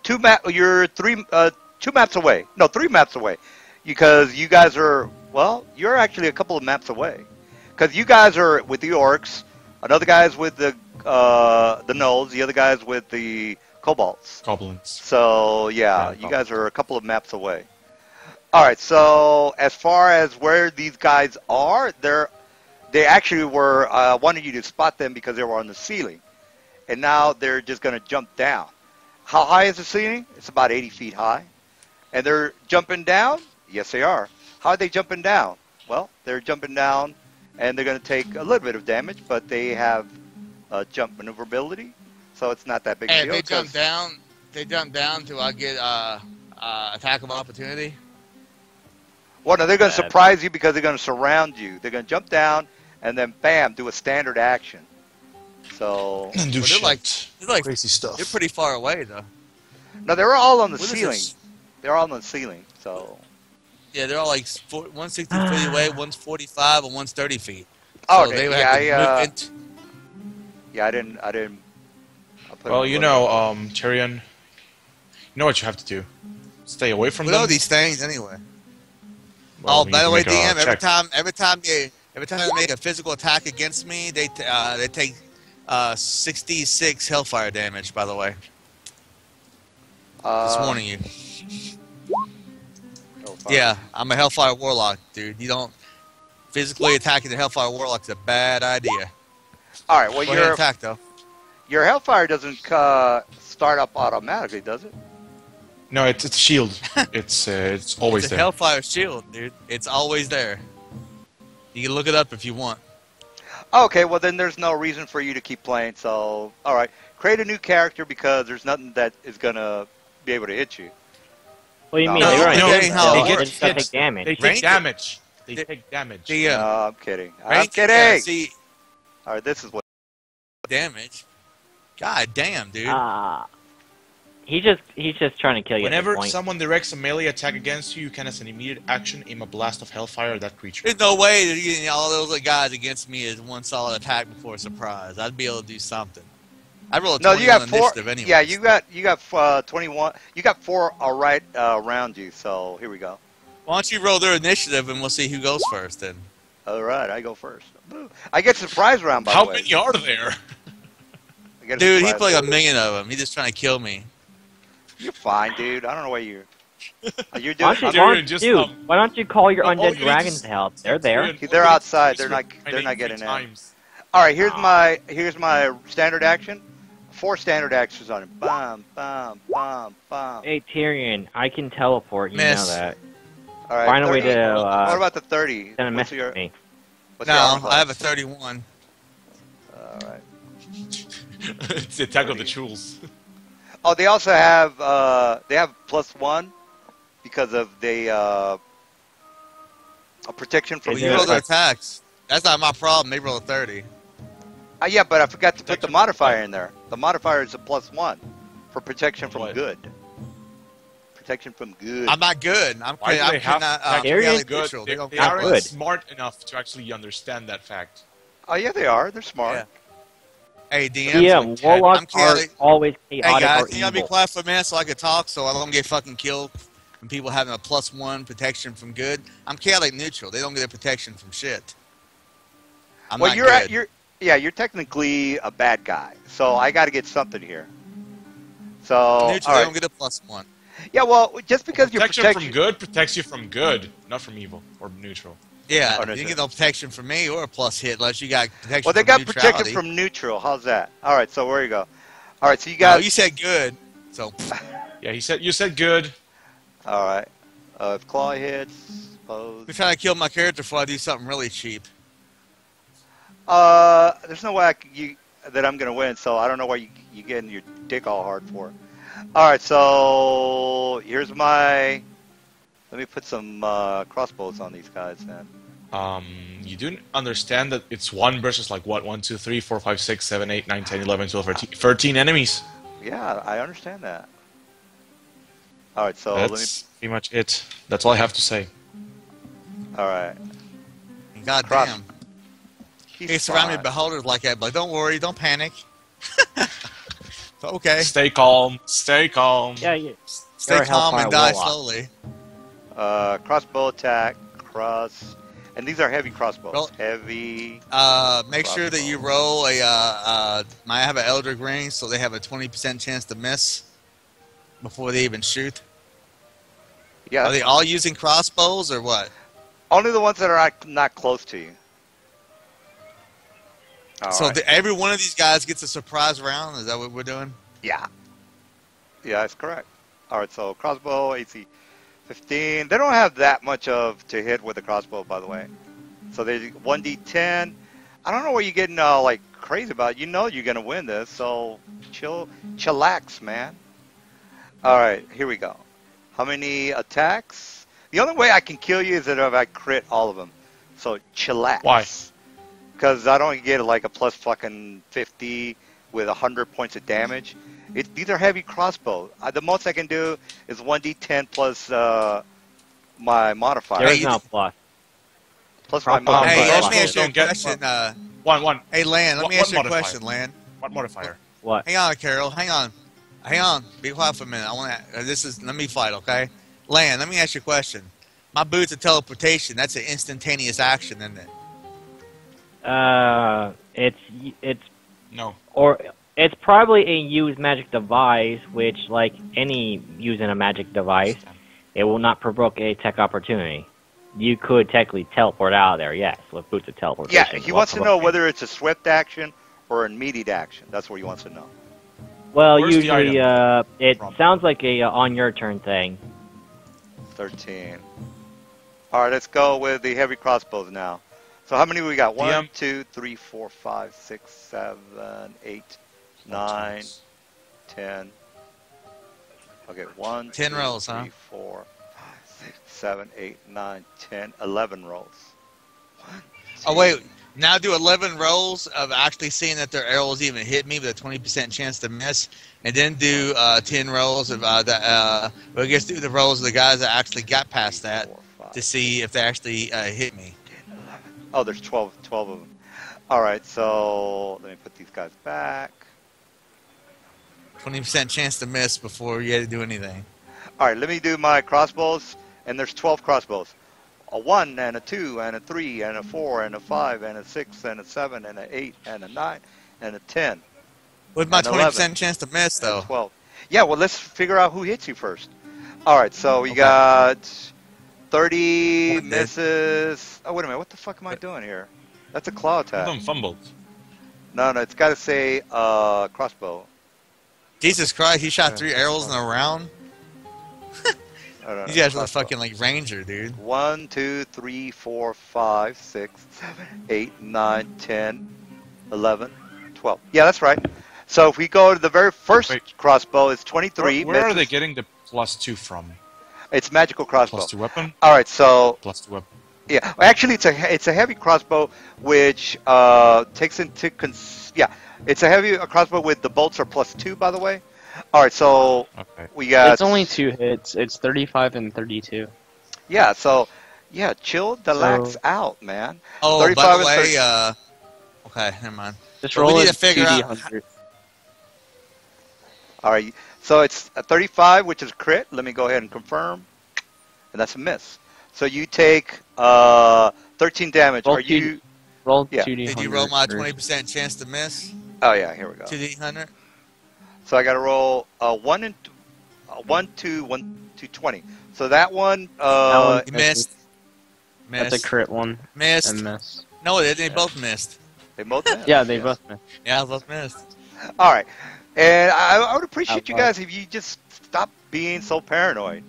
2 maps away. No, 3 maps away, because you guys are, well, you're actually a couple of maps away, because you guys are with the orcs, another guy's with the gnolls, the other guy's with the kobolds. Goblins. So yeah, Yeah, you guys are a couple of maps away. All right. So as far as where these guys are, they actually were wanted you to spot them because they were on the ceiling, and now they're just going to jump down. How high is the ceiling? It's about 80 feet high, and they're jumping down. Yes, they are. How are they jumping down? Well, they're jumping down, and they're going to take a little bit of damage, but they have jump maneuverability, so it's not that big a Hey, deal. if 'cause- they jump down till I get attack of opportunity. Well, no, they're going to surprise you because they're going to surround you. They're going to jump down and then, bam, do a standard action. So, And do Well, shit. they're like Crazy stuff. they're pretty far away though. no, they're all on the What is ceiling. this? They're all on the ceiling. So, Yeah, they're all like 160 feet away, one's 45 and one's 30 feet. oh, So okay. they would Yeah, have to move into. yeah, I didn't. I'll put Well, it you know, Tyrion, you know what you have to do. Stay away from We them. know these things anyway. Well, Oh, we by need the to way, make a DM, every check. time they make a physical attack against me, they take 66 hellfire damage. By the way, just warning you. Yeah, I'm a hellfire warlock, dude. You don't physically attacking the hellfire warlock is a bad idea. All right. Well, Go ahead and attack though. your hellfire doesn't start up automatically, does it? No, it's shield. it's always It's a there. hellfire shield, dude. It's always there. You can look it up if you want. Okay. Well, then there's no reason for you to keep playing. So, all right, create a new character because there's nothing that is gonna be able to hit you. What do you mean? No, They're no, already how it they works. just gotta take damage. They take Ranger- damage. They the- take damage. The No, I'm kidding. I'm range- kidding. see All right, this is what. damage. God damn, dude. He's just trying to kill you. at Whenever this point. someone directs a melee attack against you, you can, as an immediate action, aim a blast of hellfire at that creature. There's no way that getting all those guys against me is one solid attack before a surprise. I'd be able to do something. I rolled a No, 21 you got 4. initiative anyway. Yeah, you got 21. You got 4 right around you. So here we go. Why don't you roll their initiative and we'll see who goes first then. All right, I go first. I get surprise round by How the way. many are there? I get a Dude, he surprise put like round. a million of them. He's just trying to kill me. You're fine, dude. I don't know why you're Why doing. don't you, Tyrion, just, dude, why don't you call your all undead you need dragons to to help? They're there. Tyrion, all They're you need to outside. do is They're not my name getting 3 in. times. All right, here's Aw. my standard action. 4 standard actions on it. Bam, bam, bam, bam. Hey, Tyrion, I can teleport. You know Miss. that. All right. Find a way 30. to What about the 30? send a What's message your to me. what's your No, armor I have a class? 31. All right. It's the attack of the Chules. Oh, they also have +1 because of the a protection from Well, Is you there roll good. the attacks. That's not my problem. They roll a 30. Yeah, but I forgot to put the Protection from modifier what? in there. The modifier is a +1 for protection from What? good. Protection from good. I'm not good. I'm Why do I'm they have not, protection? Tyrion? chaotic Good. neutral. They don't They count aren't good. smart enough to actually understand that fact. Oh yeah, they are. They're smart. Yeah. Hey, DM. Yeah, I'm warlocks are chaotic. always Hey chaotic guys, or can y'all be evil. quiet for a minute so I can talk so I don't get fucking killed and people having a +1 protection from good? I'm chaotic neutral. They don't get a protection from shit. I'm Well, not you're good. you're technically a bad guy. So I got to get something here. So I'm neutral. all They right. don't get a +1. Yeah, well, just because your Protection from good protects you from good, not from evil or neutral. Yeah, Oh, you no, didn't sir. get no protection from me or a plus hit unless you got protection Well, they from got neutrality. protection from neutral. How's that? All right, so where you go? All right, so you No, got. you said good. So Yeah, you said good. All right. If claw hits, suppose. you're trying to kill my character before I do something really cheap. There's no way that I'm gonna win. So I don't know why you getting your dick all hard for. All right, so here's my. Let me put some crossbows on these guys then. You do understand that it's 1 versus like what? 1, 2, 3, 4, 5, 6, 7, 8, 9, 10, 11, 12, 13 enemies. Yeah, I understand that. All right, so let me. That's pretty much it. That's all I have to say. All right. God Cross- damn. He's Hey, surrounded fine. by beholders like that. Like, don't worry, don't panic. Okay. Stay calm. Stay calm. Yeah, yeah. Stay You're a calm and Hellfire die Warlock. slowly. Crossbow attack, and these are heavy crossbows. Roll- Heavy. Make sure that you roll might have an Eldritch ring so they have a 20% chance to miss before they even shoot. Yeah. Are they all using crossbows or what? Only the ones that are not close to you. All So right. every one of these guys gets a surprise round? Is that what we're doing? Yeah. Yeah, that's correct. All right, so crossbow, AC 15. They don't have that much to hit with the crossbow, by the way. So they 1d10. I don't know what you're getting like crazy about. You know you're gonna win this, so chillax, man. All right, here we go. How many attacks? The only way I can kill you is that if I crit all of them. So chillax. Why? Because I don't get like a plus fucking 50 with 100 points of damage. These are heavy crossbows. The most I can do is 1d10 plus my modifier. There is no plus. Plus my Crossbow. modifier. Hey, let me crossbows ask you a don't get- question. One. Hey, Lan, let What- me ask what you a modifier? question, Lan. What modifier? What? Hang on, Carol. Hang on. Be quiet for a minute. I want to. Let me fight, okay? Lan, let me ask you a question. My boots of teleportation. That's an instantaneous action, isn't it? It's No. or it's probably a used magic device, which, like any using a magic device, it will not provoke a tech opportunity. You could technically teleport out of there, yes, with boots of teleportation. Yeah, he wants to know whether it's a swift action or an immediate action. That's what he wants to know. Well, Where's the usually, item it from? sounds like a on your turn thing. 13. All right, let's go with the heavy crossbows now. So how many we got? 1, DM. 2, 3, 4, 5, 6, 7, 8, 9, 10. Okay, 1, 10 2, rolls, 3, huh? 4, 5, 6, 7, 8, 9, 10, 11 rolls. 1, 2, Oh wait. Now do 11 rolls of actually seeing that their arrows even hit me with a 20% chance to miss, and then do 10 rolls of well, I guess do the rolls of the guys that actually got past that 4, 5, to see if they actually hit me. 10, 11. Oh, there's 12 of them. All right, so let me put these guys back. 20% chance to miss before you had to do anything. All right, let me do my crossbows, and there's 12 crossbows. A 1 and a 2 and a 3 and a 4 and a 5 and a 6 and a 7 and a 8 and a 9 and a 10 With my And 20% 11. chance to miss and a though. 12. Yeah, well, let's figure out who hits you first. All right, so we Okay. got 30 One did. misses. Oh, wait a minute. What the fuck am I doing here? That's a claw One of attack. them fumbled. No, it's got to say crossbow. Jesus Christ, he shot Yeah, 3 that's arrows in fine. a round. No, These guys are crossbow. fucking like Ranger, dude. 1, 2, 3, 4, 5, 6, 7, 8, 9, 10, 11, 12. Yeah, that's right. So if we go to the very first Wait. crossbow, it's 23. Where are misses. they getting the +2 from? It's magical crossbow. +2 weapon? All right, so +2 weapon. yeah, actually it's a heavy crossbow, which takes into it's a crossbow with the bolts are +2, by the way. All right, so Okay. we got It's only 2 hits. It's 35 and 32. yeah, so yeah, chill, relax out, man. Oh, 35 by the and way, 30. okay, never mind. Just But roll we need it to figure out 2d100. All right, so it's a 35, which is crit. Let me go ahead and confirm, and that's a miss. So you take 13 damage. Roll Are you? Roll Yeah. 2d100. Did you roll my first. 20% chance to miss? Oh yeah, here we go. 2d100? So I got to roll 1 to 20. So that one, That one You misses. missed. Missed. That's a crit one. Missed. And miss. No, they both missed. they both missed. Yeah, they yes. both missed. Yeah, both missed. All right, and I would appreciate you About- guys if you just stop being so paranoid.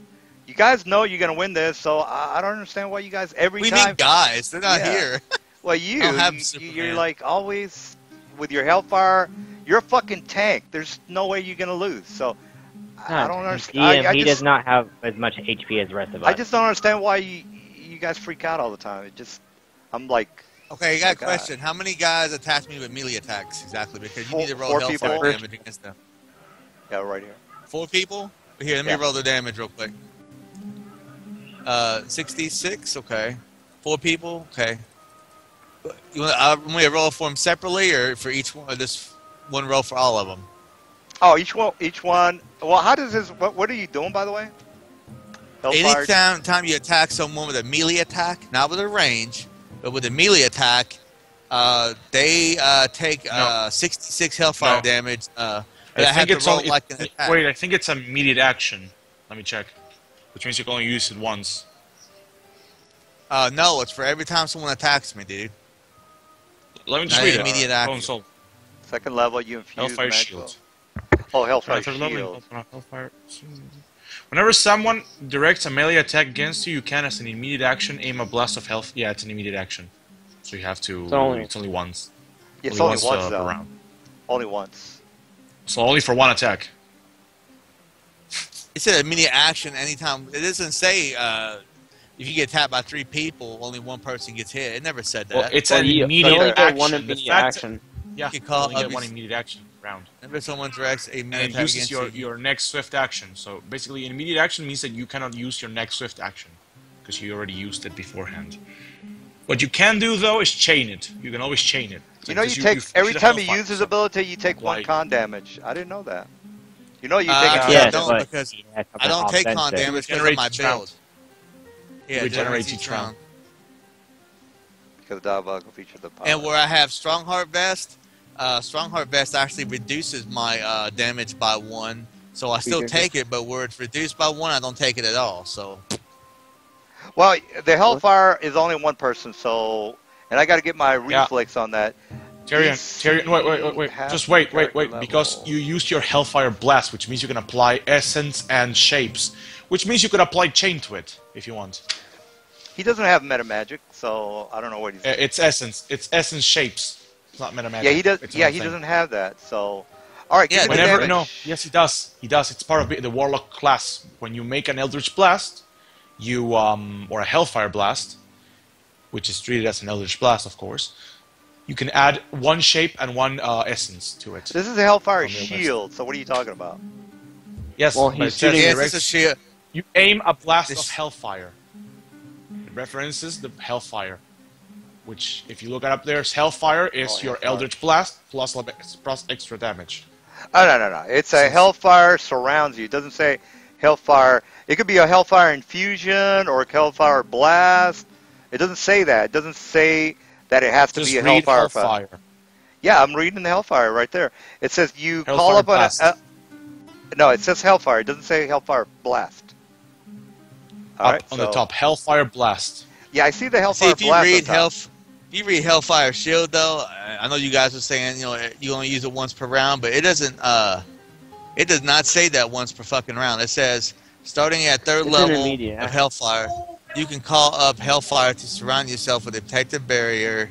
You guys know you're gonna win this, so I don't understand why you guys every We time. mean guys. They're not Yeah. here. Well, I don't have you're Superman. like always with your hellfire. You're a fucking tank. There's no way you're gonna lose. So I don't understand. He does not have as much HP as the rest of us. I just don't understand why you guys freak out all the time. It just I'm like Okay, you got a God. question. How many guys attacked me with melee attacks exactly? Because you need to roll Four hellfire people. damage against them. yeah right here. 4 people? Here, let me Yeah. roll the damage real quick. 66. Okay. 4 people. Okay. You want? I'm gonna roll for them separately, or for each one? Or just one roll for all of them? Oh, each one. Well, how does this? What are you doing, by the way? Hellfire. Anytime you attack someone with a melee attack, not with a range, but with a melee attack, they take 66 hellfire No. damage. But I, I have think to it's roll only. like an attack. Wait, I think it's immediate action. Let me check. Which means you can only use it once. No, it's for every time someone attacks me, dude. Let me just Not read it. immediate Go action. and solve. Second level, you infuse Hellfire magical. shield. Oh, hellfire Third level, shield. Hellfire. Whenever someone directs a melee attack against you, you can, as an immediate action, aim a blast of health. Yeah, it's an immediate action. So you have to. It's only once. Yeah, it's only once per though. round. Only once. So only for one attack. It said immediate action anytime. It doesn't say if you get tapped by 3 people, only one person gets hit. It never said that. Well, it's Well, an you immediate only get action. one The immediate fact- action. Yeah, You you call only get obvious- one immediate action round. Whenever someone directs a And melee it attack uses against your next swift action. So basically, an immediate action means that you cannot use your next swift action because you already used it beforehand. What you can do though is chain it. You can always chain it. You know, Because you take every should time have he hellfire, uses so- ability, you take one Like- con damage. I didn't know that. You know, you Uh, take yeah, a Yes, don't but because he has I don't something take con offensive. damage because of Regenerates my each round. build. Yeah, It it regenerates each round. because the diabolical feature of the power. And where I have Strongheart Vest, Strongheart Vest actually reduces my damage by 1. So I still take it, but where it's reduced by 1, I don't take it at all. So Well, the hellfire is only one person, so and I got to get my reflex on that. Tyrion, wait. Half Just wait. character Because level. you used your Hellfire Blast, which means you can apply Essence and Shapes. Which means you could apply Chain to it, if you want. He doesn't have meta magic, so I don't know what he's. It's Essence. It's Essence Shapes. It's not Meta Magic. Yeah, he does. It's Yeah, another he thing. doesn't have that. So, all right. Yeah, give me the Whenever, damage. no. Yes, he does. He does. It's part of the Warlock class. When you make an Eldritch Blast, you, or a Hellfire Blast, which is treated as an Eldritch Blast, of course, you can add 1 shape and 1 essence to it. This is a hellfire From your list. shield. So what are you talking about? Yes, Well, but he's it says shooting yes, direct- it's a shield. you aim a blast This- of Hellfire. It references the Hellfire, which, if you look it up there, Hellfire is Oh, your Hellfire. Eldritch Blast plus extra damage. Oh no. It's a hellfire surrounds you. It doesn't say hellfire. It could be a hellfire infusion or a hellfire blast. It doesn't say that. It doesn't say that it has to Just be a read hellfire. Hellfire. Yeah, I'm reading the hellfire right there. It says you call Hellfire up on blast. No, it says Hellfire. It doesn't say Hellfire Blast. All Up right, on so the top, Hellfire Blast. yeah, I see the See, Hellfire if you Blast on read top. If you read Hellfire Shield, though, I know you guys are saying you only use it once per round, but it doesn't. It does not say that once per fucking round. It says starting at third It's an level immediate of action. Hellfire, you can call up Hellfire to surround yourself with a protective barrier.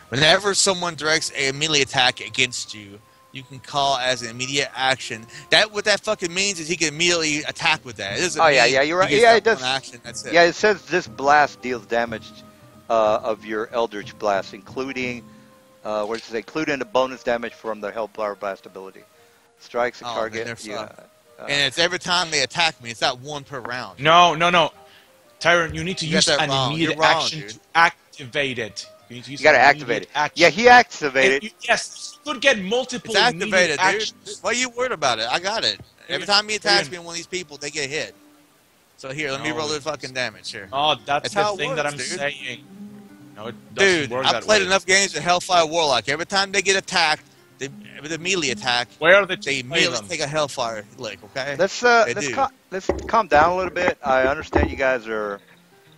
Whenever someone directs a melee attack against you, you can call as an immediate action. What that fucking means is he can immediately attack with that. It doesn't Oh yeah, mean yeah, you're right. he gets Yeah, that it does. one action. That's it. Yeah, it says this blast deals damage of your Eldritch Blast, including where does it say? Including the bonus damage from the Hellfire Blast ability. Strikes a Oh, target. then they're Yeah. fucked. And it's every time they attack me. It's not one per round. No. Tyrant, you need to You got use that an wrong. immediate You're wrong, action dude. to activate it. You need to use You gotta an activate immediate it. action. Yeah, he activated it. Yes, you could get multiple It's immediate activated, actions. dude. Why are you worried about it? I got it. Every time he attacks me Tyrion. and one of these people, they get hit. So here, let me No, roll the it's- fucking damage here. Oh, that's That's the how it thing that works, I'm dude. saying. No, it doesn't Dude, work I've that played way. enough games with Hellfire Warlock. Every time they get attacked, with a melee attack, Where are they they to play immediately them? take a Hellfire lick, okay? Let's do. let's calm down a little bit. I understand you guys are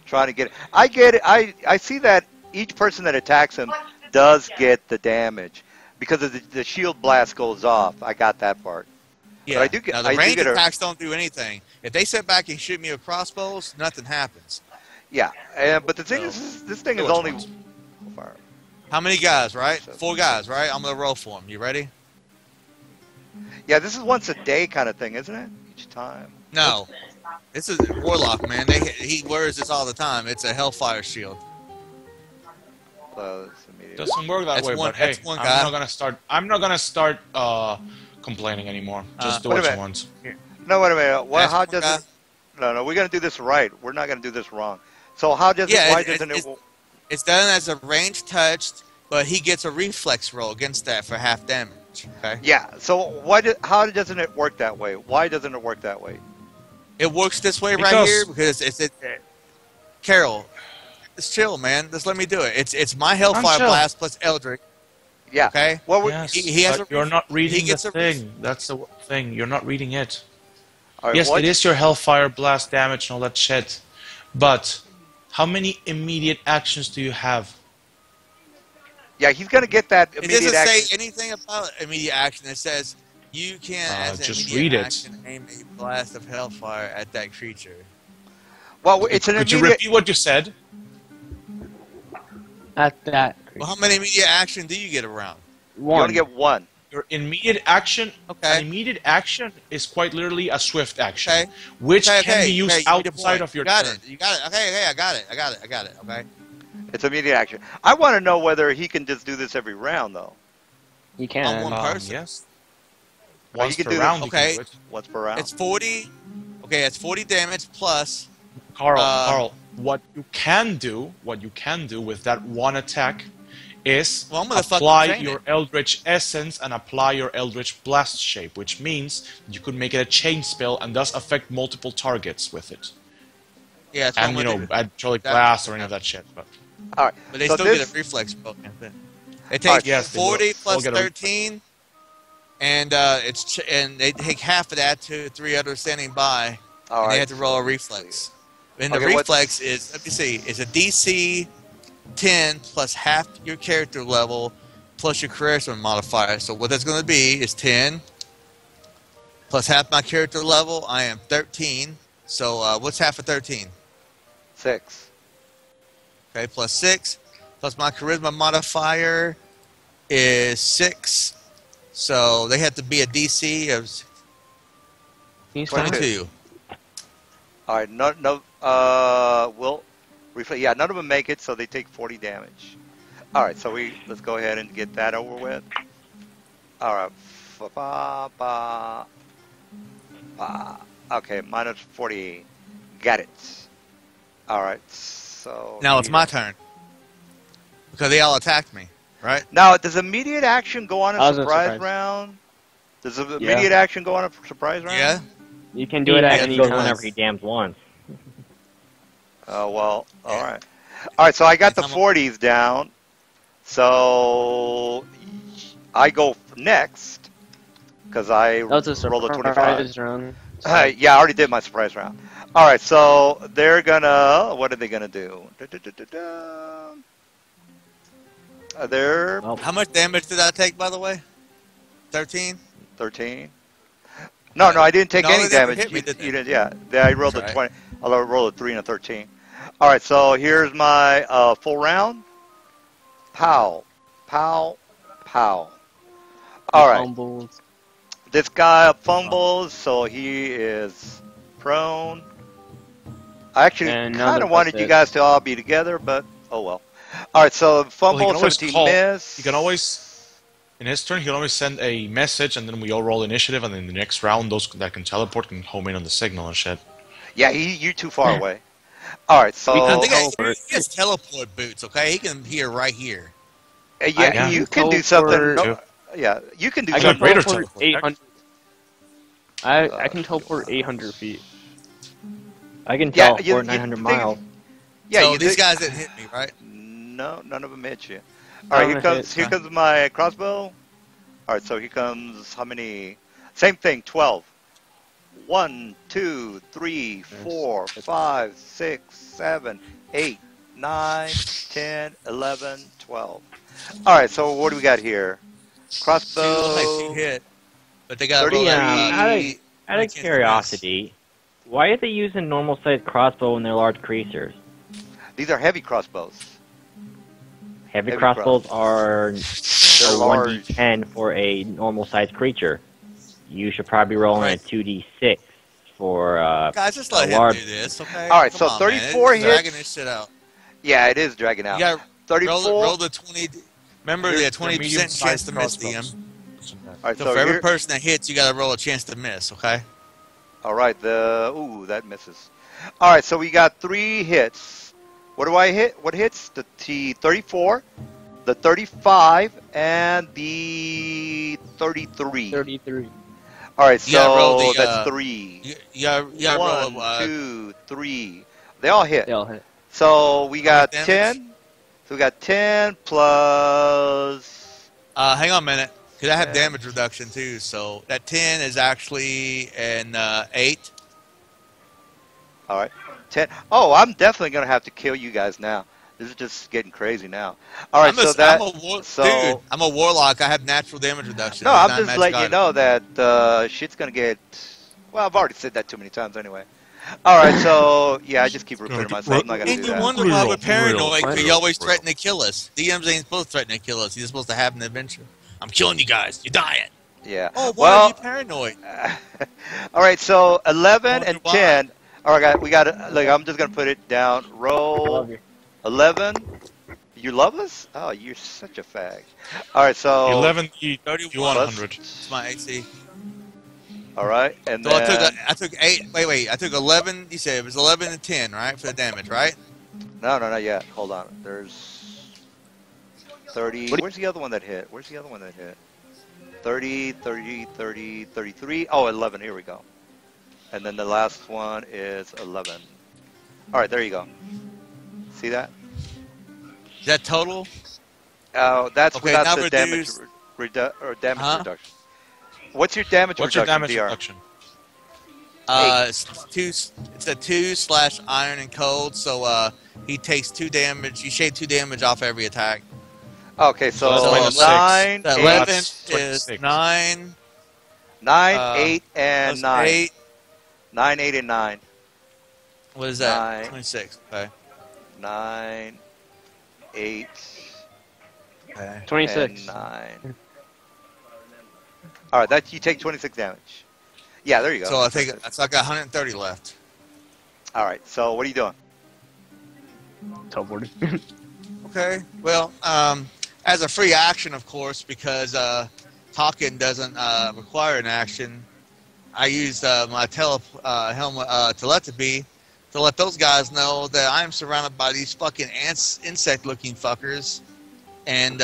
trying to get it. I get it. I see that each person that attacks him does get the damage because of the shield blast goes off. I got that part. Yeah. I do get- now, the I do range get a- attacks don't do anything. If they sit back and shoot me with crossbows, nothing happens. Yeah, but the thing is, this thing is Which only. ones? Fire. How many guys, right? So- 4 guys, right? I'm going to roll for them. You ready? Yeah, this is once a day kind of thing, isn't it? Each time. No. This is Warlock, man. He wears this all the time. It's a Hellfire shield. So it's immediate. Doesn't work that That's way, one- but hey, that's one I'm guy. not gonna start complaining anymore. Just do Wait a what you minute. want. No, wait a minute. Well, That's how one does guy. it? No, we're gonna do this right. We're not gonna do this wrong. So how does Yeah, it? Why it- doesn't it's- it? It's done as a range touched, but he gets a reflex roll against that for half damage. Okay. Yeah. So how doesn't it work that way? Why doesn't it work that way? It works this way right Because- here because it's Carol, just chill, man. Just let me do it. It's my Hellfire chill. Blast plus Eldritch. Yeah. Okay. Well, Yes, he has but a- you're not he reading the gets a- thing. That's the thing. You're not reading it. all right, Yes, what- it is your Hellfire Blast damage and all that shit. But how many immediate actions do you have? Yeah, he's gonna get that It immediate doesn't action. say anything about immediate action. It says you can, as an just immediate read it. action, aim a blast of hellfire at that creature. Well, it's an Could you immediate. repeat what you said? At that. Well, how many immediate action do you get around? You only get one. Your immediate action. Okay. An immediate action is quite literally a swift action, Okay. which Okay, can be used okay, you made outside point. of your You got turn. it. You got it. Okay, I got it. Okay. It's immediate action. I want to know whether he can just do this every round though. You On can. one person. Yes. Well, Once you per can do round, this- you can Okay. do it. Once per round. It's 40. Okay, it's 40 damage plus. Carl, what you can do with that one attack is Well, I'm gonna fucking apply chain your it. Eldritch Essence and apply your Eldritch Blast shape, which means you could make it a chain spell and thus affect multiple targets with it. Yeah, that's what I'm And, gonna do. Actually That- Blast or any of that shit. But All right. But they so still this, get a reflex broken. It Alright, takes yes, they will. 40 plus They'll get a 13, and and they take half of that to 3 others standing by, all and they right. have to roll a reflex. And the Okay, what's- reflex is, let me see, it's a DC 10 plus half your character level plus your charisma modifier. So what that's going to be is 10 plus half my character level. I am 13. So what's half of 13? 6. Okay, plus 6. Plus my charisma modifier is 6. So they have to be a DC of He's fine. 22. All right. Yeah, none of them make it, so they take 40 damage. All right. So let's go ahead and get that over with. All right. Okay, minus 48. Got it. All right. So Now it's my turn. Because they all attacked me, right? Now, does immediate action go on I a was a surprise surprise. round? Does immediate action go on a surprise round? Yeah. You can do it at He any goes time. whenever he dams once. Oh, well, all right. All right, so I got the I'm- 40s down. So I go next. because I That was a rolled a 25. surprise round. So Yeah, I already did my surprise round. All right, so they're gonna. What are they gonna do? They're Well, How much damage did I take, by the way? 13? 13. No, I didn't take No, any they never damage. hit me, did they? You did, yeah. I rolled That's a right. 20. I rolled a 3 and a 13. All right, so here's my full round. Pow, pow, pow. All right, fumbles. this guy fumbles, so he is prone. I actually And kind another of wanted you bucket. guys to all be together, but oh well. All right, so Well, he fumble, can always 17 call. miss. He can always, in his turn, he can always send a message, and then we all roll initiative, and then the next round, those that can teleport can home in on the signal and shit. Yeah, you're too far away. All right, so We I can think teleport. he has teleport boots, okay? He can hear right here. yeah, Yeah. you can do something. teleport- Yeah, you can do I He's a can something. greater teleport teleport. 800. I can teleport 800 feet. I can Yeah, teleport 900 miles. Yeah, So you these did- guys didn't hit me, right? No, none of them hit you. All right, None here comes my crossbow. All right, so here comes how many? Same thing, 12. 1, 2, 3, 4, 5, 6, 7, 8, 9, 10, 11, 12. All right, so what do we got here? Two Crossbow. hit. But they got 30, roll that, Out of chance to curiosity, why are they using normal sized crossbow when they're large creatures? These are heavy crossbows. Heavy Heavy crossbows are They're a large. 1d10 for a normal sized creature. You should probably roll Right. a 2d6 for Guys, just let a him large. do this, okay? All right, Come so on, 34 man. It's dragging hits. this shit out. Yeah, it is dragging out. You got 34. roll the 20. Remember, They're- the they're 20% chance to miss, DM. crossbows. All right, So so for every here, person that hits, you got to roll a chance to miss, okay? all right, that misses. All right, so we got 3 hits. What do I hit? What hits? The T34, the 35, and the 33. 33. All right, You gotta roll so the, that's 3. You gotta roll 1, 2, 3. They all hit. They all hit. So we got How much 10. So we got 10 plus. hang on a minute, because I have Yeah. damage reduction too. So that 10 is actually an 8. All right, 10. Oh, I'm definitely gonna have to kill you guys now. This is just getting crazy now. All right, so that. Dude, I'm a warlock. I have natural damage reduction. No, It's I'm not just magic letting you item. know that shit's gonna get. Well, I've already said that too many times anyway. All right, so yeah, I just keep repeating myself. I'm not gonna And do you that. wonder why we're Real, paranoid, because real, you always real. threaten to kill us. DMs ain't supposed to threaten to kill us. He's supposed to have an adventure. I'm killing you guys. You're dying. Yeah. Oh, why are Well. you paranoid? All right, so 11 Wonder and why. 10. All right, we got it. Like, I'm just gonna put it down. I Roll love you. 11. You love us? Oh, you're such a fag. All right, so 11, you 31. 100. It's my AC. All right, and So then I took 8. Wait. I took 11. You said it was 11 and 10, right? For the damage, right? no, not yet. Hold on. There's 30. What do you- Where's the other one that hit? 30, 30, 30, 33. Oh, 11. Here we go. And then the last one is 11. All right, there you go. See that? Is that total? Oh, that's Okay, without now the damage reduce- damage Huh? reduction. What's your damage What's your reduction, damage DR? reduction? It's a 2/iron and cold. So he takes 2 damage. You shave 2 damage off every attack. Okay, so, So that's minus 9, The 8, 11 That's is 26. 9. 9, uh, 8, and Plus 9. 8. 9, 8, and 9. What is that? 9. 26. Okay. 9, 8, Okay. 26. and 9. All right, that you take 26 damage. Yeah, there you go. So I think so. I got 130 left. All right, so what are you doing? Teleported. Okay. Well, as a free action, of course, because talking doesn't require an action. I used my telepathy to let those guys know that I am surrounded by these fucking insect-looking fuckers, and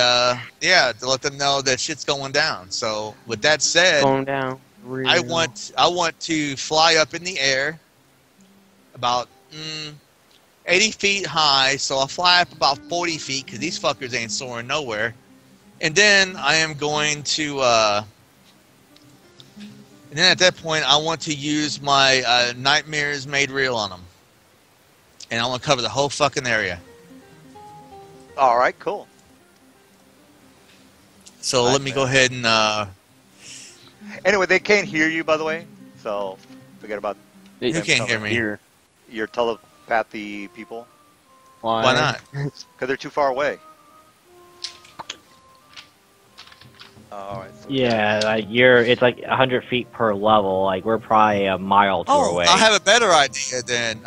yeah, to let them know that shit's going down. So, with that said, Going down. I want to fly up in the air, about 80 feet high. So I'll fly up about 40 feet because these fuckers ain't soaring nowhere. And then I am going to And then at that point, I want to use my Nightmares Made Real on them. And I want to cover the whole fucking area. All right, cool. So let me go ahead and... Anyway, they can't hear you, by the way. So forget about Who can't hear me? Here. your telepathy people. Why not? Because they're too far away. All right. So Yeah, like it's like 100 feet per level. Like we're probably a mile or two away. I have a better idea then.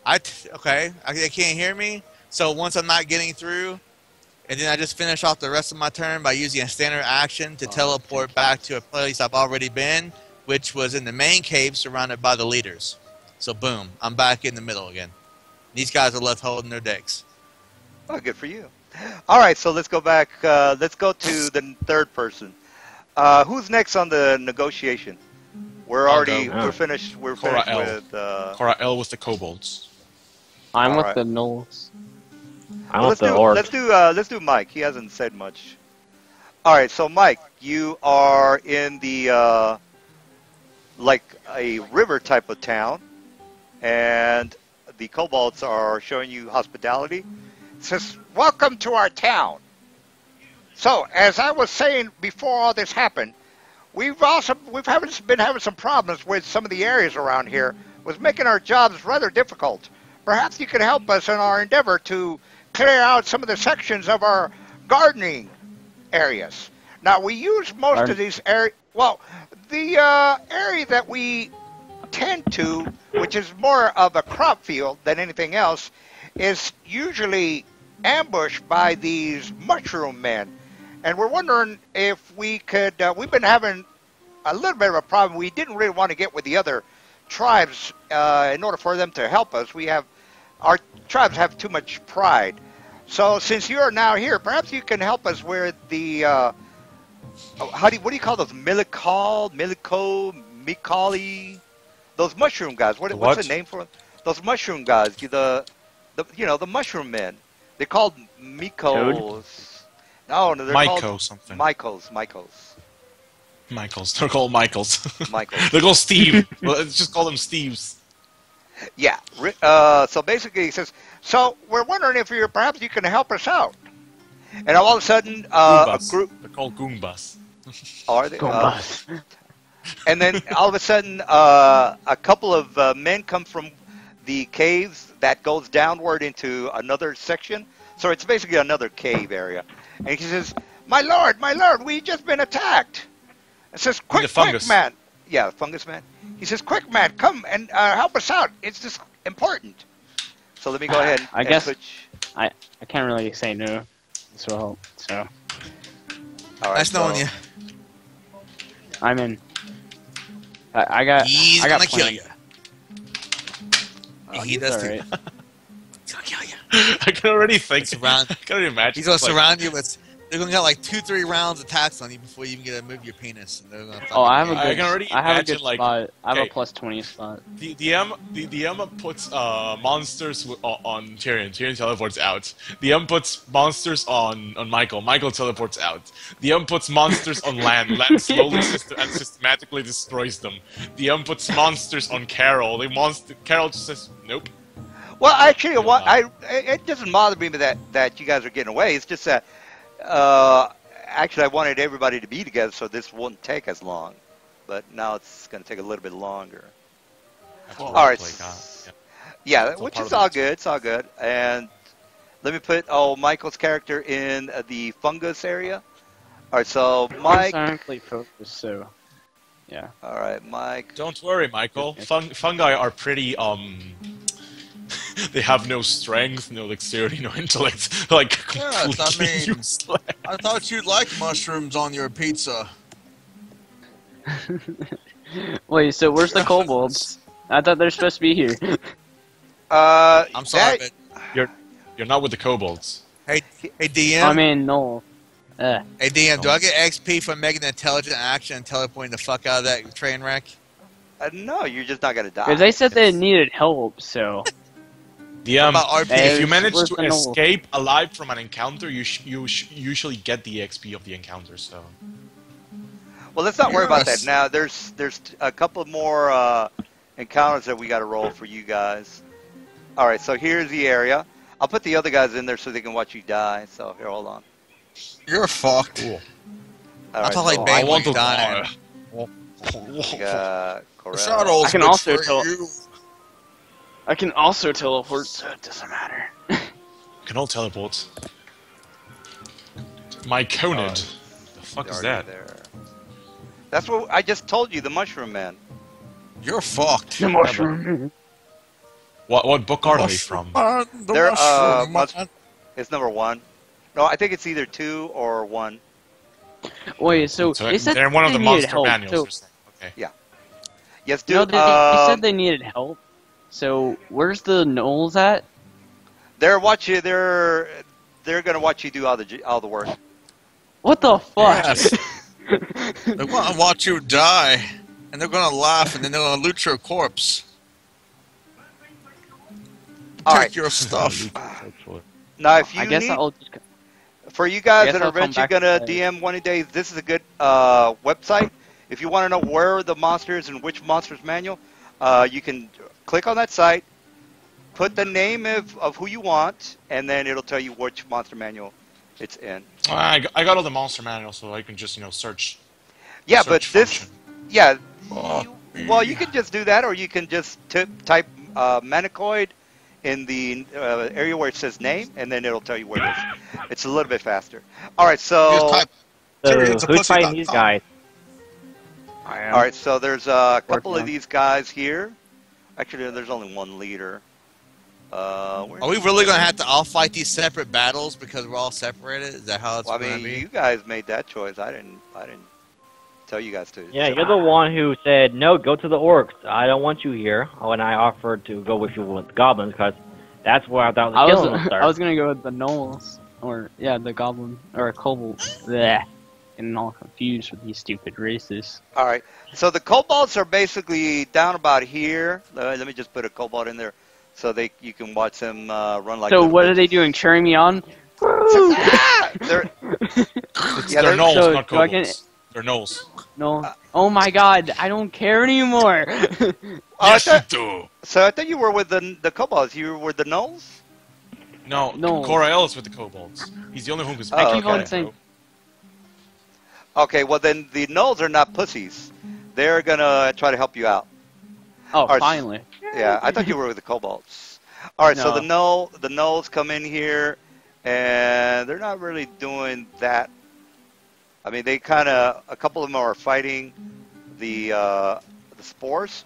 They can't hear me. So once I'm not getting through, and then I just finish off the rest of my turn by using a standard action to teleport back to a place I've already been, which was in the main cave surrounded by the leaders. So boom, I'm back in the middle again. These guys are left holding their dicks. Oh, good for you. All right, so let's go back. Let's go to the third person. Who's next on the negotiation? We're finished. We're Cora finished L. with. Cora L with the kobolds. I'm All with right. the gnolls. I'm with the orcs. Let's do Mike. He hasn't said much. All right, so Mike, you are in the like a river type of town, and the kobolds are showing you hospitality. It says, "Welcome to our town." So, as I was saying before all this happened, we've been having some problems with some of the areas around here, was making our jobs rather difficult. Perhaps you could help us in our endeavor to clear out some of the sections of our gardening areas. Now, we use most of these areas. Well, the area that we tend to, which is more of a crop field than anything else, is usually ambushed by these mushroom men. And we're wondering if we could, we've been having a little bit of a problem. We didn't really want to get with the other tribes in order for them to help us. Our tribes have too much pride. So since you are now here, perhaps you can help us with the, what do you call those? Milico, Mikali? Those mushroom guys. What's the name for them? Those mushroom guys. The mushroom men. They're called Mikos. No, they're called something. Michaels. They're called Michaels. Michaels. They're called Steve. Well, let's just call them Steves. Yeah. So basically, he says, so we're wondering if perhaps you can help us out. And all of a sudden, a group. They're called Goombas. Are they? Goombas. And then all of a sudden, a couple of men come from the caves that goes downward into another section. So it's basically another cave area. And he says, my lord, we've just been attacked. It says, quick, man. Yeah, the fungus man. He says, quick, man, come and help us out. It's just important. So let me go ahead I guess I can't really say no. So. All right, Nice knowing you. I'm in. I got. He's I got gonna kill plans. you. He does too. Alright. He's gonna kill you. I can already think. Surround- I can already imagine. He's gonna surround you with. They're gonna get like 2-3 rounds attacks on you before you even get to move your penis. And they're gonna Oh, I have a I good. can already I have a imagine, good like, spot. I have okay. a plus 20 spot. The DM puts monsters on Tyrion. Tyrion teleports out. The DM puts monsters on Michael. Michael teleports out. The DM puts monsters on Land. Land slowly and systematically destroys them. The DM puts monsters on Carol. Carol just says nope. Well, actually, it doesn't bother me that you guys are getting away. It's just that, actually, I wanted everybody to be together so this wouldn't take as long. But now it's going to take a little bit longer. All right. Yeah, which is all good. It's all good. And let me put Michael's character in the fungus area. All right, so Mike. I'm currently focused, so yeah. All right, Mike. Don't worry, Michael. Fungi are pretty they have no strength, no dexterity, no intellect. Like completely useless. I thought you'd like mushrooms on your pizza. Wait, so where's the kobolds? I thought they're supposed to be here. I'm sorry, but You're not with the kobolds. hey DM. I mean, no. Hey DM, do I get XP for making an intelligent action and teleporting the fuck out of that train wreck? No, you're just not going to die. Because they said they needed help, so. DM, if you Hey, manage where's to the knoll? escape alive from an encounter, you usually get the XP of the encounter. So. Well, let's not worry about that. Yes. Now, there's a couple more encounters that we got to roll for you guys. All right, so here's the area. I'll put the other guys in there so they can watch you die. So here, hold on. You're fucked. Cool. All I right, felt like so Bane I want was to dying. we got Corel. Shadows, I can good also for tell- you. I can also teleport, so it doesn't matter. Can all teleport. My Conid. The fuck He's is already that? there. That's what I just told you, the Mushroom Man. You're fucked. The mushroom. What book are they from? They're, mushroom must- man. It's number 1. No, I think it's either 2 or 1. Wait, so So they said they're one of they the needed monster help. manuals. So, Or something. Okay. Yes, no, dude. they said they needed help. So where's the gnolls at? They're watching. They're gonna watch you do all the work. What the fuck? Yes. They want to watch you die, and they're gonna laugh, and then they're gonna loot your corpse. All Take right. your stuff. Now, if you I guess need, I'll just. for you I guys guess that are I'll come eventually back gonna to play. DM one of these days, this is a good website. If you want to know where the monster is and which monster's manual, you can click on that site, put the name of who you want, and then it'll tell you which monster manual it's in. I got all the monster manuals, so I can just search. Yeah, but search this, function. yeah. Oh, Well, you can just do that, or you can just type Manicoid in the area where it says name, and then it'll tell you where it is. It's a little bit faster. All right, Just so type So Tyrion's a who's pussy fighting dot these com. guys? I am. all right, so there's a couple Working of on- these guys here. Actually, there's only one leader. Are we really gonna have to all fight these separate battles because we're all separated? Is that how it's Well, I gonna mean, be? you guys made that choice. I didn't tell you guys to. Yeah, you're the one who said, no, go to the orcs. I don't want you here. When I offered to go with you with the goblins, because that's where I thought the killing would start. I was gonna go with the gnolls, or yeah, the goblin or kobold. Bleh. Getting all confused with these stupid races. All right, so the kobolds are basically down about here. Let me just put a kobold in there, so you can watch them run like. So little what are they bitches. doing? Cheering me on? Ah! They're They're they're- gnolls, so not do I get- kobolds. They're gnolls. No. Oh my god, I don't care anymore. Oh, Yes, I you thought, do. so I thought you were with the kobolds. You were the gnolls. No, No. Corael is with the kobolds. He's the only one who's. I keep on okay. saying- Okay, well then the gnolls are not pussies. They're gonna try to help you out. Oh, Alright, finally. Yeah, I thought you were with the kobolds. All right, so the gnolls come in here, and they're not really doing that. I mean, they a couple of them are fighting the spores,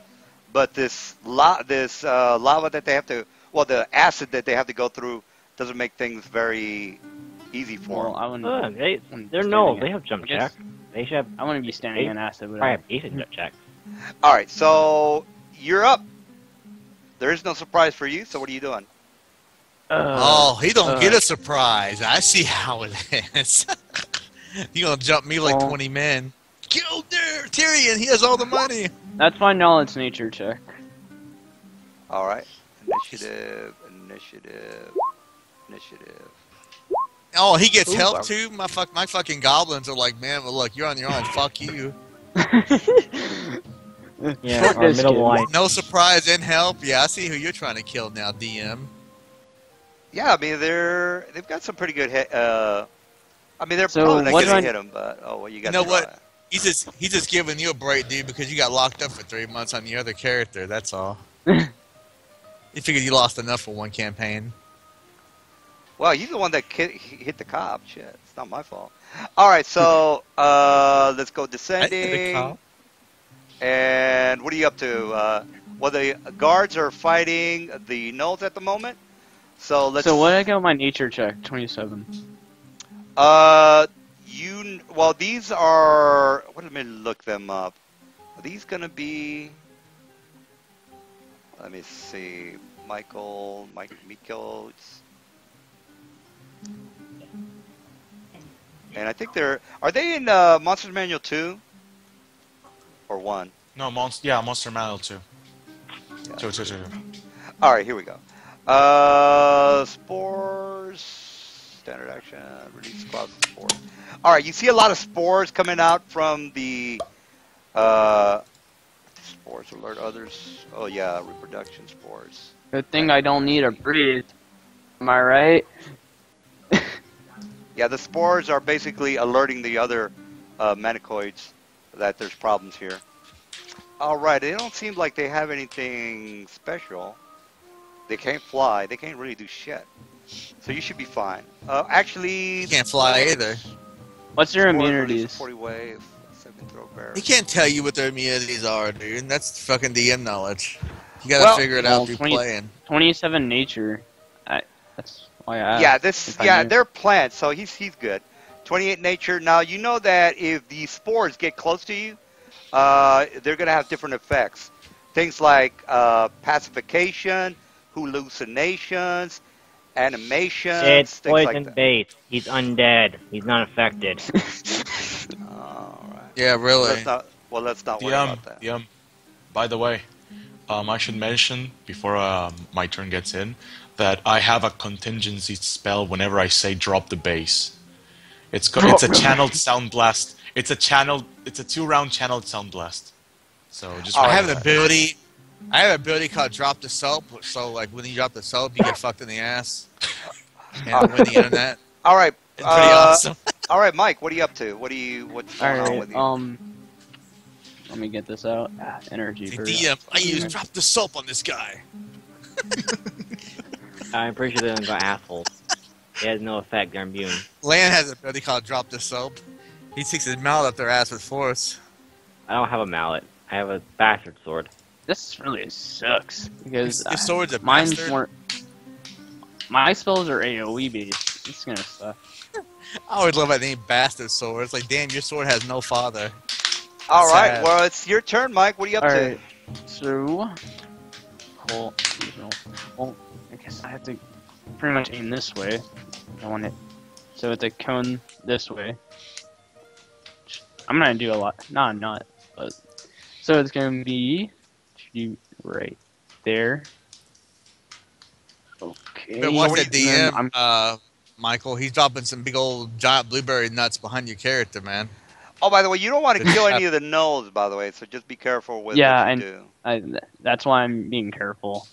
but this lava that they have to, the acid that they have to go through doesn't make things very easy for Well, them. I wouldn't. They're standing gnolls. in- They have jump I guess- check. They should have I want to be standing in acid. probably Without. have decent jump check. All right, so you're up. There is no surprise for you. So what are you doing? Oh, he don't get a surprise. I see how it is. He gonna jump me like Well- 20 men. Kill there, Tyrion. He has all the money. That's my knowledge nature check. All right, initiative. Oh, he gets Ooh, help I'm- too. My fucking goblins are like, man, well, look, you're on your own. Fuck you. Yeah, Fuck our this middle kid. line. No surprise and help. Yeah, I see who you're trying to kill now, DM. Yeah, I mean they've got some pretty good hit. I mean they're So probably not what going do to I- hit them, but you got. You know what? He's just giving you a break, dude, because you got locked up for 3 months on the other character. That's all. He figured you lost enough for one campaign. Well, he's the one that hit the cop. Shit, it's not my fault. All right, so let's go descending. And what are you up to? Well, the guards are fighting the gnolls at the moment. So let's. So what did I get on my nature check? 27. These are. Let me look them up. Are these gonna be? Let me see. Mikkel. And I think are they in Monsters Manual 2? Or 1? No, Monster Manual 2. Yeah. Two. Alright, here we go. Spores. standard action. Release clouds of spores. All right, you see a lot of spores coming out from the spores alert others. Oh yeah, reproduction spores. Good thing I don't need to breathe. Am I right? Yeah, the spores are basically alerting the other manicoids that there's problems here. All right, they don't seem like they have anything special. They can't fly. They can't really do shit. So you should be fine. Actually, You can't fly either. What's your spores release a immunities? 40 wave. 7 throw bear. He can't tell you what their immunities are, dude. That's fucking DM knowledge. You gotta figure it out through playing. 27 nature. That's why I Yeah, asked. they're plants, so he's good. 28 nature. Now you know that if the spores get close to you, they're gonna have different effects. Things like pacification, hallucinations, animations, It's things like poison that. based. He's undead. He's not affected. All right. Yeah, really. Let's not worry about that. By the way, I should mention before my turn gets in that I have a contingency spell whenever I say drop the base. It's a channeled sound blast. It's a 2-round channeled sound blast. So just I have an ability. I have an ability called drop the soap. So like when you drop the soap, you get fucked in the ass and win the internet. All right. It's pretty awesome. All right, Mike. What are you up to? What's going on with you? Let me get this out. Energy. Hey, burst. DM, I use drop the soap on this guy. I'm pretty sure they're assholes. It has no effect. They're immune. Lan has an ability called drop the soap. He sticks his mallet up their ass with force. I don't have a mallet. I have a bastard sword. This really sucks because Your sword's a mine's bastard? more. My spells are AOE based. It's gonna suck. I always love that name, bastard sword. It's like, damn, your sword has no father. All right. Sad. Well, it's your turn, Mike. What are you up All to? right. So, well, I guess I have to pretty much aim this way. I want it. So it's a cone this way. I'm gonna do a lot. No, I'm not. But so it's gonna be right there. Okay. But watch that And then DM, Michael. He's dropping some big old giant blueberry nuts behind your character, man. Oh, by the way, you don't want to kill any of the gnolls, by the way. So just be careful with what you do. That's why I'm being careful.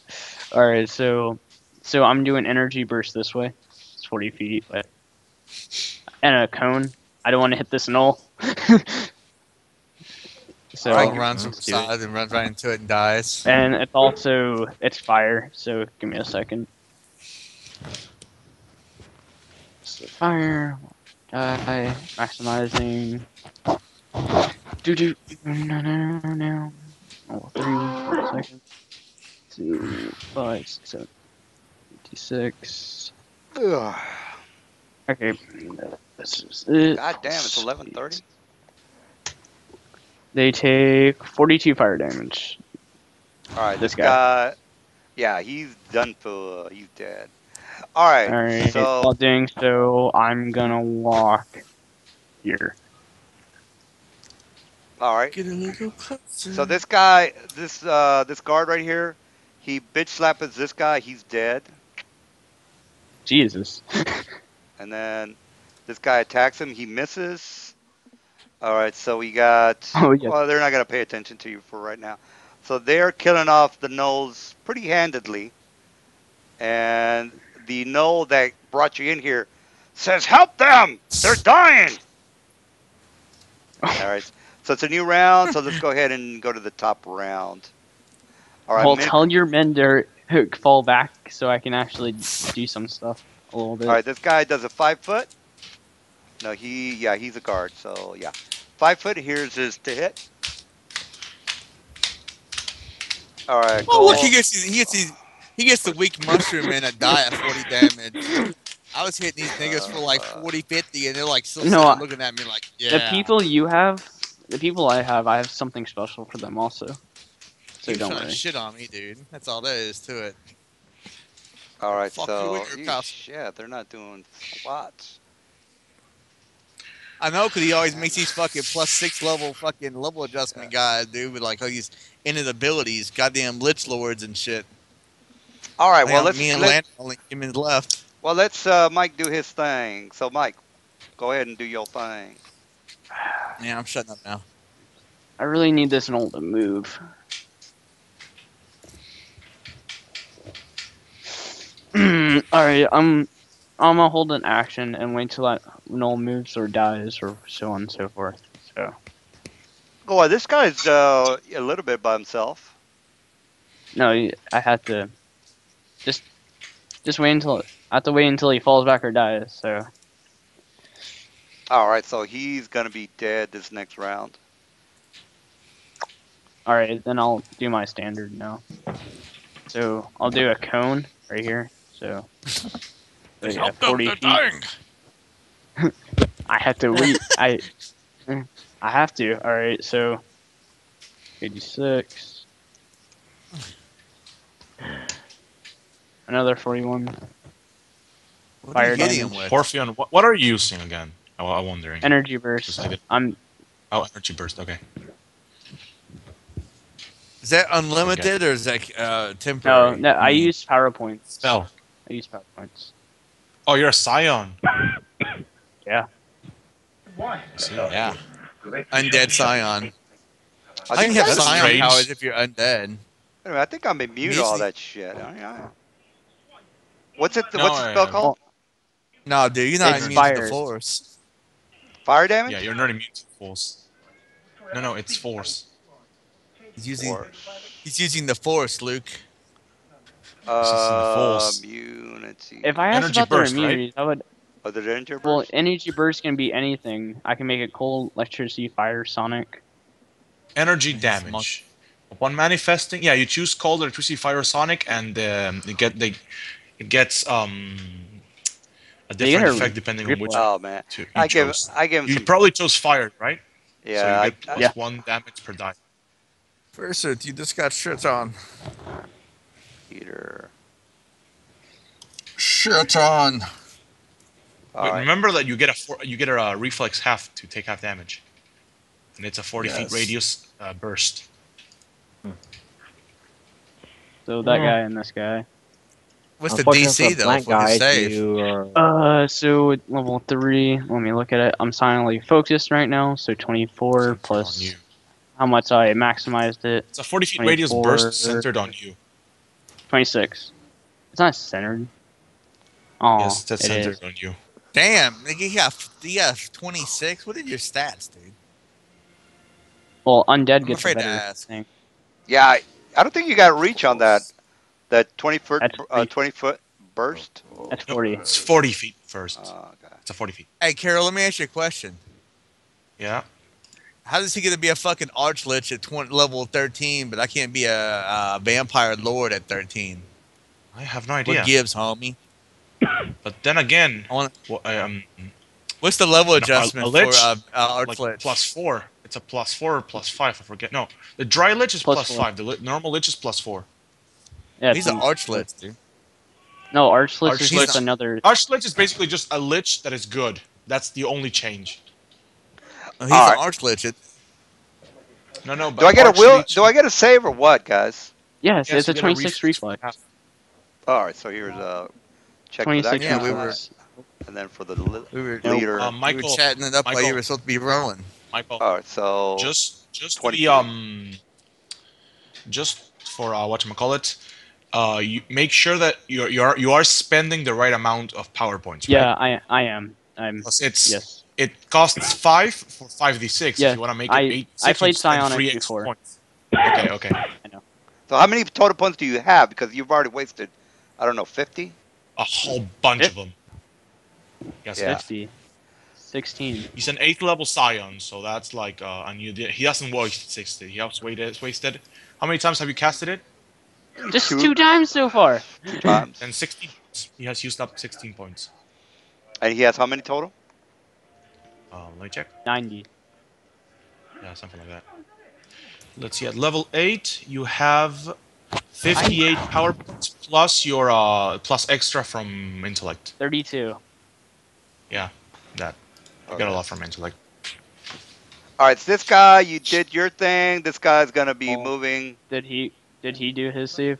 All right, so I'm doing energy burst this way. It's 40 feet, but and a cone. I don't want to hit this gnoll. So Runs from the side and runs right into it and dies. And it's fire. So give me a second. So fire. Die. Maximizing. No. Oh, 3 seconds. 2, 5, 6, 7, 56. Ugh. Okay, this is it. God damn, it's 11:30. They take 42 fire damage. All right, This guy. Yeah, he's done for. He's dead. All right. Alright, So while doing so, I'm gonna walk here. all right. Get a little closer. So this guy, this guard right here, he bitch slaps this guy. He's dead. Jesus. And then this guy attacks him. He misses. All right. So we got. Oh, yeah. Well, they're not gonna pay attention to you for right now. So they're killing off the gnolls pretty handedly. And the gnoll that brought you in here says, "Help them! They're dying." All right. So it's a new round. So let's go ahead and go to the top round. All right. Well, tell your men to fall back so I can actually do some stuff a little bit. All right. This guy does a 5 foot. No, he's a guard. So yeah, 5 foot. Here's his to hit. All right. Oh, go. look, he gets the weak mushroom and a die at 40 damage. I was hitting these niggas for like 40, 50, and they're like still No, looking at me like, yeah. The people I have something special for them also. So You're don't trying worry. to shit on me, dude. That's all there is to it. All right. Fuck So you with your costume. shit, they're not doing squats. I know, because he always makes these fucking +6 level adjustment guys, dude, with like all these innate abilities, goddamn Lich Lords and shit. All right. Well, Me and let's Lan only humans left. Well, let's Mike do his thing. So, Mike, go ahead and do your thing. Yeah, I'm shutting up now. I really need this Knoll to move. Alright, I'm gonna hold an action and wait till that Knoll moves or dies or so on and so forth. So Go on. This guy's a little bit by himself. no, I have to just wait until I have to wait until he falls back or dies. So All right, so he's gonna be dead this next round. alright, then I'll do my standard now. So I'll do a cone right here. So yeah, 40 feet. dying. I have to wait. I have to. All right. So 86. Another 41. What Fire are you hitting him damage. with? Porphion, what are you using again? I'm wondering. Energy burst. Just like it. I'm. Oh, energy burst. Okay. Is that unlimited or is that temporary? No. I use power points. Spell. I use power points. Oh, you're a scion. Yeah. Why? See? Yeah. Undead Scion. I How can think, you have That's Scion strange. powers if you're undead? anyway, I think I'm immune to all that shit. What's it? No, What's the spell called? No, dude, you're not It's immune to the fires. Force. Fire damage. Yeah, you're not immune to force. No, it's force. He's using Force. he's using the Force, Luke. using the force. Immunity. If I asked Energy about burst, their right? immunities, I would. Oh, the danger burst? Well, energy burst can be anything. I can make it cold, electricity, fire, sonic. Energy damage. Upon manifesting, yeah, you choose cold, electricity, fire, sonic, and it gets a They different get a effect depending on which reflex. Oh man, you I give chose. him You some. probably chose fire, right? Yeah, So you get plus Yeah. 1 damage per die. First, you just got shit on. Peter. Shit on. All Wait, right. remember that you get a reflex half to take half damage, and it's a 40 feet Yes. radius burst. So that Yeah. guy and this guy. What's the Unfortunately DC for though blank for his guys, save? you are So at level 3, let me look at it. I'm silently focused right now, so 24 Centered on plus you. how much I maximized it. It's a 40 feet radius 24. burst centered on you. 26. It's not centered. Oh, Yes, that's it centered is. on you. Damn, nigga, you got 26. What are your stats, dude? Well, undead I'm gets a afraid to better ask. thing. Yeah, I don't think you got reach on that 20-foot That's free. 20-foot burst. That's No, 40. it's 40 feet first. Okay. It's a 40 feet. Hey, Carol, let me ask you a question. Yeah. How is he gonna be a fucking archlich at level 13, but I can't be a vampire lord at 13? I have no idea. What gives, homie? But then again, I want. well, What's the level a adjustment lich, for like archlich? +4. It's a +4 or +5. I forget. No, the dry lich is +4. +5. The normal lich is +4. Yeah, He's an archlich, dude. No, Archlich is Archlich- just another. Archlich is basically just a lich that is good. That's the only change. Oh, he's All an right. archlich. No, but Do I get a will? Archlich- Do I get a save or what, guys? Yes, Yes, it's a you get 26 reflex. All right, so here's a check for that 26 Yeah, we guy, were- reflex. and then for the We were, leader. we were Michael, chatting it up while you Michael. were supposed to be rolling. Michael, All right, so just to 23. be just for whatchamacallit, you make sure that you are spending the right amount of power points. Right? Yeah, I am. I'm. Plus it's Yes. it costs 5 for 5d6. Yeah, If you want to make it I 8, played you spend Psionic 3 extra before. points. Okay. So how many total points do you have? Because you've already wasted, I don't know, 50. A whole bunch of them. Yes, Yeah. 50. 16. He's an 8th level Scion, so that's like and he doesn't waste 60. He has wasted. How many times have you casted it? Just 2 times so far. 2 times. And 16. He has used up 16 points. And he has how many total? Let me check. 90. Yeah, something like that. Let's see. At level 8, you have 58 power points plus your plus extra from intellect. 32. Yeah, that. You Okay. got a lot from intellect. All right, so this guy, you did your thing. This guy's gonna be Oh. moving. Did he do his save?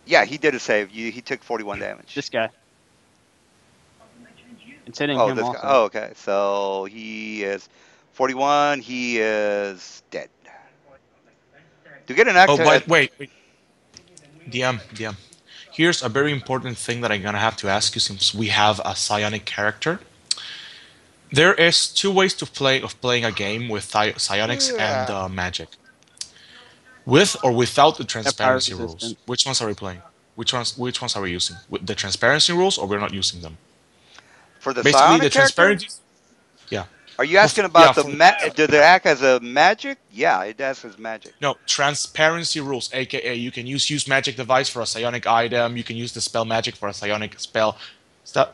Yeah, he did a save. He took 41 damage. This guy. It's hitting Oh, him this guy. also. Oh, okay. So he is 41. He is dead. To get an Oh, actor but at wait. DM. Here's a very important thing that I'm gonna have to ask you since we have a psionic character. There is two ways to playing a game with psionics and yeah. magic. With or without the No power transparency rules. resistance. Which ones are we playing? Which ones are we using? With the transparency rules or we're not using them? For the Basically the psionic character, transparency yeah. are you asking Yeah, about the did it act as a magic? Yeah, it acts as magic. no, transparency rules, aka you can use magic device for a psionic item, you can use the spell magic for a psionic spell.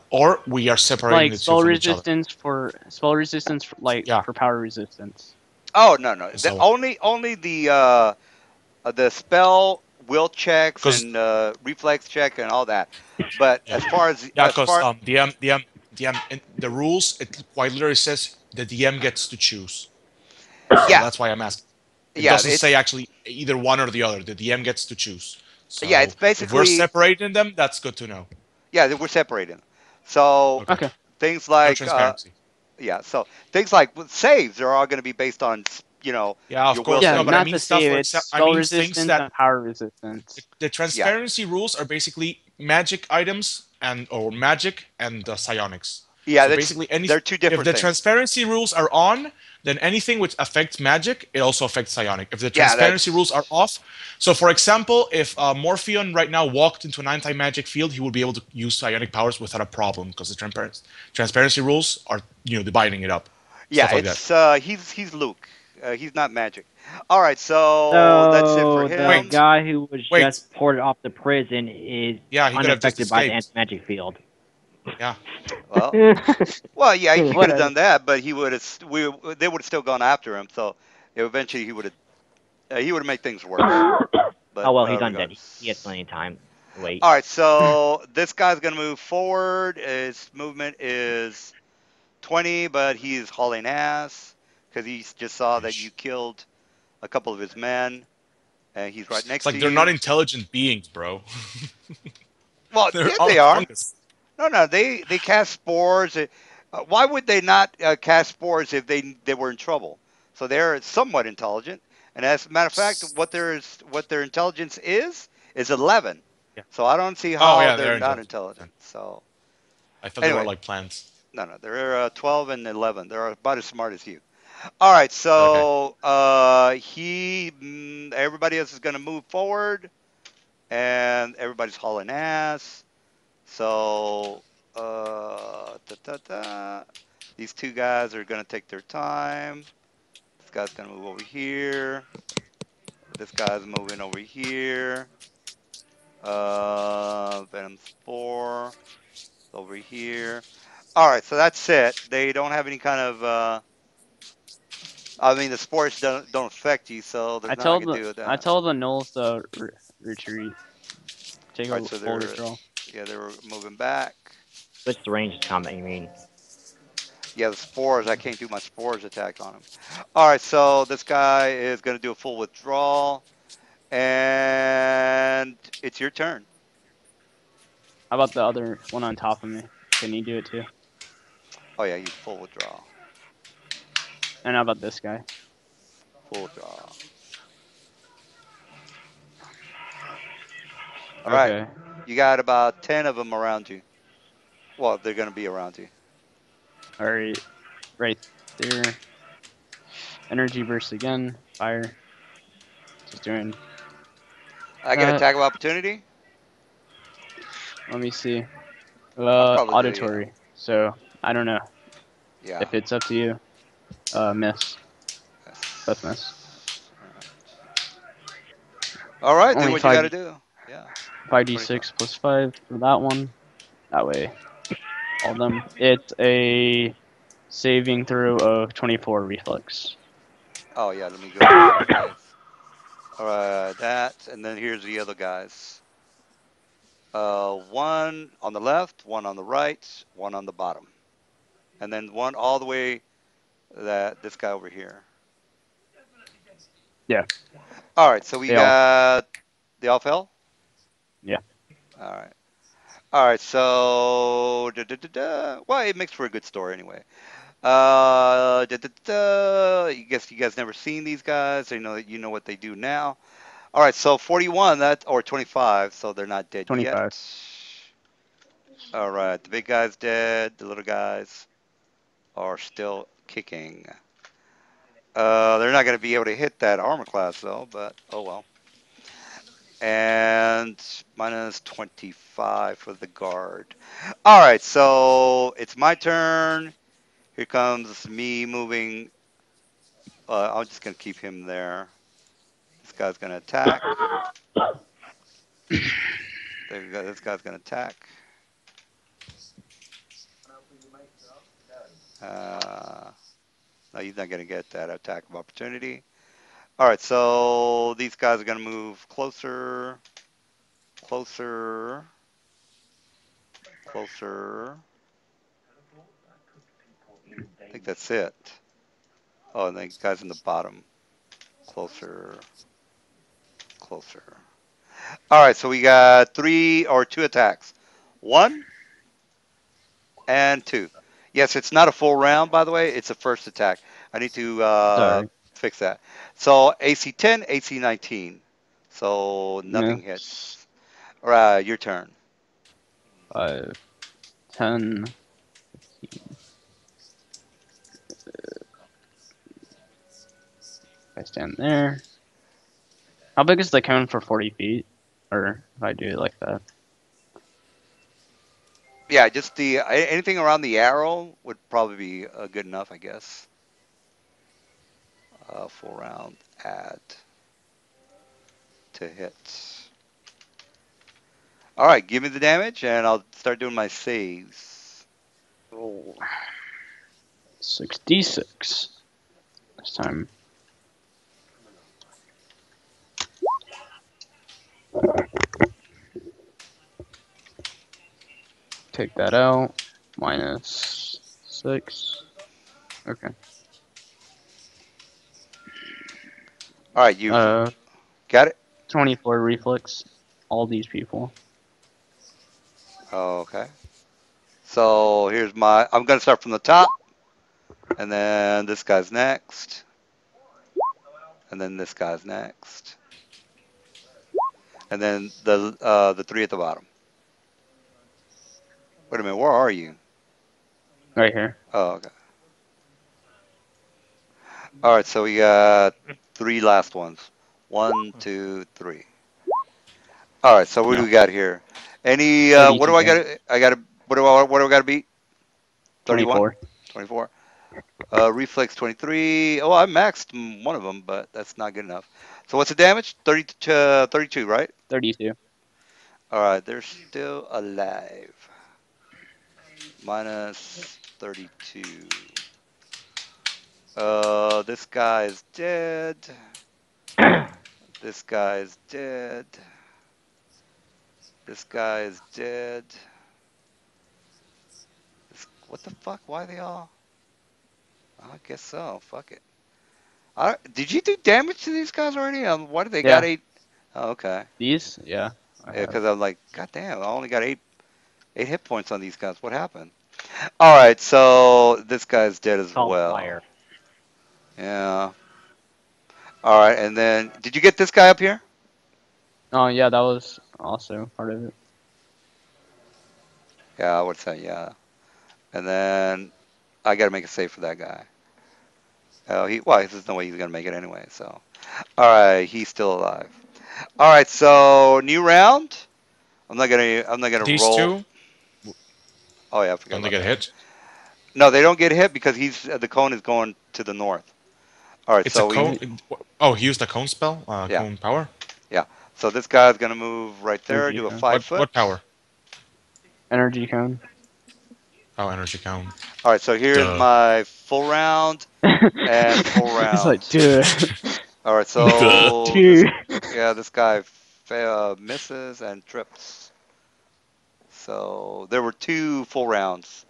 Or we are separating Like the two from each other. spell resistance for, like Yeah, for power resistance. Oh no no, and the, so on. only the spell will checks Because and reflex check and all that. But yeah, yeah, as because far DM in the rules it quite literally says the DM gets to choose. So yeah that's why I'm asking. It yeah doesn't say it's actually either one or the other. The DM gets to choose. yeah So it's if we're basically separating them, that's good to know. yeah we're separating. So Okay. Okay. things No like transparency. yeah so things like with saves are all going to be based on Yeah, of your will course. Yeah, No, but save. I not mean the stuff save. like It's I spell mean things resistance that and power resistance. the Yeah transparency rules are basically magic items and or magic and psionics. yeah So that's basically, any they're two if different the things. transparency rules are on, then anything which affects magic, it also affects psionic. If the Yeah transparency rules are that's off, so for example, if Morpheon right now walked into an anti-magic field, he would be able to use psionic powers without a problem because the transparency rules are dividing it up, yeah stuff like that. it's he's Luke. He's not magic. All right, so that's it for So the him. Wait, guy who was wait, just ported off the prison is yeah, he could have just unaffected by the escaped. anti-magic field. Yeah, Well, well, yeah, he could have Whatever. done that, but he would have. They would have still gone after him. So eventually, he would have made things worse. Oh But well, he's undead. He has regardless. plenty of time to wait. All right, so this guy's gonna move forward. His movement is 20, but he is hauling ass because he just saw that you killed a couple of his men, and he's right it's next like to they're not you. intelligent beings, bro. Well, They're yeah, all they are. fungus. No, no, they cast spores. Why would they not cast spores if they were in trouble? So they're somewhat intelligent, and as a matter of fact, what their intelligence is 11. Yeah. So I don't see Oh how yeah, they're they're not intelligent. intelligent. So I thought they were anyway, like plants. no, no, they're 12 and 11. They're about as smart as you. All right, Okay. so everybody else is going to move forward, and everybody's hauling ass. So, these two guys are going to take their time. This guy's going to move over here. This guy's moving over here. Venom Spore over here. All right, so that's it. They don't have any kind of. I mean, the spores don't affect you, so there's nothing I can do with I that. told the gnolls to retreat. Take All right, a so full withdrawal. they were moving back. What's the ranged combat? You mean? Yeah, the spores. I can't do my spores attack on him. All right, so this guy is going to do a full withdrawal, and it's your turn. How about the other one on top of me? Can you do it too? Oh yeah, he's full withdrawal. And how about this guy? Full withdrawal. All right, Okay. you got about 10 of them around you. Well, they're going to be around you. Alright. Right there. Energy burst again. Fire. Just doing. I get attack of opportunity. Let me see. I'll probably do Auditory. So I don't know yeah. if it's up to you. Miss. Both miss. All right, do Only what you got to do. Yeah. 5d6 plus 5 for that one. That way, all of them. It's a saving throw of 24 reflex. Oh yeah, let me go. All right, that, and then here's the other guys. One on the left, one on the right, one on the bottom, and then one all the way this guy over here. Yeah. All right, so we They all- got they all fell. Yeah. All right. All right, so well, it makes for a good story anyway. You guess you guys never seen these guys. So you know what they do now. All right, so 41 that or 25, so they're not dead yet. 25. All right, the big guy's dead. The little guys are still kicking. They're not going to be able to hit that armor class though, but oh well. And minus 25 for the guard. All right, so it's my turn. Here comes me moving. I'm just going to keep him there. This guy's going to attack. This guy's going to attack. Uh, no, he's not going to get that attack of opportunity. All right, so these guys are going to move closer, closer, closer. I think that's it. Oh, and the guys in the bottom. Closer, closer. All right, so we got 2 attacks. 1 and 2. Yes, it's not a full round, by the way. It's a first attack. I need to Sorry. fix that. So AC 10, AC 19. So Yeah. nothing hits. All right, your turn. 5, 10, 15. I stand there. How big is the cone for 40 feet? Or if I do it like that? Yeah, just anything around the arrow would probably be good enough, I guess. Full round add to hits. All right, give me the damage, and I'll start doing my saves. Oh. 6d6. This time. Take that out. Minus 6. Okay. All right, you got it? 24 reflex. All these people. Okay. So here's I'm going to start from the top, and then this guy's next, and then this guy's next, and then the 3 at the bottom. Wait a minute, where are you? Right here. Oh, okay. All right, so we got 3 last ones. 1, 2, 3. All right, so what do No. we got here? Any what do 32 I got? damage. I got to what do I got to beat? 31, 24. 24. Reflex 23. Oh, I maxed one of them, but that's not good enough. So what's the damage? 32, right? 32. All right, they're still alive. Minus 32. This guy's dead. This guy's dead. This guy's dead. What the fuck? Why are they all? I guess so. Fuck it. Did you do damage to these guys already? Why did they got Yeah. 8? Oh, okay. These? Yeah. Yeah, because I'm like, God damn, I only got 8 hit points on these guys. What happened? All right, so this guy's dead as Called well. fire. Yeah. All right, and then did you get this guy up here? Oh, yeah, that was also part of it. Yeah, I would say yeah. And then I got to make a save for that guy. Oh, there's no way he's gonna make it anyway. So, all right, he's still alive. All right, so new round. I'm not gonna These roll. two, Oh yeah, I forgot don't they about get that. hit? No, they don't get hit because the cone is going to the north. All right, It's a so cone. Oh, he used a cone spell? yeah, Cone power? yeah. So this guy's gonna move right there, Energy do a cone. 5 foot. What power? Energy cone. Oh, energy cone. All right, so here's Duh. my full round and full He's like, round. dude. All right, Duh. so Dude. this guy misses and trips. So there were 2 full rounds.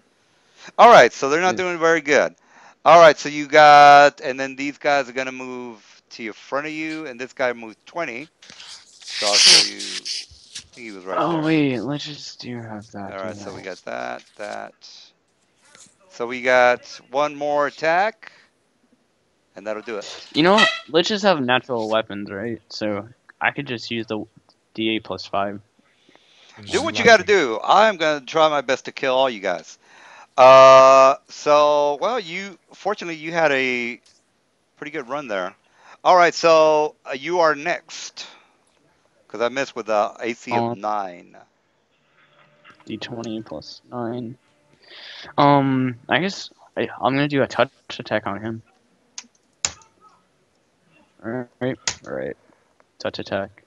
All right, so they're not doing very good. All right, so you got, and then these guys are gonna move to your front of you, and this guy moved 20. So I'll show you. think he was right Oh there. wait, let's just do have that. All Do right, so we that. got that. So we got one more attack, and that'll do it. You know, what? Let's just have natural weapons, right? So I could just use the D8 plus 5. And Do just what you got to slashing. do. I'm gonna try my best to kill all you guys. So well, you fortunately you had a pretty good run there. All right, so you are next because I missed with the AC of Um, 9. D20 plus 9. I guess I'm gonna do a touch attack on him. Alright. Touch attack.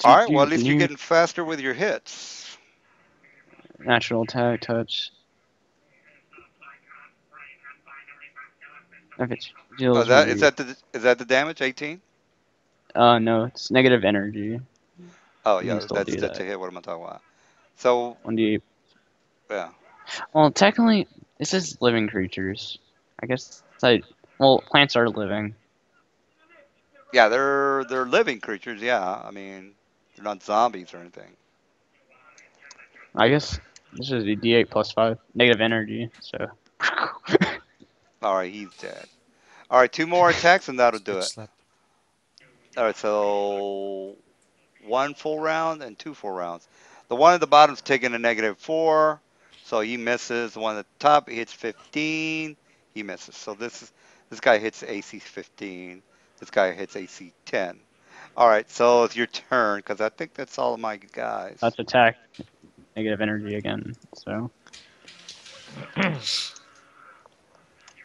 All right, well at least you're getting faster with your hits. Natural attack, touch. If it Oh, deals that one is d. that the damage 18? No, it's negative energy. Oh You can yeah, still that's do that's that. a hit. What am I talking about? So 1d8. yeah, Well, technically, this is living creatures. I guess well, plants are living. yeah, they're living creatures. Yeah, I mean they're not zombies or anything. I guess this is a d8 plus 5. Negative energy, so. All right, he's dead. All right, two more attacks and that'll do Bitch it. slap. All right, so one full round and two full rounds. The one at the bottom's taking a -4, so he misses. The one at the top hits 15, he misses. So this guy hits AC 15. This guy hits AC 10. All right, so it's your turn because I think that's all of my guys. Touch attack, negative energy again, so.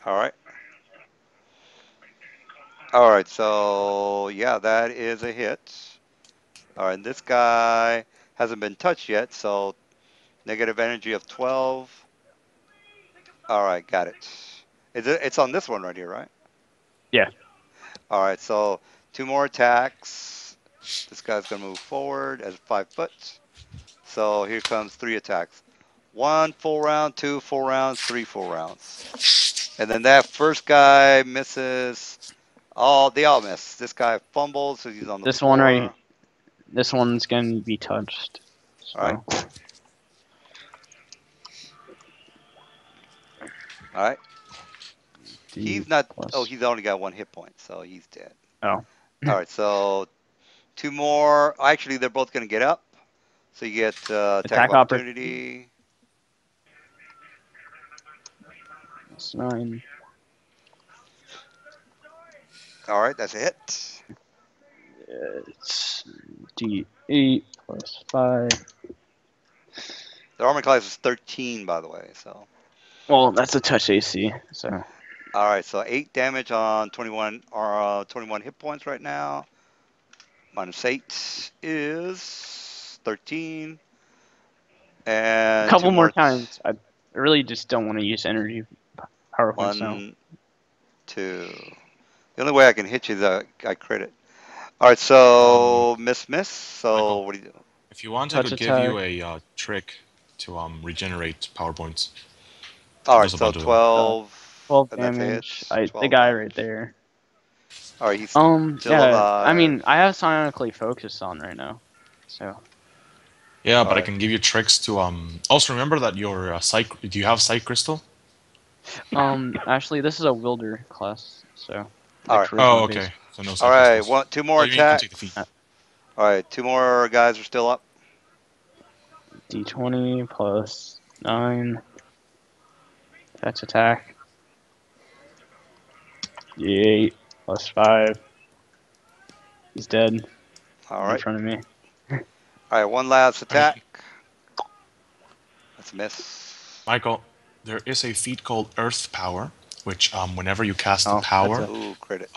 All right. All right, so yeah, that is a hit. All right, and this guy hasn't been touched yet, so negative energy of 12. All right, got it. It's on this one right here, right? Yeah. All right, so two more attacks. This guy's gonna move forward as 5 foot. So here comes three attacks. One full round, two full rounds, three full rounds. And then that first guy misses. Oh, they all miss. This guy fumbles, so he's on the This one floor. this one's gonna be touched. So. All right. All right. D He's not. Oh, plus. he's only got one hit point, so he's dead. Oh. All right, so two more. Actually, they're both gonna get up. So you get attack of Attack opportunity. opportunity. That's 9. All right, that's a hit. It's D8 plus 5. The armor class is 13, by the way. So. Well, that's a touch AC, so. All right, so 8 damage on 21 or 21 hit points right now. -8 is 13. A And two couple more more. times. I really just don't want to use energy power points now. 1, 2. The only way I can hit you is I crit it. All right, so miss. So Michael, what do you do? if you want, I Touch could give you attack. a trick to regenerate power points. All right, Does so about do that. 12, 12 and that's a hit. damage. The 12 guy right damage. there. All right, he's still Yeah. alive. I mean, I have psionically focused on right now, so. Yeah, but I Alright. can give you tricks to Also, remember that your Do you have psych crystal? Actually, this is a wilder class, so. All right. Charisma Oh, based. okay. So no All psych right, crystals. two more So you can take the feet. attacks. All right, two more guys are still up. D20 plus 9. That's attack. D8 plus 5. He's dead. All In right. front of me. All right, one last attack. That's a miss. Michael, there is a feat called Earth Power, which whenever you cast a Oh, power, Ooh, credit.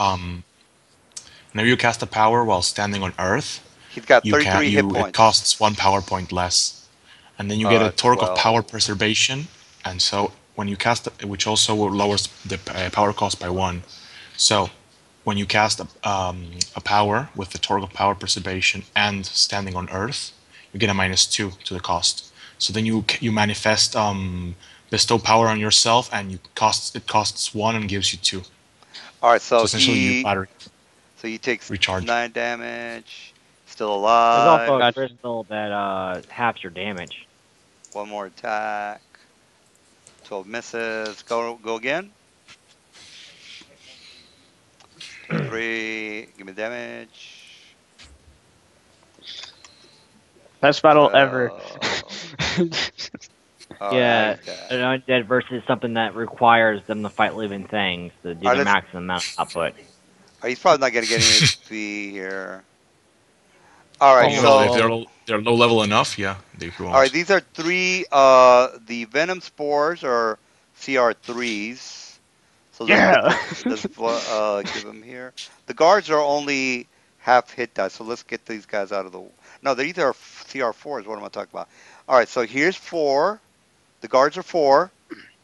whenever you cast a power while standing on Earth, He's got you 33 hit it points. costs 1 power point less, and then you get a torque of 12. power preservation, and so when you cast it, which also lowers the power cost by 1. So when you cast a power with the torque of power preservation and standing on Earth, you get a -2 to the cost. So then you manifest bestow power on yourself, and it costs 1 and gives you 2. All right, So so essentially, you battery he takes recharge. 9 damage. Still There's alive. also a Gotcha. crystal that halves your damage. One more attack. 12 misses. Go again. 23. Give me damage. Best battle ever. 12. All right, now Yeah, he's dead. an undead versus something that requires them to fight living things to do All right, their maximum amount of output. he's probably not gonna get any XP here. All right, Well, if so they're low level enough, yeah, they all right, won't. these are three. The venom spores are CR3s. So let's put Yeah. this. Let's give them here. The guards are only half hit die. So let's get these guys out of the. No, these are CR4s. What am I talking about? All right, so here's 4. The guards are 4.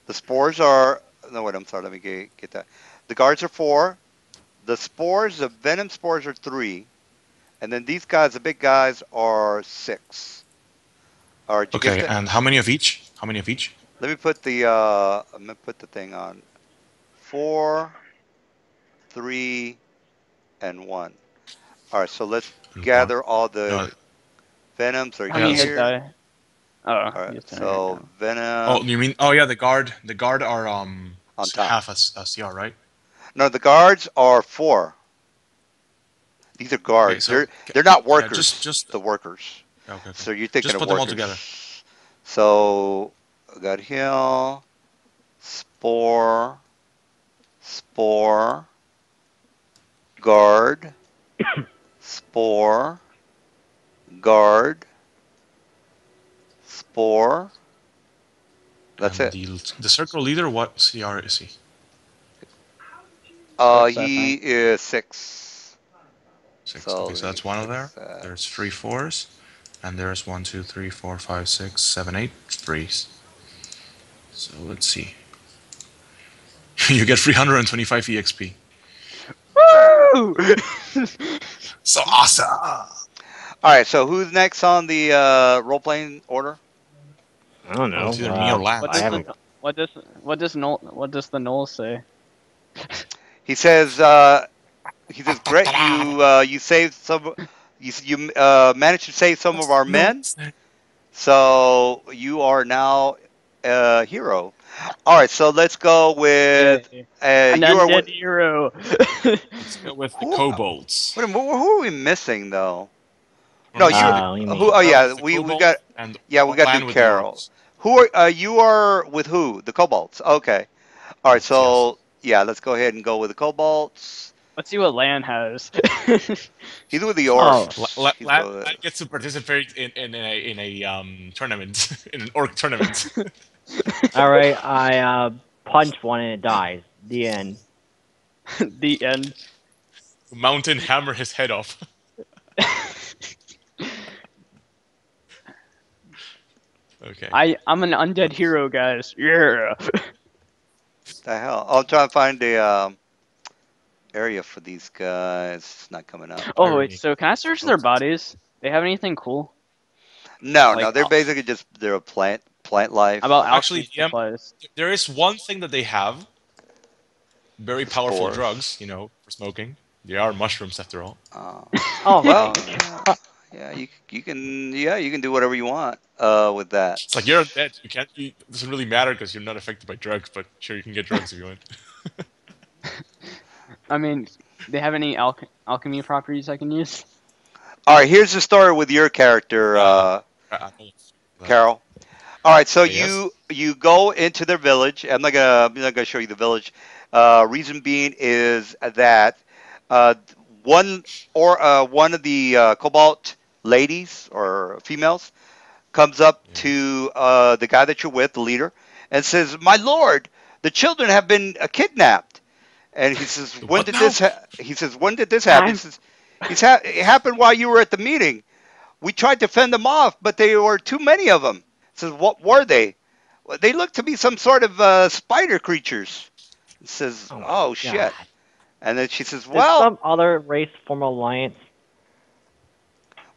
The spores are. No, wait. I'm sorry. Let me get that. The guards are 4. The spores, the venom spores are 3. And then these guys, the big guys, are 6. All right, did you get Okay, that? and how many of each? How many of each? Let me put the I'm gonna put the thing on. 4, 3, and 1. All right, so let's And one. gather all the No, venoms are How many hit yes. here. die? Oh, All right, you're turning right so now. Oh, venom you mean? Oh, yeah, the guard. The guard are on top. half a CR, right? No, the guards are 4. These are Okay, guards. so They're not yeah, workers. just The workers. okay, okay. So you're thinking Just of put them all workers. together. So I got heal, spore, spore, guard, spore, guard, spore. That's And it. the circle leader, what CR is he? 6, I He think. is 6. 6. So Okay, let so me that's one of there. fix that. There's 3 fours, and there's 1, 2, 3, 4, 5, 6, 7, 8 threes. So let's see. You get 325 EXP. Woo! So awesome! All right, so who's next on the role playing order? I don't Well, know. it's either me or what Lance. I does haven't. the what does the null say? He says Brett, you saved some. You managed to save some of our men, so you are now a hero. All right, so let's go with Yay. An you are with undead hero. Let's go with the who? kobolds. Wait a minute, who are we missing though? We're No, you. missing What do you Who? mean? Oh Carol yeah, with the we got. kobolds and Yeah, we got to do Lan with the Carol. orcs. Who are you are with who? The kobolds. Okay. All right, Yes, yes. so yeah, let's go ahead and go with the kobolds. Let's see what Lan has. He's with the Oh, orcs. He's Lan go. gets to participate in a tournament, in an orc tournament. all right. I punch one and it dies. The end. The end. Mountain hammer his head off. Okay. I'm an undead hero, guys. Yeah. The hell? I'll try to find the area for these guys. It's not coming up. Oh wait, Irony. so can I search their bodies? They have anything cool? No, Like, they're basically just they're a plant life. How about Actually, alchemy supplies? there is one thing that they have. Very The powerful spores. drugs, for smoking. They are mushrooms after all. Oh, Well, my. yeah, you can do whatever you want with that. It's like you're dead. You can't. It doesn't really matter because you're not affected by drugs. But sure, you can get drugs if you want. I mean, they have any alchemy properties I can use? All right, here's the story with your character, Carol. All right, so Yes. you go into their village. I'm not gonna show you the village. Reason being is that uh, one of the Cobalt ladies or females comes up to the guy that you're with, the leader, and says, "My lord, the children have been kidnapped." And he says, "When What did now? this?" He says, "When did this happen?" He says, "It happened while you were at the meeting. We tried to fend them off, but there were too many of them." He says, "What were they?" "Well, they looked to be some sort of spider creatures." He says, Oh my "Oh shit!" god. And then she says, Did "Well, some other race form alliance?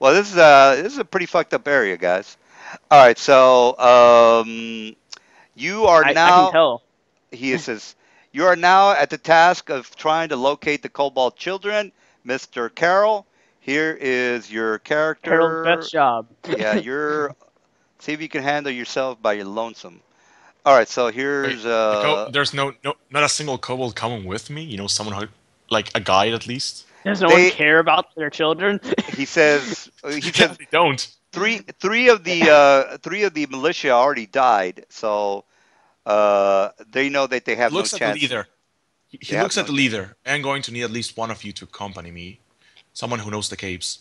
this is a pretty fucked up area, guys." All right, so you are I can now. tell. He says, "You are now at the task of trying to locate the Cobalt children, Mr. Carroll. Here is your Harold's character. best job. Yeah, you're. See if you can handle yourself by your lonesome. All right, so Wait, here's there's not a single kobold coming with me. You know, someone who, like a guide at least. Does no one they. care about their children? He says. He Yeah, says they don't. three of the militia already died, so they know that they He have no looks at the chance. leader. He They have looks at no the chance. leader. I'm going to need at least one of you to accompany me. Someone who knows the caves.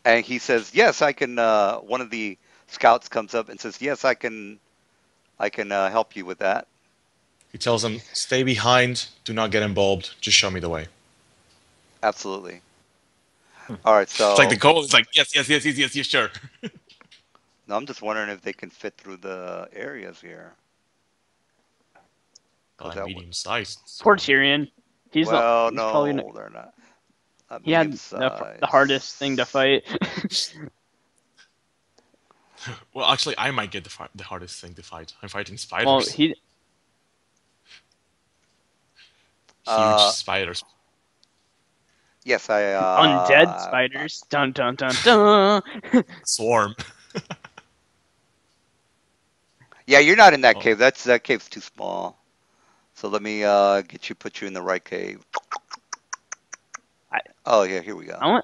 And he says, "Yes, I can." One of the scouts comes up and says, "Yes, I can. I can help you with that." He tells them, "Stay behind. Do not get involved. Just show me the way." Absolutely. All right, It's like the so kobold is like, yes, yes, yes, yes, yes, yes, sure. now I'm just wondering if they can fit through the areas here. Cause that Medium sized. Poor Tyrion. He's well, he's probably gonna, no, they're not. Not he medium had size. the hardest thing to fight. Well, actually, I might get the hardest thing to fight. I'm fighting spiders. Well, he Huge spiders. Yes, I. undead spiders. Dun dun dun dun. Swarm. Yeah, you're not in that Oh. cave. That cave's too small. So let me put you in the right cave. Oh yeah, here we go.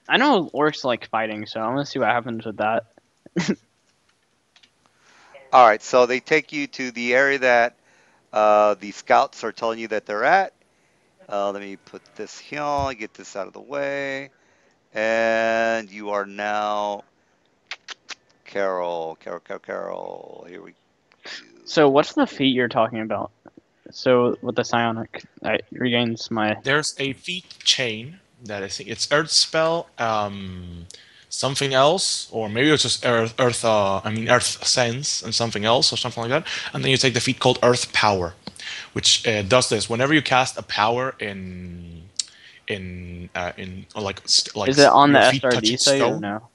I know orcs like fighting, so I want to see what happens with that. All right, so they take you to the area that the scouts are telling you that they're at. Let me put this here, get this out of the way, and you are now Carol. Here we go. So what's the feat you're talking about? So with the psionic, it regains my. There's a feat chain that I think it's Earth spell, something else, or maybe it's just Earth sense and something else, or something like that. And then you take the feat called Earth Power, which does this whenever you cast a power like Is it on the your feet SRD touching site or stone. no?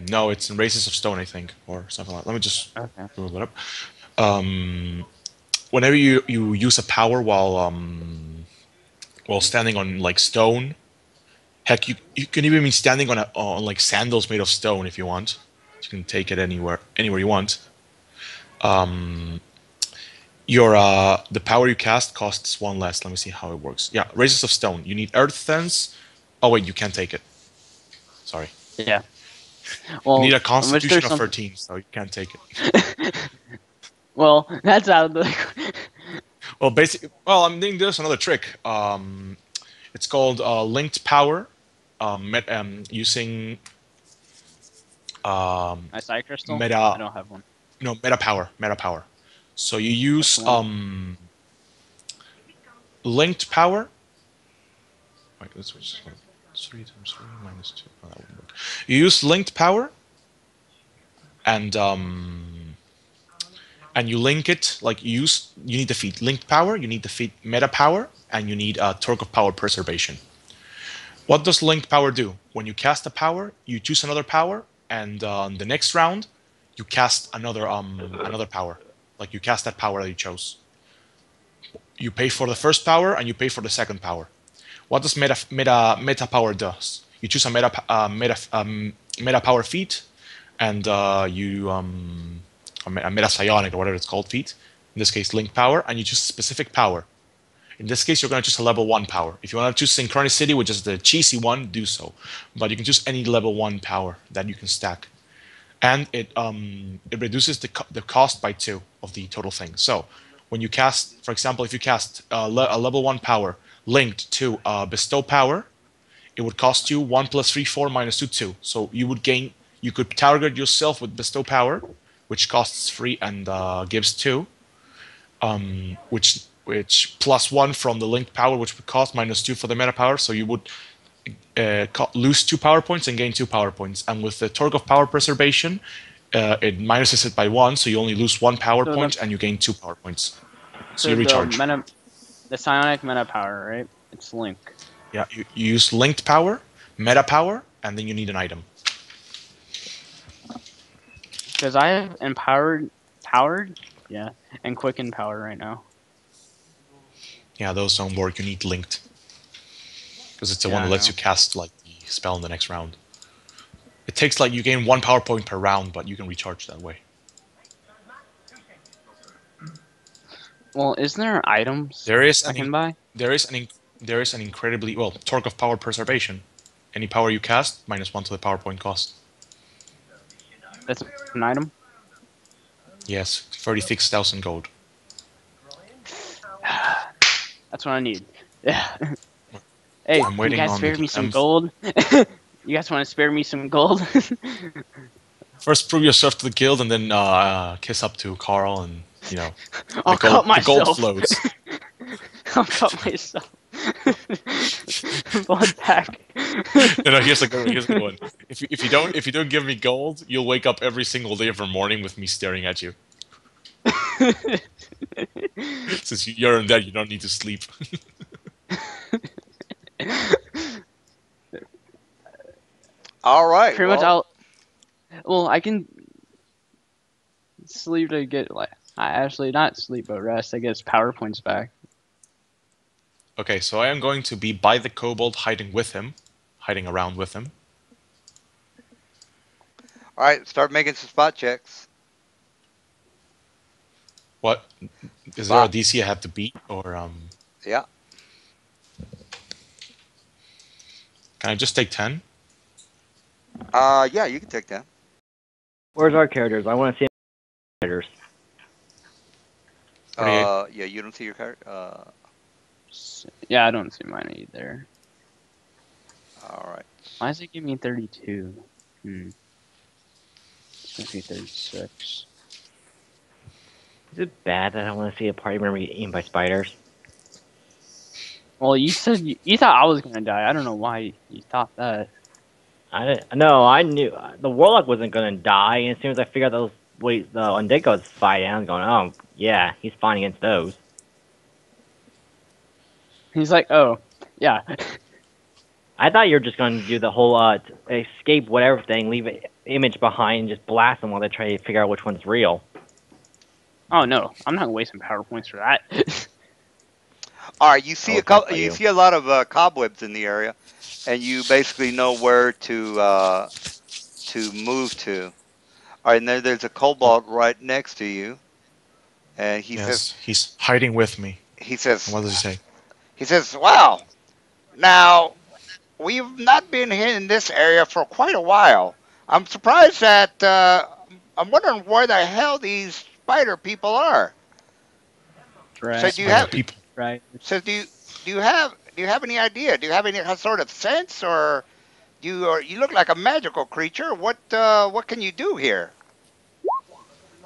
No, it's in Races of Stone, I think, or something like that. Let me just Okay. Google it up. Whenever you use a power while standing on like stone, heck, you can even be standing on like sandals made of stone if you want. You can take it anywhere you want. The power you cast costs one less. Let me see how it works. Yeah, Races of Stone. You need Earth Sense. Oh wait, you can't take it. Sorry. Yeah. Well, You need a which Constitution there's of some- 13, so you can't take it. Well, that's out of the. Well, basically, I'm thinking there's another trick. It's called linked power. Using My side crystal. meta. I don't have one. No, meta power. So you use linked power. Wait, let's switch. 3 times 3 minus 2. Oh, that wouldn't work. You use linked power, and you link it like you need the feat linked power, you need the feat meta power, and you need torque of power preservation. What does linked power do? When you cast a power, you choose another power, and the next round, you cast another power. Like you cast that power that you chose. You pay for the first power, and you pay for the second power. What does meta power does? You choose a meta power feat, and you a meta psionic or whatever it's called feat. In this case, link power, and you choose a specific power. In this case, you're going to choose a level 1 power. If you want to choose Synchronicity, which is the cheesy one, do so. But you can choose any level 1 power that you can stack. And it reduces the cost by 2 of the total thing. So when you cast, for example, if you cast a level 1 power linked to Bestow power, it would cost you 1 plus 3, 4 minus 2, 2. So you could target yourself with Bestow power, which costs 3 and gives 2, which plus 1 from the linked power, which would cost minus 2 for the meta power. So you would lose 2 power points and gain 2 power points. And with the torque of power preservation, it minuses it by 1, so you only lose 1 power point and you gain 2 power points. So you recharge. The psionic meta power, right? It's link. Yeah, you use linked power, meta power, and then you need an item. Because I have powered, yeah, and quicken power right now. Yeah, those don't work. You need linked. because it's the Yeah, one that I lets know. you cast like the spell in the next round. It takes like you gain 1 power point per round, but you can recharge that way. Well, isn't there items There is I an can buy? there is an incredibly well torque of power preservation. Any power you cast -1 to the power point cost. That's an item. Yes, 36,000 gold. That's what I need. Yeah. Hey, I'm you waiting guys on the spare me some DM. gold? You guys want to spare me some gold? First, prove yourself to the guild, and then kiss up to Carl, and you know I'll cut the gold myself. flows. I'll cut myself. Blood pack. No, here's a good one. Here's a good one. If you don't give me gold, you'll wake up every single day every morning with me staring at you. Since you're undead, you don't need to sleep. All right. Pretty much, well, I can sleep to get like. I actually not sleep but rest. I guess power points back. Okay, so I am going to be by the kobold, hiding around with him. All right. Start making some spot checks. What is there a DC I have to beat, or Yeah. can I just take 10? Yeah, you can take that. Where's our characters? I want to see characters. 48. Yeah, you don't see your card. Yeah, I don't see mine either. All right. Why does it give me 32? It's gonna be 36. Is it bad that I want to see a party member get eaten by spiders? Well, you said you thought I was gonna die. I don't know why you thought that. No, I knew the warlock wasn't gonna die, and as soon as I figured out the undead gods fight down, I was going, oh yeah, he's fighting against those. He's like, oh, yeah. I thought you were just gonna do the whole escape whatever thing, leave an image behind, and just blast them while they try to figure out which one's real. Oh no, I'm not wasting power points for that. All right. You see You see a lot of cobwebs in the area, and you basically know where to move to. All right. And there's a kobold right next to you, and he says he's hiding with me. he says What does he say? he says, "Wow, now we've not been here in this area for quite a while. I'm surprised that I'm wondering where the hell these spider people are." So do you have people? Right. so do you have any idea? Do you have any sort of sense, or you look like a magical creature? What can you do here?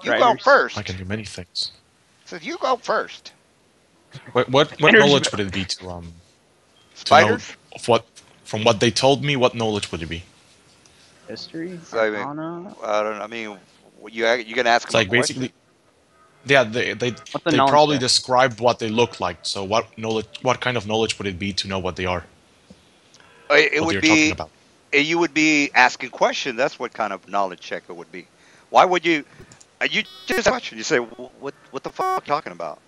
You go Riders. first. I can do many things. So you go first. What Energy knowledge would it be to know Spiders. from what they told me? What knowledge would it be? History. So, I mean, Arcana. I don't. I mean, you gonna ask It's them a like question? basically, yeah, they What's the knowledge probably check? described what they look like. So what kind of knowledge would it be to know what they are? It What would you're talking be. about? You would be asking questions. That's what kind of knowledge check it would be. Why would you? You just ask a question. You say, what the fuck are you talking about?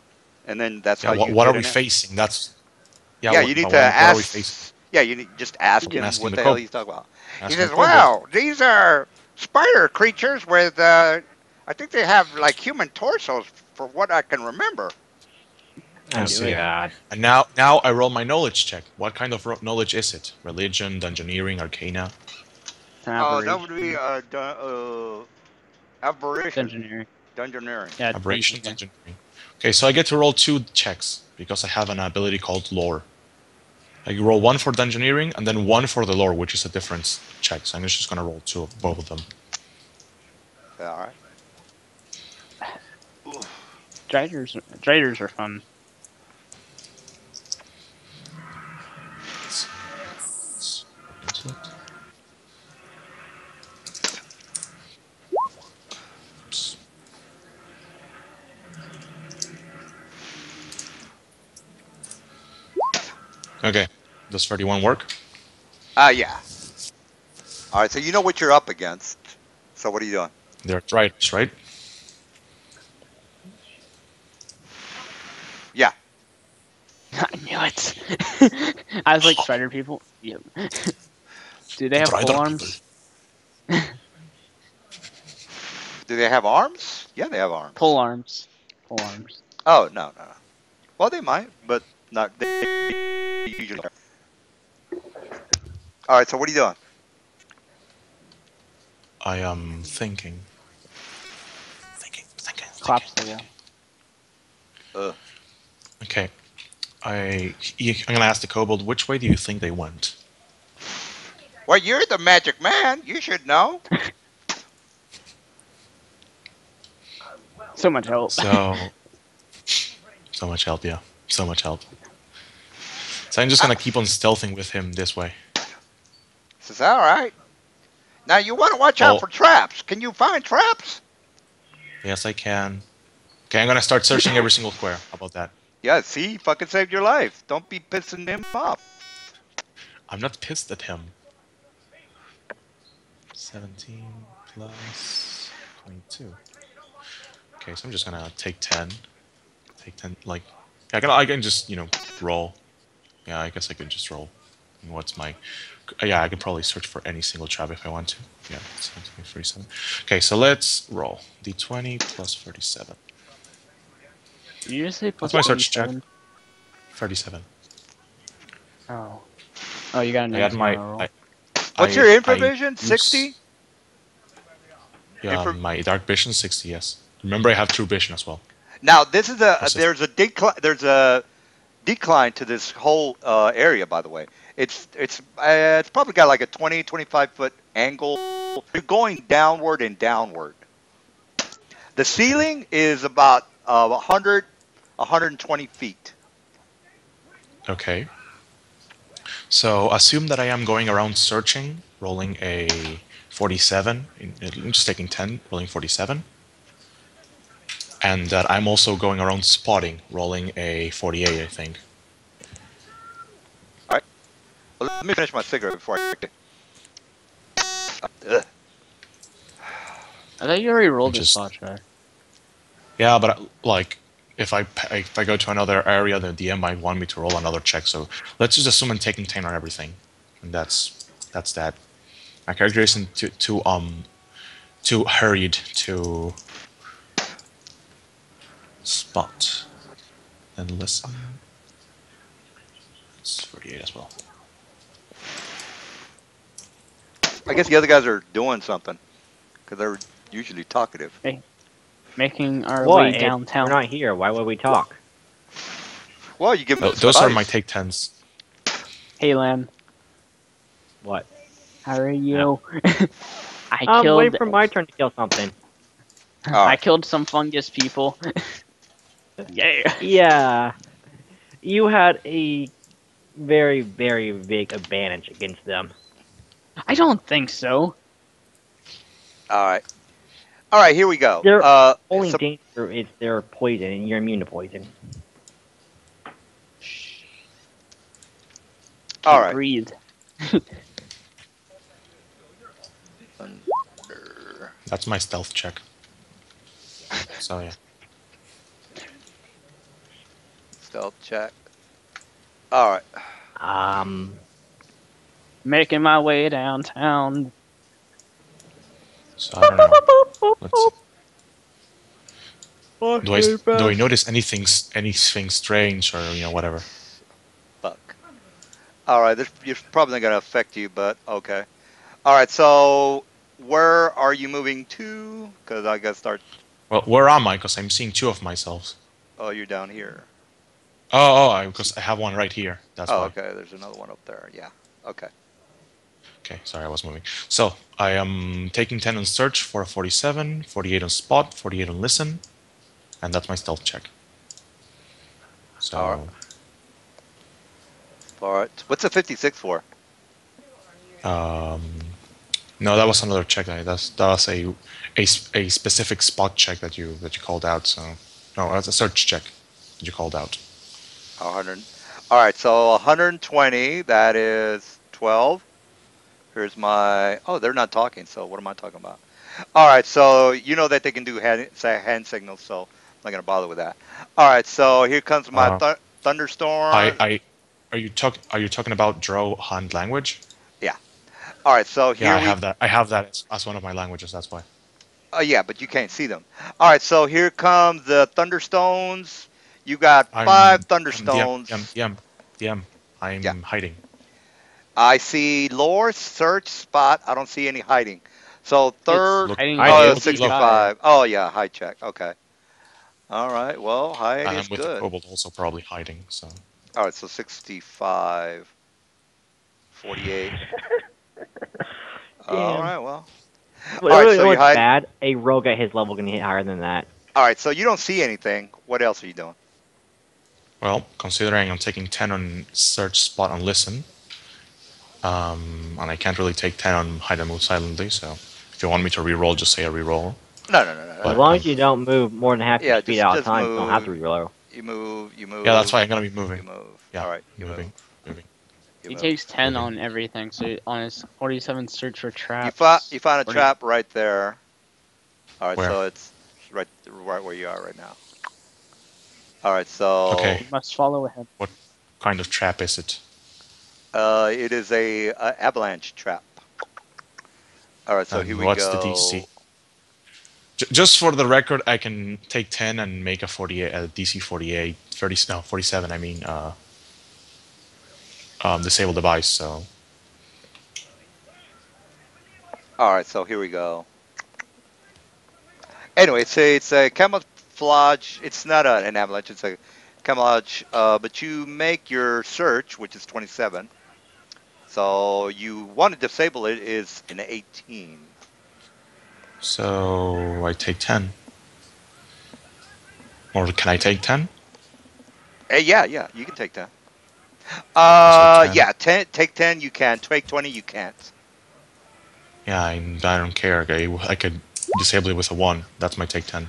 And then that's Yeah, how you what get are we an answer. facing? That's Yeah, you need to what are we ask. facing? Yeah, you need just ask him Asking what the the hell kobold. he's talking about. He Asking says, the kobold. "Wow, these are spider creatures with. I think they have like human torsos, for what I can remember." I Oh see. god. And now I roll my knowledge check. What kind of knowledge is it? Religion, dungeoneering, arcana? It's an Oh, that aberration. would be aberration, Dungeoneering. dungeoneering. Yeah. Aberration, Dungeoneering. dungeoneering. Okay, so I get to roll 2 checks because I have an ability called lore. I roll 1 for dungeoneering and then 1 for the lore, which is a difference check. So I'm just gonna roll 2 of both of them. All right. Driders are fun. Oops. Okay, does 31 work? Yeah. All right, so you know what you're up against. So what are you doing? They're riders, right? Yeah. I knew it. I was like Strider people. Yep. Do they have Strider pole people. arms? Do they have arms? Yeah, they have arms. Pole arms. Pole arms. Oh, no. Well, they might, but not. They usually are. All right, so what are you doing? I am thinking. Claps they go. Okay. I'm gonna ask the kobold, which way do you think they went? Well, you're the magic man. You should know. So much help. So much help, yeah. So much help. So I'm just gonna keep on stealthing with him this way. This is all right. Now you want to watch out for traps. Can you find traps? Yes, I can. Okay, I'm gonna start searching every single square. How about that? Yeah, see, fucking saved your life. Don't be pissing him off. I'm not pissed at him. 17 plus 22. Okay, so I'm just gonna take 10. Take 10, like... I can just, roll. Yeah, I guess I could just roll. And what's my... Yeah, I can probably search for any single trap if I want to. Yeah, 17, 37. Okay, so let's roll. D20 plus 37. Did you just say plus That's my search check. 37? 37. Oh. Oh, you got a I got my... roll. What's your infravision? 60? Yeah, my dark vision 60. Yes. Remember, I have true vision as well. Now this is there's a decline to this whole area. By the way, it's probably got like a 25 foot angle. You're going downward and downward. The ceiling is about 120 feet. Okay. So assume that I am going around searching, rolling a 47. I'm just taking 10, rolling 47. And that I'm also going around spotting, rolling a 48, I think. All right. Well, let me finish my cigarette before I... I thought you already rolled this spot check. Yeah, but if I go to another area, the DM might want me to roll another check. So let's just assume I'm taking 10 on everything, and that's that. My character isn't too hurried to spot and listen. It's 48 as well. I guess the other guys are doing something because they're usually talkative. Hey, making our way If downtown. we're not here. Why would we talk? Well, you give them Those are my take 10s. Hey, Lamb. What? How are you? I'm waiting for my turn to kill something. I killed some fungus people. Yeah. Yeah. You had a very, very big advantage against them. I don't think so. All right, here we go. Their only danger is their poison, and you're immune to poison. All right. Breathe. That's my stealth check. So yeah. Stealth check. All right. Making my way downtown. So I don't know. Let's see. Do I notice anything strange or whatever? Fuck. All right, this is probably not gonna affect you, but okay. All right, so where are you moving to? Because I gotta start. Well, where am I? Because I'm seeing two of myself. Oh, you're down here. Because I have one right here. That's why. Okay. There's another one up there. Yeah. Okay. Okay, sorry, I was moving. So, I am taking 10 on search for a 47, 48 on spot, 48 on listen, and that's my stealth check. So... All right. What's a 56 for? No, that was another check. That was a specific spot check that you called out, so... No, that's a search check that you called out. 100. All right, so 120, that is 12. Here's my... Oh, they're not talking, so what am I talking about? All right, so you know that they can do hand signals, so I'm not going to bother with that. All right, so here comes my thunderstorm. Are you talking about Dro Han language? Yeah. All right. So Yeah, here I we. have that. I have that as one of my languages. That's why. Yeah, but you can't see them. All right. So here comes the Thunderstones. You got I'm 5 DM Thunderstones. DM. Yeah. I'm hiding. I see lore, search, spot. I don't see any hiding. So It's third. Look, hiding I by do. Oh, look, 55. 65. Oh yeah, high check. Okay. All right. Well, hide and is I'm with the good. kobold also probably hiding. So All right. So 65, 48. All Damn. right. Well. But All right. you So know you what's hide. bad? A rogue at his level can hit higher than that. All right. So you don't see anything. What else are you doing? well, considering I'm taking 10 on search, spot, and listen, and I can't really take 10 on hide and move silently. So if you want me to reroll, just say a reroll. No, no, no, no, As no. But long I'm as you don't move more than half your Yeah. speed Just at a just time, you don't have to move. reload. You move. You yeah, that's move. why I'm gonna be You moving. move. Yeah, All right. You moving, move. moving. You He move. takes 10 Moving. on everything, so on his 47 search for You find traps. you find a 40, trap right there. All right. Where? So it's right where you are right now. All right. Okay. So you must follow him. What kind of trap is it? it is a avalanche trap. All right. So here And we what's the DC? go. Just for the record, I can take 10 and make a 48, a DC 48, 30, no, 47. I mean, disable device. So All right. So here we go. Anyway, it's a camouflage. It's not an avalanche. It's a camouflage. But you make your search, which is 27. So you want to disable it is an 18. so I take 10, or can I take 10? Yeah, yeah, you can take 10. So 10. Yeah, 10. Take 10. You can take 20. You can't. Yeah, I don't care. Okay, I could disable it with a 1. That's my take 10.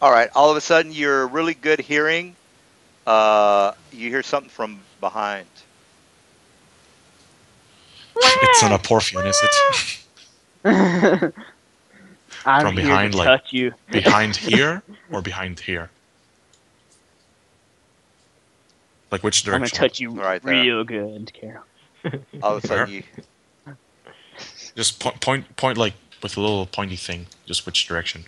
All right. All of a sudden, you're really good hearing. You hear something from behind. It's not a Porphion, is it? I'm From here to behind, like touch you. behind here or behind here? Like which I'm gonna direction? touch you Right there. real good, Carol. All of a sudden, Where? you. Just point like with a little pointy thing. Just which direction?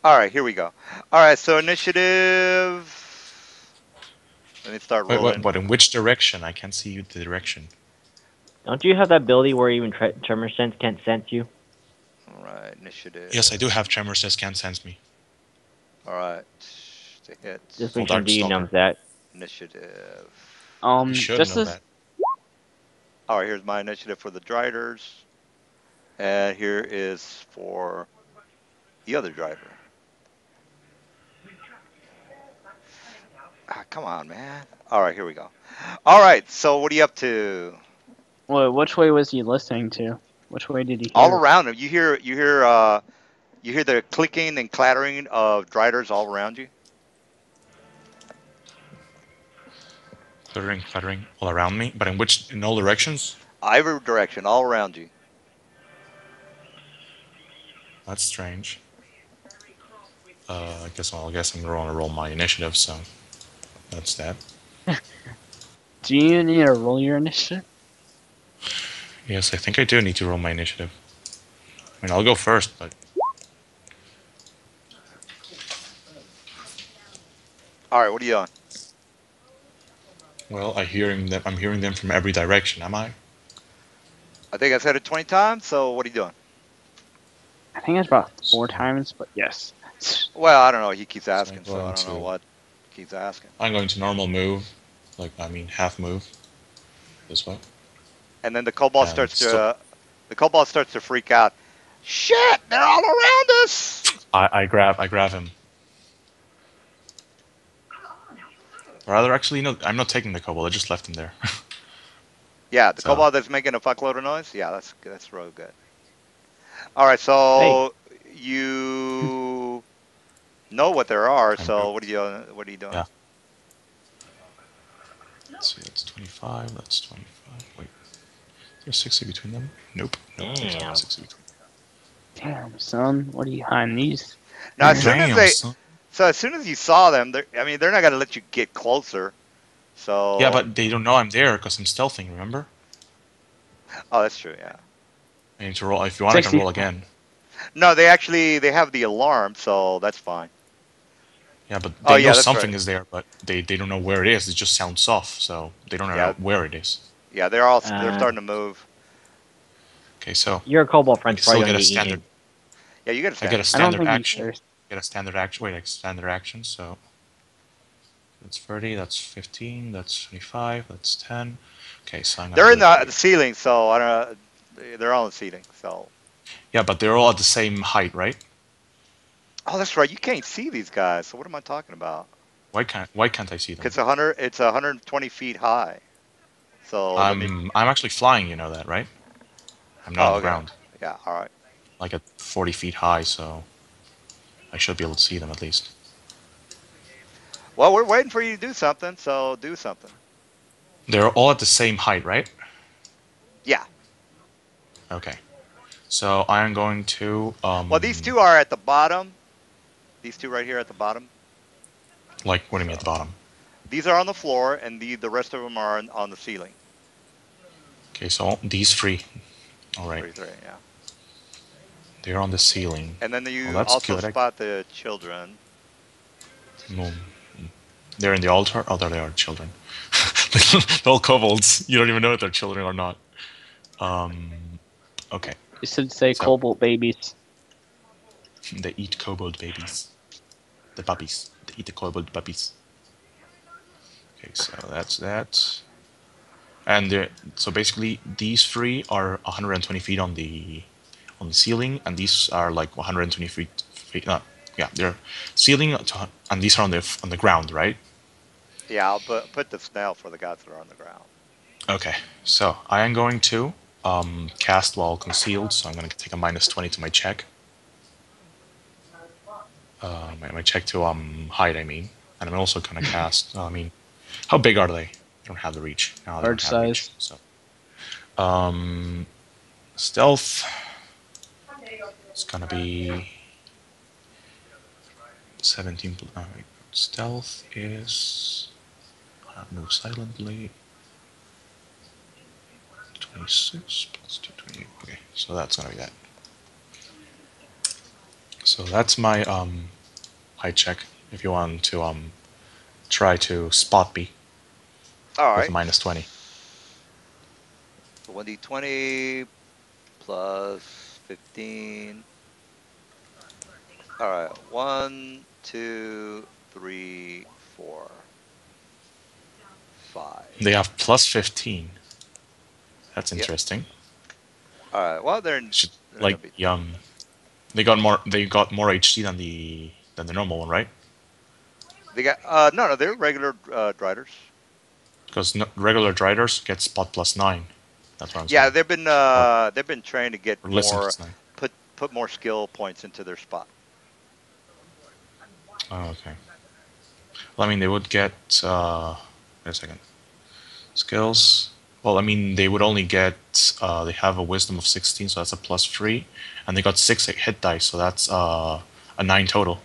All right. Here we go. All right. So initiative. Let me start Wait, rolling. what? In which direction? I can't see the direction. Don't you have that ability where even tremor sense can't sense you? All right. Initiative. Yes, I do have tremor says can't sense me. All right. To hit. Just Oh, make sure D Darkstalker. numbs that. Initiative. You should Just know as that. All right, here's my initiative for the Driders. And here is for the other driver. Come on, man. All right, here we go. All right, so what are you up to? well, which way was he listening to? Which way did he hear? All around him. You hear the clicking and clattering of Driders all around you. Clattering all around me, but in all directions? Every direction, all around you. That's strange. I guess I'm gonna roll my initiative, so that's that. Do you need to roll your initiative? Yes, I think I do need to roll my initiative. I mean, I'll go first, but All right, what are you on? well, I'm hearing them from every direction. Am I? I think I said it 20 times, so what are you doing? I think it's about 4 times, but yes. Well, I don't know. He keeps I'm asking, so I going don't know to- what he keeps asking. I'm going to normal move, half move. This way. And then the Cobalt And starts to freak out. Shit, they're all around us. I grab him. Rather, actually, no, I'm not taking the kobold. I just left him there. Yeah, the So- Cobalt that's making a fuckload of noise. Yeah, that's real good. All right, so you know what there are. So what are you doing? Yeah. Let's see, that's 25. That's 25. Wait, is there 60 between them? Nope. There's Damn. not 60 between. Damn, son, what are you hiding these? Now, as soon as Damn, they, son. so as soon as you saw them, I mean, they're not gonna let you get closer. Yeah, So, but they don't know I'm there because I'm stealthing. Remember? oh, that's true. Yeah. I need to roll. If you want, I can roll 65. again. No, they have the alarm, so that's fine. Yeah, but Oh they know yeah, that's something right. is there, but they don't know where it is. It just sounds off, so they don't Yeah, know where it is. yeah, they're Uh, starting to move. Okay, so your Cobalt I friend's can probably still gonna get a get standard. eaten. Yeah, you got to I get stand a it. I don't standard think he's action. there. Get a standard action. Wait, a standard action. So that's 30. That's 15. That's 25. That's 10. Okay, so I'm gonna They're do in it the here. ceiling, so I don't know. They're all in the ceiling. So, Yeah, but they're all at the same height, right? oh, that's right. You can't see these guys. So what am I talking about? Why can't I see them? It's 100. It's 120 feet high. So let me. I'm actually flying. You know that, right? I'm not on Oh, the okay. ground. Yeah. All right. Like at 40 feet high, so I should be able to see them at least. Well, we're waiting for you to do something. So do something. They're all at the same height, right? Yeah. Okay. So I am going to Well, these two are at the bottom. These two right here at the bottom. like what do you mean at the So bottom? these are on the floor, and the rest of them are on the ceiling. Okay, so these three. All right, 33. Yeah. they're on the ceiling. And then Oh, you that's also good. spot the children. No, they're in the altar. Oh, there they are, children. They're all kobolds. You don't even know if they're children or not. Okay, You should say so Cobalt babies. they eat kobold babies. The puppies. They eat the kobold puppies. Okay, so that's that. And so basically, these three are 120 feet on the ceiling, and these are like 120 feet. Yeah, they're ceiling, and these are on the ground, right? Yeah, I'll put the snail for the guys that are on the ground. Okay, so I am going to cast while concealed, so I'm going to take a -20 to my check. My check to hide, I mean, and I'm also going to cast. I mean, how big are they? I don't have the reach. No, they don't Large have reach. size. So stealth. It's gonna be 17. Stealth is move silently. 26 plus 2, 28. Okay, so that's gonna be that. So that's my height check. If you want to try to spot me All with a right. -20. So 1d20 plus 15. All right. 1, 2, 3, 4, 5. They have +15. That's Yep. interesting. All right. Well, Should, they're like gonna be. they got more HC than the normal one, right? They got no, they're regular driders. Because regular driders get spot +9. That's what I'm Yeah, saying. Or, they've been trained to get or listen more +9. put more skill points into their spot. Oh, okay. Well, I mean, they would get. Wait a second. Skills. Well, I mean, they would only get. They have a wisdom of 16, so that's a +3, and they got 6 hit dice, so that's a 9 total.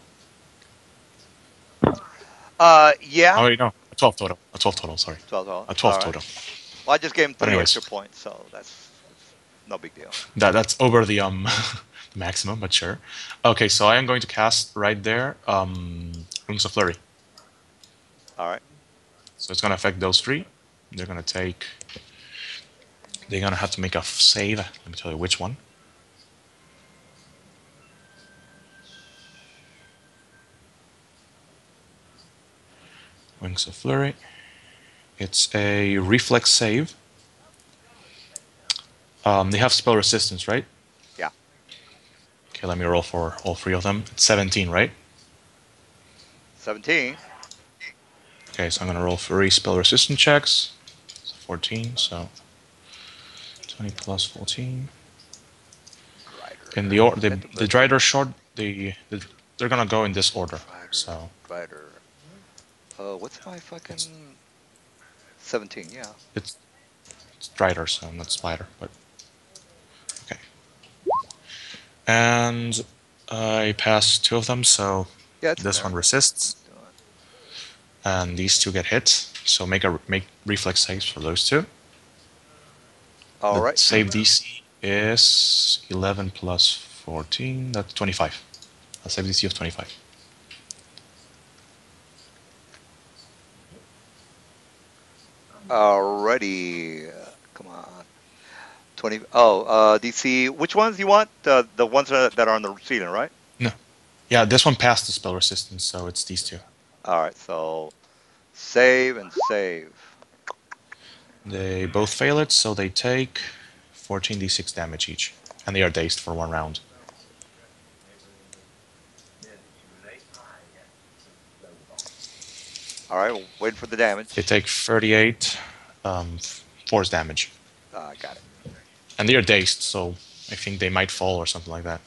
Yeah. Oh wait, no, a 12 total. A 12 total. Sorry, 12 all a 12 right. total. Well, I just gave him But 3 anyways, extra points, so that's no big deal. that's over the the maximum, but sure. Okay, so I am going to cast right there. Rings of Flurry. All right. So it's gonna affect those three. They're gonna take. They're gonna have to make a save. Let me tell you which one. Wings of Flurry. It's a reflex save. They have spell resistance, right? Yeah. Okay, let me roll for all three of them. It's 17, right? 17. Okay, so I'm gonna roll 3 spell resistance checks. So 14, so 20 plus 14. Drider. In the the Drider short, they're gonna go in this order. So Drider. What's my fucking 17? Yeah. it's Drider, so not Spider, but okay. And I pass 2 of them, so Yeah, it's in this there. one resists, and these 2 get hit. So make reflex saves for those 2. All The right. save DC is 11 plus 14. That's 25. A save DC of 25. Alrighty. Come on. 20. Oh, DC. Which ones do you want? The ones that are on the ceiling, right? No. Yeah, this one passed the spell resistance, so it's these 2. All right. So save and save. They both fail it, so they take 14d6 damage each. And they are dazed for 1 round. All right. Waiting for the damage. They take 38 force damage. Got it. And they are dazed, so I think they might fall or something like that.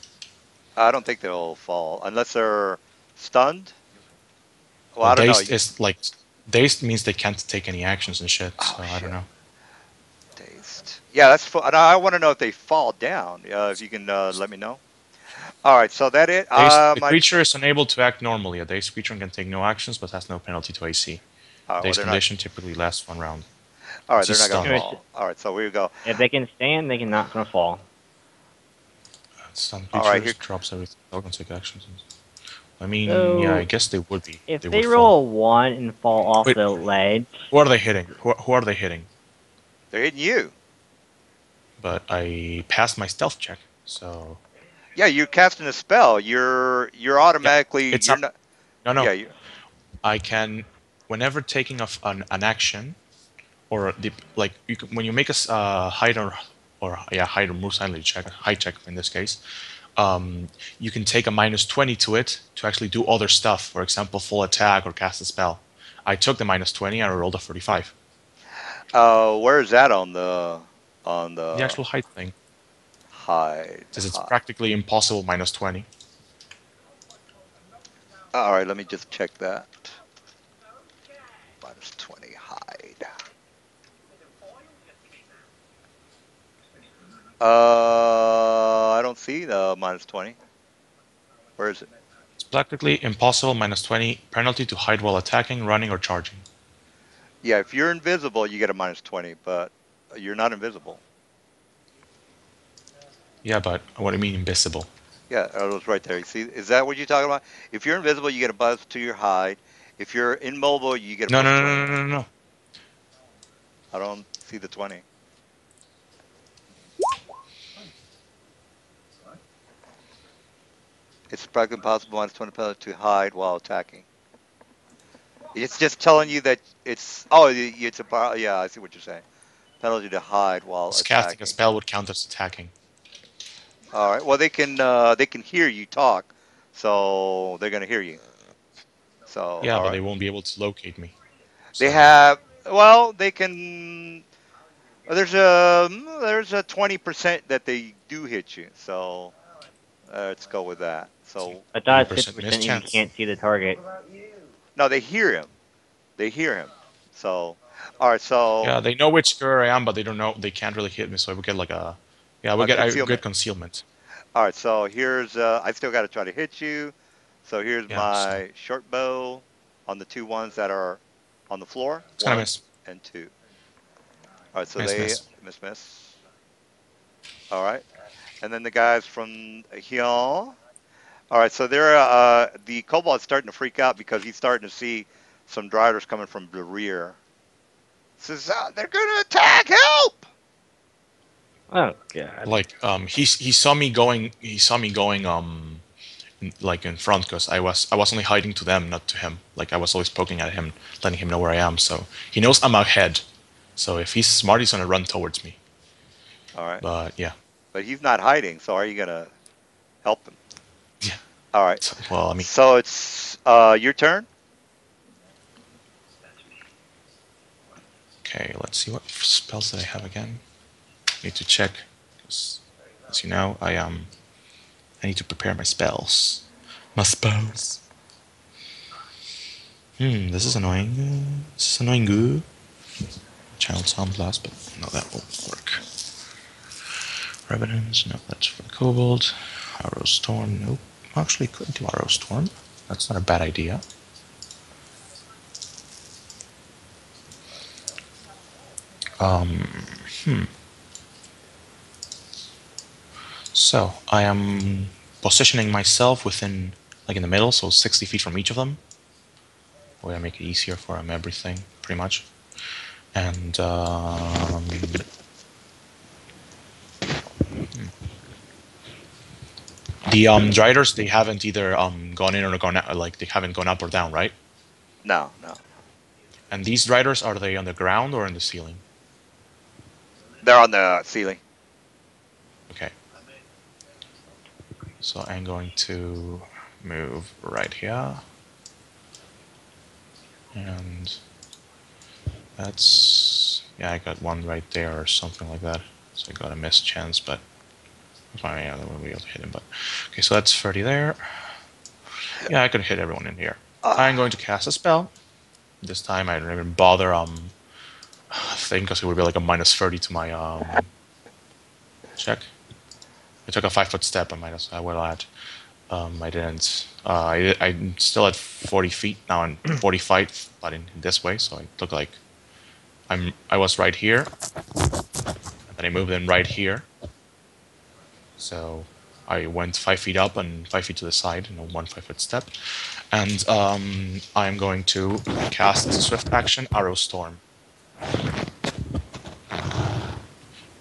I don't think they'll fall unless they're stunned. Well, Well, I don't know. dazed is like dazed means they can't take any actions and shit. Oh, So I shit. don't know. Dazed. Yeah, that's. And I want to know if they fall down. If you can let me know. All right. So that it. The creature is unable to act normally. A dazed creature can take no actions, but has no penalty to AC. Well, Dazed they're condition typically lasts 1 round. All right. She's They're not gonna stunned. fall. All right. So here we go. If they can stand, they can not gonna fall. Some All creatures right, here- drops everything. All can take actions. I mean, So, yeah, I guess they would be. If they they would roll fall. a 1 and fall off Wait. the ledge, Who are they hitting? Who are they hitting? They're hitting you. But I passed my stealth check, so Yeah, you're casting a spell. You're automatically. it's you're not. not. No. Yeah. You, I can, whenever taking an action, or like when you make a hide or hide or move silently check, hide check in this case, you can take a -20 to it to actually do other stuff. For example, full attack or cast a spell. I took the -20 and I rolled a 35. where is that on the The actual hide thing, hide? says it's hide. practically impossible -20. All right, let me just check that. -20 hide. I don't see the -20. Where is it? It's practically impossible -20 penalty to hide while attacking, running, or charging. Yeah, if you're invisible, you get a -20, but you're not invisible. Yeah, but what do you mean invisible? Yeah, it was right there. You see, is that what you're talking about? If you're invisible, you get a buzz to your hide. If you're immobile, you get a No, plus no, 20. no, no, no, no. I don't see the 20. It's practically impossible -20 penalty to hide while attacking. It's just telling you that it's it's a yeah. I see what you're saying. Penalty to hide while Casting attacking. a spell would count as attacking. All right. Well, they can hear you talk, so they're gonna hear you. So Yeah, all but right. they won't be able to locate me. They So, have well, they can. There's a 20% that they do hit you. So let's go with that. So but that's 20% 50% miss and you chance. can't see the target. no, they hear him. They hear him. So all right. So Yeah, they know which square I am, but they don't know. They can't really hit me, so I would get like a. Yeah, I would get a concealment. good concealment. All right, so here's I still got to try to hit you. So here's Yeah, so my short bow on the 2 ones that are on the floor. it's gonna 1 miss. and 2. All right, so Miss, they miss. miss. All right, and then the guys from here. All right, so they're the kobold's starting to freak out because he's starting to see some driders coming from the rear. Says they're gonna attack! Help! Oh god. Like he saw me going. He saw me going like in front because I was only hiding to them, not to him. Like I was always poking at him, letting him know where I am. So he knows I'm ahead. So if he's smart, he's gonna run towards me. All right, But yeah. but he's not hiding. So are you gonna help him? Yeah. All right. So, well, I mean, So it's your turn. okay. Let's see what spells did I have again. Need to check. 'Cause, as you know, I need to prepare my spells. My spells. This is annoying. This is annoying. Goo. Child Sound Blast, but no, that won't work. Revenants, no, that's for the Kobold. Arrow Storm, nope. Actually, could do Arrow Storm. That's not a bad idea. Hmm. So I am positioning myself within, like in the middle, so 60 feet from each of them. Way I make it easier for them, everything, pretty much. And the Driders, they haven't either gone in or gone out, like they haven't gone up or down, right? No, no. And these Driders, are they on the ground or in the ceiling? They're on the ceiling. Okay. So I'm going to move right here. And that's, yeah, I got one right there or something like that. So I got a missed chance, but fine, yeah, I won't be able to hit him. But okay, so that's 30 there. Yeah, I could hit everyone in here. I'm going to cast a spell. This time I don't even bother thing because it would be like a minus 30 to my check. I took a 5-foot step. I will add. I didn't. I'm still at 40 feet now and 45, but in this way, so I look like I was right here, and I moved in right here. So I went 5 feet up and 5 feet to the side in a 5-foot step, and I'm going to cast as a swift action Arrow Storm.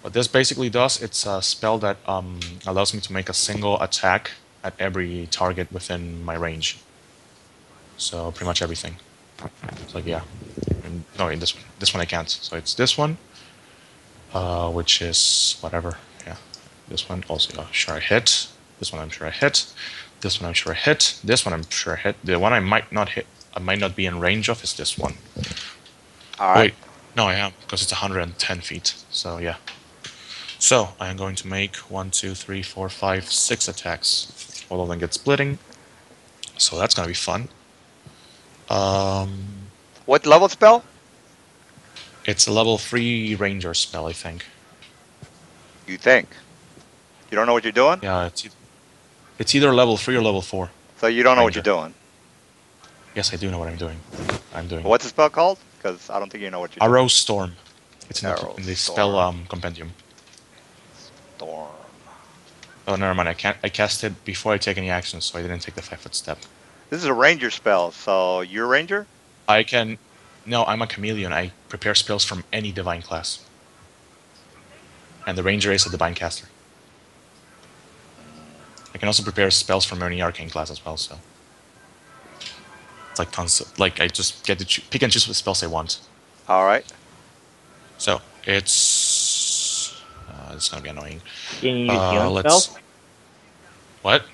What this basically does, it's a spell that allows me to make a single attack at every target within my range. So pretty much everything. It's like, yeah. No, in this one I can't. So it's this one, which is whatever. Yeah, this one also sure I hit. This one I'm sure I hit. This one I'm sure I hit. This one I'm sure I hit. The one I might not hit, I might not be in range of, is this one. All right. Wait, no, I am, because it's 110 feet. So yeah. So I am going to make 1, 2, 3, 4, 5, 6 attacks. All of them get splitting. So that's gonna be fun. What level spell? It's a level 3 ranger spell, I think. You think? You don't know what you're doing? Yeah, it's either level 3 or level 4. So you don't know what Ranger. you're doing. Yes, I do know what I'm doing. What's the spell called? Because I don't think you know what you're Arrow doing. Storm. It's Arrow in the Storm. spell compendium. Storm. Oh, never mind. I cast it before I take any actions, so I didn't take the 5-foot step. This is a ranger spell, so you're a ranger? I can. No, I'm a chameleon. I prepare spells from any divine class. And the ranger is a divine caster. I can also prepare spells from any arcane class as well, so. It's like tons of, like, I just get to pick and choose what spells I want. Alright. So, it's gonna be annoying. Can you use healing spells? What?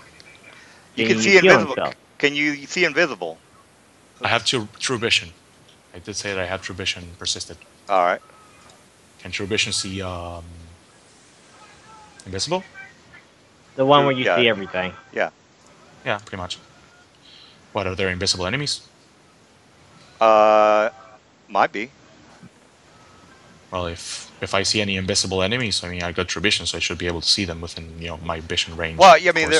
You can see invisible. Can you see invisible? I have true vision. I did say that I have true vision persisted. Alright. Can true vision see invisible? The one where you see everything. Yeah. Yeah, pretty much. What, are there invisible enemies? Might be. Well, if I see any invisible enemies, I mean, I got true vision, so I should be able to see them within, my vision range. Well, I mean,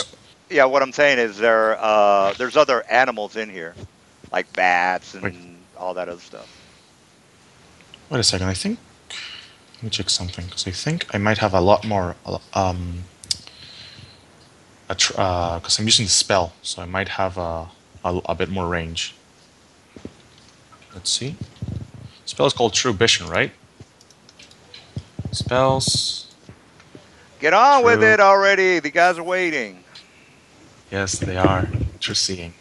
what I'm saying is there's other animals in here, like bats and all that other stuff. Wait a second, I think. Let me check something, because I think I might have a lot more. Because I'm using the spell, so I might have a bit more range. Let's see. Spell is called True Vision, right? Spells. Get on with it already. The guys are waiting. Yes, they are. True Seeing.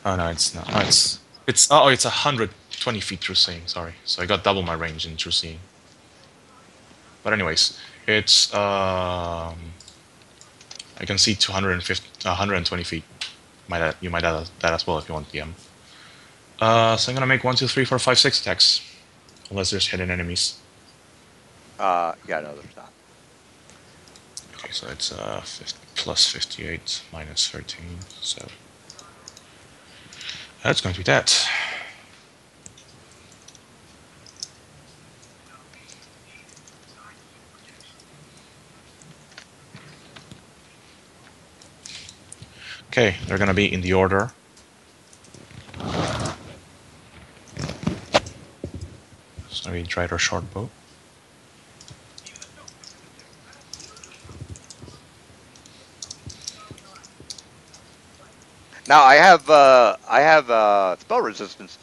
Oh no, it's not. Oh, it's 120 feet True Seeing. Sorry, so I got double my range in True Seeing. But anyways, it's I can see 120 feet. You might add that as well if you want, DM. So I'm gonna make 1, 2, 3, 4, 5, 6 attacks, unless there's hidden enemies. Yeah, no, there's not. Okay, so it's plus 58 minus 13, so that's going to be that. Okay, they're gonna be in the order. So we tried our short bow. Now I have spell resistance.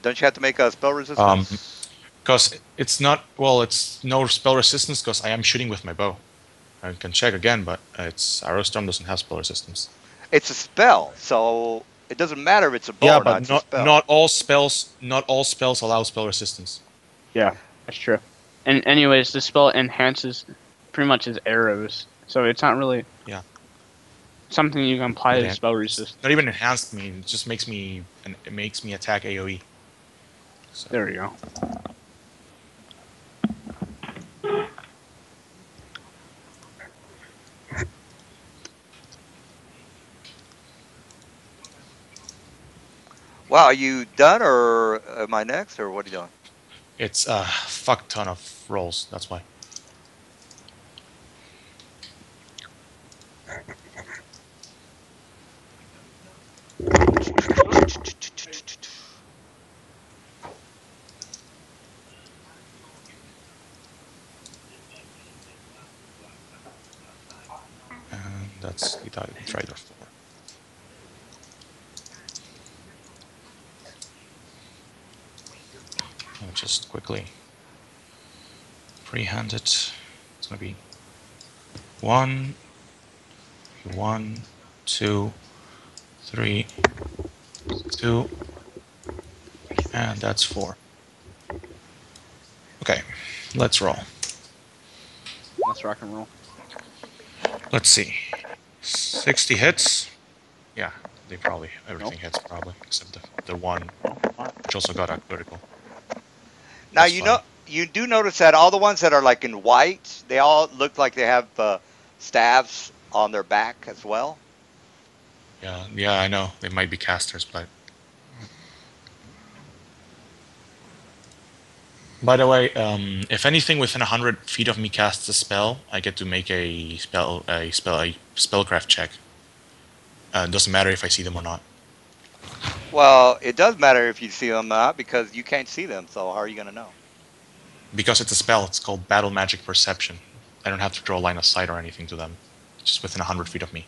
Don't you have to make a spell resistance? Because it's not, well, it's no spell resistance because I am shooting with my bow. I can check again, but it's Arrowstorm doesn't have spell resistance. It's a spell, so it doesn't matter if it's a bow Yeah, or not. but It's a spell. not all spells allow spell resistance. Yeah, that's true. And anyways, the spell enhances pretty much his arrows, so it's not really something you can apply to spell resistance. Not even enhanced me. It just makes me attack AOE. So. There we go. Wow, are you done, or am I next, or what are you doing? It's a fuck ton of rolls. That's why. And that's the Trader 4. I'll just quickly freehand it. It's gonna be 1, 2, 3, 2, and that's 4. Okay, let's roll. Let's rock and roll. Let's see. 60 hits. Yeah, they probably everything hits probably except the one, which also got a critical. Now you do notice that all the ones that are like in white, they all look like they have staves on their back as well. Yeah, I know they might be casters, but. By the way, if anything within 100 feet of me casts a spell, I get to make a spellcraft check. It doesn't matter if I see them or not. Well, it does matter if you see them or not because you can't see them. So how are you going to know? Because it's a spell, it's called Battle Magic Perception. I don't have to draw a line of sight or anything to them. It's just within 100 feet of me.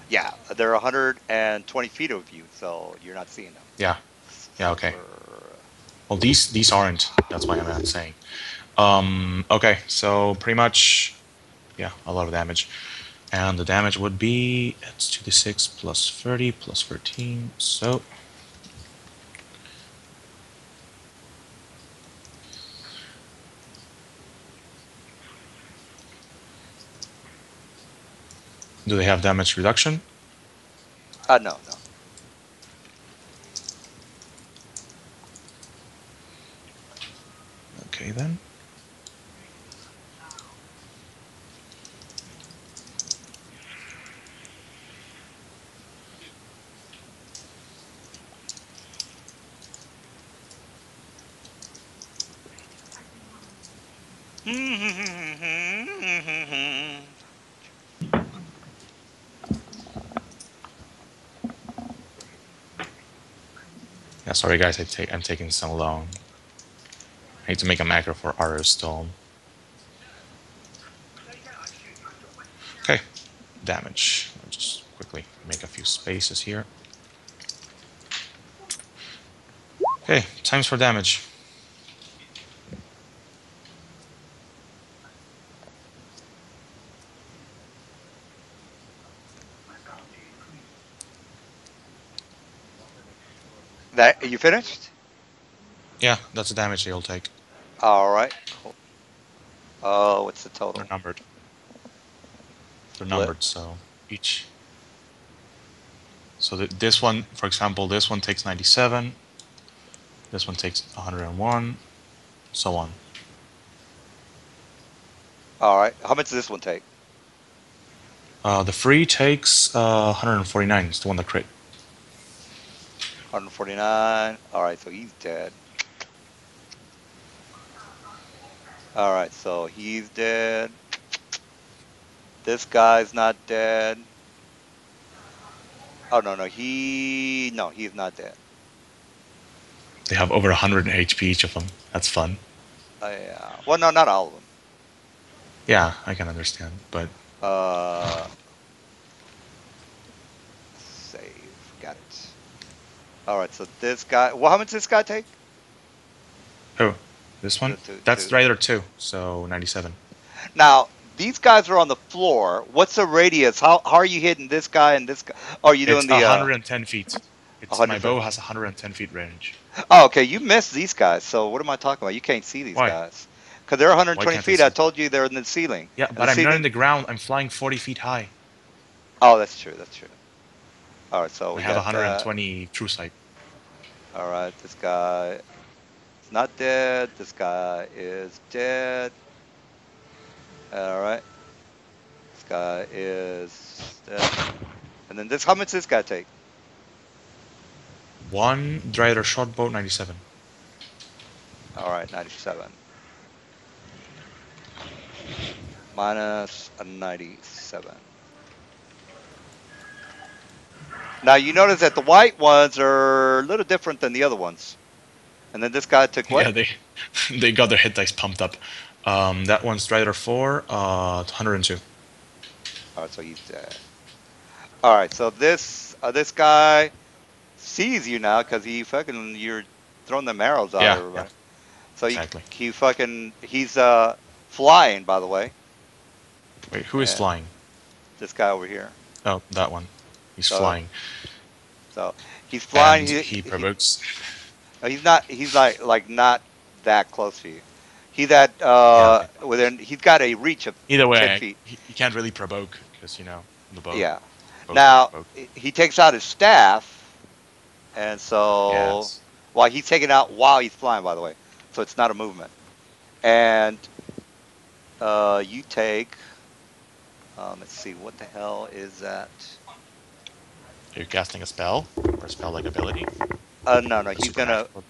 Yeah, they're 120 feet of you, so you're not seeing them. Yeah. Yeah. Okay. Well, these aren't. That's why I'm saying. Okay, so pretty much, yeah, a lot of damage. And the damage would be, it's 2d6 plus 30 plus 13, so... Do they have damage reduction? No. Okay, then. Yeah, sorry guys, I'm taking so long. I need to make a macro for Arrowstorm. Okay, damage. I'll just quickly make a few spaces here. Okay, times for damage. That you finished? Yeah, that's the damage they'll take. All right. Cool. What's the total? They're numbered. They're numbered, so each. So this one, for example, this one takes 97. This one takes 101, so on. All right. How much does this one take? The free takes 149. It's the one that crit. 149. All right, so he's dead. All right, so he's dead. This guy's not dead. Oh no, he's not dead. They have over 100 HP each of them. That's fun. Yeah. Well, no, not all of them. Yeah, I can understand, but Save. Got it. All right. So this guy. Well, how much does this guy take? oh, this one? That's Two. Rider 2, so 97. Now these guys are on the floor. What's the radius? How are you hitting this guy and this guy? Oh, are you It's doing the 110 feet. It's my 110? bow has 110 feet range. Oh, okay. You missed these guys. So what am I talking about? You can't see these Why? guys because they're Why 120 can't I feet. I see? told you they're in the ceiling. Yeah, And but the I'm not in ceiling. the ground. I'm flying 40 feet high. Oh, that's true. That's true. All right. So I we have got that. 120 true sight. All right. This guy is not dead. This guy is dead. All right. This guy is dead. And then this. How much does this guy take? One Rider short bow, 97. All right, 97. Minus a 97. Now you notice that the white ones are a little different than the other ones. And then this guy took what? Yeah, they got their hit dice pumped up. That one's Rider 4, 102. All right, so he's dead. All right, so this guy sees you now because you're throwing them arrows out Yeah, at everybody. yeah, So exactly. he's flying, by the way. Wait, who is flying? This guy over here. Oh, that one. He's So- flying. So he's flying. And he provokes. He's not. He's like not that close to you. He's at within. He's got a reach of Either 10 way, feet. he can't really provoke because the bow. Yeah. bow Now provoke. he takes out his staff, and so Yes. while he's taking out while he's flying, by the way, so it's not a movement. And you take. Let's see. What the hell is that? Are you casting a spell or a spell-like ability? No. A He's supernatural-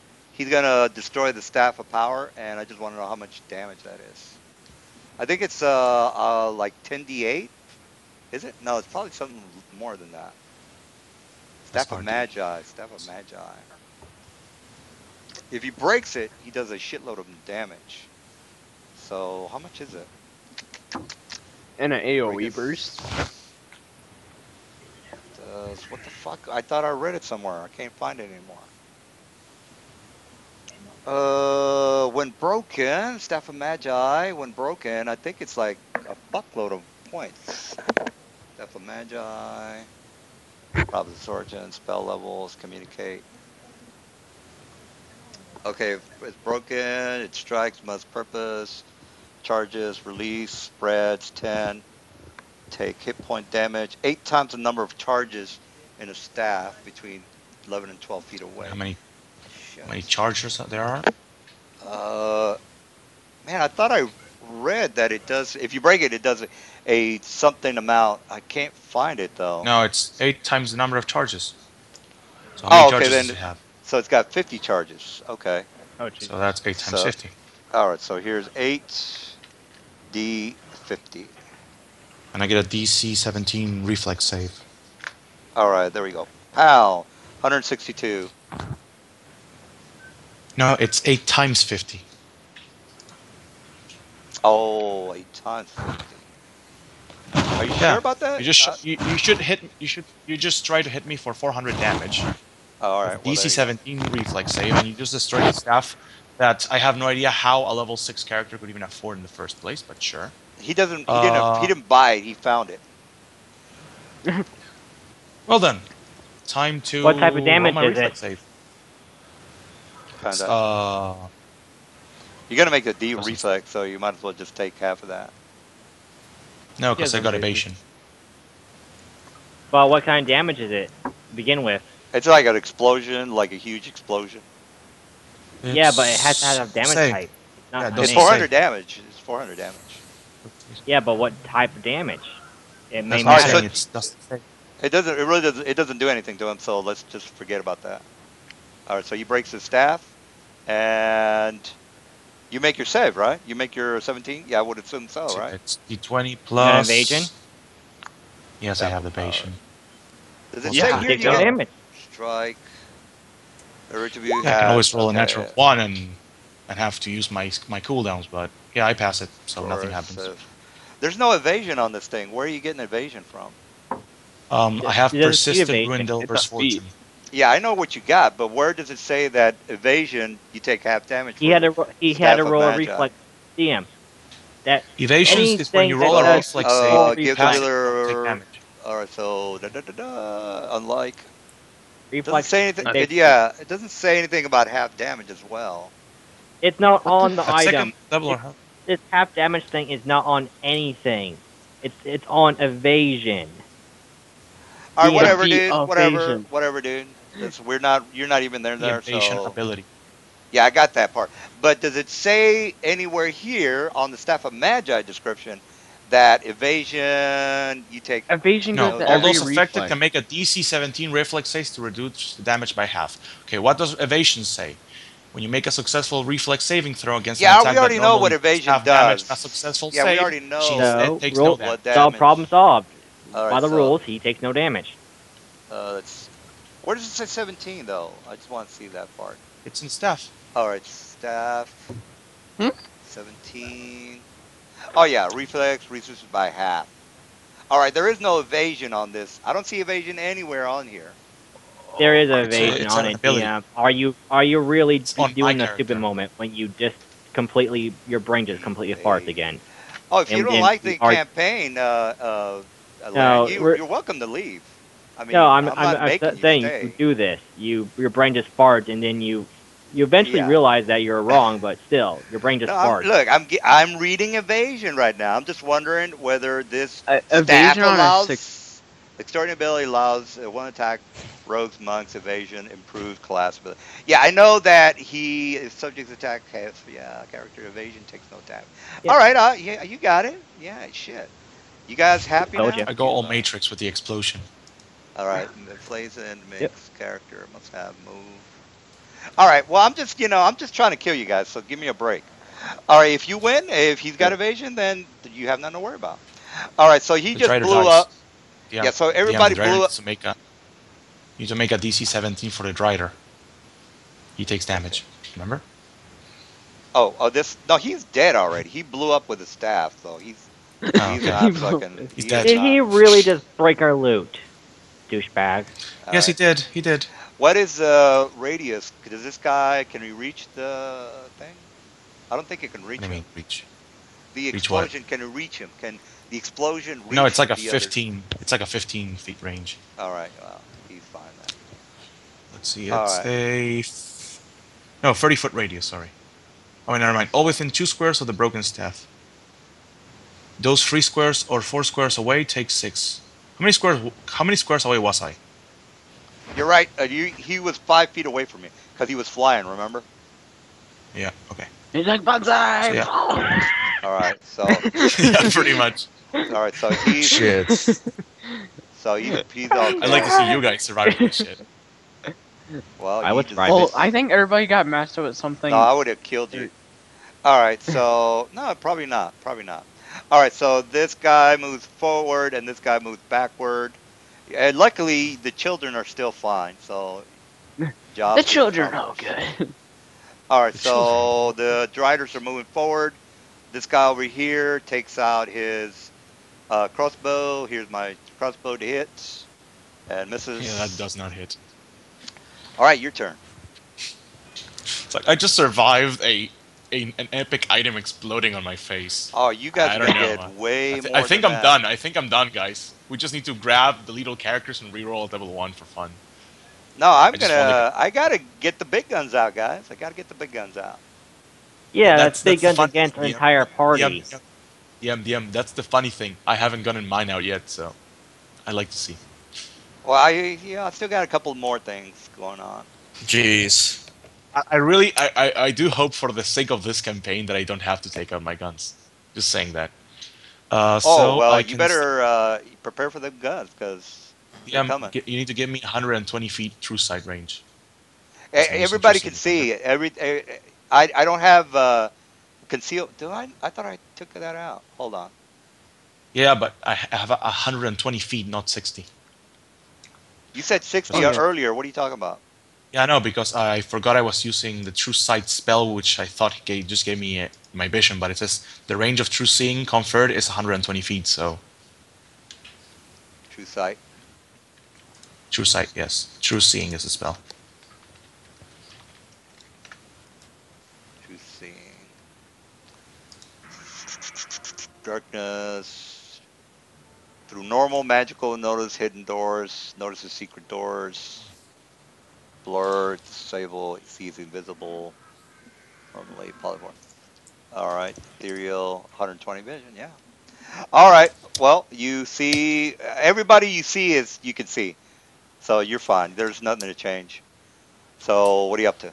gonna destroy the staff of power, and I just want to know how much damage that is. I think it's like 10d8. Is it? No, it's probably something more than that. That's Staff of hard. Magi. Staff of Magi. If he breaks it, he does a shitload of damage. So how much is it? And an AoE Break it. burst. What the fuck? I thought I read it somewhere. I can't find it anymore. When broken, Staff of Magi. When broken, I think it's like a fuckload of points. Staff of Magi. Prophet's origin, spell levels, communicate. Okay, if it's broken, it strikes, must purpose, charges, release, spreads, 10. Take hit point damage, 8 times the number of charges in a staff between 11 and 12 feet away. How many Shit. chargers there are? Man, I thought I read that it does. If you break it, it does a something amount. I can't find it though. No, it's 8 times the number of charges. So how Oh, many okay, charges then- does it have? So it's got 50 charges. Okay. Oh, jeez. So that's 8 times So- 50. All right. So here's 8d50. And I get a DC 17 reflex save. All right. There we go. Pow. 162. No, it's 8 times 50. Oh, 8 times 50. Are you Yeah. sure about that? You just you should hit you just try to hit me for 400 damage. All right. Well, DC there you 17 reflex save, and you just destroy the staff that I have no idea how a level 6 character could even afford in the first place, but sure. go. He doesn't. He didn't buy it. He found it. Well then, time to What type of damage roll my is it? reflex save. Found out. You're gonna make a D doesn't- reflex, so you might as well just take half of that. No, because I got evasion. evasion. Well, what kind of damage is it to begin with? It's like an explosion, like a huge explosion. Yeah, but it has to have a damage Save. type. It's not Yeah, It's doesn't innate. 400 damage. It's 400 damage. Yeah, but what type of damage? It may That's All what right, I'm so- saying. It's doesn't say. It doesn't. It really doesn't. It doesn't do anything to him. So let's just forget about that. All right. So he breaks his staff, and you make your save, right? You make your 17. Yeah, I would assume so, right? It's D20 got plus evasion? Yes, I have evasion. Does it Yeah, say You here take you no get damage. strike? The rich of you I can always has roll a okay. natural 1 and have to use my cooldowns, but yeah, I pass it, so nothing happens. There's no evasion on this thing. Where are you getting evasion from? I have It doesn't see persistent evasion. ruin It's a delver's feat. fortune. Yeah, I know what you got, but where does it say that evasion you take half damage He for had to he had to Staff of roll a Magi? reflex. DM. That Evasions is when you anything that roll a does reflex full save, you Give the pass it, reflex, you don't take dealer. damage. All right, so unlike doesn't reflex say anything. I- It doesn't say anything about half damage as well. it's not What the on the At item. second level or how? This half damage thing is not on anything. It's on evasion. All right, DM. whatever, The dude. evasion. Whatever, dude. We're not. You're not even The there. evasion So ability. yeah, I got that part. But does it say anywhere here on the Staff of Magi description that evasion you take? Evasion No, goes No to all every those affected reflex. can make a DC 17 reflex save to reduce the damage by half. Okay, what does evasion say? When you make a successful reflex saving throw against an Yeah, attack we that already know what normally does evasion half damage, a does. successful Yeah, we save, already she know instead So takes no roll. damage. what So damage. problem solved. All right, By the so rules, he takes no damage. let's. Where does it say 17 though? I just want to see that part. It's in staff. All right, staff Hmm? 17. Oh yeah, reflex reduces by half. All right, there is no evasion on this. I don't see evasion anywhere on here. There is It's, evasion it's on an it, ability. DM. Are you really It's on my doing the stupid character. moment when you just completely your brain just completely farts again? Oh, if you And don't then like you the are campaign, Laren, no, we're you're welcome to leave. I no. mean, I'm not making you Saying you stay. do this. Your brain just farts, and then you eventually Yeah. realize that you're wrong, but still your brain just No, farts. I'm reading evasion right now. I'm just wondering whether this staff Evasion on a allows extraordinary ability allows one attack rogues monks evasion improved class ability. Yeah, I know that he if subject's attack has character evasion takes no damage. Yeah. All right, yeah, you got it. Yeah, shit. You guys happy Told now? you. I go all Matrix with the explosion. All right, plays and Yep. makes character must have move. All right, well I'm just trying to kill you guys, so give me a break. All right, if you win, if he's got evasion, then you have nothing to worry about. All right, so he The just Drider blew dies. up. Yeah, Yeah, so DM, everybody the Drider blew up. needs to make a. You need to make a DC 17 for the Drider. He takes damage. Remember? This no, he's dead already. He blew up with his staff, so he's Oh, he's okay. not fucking. He's He dead. is Did he not. really just break our loot, douchebag? All Yes, he right. did. He did. What is radius? Does this guy can he reach the thing? I don't think it can What reach do you him. mean reach? The Reach what? explosion can it reach him? Can the explosion reach No, it's like a the others? 15. It's like a 15 feet range. All right, well he's fine then. Let's see. All It's right. a no 30-foot radius. Sorry. Oh, never mind. All within 2 squares of the broken staff. Those 3 squares or 4 squares away take 6. How many squares? How many squares away was I? You're right. He was 5 feet away from me because he was flying. Remember? Yeah. Okay. He's like bonsai. So, yeah. All right. So Yeah, pretty much. all right. So he's Shit. so he's okay. I'd like to see you guys survive this shit. Well, I you would just try Well, this. I think everybody got matched up with something. No, I would have killed you. All right. So no, probably not. Probably not. All right. So this guy moves forward and this guy moves backward. And luckily, the children are still fine. So job. The children are good. All right. The So the Driders are moving forward. This guy over here takes out his crossbow. Here's my crossbow to hit, and misses. Yeah, that does not hit. All right, your turn. It's like I just survived an epic item exploding on my face. Oh, you guys I are don't gonna know. get way more. I think than I'm that. done. I think I'm done, guys. We just need to grab the little characters and reroll level 1 for fun. No, just wanna I gotta get the big guns out, guys. I gotta get the big guns out. Yeah, that's big the guns fun against thing, an entire party. DM, that's the funny thing. I haven't gotten mine out yet, so I'd like to see. Well, I still got a couple more things going on. Jeez. I do hope for the sake of this campaign that I don't have to take out my guns. Just saying that. So well, I you can better prepare for the guns because they're coming. you need to give me 120 feet true sight range. Everybody can see. I don't have conceal. Do I? I thought I took that out. Hold on. Yeah, but I have 120 feet, not 60. You said 60 Oh, yeah. earlier. What are you talking about? Yeah, no, because I forgot I was using the True Sight spell, which I thought just gave me my vision, but it says the range of True Seeing conferred is 120 feet, so... True sight. True Sight, yes. True Seeing is the spell. True seeing. Darkness. Through normal magical, notice hidden doors. Notice the secret doors. Blur, disable, sees invisible. Normally, polymorph. All right, ethereal, 120 vision. Yeah. All right. Well, you see everybody you see is you can see, so you're fine. There's nothing to change. So what are you up to?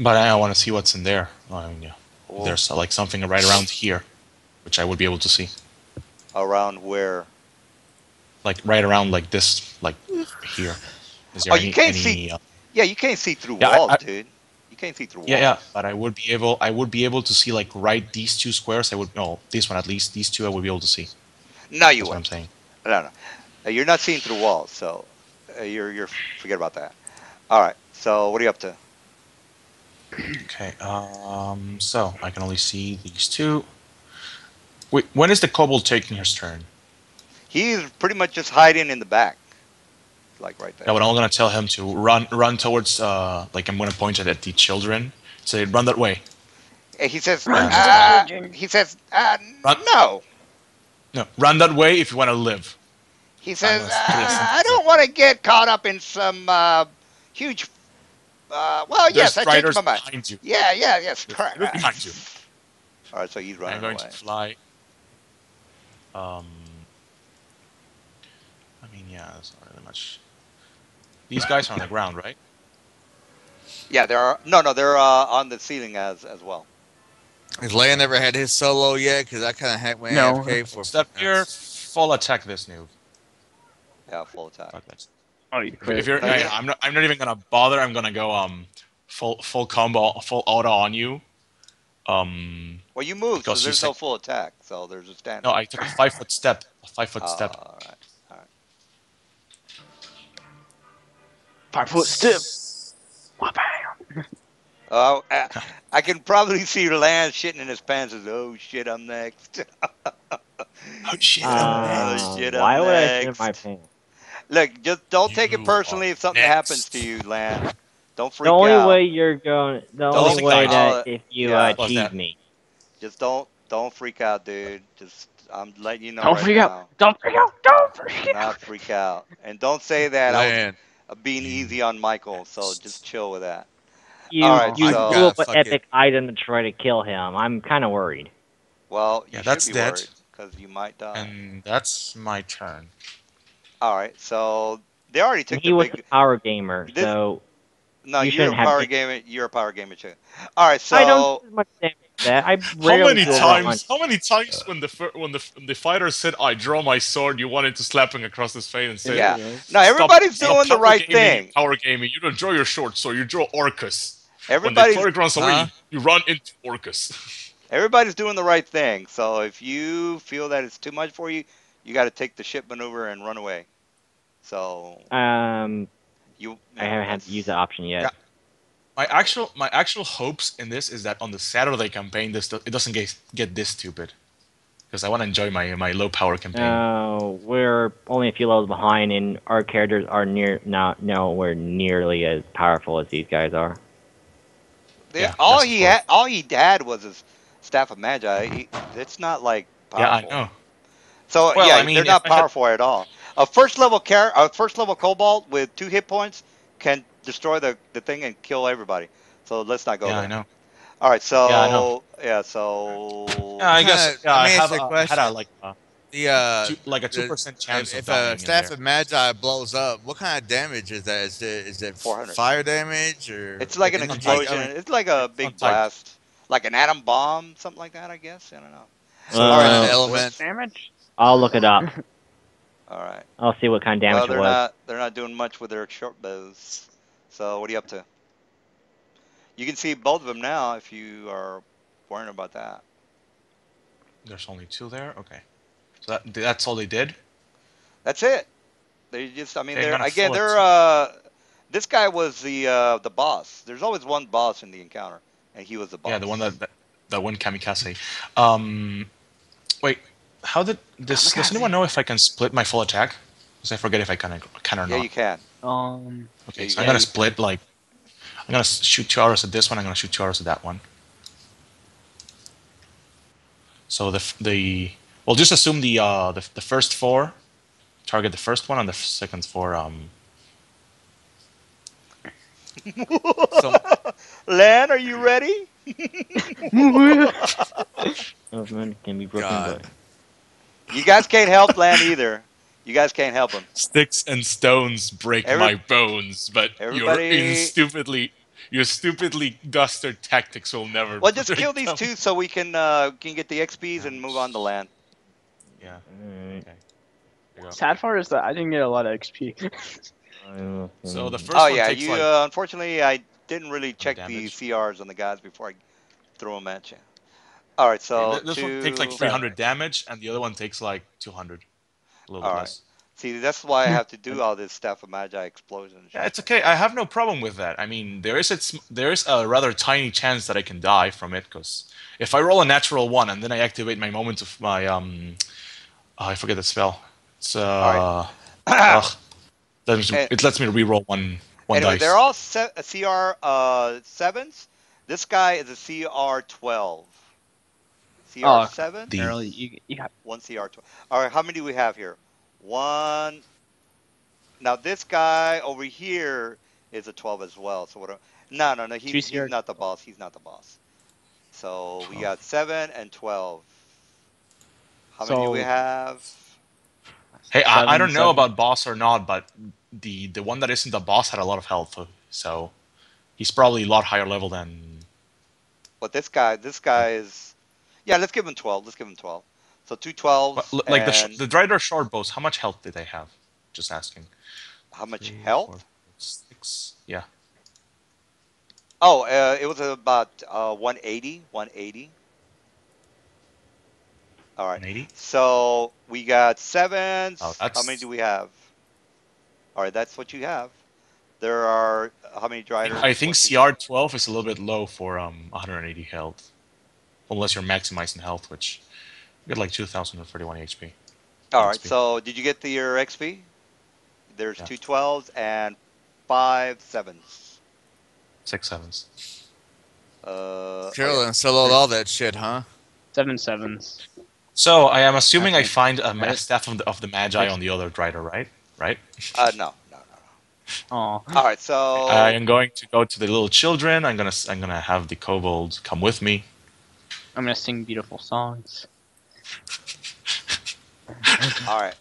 But I want to see what's in there. I mean, yeah. If Well, there's like something right around here, which I would be able to see. around where? Like right around like this, like here. Is Oh, there you can't see. any Yeah, you can't see through yeah, walls, dude. You can't see through yeah, walls. but I would be able to see like right these two squares. I would no, this one at least. These two I would be able to see. No, you That's what I'm wouldn't. saying. No, no. You're not seeing through walls, so you're forget about that. All right. So what are you up to? Okay. So I can only see these two. Wait, when is the kobold taking his turn? He's pretty much just hiding in the back, like right Yeah, there. but I'm gonna tell him to run towards. Like I'm gonna point it at the children. Say, run that way. He says. Run, And, stop raging. He says. Run. No. No, run that way if you want to live. He I'm says. gonna put a I sentence there. don't want to get caught up in some huge. Well, yes, There's I changed riders my mind. behind you. Yeah, yes, There's correct. riders behind you. All right, so he's I'm running going away. to fly. I mean, yeah, that's not really much. These guys are on the ground, right? Yeah, there are no, they're on the ceiling as well. Has Leia never had his solo yet? Because I kind of had my No. AFK for. Step here, full attack this noob. Yeah, full attack. Fuck that. Oh, you If you're, No, you- I'm not even gonna bother. I'm gonna go full combo, full auto on you. Well, you moved, so Because you there's said no full attack. So there's a standard. no. I took a 5 foot step. A 5 foot step. All right, all right. 5 foot step. Wha-bam. Oh, I can probably see Lance shitting in his pants. Says, "Oh shit, I'm next." Oh shit! Oh shit, I'm Why would I shit in next. my pants? Look, just don't take it You personally are if something next. happens to you, Lan. Don't freak The only out. way you're going, the Don't only way freak that out. if you Yeah. What's achieve that? me. Just don't freak out, dude. Just I'm letting you know Don't right freak now. out. Don't freak out. Don't freak Do out. not freak out, and don't say that I was Land. being easy on Michael. So just chill with that. You All right, you so blew up an fuck it. epic item to try to kill him. I'm kind of worried. well, you Yeah, should that's be dead. worried because you might die. And that's my turn. All right, so they already And took he the was big. a power gamer, This- so No, you you're a shouldn't have power any- gamer. You're a power gamer too. All right, I don't so do as much damage to that. I How rarely many do a times- bunch. How many times when the fighter said, "I draw my sword," you wanted to slap him across his face and say, yeah, Yeah. no, everybody's Stop doing the power right gaming, thing. Power gaming. You don't draw your short sword. You draw Orcus. When the Everybody's cleric runs away, Huh? you run into Orcus. everybody's doing the right thing. So if you feel that it's too much for you, you got to take the ship maneuver and run away. So you. I haven't had to use that option yet. Yeah. My actual hopes in this is that on the Saturday campaign, it doesn't get this stupid. Because I want to enjoy my low power campaign. We're only a few levels behind, and our characters are nowhere nearly as powerful as these guys are. Yeah, all that's he of had, all he had was his staff of magi. It's not like Yeah, I powerful. know. So Well, yeah, I mean, they're if not I had- powerful at all. A first level cobalt with 2 hit points can destroy the thing and kill everybody. So let's not go Yeah, there. I know. All right, so Yeah, I know. so Yeah, I guess. Kinda- Yeah, let I me have ask you a I had question. a like a The like a the- 2% chance if of dying a in staff there. of magi blows up, what kind of damage is that? Is it 400. fire damage or? it's like an energy? explosion. I mean, It's like a big untyped. blast, like an atom bomb, something like that. I guess I don't know. so All right, an so element. what's- Damage? I'll look it up. All right. I'll see what kind of Well, damage it was. they're not doing much with their short bows. So what are you up to? You can see both of them now if you are worrying about that. There's only 2 there. Okay, so that's all they did. That's it. They just, I mean, Okay, I'm gonna again, fill it. this guy was the boss. There's always one boss in the encounter, and he was the boss. Yeah, the one that went kamikaze. Wait, how did this? Does anyone know if I can split my full attack? Because I forget if I can or Yeah, not. you can. Okay, Yeah, you so I'm can. gonna split like I'm gonna shoot 2 arrows at this one. I'm gonna shoot 2 arrows at that one. So the we'll just assume the first 4 target the first one, and the second 4 So Lan, are you ready? Movement can be broken God. by. You guys can't help Lan either. You guys can't help him. sticks and stones break Every, my bones, but everybody, your stupidly duster tactics will never well, just kill break these them. two so we can get the XPs and move on to Lan. Yeah. Alright. Okay. There you go. Sad part is that I didn't get a lot of XP. So the Mm. first Oh one yeah, takes you like unfortunately I didn't really check the damage. CRs on the guys before I throw them at you. All right, so This one takes like 300 damage, and the other one takes like 200, a little all bit right. less. See, that's why I have to do all this stuff with Magi Explosion and Yeah, shit. it's okay. I have no problem with that. I mean, there is a rather tiny chance that I can die from it, because if I roll a natural 1 and then I activate my moment of my I forget the spell. It's All right. ugh, And, it lets me reroll one anyway, they're dice. all CR sevens. This guy is a CR 12. CR Oh, 7, The early. You got one CR 12. All right, how many do we have here? One. Now this guy over here is a 12 as well. So what? No, no, no. two He's CR. not the boss. He's not the boss. So we 12. got 7 and 12. How many do we So have? Hey, I seven, don't know seven. about boss or not, but the one that isn't the boss had a lot of health, so he's probably a lot higher level than. But this guy is. Yeah, let's give him 12. Let's give him 12. So two But 12s like and the Drider short bows, how much health did they have? Just asking. how much 3, 4, health? 6. Yeah. Oh, it was about 180. 180. All right. 180. So we got Oh, sevens. How many do that's. we have? All right, that's what you have. There are how many Driders? I think 1, 2, CR 12 is a little bit low for 180 health, unless you're maximizing health, which you get like 2,031 HP. All right. XP. So did you get your XP? There's Yeah. 2 12s and 5 sevens. 6 sevens. Oh yeah. Carolyn sold all that shit, huh? 7 sevens. So I am assuming I Okay. find a Right. staff of the Magi on the other Drider, right? Right. No, no, no, no. Oh, All right. I So am going to go to the little children. I'm gonna have the kobold come with me. I'm gonna sing beautiful songs. all right,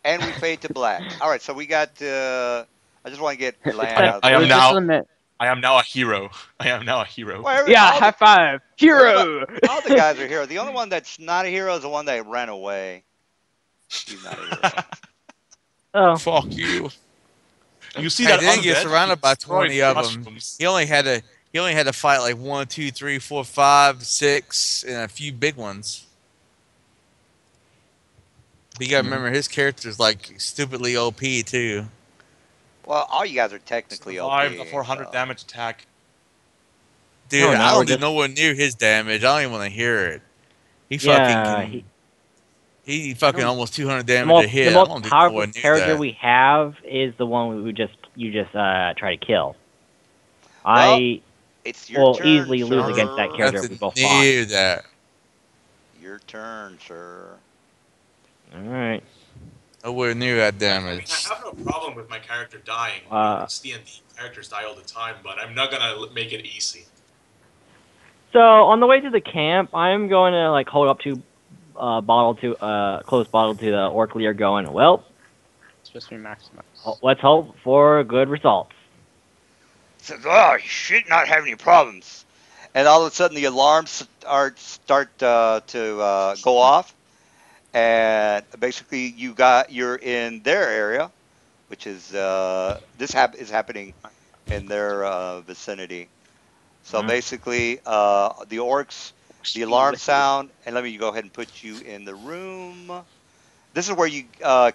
and we fade to black. All right. So we got. I just want to get Lan out of the I It am was way. just now. a minute. I am now a hero. I am now a hero. Well, Yeah, high five, hero. all the guys are heroes. The only one that's not a hero is the one that ran away. He's not a hero. Oh, Fuck you. You see Hey, that didn't get undead? surrounded He by destroyed 20 of them. mushrooms. He only had to fight like 1, 2, 3, 4, 5, 6, and a few big ones. But you gotta remember his character's like stupidly OP too. Well, all you guys are technically Survived OP. a 400 So. damage attack. Dude, No, I now we're don't do just- nowhere near his damage. I don't even want to hear it. He yeah. fucking he fucking almost 200 The damage most, a hit. the I most don't do powerful nowhere near character that. we have is the one you just try to kill. Well, I it's your will turn, easily lose against that sir. character if we Nothing both fought. near that. Your turn, sir. All right. Nowhere near that I damage. have no problem with my character dying. It's D&D. Characters die all the time, but I'm not gonna make it easy. So on the way to the camp, I'm going to like hold up to close bottle to the orc leader, going, well, It's supposed to be maximized. let's hope for good results. Says, oh, you should not have any problems. And all of a sudden, the alarms start to go off, and basically, you're in their area, which is is happening in their vicinity. So basically, the orcs, the alarm sound, and let me go ahead and put you in the room. This is where you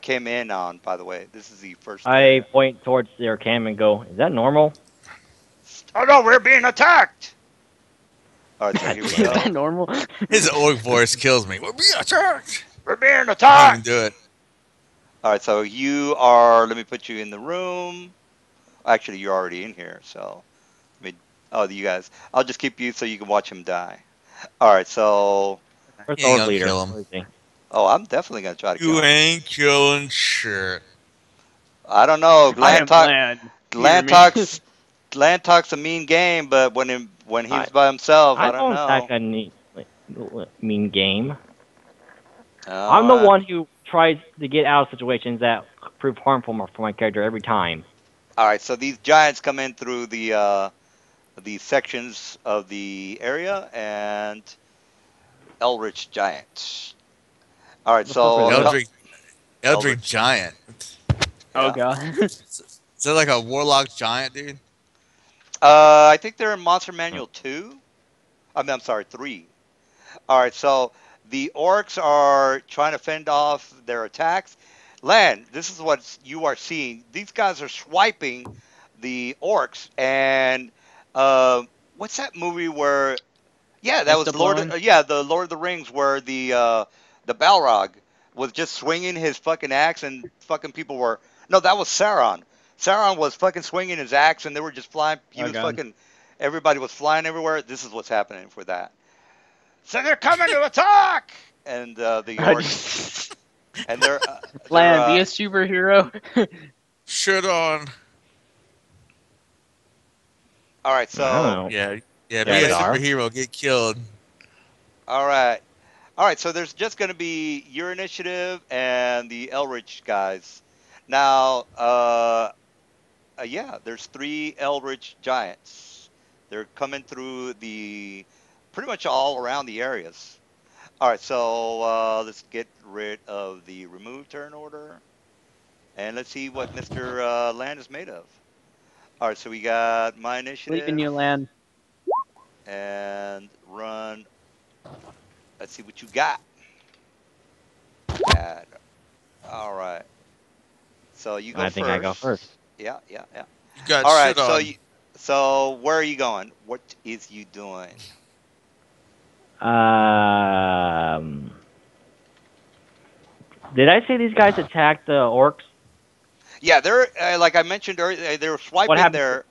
came in on, by the way. This is the first I area. point towards their cam and go, "Is that normal?" Oh no, we're being attacked. All right, so here we Is go. that normal? His orc voice kills me. We're being attacked. We're being I can't even attacked. do it. All right, so you are. Let me put you in the room. Actually, you're already in here. So, let me. Oh, you guys. I'll just keep you so you can watch him die. All right, so. Where's You ain't Orc gonna leader? kill him. Where is he? Oh, I'm definitely gonna try to kill You him. ain't killing shit. I don't know. I am glad. Hear me. Lantalk's a mean game, but when he's I- by himself, I I don't don't know. attack a mean game. Oh, I'm the one who tries to get out of situations that prove harmful for my character every time. All right, so these giants come in through the sections of the area and Eldritch giants. All right, The fuck are so those? Eldritch Giant. Oh yeah. god. Is that like a warlock giant, dude? I think they're in Monster Manual 2. I'm sorry, 3. All right, so the orcs are trying to fend off their attacks. Lan, this is what you are seeing. These guys are swiping the orcs, and what's that movie where? Yeah, that Missed was a blown. the Lord of the Rings, where the Balrog was just swinging his fucking axe, and fucking people were. No, that was Sauron. Sauron was fucking swinging his axe, and they were just flying. He Oh was god. fucking. Everybody was flying everywhere. This is what's happening for that. So they're coming to attack, and the orcs, and they're Lan, be a superhero. Shit on. all right. I don't So know. Yeah, Yeah, be a they are. superhero, get killed. all right, all right. So there's just gonna be your initiative and the Elrich guys. Now, yeah, there's 3 Eldritch giants. They're coming through the pretty much all around the areas. All right, so let's get rid of the remove turn order, and let's see what Mr. Land is made of. All right, so we got my Sleep in initiative you, Lan. and run. Let's see what you got. Add. All right, so you go I think I go first. Yeah, yeah, yeah. You got All right, shit on. so where are you going? What is you doing? Did I say these guys attacked the orcs? Yeah, they're like I mentioned earlier. They're swiping happened?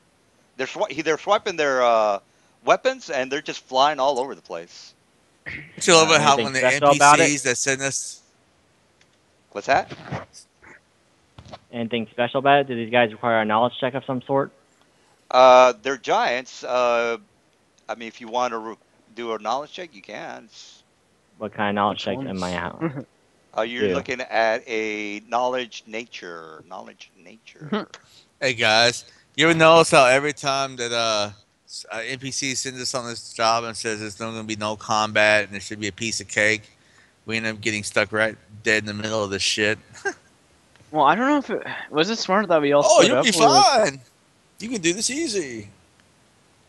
they're swiping their weapons, and they're just flying all over the place. You love it how Anything when the special about it? NPCs that send us. What's that? Anything special about it? Do these guys require a knowledge check of some sort? They're giants. I mean, if you want to do a knowledge check, you can. What kind of knowledge Which check ones? am I out? You're Yeah. looking at a knowledge nature. Hey guys, you ever notice how every time that NPC sends us on this job and says there's not going to be no combat and there should be a piece of cake, we end up getting stuck right dead in the middle of this shit. Well, I don't know if it was smart that we all Oh, split you'll up. be fine. You can do this easy.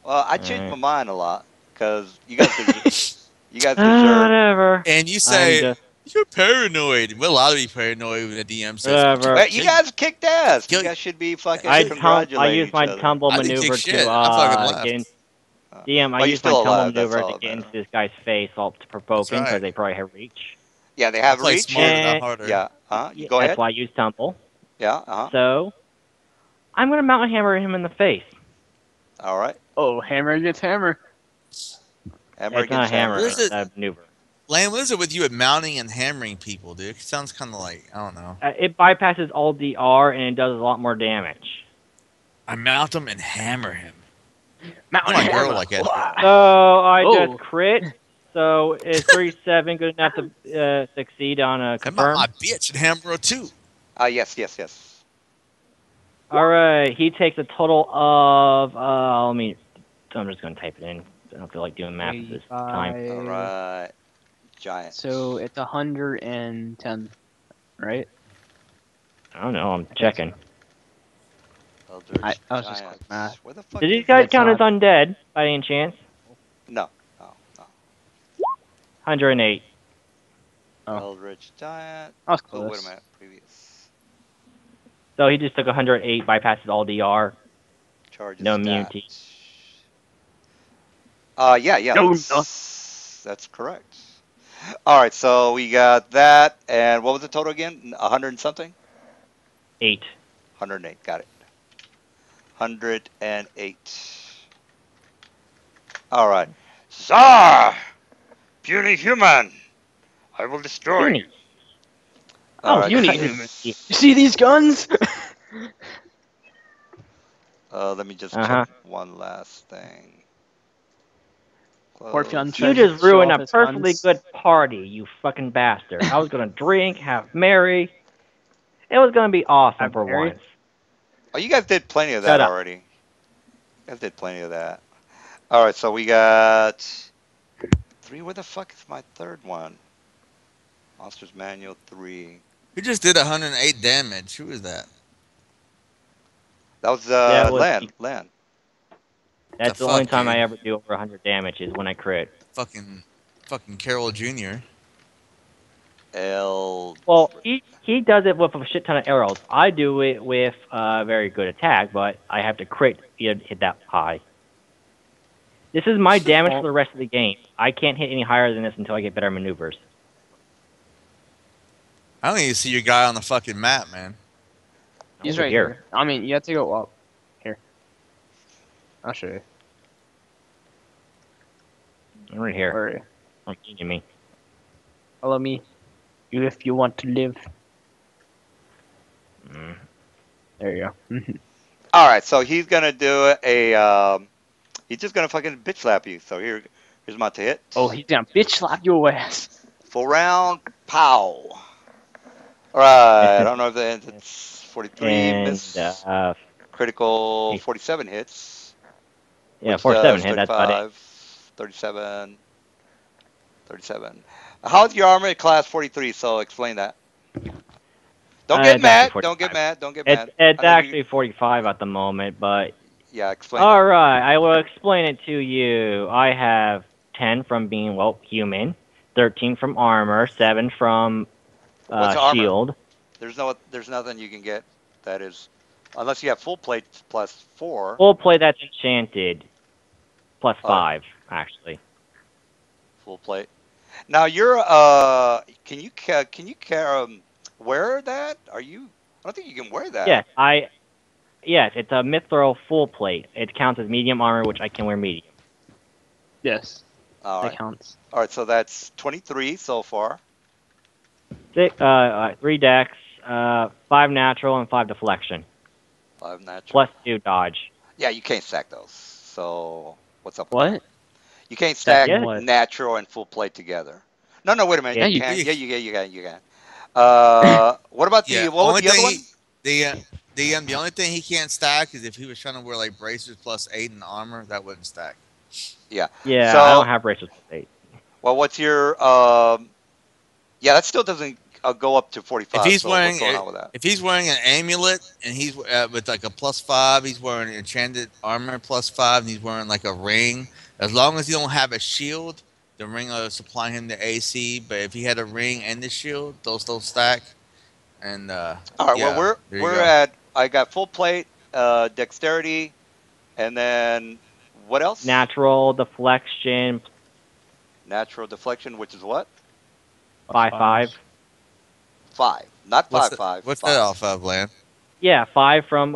Well, I changed Alright. my mind a lot because you guys deserve. Whatever. And you I'm say just you're paranoid. We're allowed to be paranoid when the DM says. whatever. But you guys kicked ass. Kill- You guys should be fucking I congratulating used my each other. tumble I didn't maneuver kick shit. to I fucking left. get in. DM, I Well, you're used my still tumble alive, that's maneuver all to that get into matters. this guy's face, all to provoke him That's because right. they probably have reach. Yeah, they I have play reach. smarter, not And- harder. Yeah. You go That's ahead. why I use tumble. Yeah. So I'm gonna mountain hammer him in the face. All right. Oh, hammer gets hammer. Hammer It's not a against hammer. hammer. What is It's it? a maneuver. Lane, what is it with you at mounting and hammering people, dude? It sounds kind of like, I don't know. It bypasses all DR and it does a lot more damage. I mount him and hammer him. Mountain I'm a girl hammer. like that. So I Oh. just crit. So is 37 good enough to succeed on a I mount confirm? my bitch and hammer her too. Yes. All right, he takes a total of. I'm just gonna type it in. I don't feel like doing math at this time. All right. Giant. So it's 110, right? I don't know. I'm checking. Eldritch I was just giants. quick math. Where the fuck Did these is guys that? count as undead by any chance? No. 108. Oh. Eldritch Giant. I was Oh, wait a close. minute. Previous. So he just took 108, bypasses all DR, Charges no stat. immunity. Yeah, No, that's correct. All right, so we got that, and what was the total again? 100 and something? 8. 108. Got it. 108. All right. Czar! Puny human! I will destroy Puny. you. All Oh, right. puny cut human. your- You see these guns? Let me just Uh-huh. check one last thing. Orpheon Close. You tries to just show ruined off a his perfectly guns. good party, you fucking bastard. I was gonna drink, have merry. It was gonna be awesome Have for Mary? once. Oh, you guys did plenty of Shut that up. already. You guys did plenty of that. All right, so we got 3. Where the fuck is my third one? Monsters Manual 3. Who just did 108 damage? Who is that? That was That was Len. Len. The That's the only fuck, time dude? I ever do over 100 damage is when I crit. Fucking Carol Jr. L. Well, he does it with a shit ton of arrows. I do it with a very good attack, but I have to crit hit that high. This is my damage for the rest of the game. I can't hit any higher than this until I get better maneuvers. I don't even see your guy on the fucking map, man. He's Over right here. I mean, you have to go up. Here. I'll show you. I'm right here. Where are you? Don't kidding me. Follow me. You if you want to live. Mm. There you go. All right, so he's gonna do he's just gonna fucking bitch slap you. So here's my to hit. Oh, he's gonna bitch slap your ass. Full round, pow. All right, I don't know if it's 43 And miss. uh, Critical 47 hits. yeah, Which 47 does hit. That's about it. 35, 37, 37. How's your armor at class 43? So explain that. Don't get It's actually mad. Don't get 45. mad. Don't get It's mad. it's I know you. actually 45 at the moment, but Yeah, explain all that. right, I will explain it to you. I have 10 from being human, 13 from armor, 7 from What's armor? shield. There's nothing you can get that is, unless you have full plate plus 4. Full play that's enchanted, plus All right. 5 actually. Full plate. Now you're can you wear that? I don't think you can wear that. Yes, it's a mithril full plate. It counts as medium armor, which I can wear medium. Yes, All that right. counts. All right, so that's 23 so far. 3 dex, 5 natural, and 5 deflection. 5 natural. Plus 2 dodge. Yeah, you can't stack those. So what's up with What? that? You can't stack Yeah. What? natural and full plate together. No, wait a minute. Yeah, you you can. can. Yeah, you can. What about Yeah. what was Only the other thing one? the only thing he can't stack is if he was trying to wear like bracers plus 8 in armor, that wouldn't stack. Yeah. Yeah, So, I don't have bracers plus 8. well, what's your yeah, that still doesn't go up to 45. If he's So wearing what's going on with that? if he's wearing an amulet and he's with like a plus 5, he's wearing enchanted armor plus 5, and he's wearing like a ring. As long as he don't have a shield, the ring will supply him the AC. But if he had a ring and the shield, those don't stack. And All right. yeah, Well, there you we're go. at. I got full plate, dexterity, and then what else? Natural deflection, Natural deflection, which is what? 5. 5, not What's 5 5. what's 5. that off of, Land? Yeah, 5 from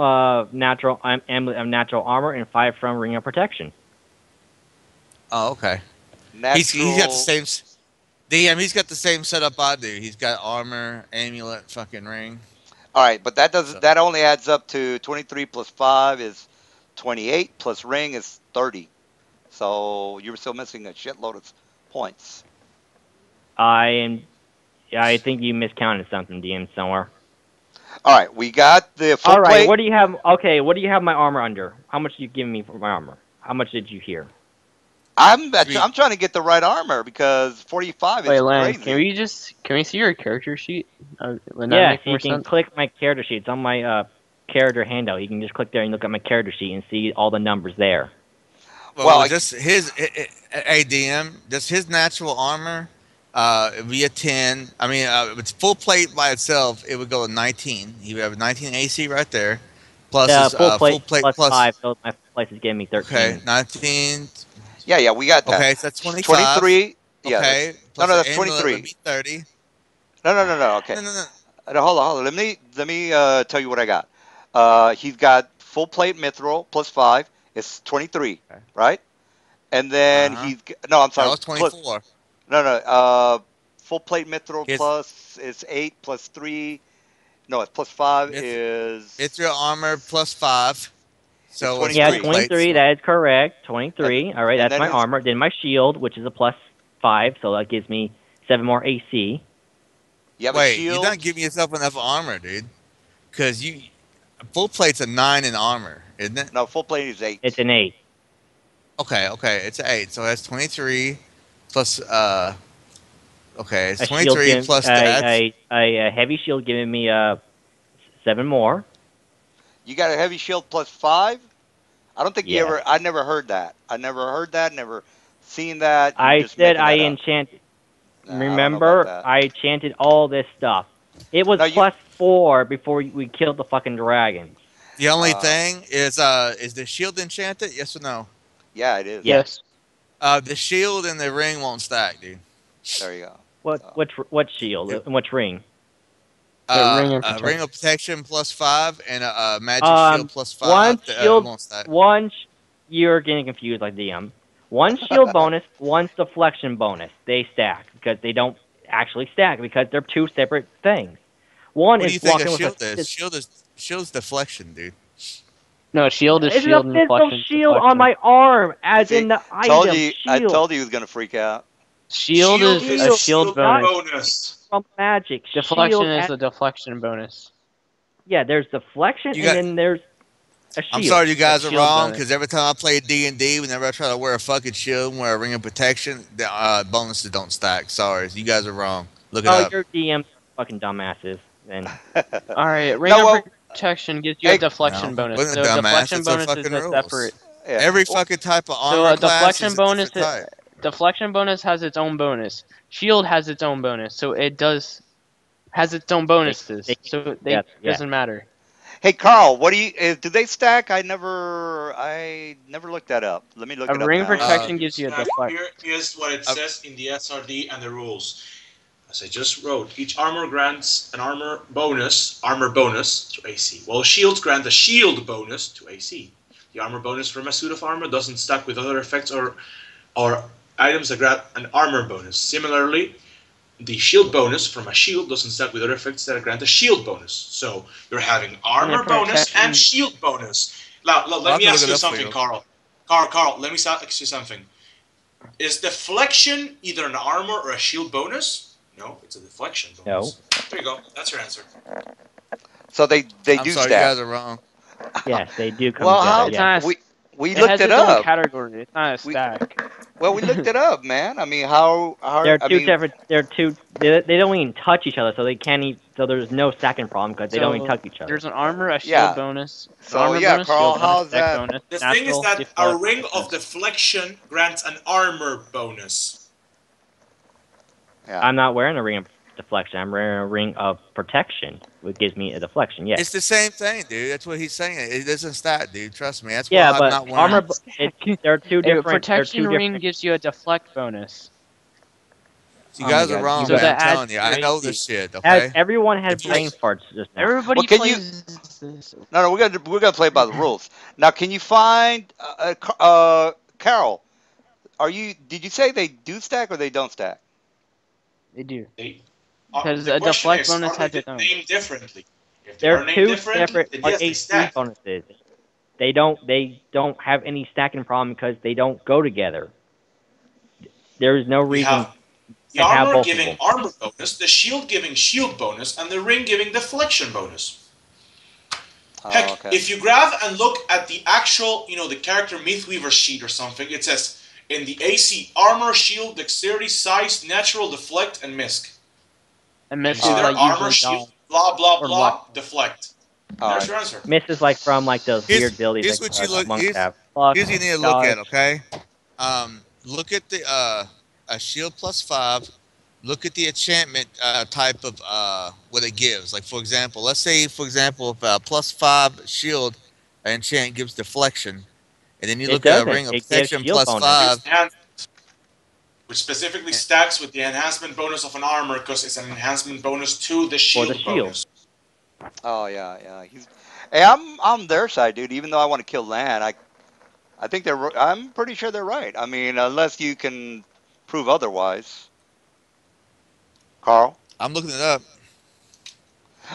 natural natural armor and 5 from ring of protection. Oh, okay. Natural. He's got the same. DM, he's got the same setup I do. He's got armor, amulet, fucking ring. All right, but that So- that only adds up to 23 plus 5 is 28 plus ring is 30. So you're still missing a shitload of points. I think you miscounted something, DM, somewhere. All right, we got the full All right, plate. what do you have? Okay, what do you have my armor under? How much you giving me for my armor? How much did you hear? I'm trying to get the right armor because 45 is Wait, Lan, crazy. can we see your character sheet? Would that Yeah, make so more you can sense? click my character sheet. It's on my character handout. You can just click there and look at my character sheet and see all the numbers there. Well, just his ADM, just his natural armor It'd be a 10. I mean, it's full plate by itself. It would go to 19. You have 19 AC right there. Plus The is full plate full plate plus plus. 5, so my full plate is giving me Okay, 13. 19. Yeah, we got that. Okay, so that's 25. 23. Yeah, that's Okay, no, plus no, the that's annual would 23. be 30. No. Okay, No, no, no. hold on. Let me tell you what I got. He's got full plate mithril plus 5. It's 23, Okay. right? And then Uh huh. no, I'm That sorry, was plus 24. no. Full plate mithril His plus is 8 plus 3. No, it's plus 5 myth, is Mithril armor plus 5. it's So it's Yeah, full 23. plates. 23. That is correct. And 23. All right, and that's then my his armor. Then my shield, which is a plus 5, so that gives me 7 more AC. you have a Wait, you're not shield. giving yourself enough armor, dude. Because you full plate's a 9 in armor, isn't it? No, full plate is It's 8. an 8. Okay, it's an 8. So that's 23 plus okay, it's A shield 23 give plus that. a heavy shield giving me 7 more. You got a heavy shield plus 5. I don't think you Yes. ever. I never heard that. I never heard that. Never seen that. You're I just said making I that up. enchanted. Nah, I don't know about Remember, that. I enchanted all this stuff. It was No, you. plus 4 before we killed the fucking dragons. The only Uh, thing is the shield enchanted? Yes or no? yeah, it is. Yes. Yes. The shield and the ring won't stack, dude. There you go. What So, what shield It- and which ring? Ring of A ring of protection plus 5 and a magic shield Um, plus 5. one shield, Won't stack. You're getting confused, like DM. One shield bonus, one's deflection bonus. They stack because they don't actually stack because they're two separate things. One What do is you think a blocking with a. shield is? Shield's deflection, dude. No, shield is This is a shield and physical deflection. shield on my arm, as see, in the told item you. I shield. told you he was gonna freak out. Shield is a Shield, shield not bonus. bonus. from magic. Deflection Shield is a deflection bonus. yeah, there's deflection You and got. then there's a I'm shield. sorry, you guys are shield wrong. bonus. Because every time I play D&D, whenever I try to wear a fucking shield and wear a ring of protection, the bonuses don't stack. Sorry, you guys are wrong. Look it Oh, up. your DMs are fucking dumbasses. Then All right, ring No, of well, protection gives you hey, a deflection No, bonus. wasn't a So dumbass. deflection It's a bonus is fucking a rules. separate. yeah. Every Well, fucking type of So armor a class deflection is a bonus. different type. Deflection bonus has its own bonus. Shield has its own bonus. So it has its own bonuses. they So yeah. doesn't matter. hey, Carl, what do you? Do they stack? I never looked that up. Let me look A it up ring of now. protection gives you a deflect. Here is what it Uh, says in the SRD and the rules. As I just wrote, each armor grants an armor bonus to AC, while shields grant a shield bonus to AC. The armor bonus from a suit of armor doesn't stack with other effects or items that grant an armor bonus. Similarly, the shield bonus from a shield doesn't stack with other effects that grant a shield bonus. So you're having armor bonus protection- and shield bonus. Now, I let me can ask look it you up for something, you. Carl. Carl, let me ask you something. Is deflection either an armor or a shield bonus? No, it's a deflection bonus. There you go. That's your answer. So they I'm do sorry, you stack. guys are wrong. Yes, they do come Well, together. how It's Yeah. not a, we it looked has it its own up. category. It's not a We stack. well, we looked it up, man. I mean, how They're I two mean, different. They're two. They don't even touch each other, so they can't. So there's no stacking problem because they don't even touch each other. There's an armor, a shield Yeah. bonus, So, armor yeah, bonus, Carl, shield bonus, how's deck that? bonus, The thing is natural, that a deflect, ring of defense. deflection grants an armor bonus. Yeah. I'm not wearing a ring of deflection. I'm wearing a ring of protection, which gives me a deflection. Yes. It's the same thing, dude. That's what he's saying. It doesn't stack, dude. Trust me. That's Yeah, why but I'm not wearing. armor. They're two A different. protection they're two ring different. gives you a deflect bonus. You Oh guys my are God, wrong, you So man. guys- I'm that telling you. I adds know crazy. this shit. Okay. Everyone had brain Deflection. farts just now. Everybody Well, can you- plays this. No, we're gonna play by the rules. Now, can you find Carol? Did you say they do stack or they don't stack? They do. They, Because the a question deflect is, bonus are has they its own. named differently? If they They're are named two differently, separate then yes, they AC stack. bonuses. They don't have any stacking problem because they don't go together. There is no We reason have the to have armor both of giving them. armor bonus, the shield giving shield bonus, and the ring giving deflection bonus. Heck, okay. if you grab and look at the actual, the character Mythweaver sheet or something, it says in the AC armor, shield, dexterity, size, natural, deflect, and misc. And You miss see is there, like armor, usually shield, dodge. blah blah or blah, luck. deflect. All There's right. your answer. Miss is like from like those Here's- weird abilities here's like what you look- monks here's- have. Luck, Here's what you need to look at, dodge. okay? Look at the a shield plus 5, look at the enchantment type of what it gives. Like for example, let's say for example, if +5 shield enchant gives deflection, and then you It look at a doesn't. ring of It gives protection shield bonus +5. Which specifically eh, stacks with the enhancement bonus of an armor because it's an enhancement bonus to the for the shield shield. bonus. Oh yeah, yeah. Hey, I'm their side, dude. Even though I want to kill Lan, I think I'm pretty sure they're right. I mean, unless you can prove otherwise, Carl. I'm looking it up.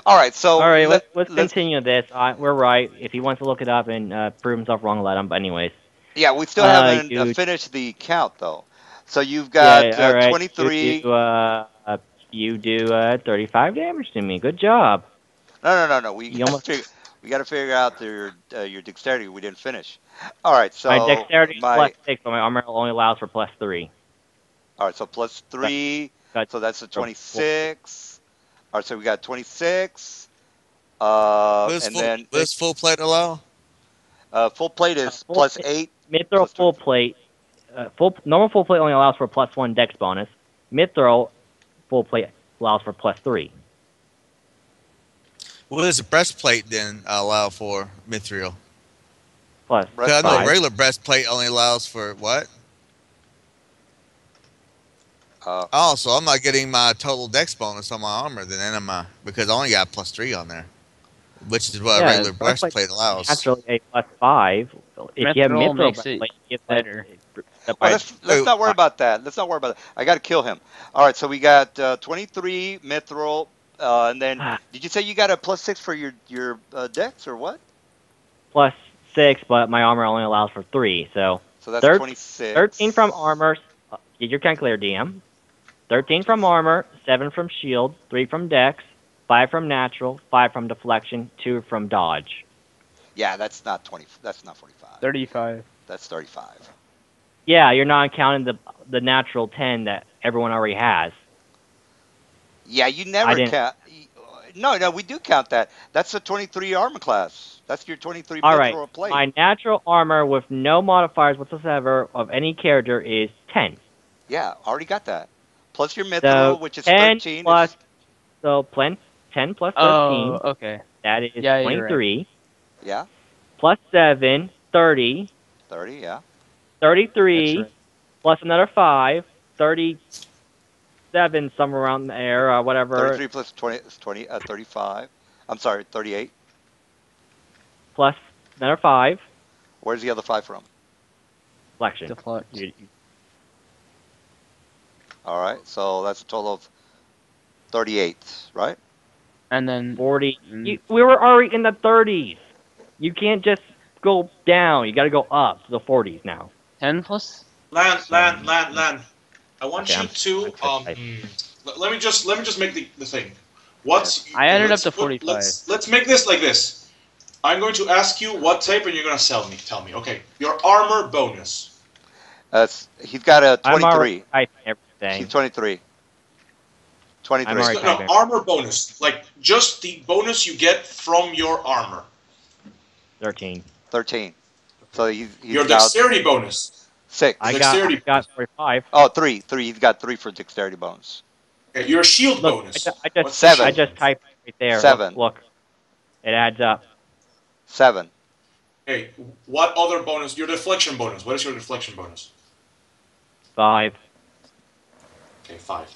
All right, so All right, let let's let's continue this. We're right. If he wants to look it up and prove himself wrong, let him. But anyways, yeah, we still haven't you finished the count though. So you've got yeah. All right, 23. you do 35 damage to me. Good job. No. You almost We got to figure out your dexterity. We didn't finish. All right, my so dexterity is my +6, but my armor only allows for +3. all right, so plus But, 3. but So that's a for full plate. 26. All right, so we got 26. And then What does full plate allow? full plate is Full plus 8, mid-throw plus 3. full plate. Normal full plate only allows for +1 dex bonus. Mid-throw full plate allows for +3. What does the breastplate then allow for mithril? Plus Because I know a 5. regular breastplate only allows for what? Uh, Oh, so I'm not getting my total dex bonus on my armor then, am I? Because I only got +3 on there, which is what a Yeah, regular breastplate breastplate allows. naturally a +5. If you have Mithril mithril makes it breastplate, you get that lighter. well, by let's not worry about that. Let's not worry about that. I got to kill him. All right, so we got 23 mithril, and then did you say you got a plus 6 for your dex or what? +6, but my armor only allows for 3. So So that's 13 from 26. armor. Get your calculator, DM. 13 from 26. armor, 7 from shield, 3 from dex, 5 from natural, 5 from deflection, 2 from dodge. Yeah, that's not 20. That's not 45. 35. That's 35. Yeah, you're not counting the natural 10 that everyone already has. Yeah, you I never didn't. count. No, we do count that. That's the 23 armor class. That's your 23 All right, mithril plate. my natural armor with no modifiers whatsoever of any character is 10. Yeah, already got that. Plus your So mithril, which is 10 13, plus is 10 plus Oh, 13, okay. that is Yeah, you're right. 23. yeah, Plus 7, 30. 30. Yeah, 33 That's right. plus another 5, 37 somewhere around there, whatever, 33 plus 20 is 35. I'm sorry, 38. plus another 5, Where's the other 5 from? deflection. Deflect. All right, so that's a total of 38, right? And then 40. We were already in the 30s. You can't just go down. You got to go up to the 40s now. 10 plus. Lan. Seven. I want Okay, you to I'm let me just make the thing. What's I added up let's to put- 45. Let's make this like this. I'm going to ask you what type, and you're gonna tell me. Okay, your armor bonus. He's got a I'm already 23. typing He's everything. 23. 23. I'm already No, typing. armor bonus, like just the bonus you get from your armor. 13. 13. So he's Your now dexterity bonus. 6. I Dexterity got 45. Oh, 3. 3. He's got 3 for dexterity bonus. Okay, your shield Look, bonus. I just What's the 7. I shield just bonus? typed right there. 7. Look, it adds up. 7. Okay, what other bonus? Your deflection bonus. What is your deflection bonus? 5. Okay, 5.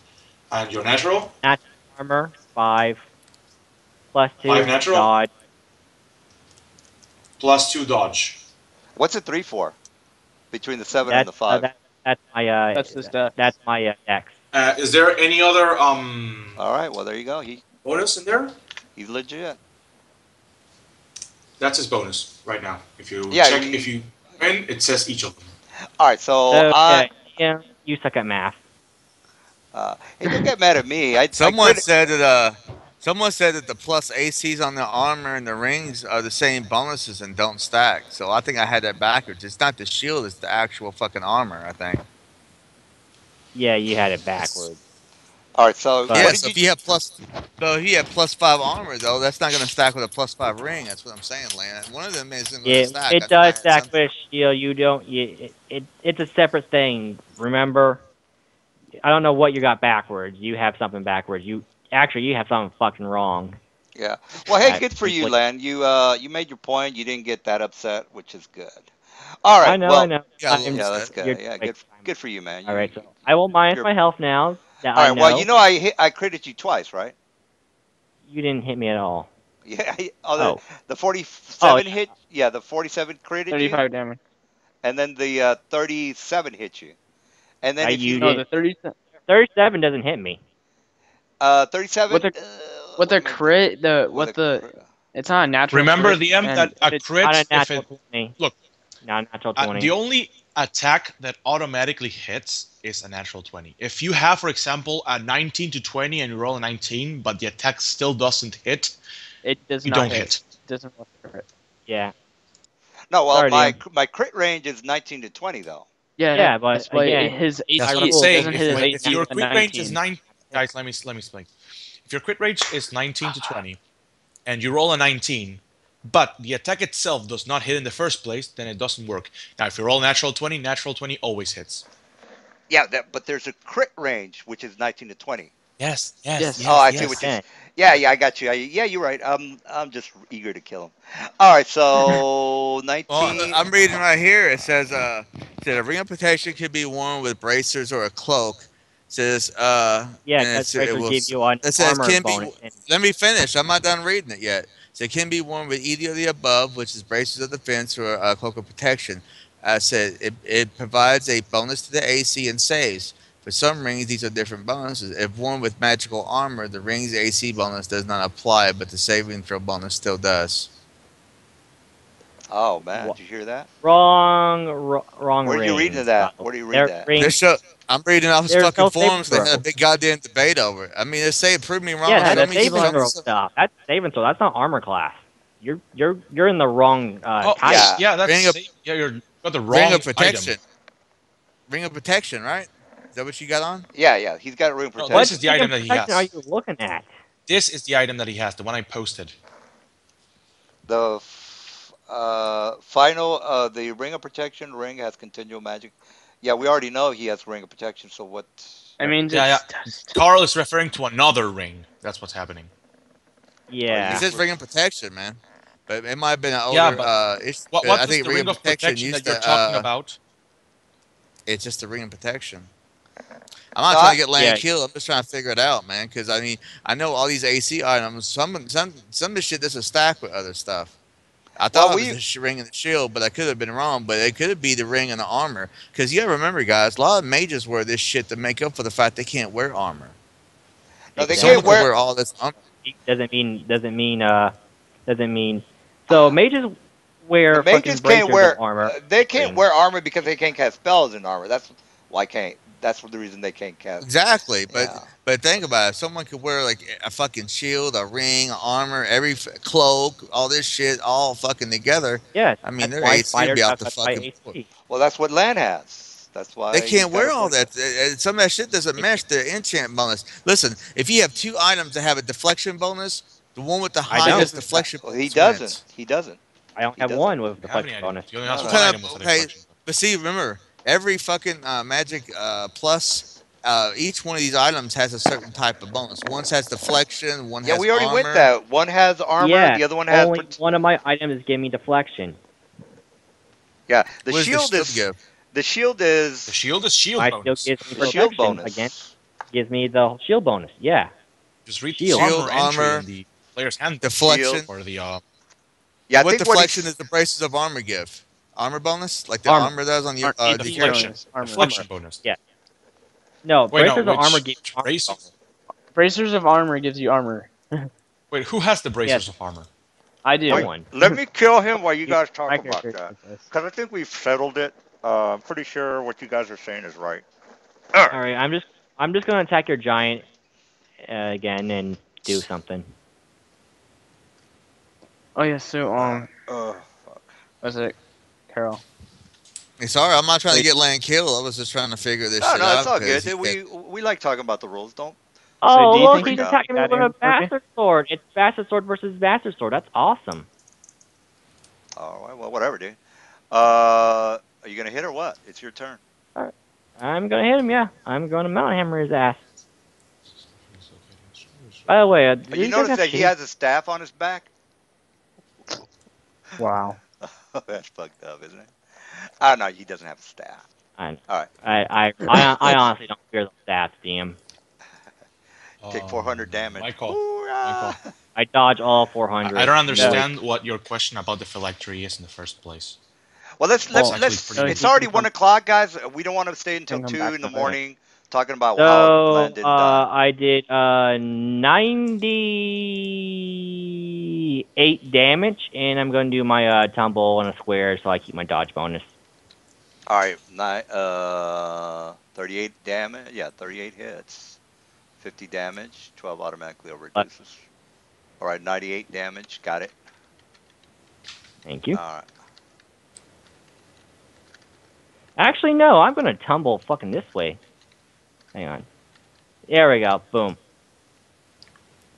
And your natural? Natural armor 5. Plus 2 5 natural? dodge. Plus 2 dodge. What's it 3 for? Between the 7 and the 5. That's my That's his dex. That's my dex. Is there any other All right, well there you go. bonus in there? He's legit. That's his bonus right now. If you Yeah, check, if you win, it says each of them. All right, so Okay, yeah, you suck at math. hey, don't get mad at me. Someone said that the plus ACs on the armor and the rings are the same bonuses and don't stack. So I think I had that backwards. It's not the shield; it's the actual fucking armor. I think. Yeah, you had it backwards. All right, so But- Yeah. what So did if you have +5 armor though, that's not going to stack with a +5 ring. That's what I'm saying, Lan. One of them isn't going to Yeah, stack. it does stack with shield. You don't. It's a separate thing. Remember, I don't know what you got backwards. You have something backwards. You have something fucking wrong. Yeah. Well, hey, Uh, good for you, complete- Len. You made your point. You didn't get that upset, which is good. All I right. know, I Well, know. Yeah, a little yeah, I'm, that's upset. you're good. Yeah, like, good for you, man. all right, so I will minus You're my health now. That all I right. Well, you know. know, I critted you twice, right? You didn't hit me at all. Yeah. Oh, Oh, the oh 47 yeah. hit. Yeah, the 47 critted you, 35 damage. and then the 37 hit you. And then if You you No, did. the 30. 37 doesn't hit me. 37 With let the me crit, with a it's not a natural Remember crit, the M and that a if it, Not crit a if natural it 20. look Not a natural the 20. only attack that automatically hits is a natural 20. If you have, for example, a 19 to 20 and you roll a 19, but the attack still doesn't hit, it does you not don't hit. hit. It doesn't work for it. Yeah. No, well, Sorry, DM. my crit range is 19 to 20 though. Yeah, Yeah, but that's why again, his That's AC what I'm rules saying. doesn't only hit his point If AC your at crit range is 19. 9, guys, let me explain. If your crit range is 19 to 20 and you roll a 19, but the attack itself does not hit in the first place, then it doesn't work. Now, if you roll natural 20 always hits. Yeah, but there's a crit range which is 19 to 20. Yes, Yes. Oh, I see what you. Yeah. Yeah, I got you. Yeah, you're right. I'm just eager to kill him. All right, so Well, 19. I'm reading right here. It says that a ring of protection can be worn with bracers or a cloak. It says Yeah, and because it bracers will. give you an It says armor can be. bonus. And Let me finish. I'm not done reading it yet. So it can be worn with either of the above, which is braces of defense or a cloak of protection. I said it provides a bonus to the AC and saves. For some rings, these are different bonuses. If worn with magical armor, the ring's AC bonus does not apply, but the saving throw bonus still does. Oh man, wha- did you hear that? wrong Where are you reading rings, by that? the Where way. do you read Their that? rings, I'm reading off his there's fucking no saving forums. They had a throw. big goddamn debate over it. I mean, they say prove me wrong. Yeah, Yeah, Show that's that's me, saving show me throw some. stuff. That's saving throw. That's not armor class. You're in the wrong Oh, type. Yeah, that's Ring of yeah, you're got the ring wrong of item. protection. Ring of protection, right? Is that what you got on? yeah. He's got a room No, What this protection. is the freaking item that he protection are has. you looking at? This is the item that he has, the one I posted. The final the ring of protection ring has continual magic. Yeah, we already know he has ring of protection. So what? I mean, Yeah, yeah. it's just Carl is referring to another ring. That's what's happening. Are It Yeah. you? says ring of protection, man. But it might have been an Yeah, older. but what I does think the ring ring of of protection protection used that you're to. talking about? It's just a ring of protection. I'm not No, trying to get land Yeah. killed. I'm just trying to figure it out, man. Because I mean, I know all these AC items. Some of this shit doesn't stack with other stuff. I well, thought it was we the ring and the shield, but I could have been wrong. But it could be the ring and the armor. Because you gotta remember, guys, a lot of mages wear this shit to make up for the fact they can't wear armor. no, they Someone can't could wear. wear all this armor. Doesn't mean so mages The wear fucking mages can't bracers of wear. armor. They can't Ring. wear armor because they can't cast spells in armor. That's why can't. That's the reason they can't cast. Exactly, Yeah. but think about it. Someone could wear like a fucking shield, a ring, armor, cloak, all this shit, all fucking together. Yes, I mean, that's their why AC would spiders be have out the such high fucking board. AC. Well, that's what Lan has. That's They why he's can't got wear a all point. that. Some of that shit doesn't They match can't. the enchant bonus. Listen, if you have two items that have a deflection bonus, the one with the I He don't. highest doesn't. deflection Well, he bonus doesn't. wins. He doesn't. I only He have doesn't. one with You have any deflection item? bonus. You only No, has no. one What kind item of with a okay? deflection. But see, remember, every fucking magic plus. Each one of these items has a certain type of bonus. One has deflection, one Yeah, has we already went armor. that. One has armor. Yeah, The other one has. only one of my items give me deflection. Yeah, What does the shield give? the shield The is shield is shield My shield bonus. gives me the shield protection again. bonus. Gives me the shield bonus. Yeah, Just read the shield. Shield, armor entry armor, in the player's handbook Shield. deflection. or the Yeah, I What think what deflection he's. does the braces of armor give? Armor bonus, like the Armor. armor does on your AC detection. deflection. bonus, armor. Armor. Deflection bonus. Yeah. No, Wait, no, bracers of armor give which armor bracer? bonus. Bracers of armor gives you armor. Wait, who has the Yes, bracers of armor? I no do. Wait, one. let me kill him while you You- guys talk My about character that. does this. Because I think we've settled it. I'm pretty sure what you guys are saying is right. All right, I'm just gonna attack your giant again and do something. Oh yeah, so Fuck. was it Carol? Hey, sorry, I'm not trying to Wait. get land killed. I was just trying to figure this No, shit no, it's out all because good. We like talking about the rules. Don't. Oh, do you look, think he's you attacking me got with a him for me? bastard sword. It's bastard sword versus bastard sword. That's awesome. Oh well, whatever, dude. Are you gonna hit or what? It's your turn. I'm gonna hit him, yeah. I'm gonna mountain hammer his ass. By the way, do You you guys notice have that he shitty? has a staff on his back? Wow. That's fucked up, isn't it? Oh no, he doesn't have a staff. I, All right, I honestly don't fear those stats, DM. take 400 damage. Michael, Hoorah! I dodge all I 400. don't No, understand what your question about the phylactery is in the first place. Well, let's That's let's Well, actually let's. pretty. he It's can already come, 1 o'clock, guys. We don't want to stay until can come 2 back in the to that. morning talking about how so blended and done. I did 98 damage, and I'm gonna do my tumble on a square, so I keep my dodge bonus. All right, 38 damage. Yeah, 38 hits. 50 damage. 12 automatically But reduces. All right, 98 damage. Got it. thank you. All right. Actually, no, I'm gonna tumble fucking this way. Hang on. There we go. Boom.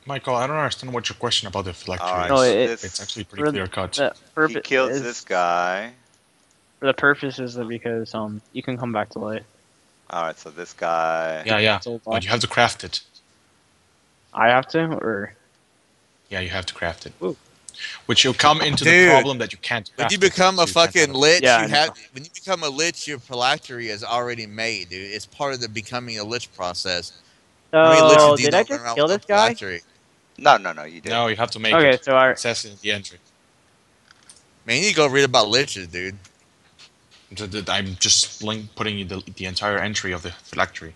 Michael, I don't understand what your question about the All phylactery right. No, is. it, It's actually pretty for clear cut. the He purpose kills this guy. For the purposes of because you can come back to life. All right, so this guy. Yeah, It's all but you have to craft it. I have to, or Yeah, you have to craft it. Ooh. Which you'll come into the Dude, problem that you can't When craft you it, become so a you can't fucking have it. lich, Yeah, I you know. have. When you become a lich, your phylactery is already made, dude. It's part of the becoming a lich process. How many liches So do you did I not run just around kill with no this guy? phylactery? No, you did. No, you have to make okay. it. So It says in the entry. Man, you need to go read about liches, dude. I'm just putting you the entire entry of the phylactery.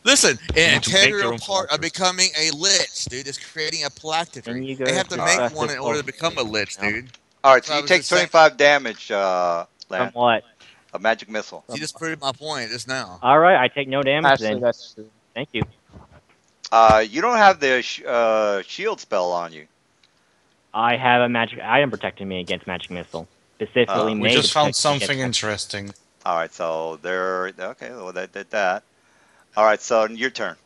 Listen, You an need to make your integral own part of phylactery. becoming a lich, dude, is creating a phylactery. And you go They have to to make Alright. one in order to become a lich, No. dude. All right, So so I you was take just saying. 25 damage, From Lan. what? A magic missile. You just proved my point just now. All right, I take no damage actually, then. that's true. Thank you. You don't have the shield spell on you. I have a magic item protecting me against magic missile, specifically We made We to just found protect me against something magic- interesting. All right, so they're okay. Well, they did that. All right, so your turn.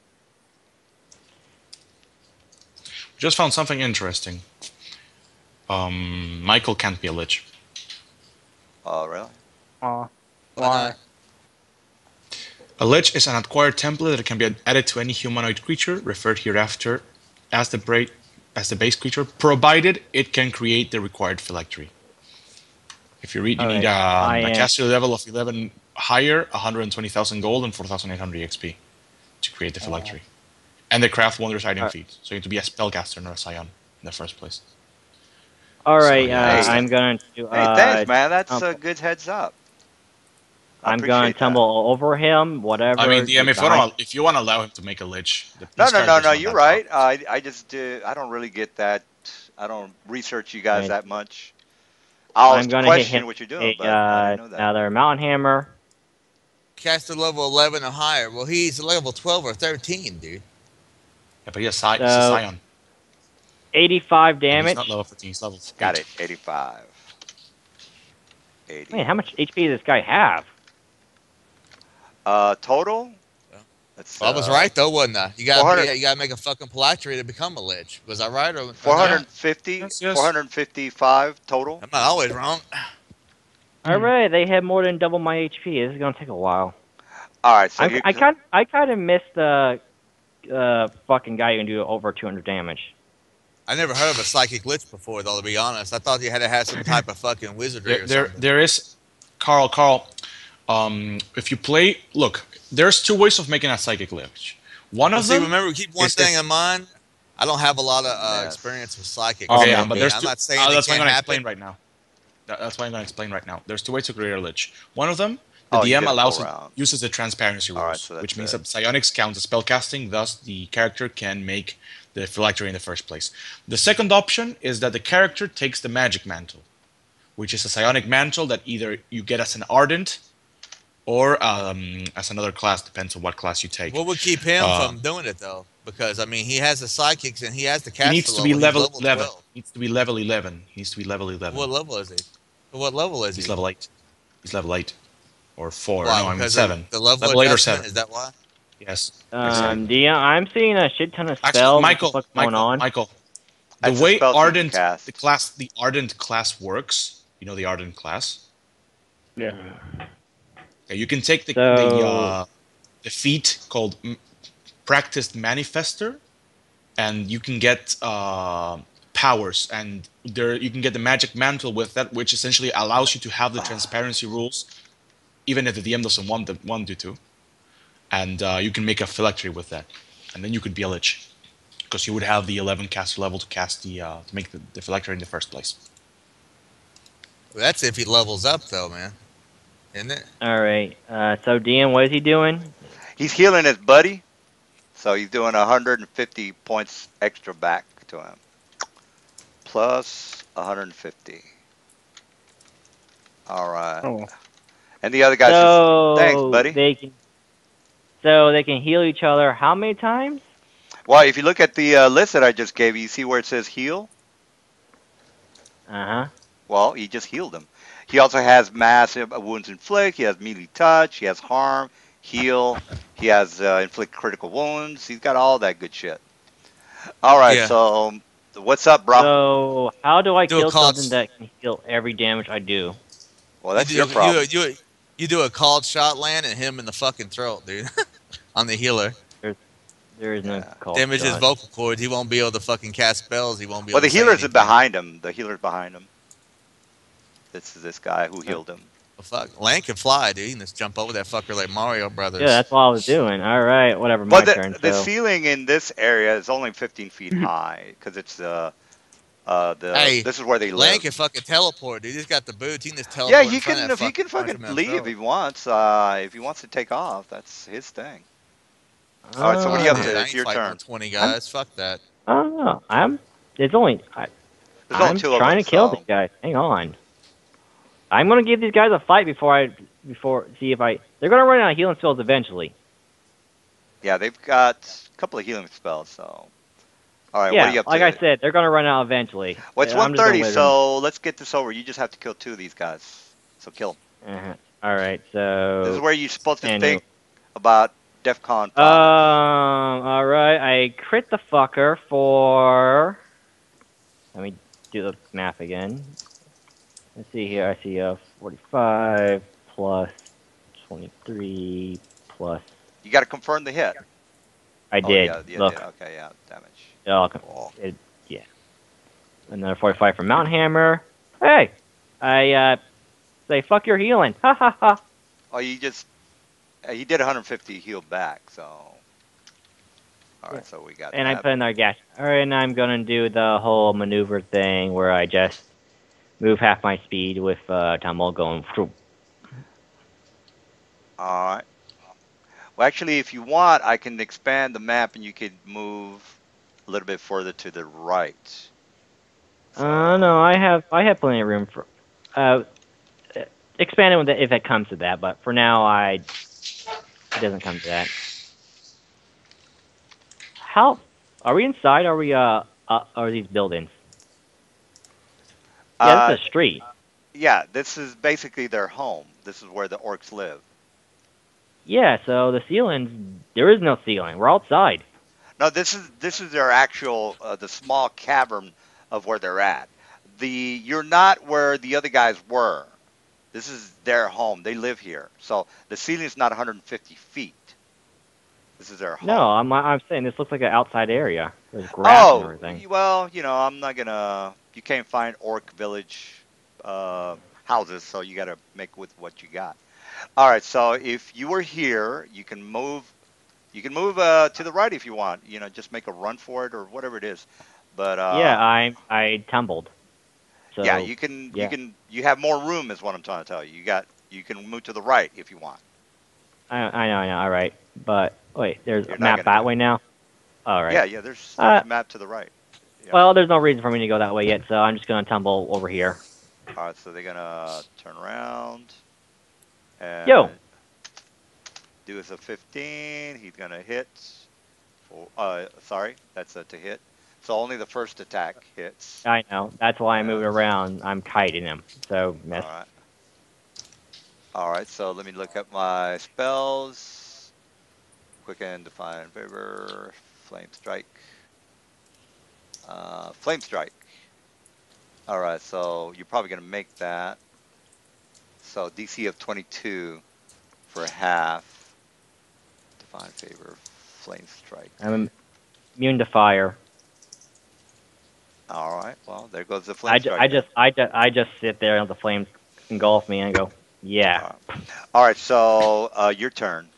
We just found something interesting. Michael can't be a lich. Oh, really? Aw. Why Why? not? A lich is an acquired template that can be added to any humanoid creature, referred hereafter as the base creature, provided it can create the required phylactery. If you read, you need a caster level of 11 higher, 120,000 gold, and 4,800 XP to create the phylactery. And the craft wonders item feat. So you need to be a spellcaster, not a scion, in the first place. All So, right, yeah, Hey. I'm going to. Hey, thanks, man. That's a tumble. good heads up. I I'm going to appreciate tumble over him. Whatever. I mean, DM, design- if you want to allow him to make a lich, that. this character's No. not You're that right. powerful. I just I don't really get that. I don't research you guys Right. that much. I'll I'm going to hit question him what you're doing, a, but I didn't know that. another mountain hammer. Caster level 11 or higher. Well, he's level 12 or 13, dude. Yeah, but he's a So, scion. 85 And damage. he's not level 15, he's level 8. Got it. 85. 80. Man, how much HP does this guy have? Total. Yeah. That's, Well, I was right though, wasn't I? You got 400 you got to make a fucking phylactery to become a lich. Was I right or not? 450. Yes, yes. 455 total. I'm not always wrong. All right, they have more than double my HP. This is going to take a while. All right. So I kind of missed the fucking guy who can do over 200 damage. I never heard of a psychic lich before, though. To be honest, I thought you had to have some type of fucking wizardry or something. There is, Carl. If you play, look, there's 2 ways of making a psychic lich. One of them. Remember, keep one is thing if- in mind. I don't have a lot of Yes. experience with psychic. Okay, man. but there's I'm two. not saying That's it what I'm can't gonna happen. explain right now. That's what I'm gonna explain right now. There's 2 ways to create a lich. One of them, the Oh, you DM did a full allows round. uses the transparency rules, All right, so that's which means it. that psionics count as spellcasting. Thus, the character can make the phylactery in the first place. The second option is that the character takes the magic mantle, which is a psionic mantle that either you get as an ardent or as another class, depends on what class you take. What would keep him from doing it though? Because I mean, he has the psychics and he has the He caster needs to be level. level He's 11. 12. He needs to be level 11. He needs to be level 11. What level is he? What level is He's he? level 8. He's level 8 or 4. Why? No, I mean Because of 7. the level 8 or adjustment? 7. Is that why? Yes. DM, I'm seeing a shit ton of spells. Actually, Michael, what the fuck's going on? Michael. That's The a way spell you can Ardent, cast. the Ardent class works, you know the Ardent class? Yeah. Okay, you can take So the feat called Practiced Manifester, and you can get powers, and there you can get the magic mantle with that, which essentially allows you to have the transparency rules, even if the DM doesn't want you to, and you can make a phylactery with that, and then you could be a lich, because you would have the 11 caster level to cast to make the phylactery in the first place. That's if he levels up, though, man. Isn't it? all right. So DM, what is he doing? He's healing his buddy, so he's doing 150 points extra back to him, plus 150. All right. Oh, And the other guy's just thanks, So buddy. they can heal each other how many times? Well, if you look at the list that I just gave you, see where it says heal? Uh-huh. Well, he just healed him. He also has massive wounds inflict. He has melee touch. He has harm, heal. He has inflict critical wounds. He's got all that good shit. All right, Yeah. so what's up, bro? So how do I Do a kill call. something that can heal every damage I do? Well, You that's your do problem. you do a called shot land and him in the fucking throat, dude. On the healer. There is no Yeah. call Damage his shot. vocal cords. He won't be able to fucking cast spells. He won't be Well, able the to say healer's anything. behind him. The healer's behind him. This is this guy who healed him. Well, fuck. Lang can fly, dude. He can just jump over that fucker like Mario Brothers. Yeah, that's what I was doing. All right, whatever. Well, My turn. the So ceiling in this area is only 15 feet high because it's Hey, this is where they Lang live. can fucking teleport, dude. He's got the boots. He can just teleport Yeah, in he front can. of that If he fucker. can punch fucking him in the leave throat. if he wants. If he wants to take off, that's his thing. All right, so what are you up Dude, to? I It's ain't your fighting turn. with 20 guys. Fuck that. I don't know. There's only There's only I'm two of trying them, to kill so these guys. Hang on. I'm gonna give these guys a fight before see if they're gonna run out of healing spells eventually. yeah, they've got a couple of healing spells. So, all right, what are Yeah, you up like to? I said, they're gonna run out eventually. Well, it's I'm just gonna 1:30, wait so let's get this over. You just have to kill two of these guys. So kill them. Uh-huh. All right, This is so where you're supposed to and think about DEFCON 5. all right, I crit the fucker for. Let me do the math again. Let's see here. I see 45 plus 23 plus. You got to confirm the hit. I Oh, did. yeah, yeah, Look, did. Okay, yeah, damage. oh, yeah. Another 45 from Mountain Hammer. Hey, I say fuck your healing. Ha ha ha. Oh, you just he did 150 healed back. So, all right, so we got And I that. put another gas. All right, and I'm gonna do the whole maneuver thing where I just move half my speed with tumble going through. All right. Well, actually, if you want, I can expand the map and you could move a little bit further to the right. No, I have plenty of room for expanding with it if it comes to that. But for now, it doesn't come to that. How are we inside? Are we are these buildings? Yeah, this is a street. Yeah, this is basically their home. This is where the orcs live. Yeah, so the ceilings, there is no ceiling. We're outside. No, this is their actual the small cavern of where they're at. You're not where the other guys were. This is their home. They live here. So the ceiling is not 150 feet. This is their home. No, I'm saying this looks like an outside area. There's grass and everything. Well, I'm not gonna. You can't find orc village houses, so you got to make with what you got. All right. So if you were here, you can move. You can move to the right if you want. Just make a run for it or whatever it is. But Yeah, I tumbled. So, yeah, you can. yeah. You have more room, is what I'm trying to tell you. You can move to the right if you want. I know. All right, but wait, there's You're a not map gonna that do it. way now. All right. Yeah. There's a map to the right. Yeah. Well, there's no reason for me to go that way yet, so I'm just gonna tumble over here. All right. So they're gonna turn around. And Yo. do us a 15. He's gonna hit. Sorry, that's to hit. So only the first attack hits. I know. That's why I'm moving around. I'm kiting him. So miss. All right. All right. So let me look up my spells. Quicken, Define, Favor, Flame Strike. Flame Strike. All right. So you're probably gonna make that. So DC of 22. for half. Divine favor, flame strike. I'm immune to fire. All right. Well, there goes the flame strike. I just sit there and let the flames engulf me and I go, yeah. All right. So your turn.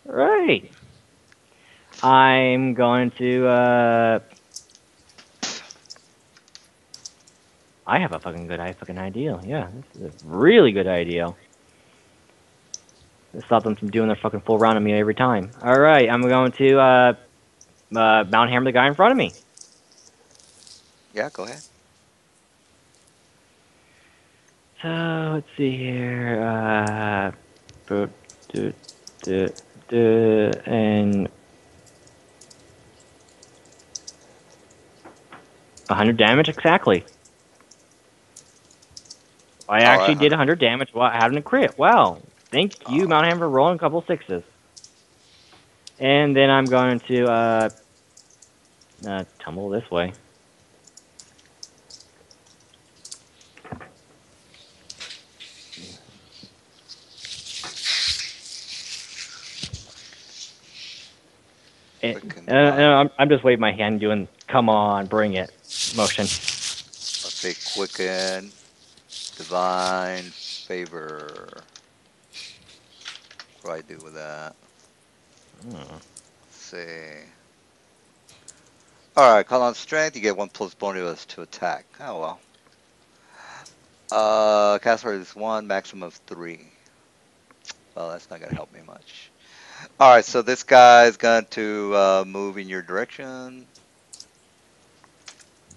Right. I'm going to I have a fucking idea. Yeah, this is a really good idea. To stop them from doing their fucking full round on me every time. All right, I'm going to mount hammer the guy in front of me. Yeah, go ahead. So let's see here. And 100 damage exactly. I actually did 100 damage while having a crit. Wow. Thank you, Mount Hammer, for rolling a couple sixes. And then I'm going to tumble this way. I'm just waving my hand doing, come on, bring it, motion. Let's say quicken, divine favor. What do I do with that? Let's see. All right, call on strength. You get 1+ bonus to attack. Oh well. Cast rate is 1, maximum of 3. Well, that's not gonna help me much. All right, so this guy's going to move in your direction.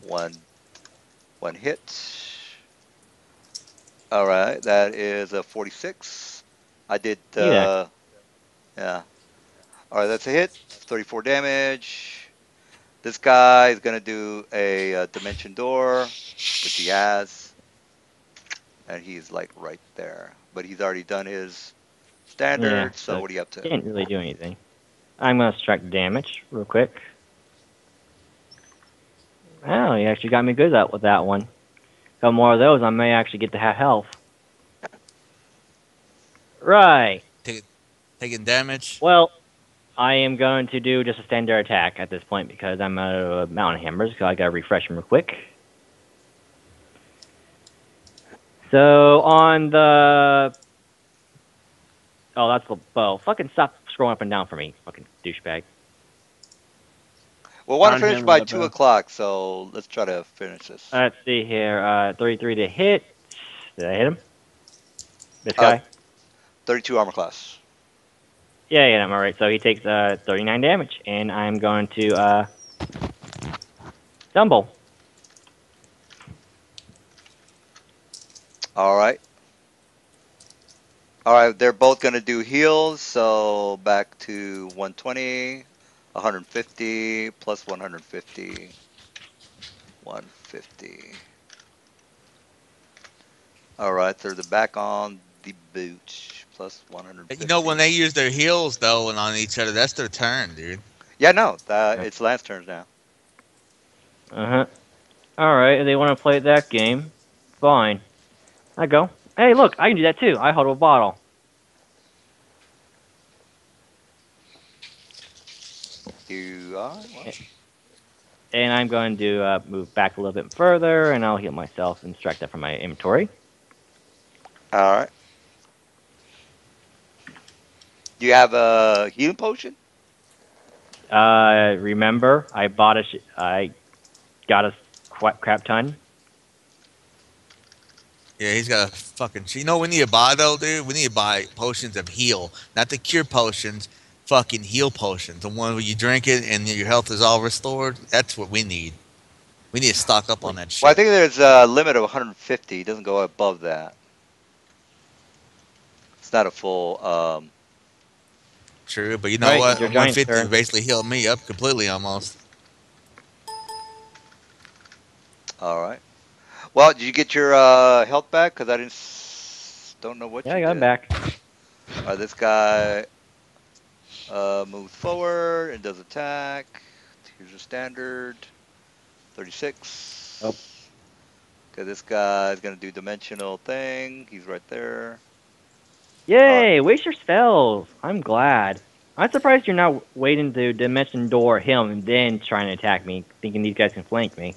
One hit. All right, that is a 46. I did. Yeah. All right, that's a hit. 34 damage. This guy is gonna do a dimension door, which he has, and he's like right there. But he's already done his standard. So what are you up to? Didn't really do anything. I'm gonna strike damage real quick. Oh, you actually got me good with that one. A couple more of those, I may actually get to have health. Right. Taking damage. Well, I am going to do just a standard attack at this point because I'm out of mountain hammers, so I gotta refresh them real quick. So on the... Oh, that's the bow. Fucking stop scrolling up and down for me, fucking douchebag. We'll want to finish by 2 o'clock, so let's try to finish this. Let's see here. 33 to hit. Did I hit him? This guy? 32 armor class. Yeah, I'm alright. So he takes 39 damage, and I'm going to stumble. All right. All right, they're both going to do heals, so back to 120, 150, plus 150, 150. All right, they're back on the boot, plus 150. You know, when they use their heals, though, and on each other, that's their turn, dude. Yeah, no, it's Lance turns now. Uh-huh. All right, if they want to play that game, fine. I go, hey, look, I can do that too. I hold a bottle. You are? What? And I'm going to move back a little bit further, and I'll heal myself and extract that from my inventory. All right. Do you have a healing potion? Remember, I got a crap ton. Yeah, he's got a fucking... You know, we need to buy, though, dude? We need to buy potions of heal. Not the cure potions, fucking heal potions. The one where you drink it and your health is all restored. That's what we need. We need to stock up on that shit. Well, I think there's a limit of 150. It doesn't go above that. It's not a full... True, but you know what? 150 basically healed me up completely almost. All right. Well, did you get your health back? Because I don't know what you did. Yeah, I got it back. All right, this guy moves forward and does attack. Here's your standard. 36. Oh. Okay, this guy's going to do dimensional thing. He's right there. All right. Yay! Waste your spells. I'm glad. I'm surprised you're not waiting to dimension door him and then trying to attack me, thinking these guys can flank me.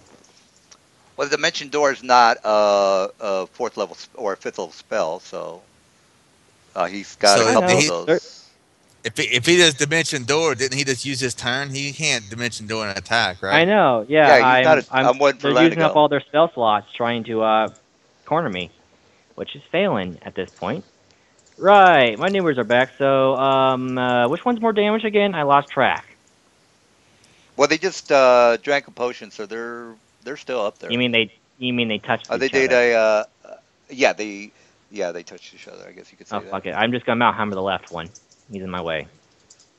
Well, the Dimension Door is not a fourth level or a fifth level spell, so he's got a So I couple did of know. he, those. if he does dimension door, didn't he just use his turn? He can't dimension door and attack, I right? know. Yeah, Yeah, he's not. I'm. I'm waiting for They're Len to using up go. all their spell slots trying to corner me, which is failing at this point. Right, my neighbors are back. So which one's more damage again? I lost track. Well, they just drank a potion, so they're still up You there. mean they? You mean they touched They each did other? a yeah they touched each other. I guess you could Oh say that. fuck it! I'm just gonna mount hammer the left one. He's in my way.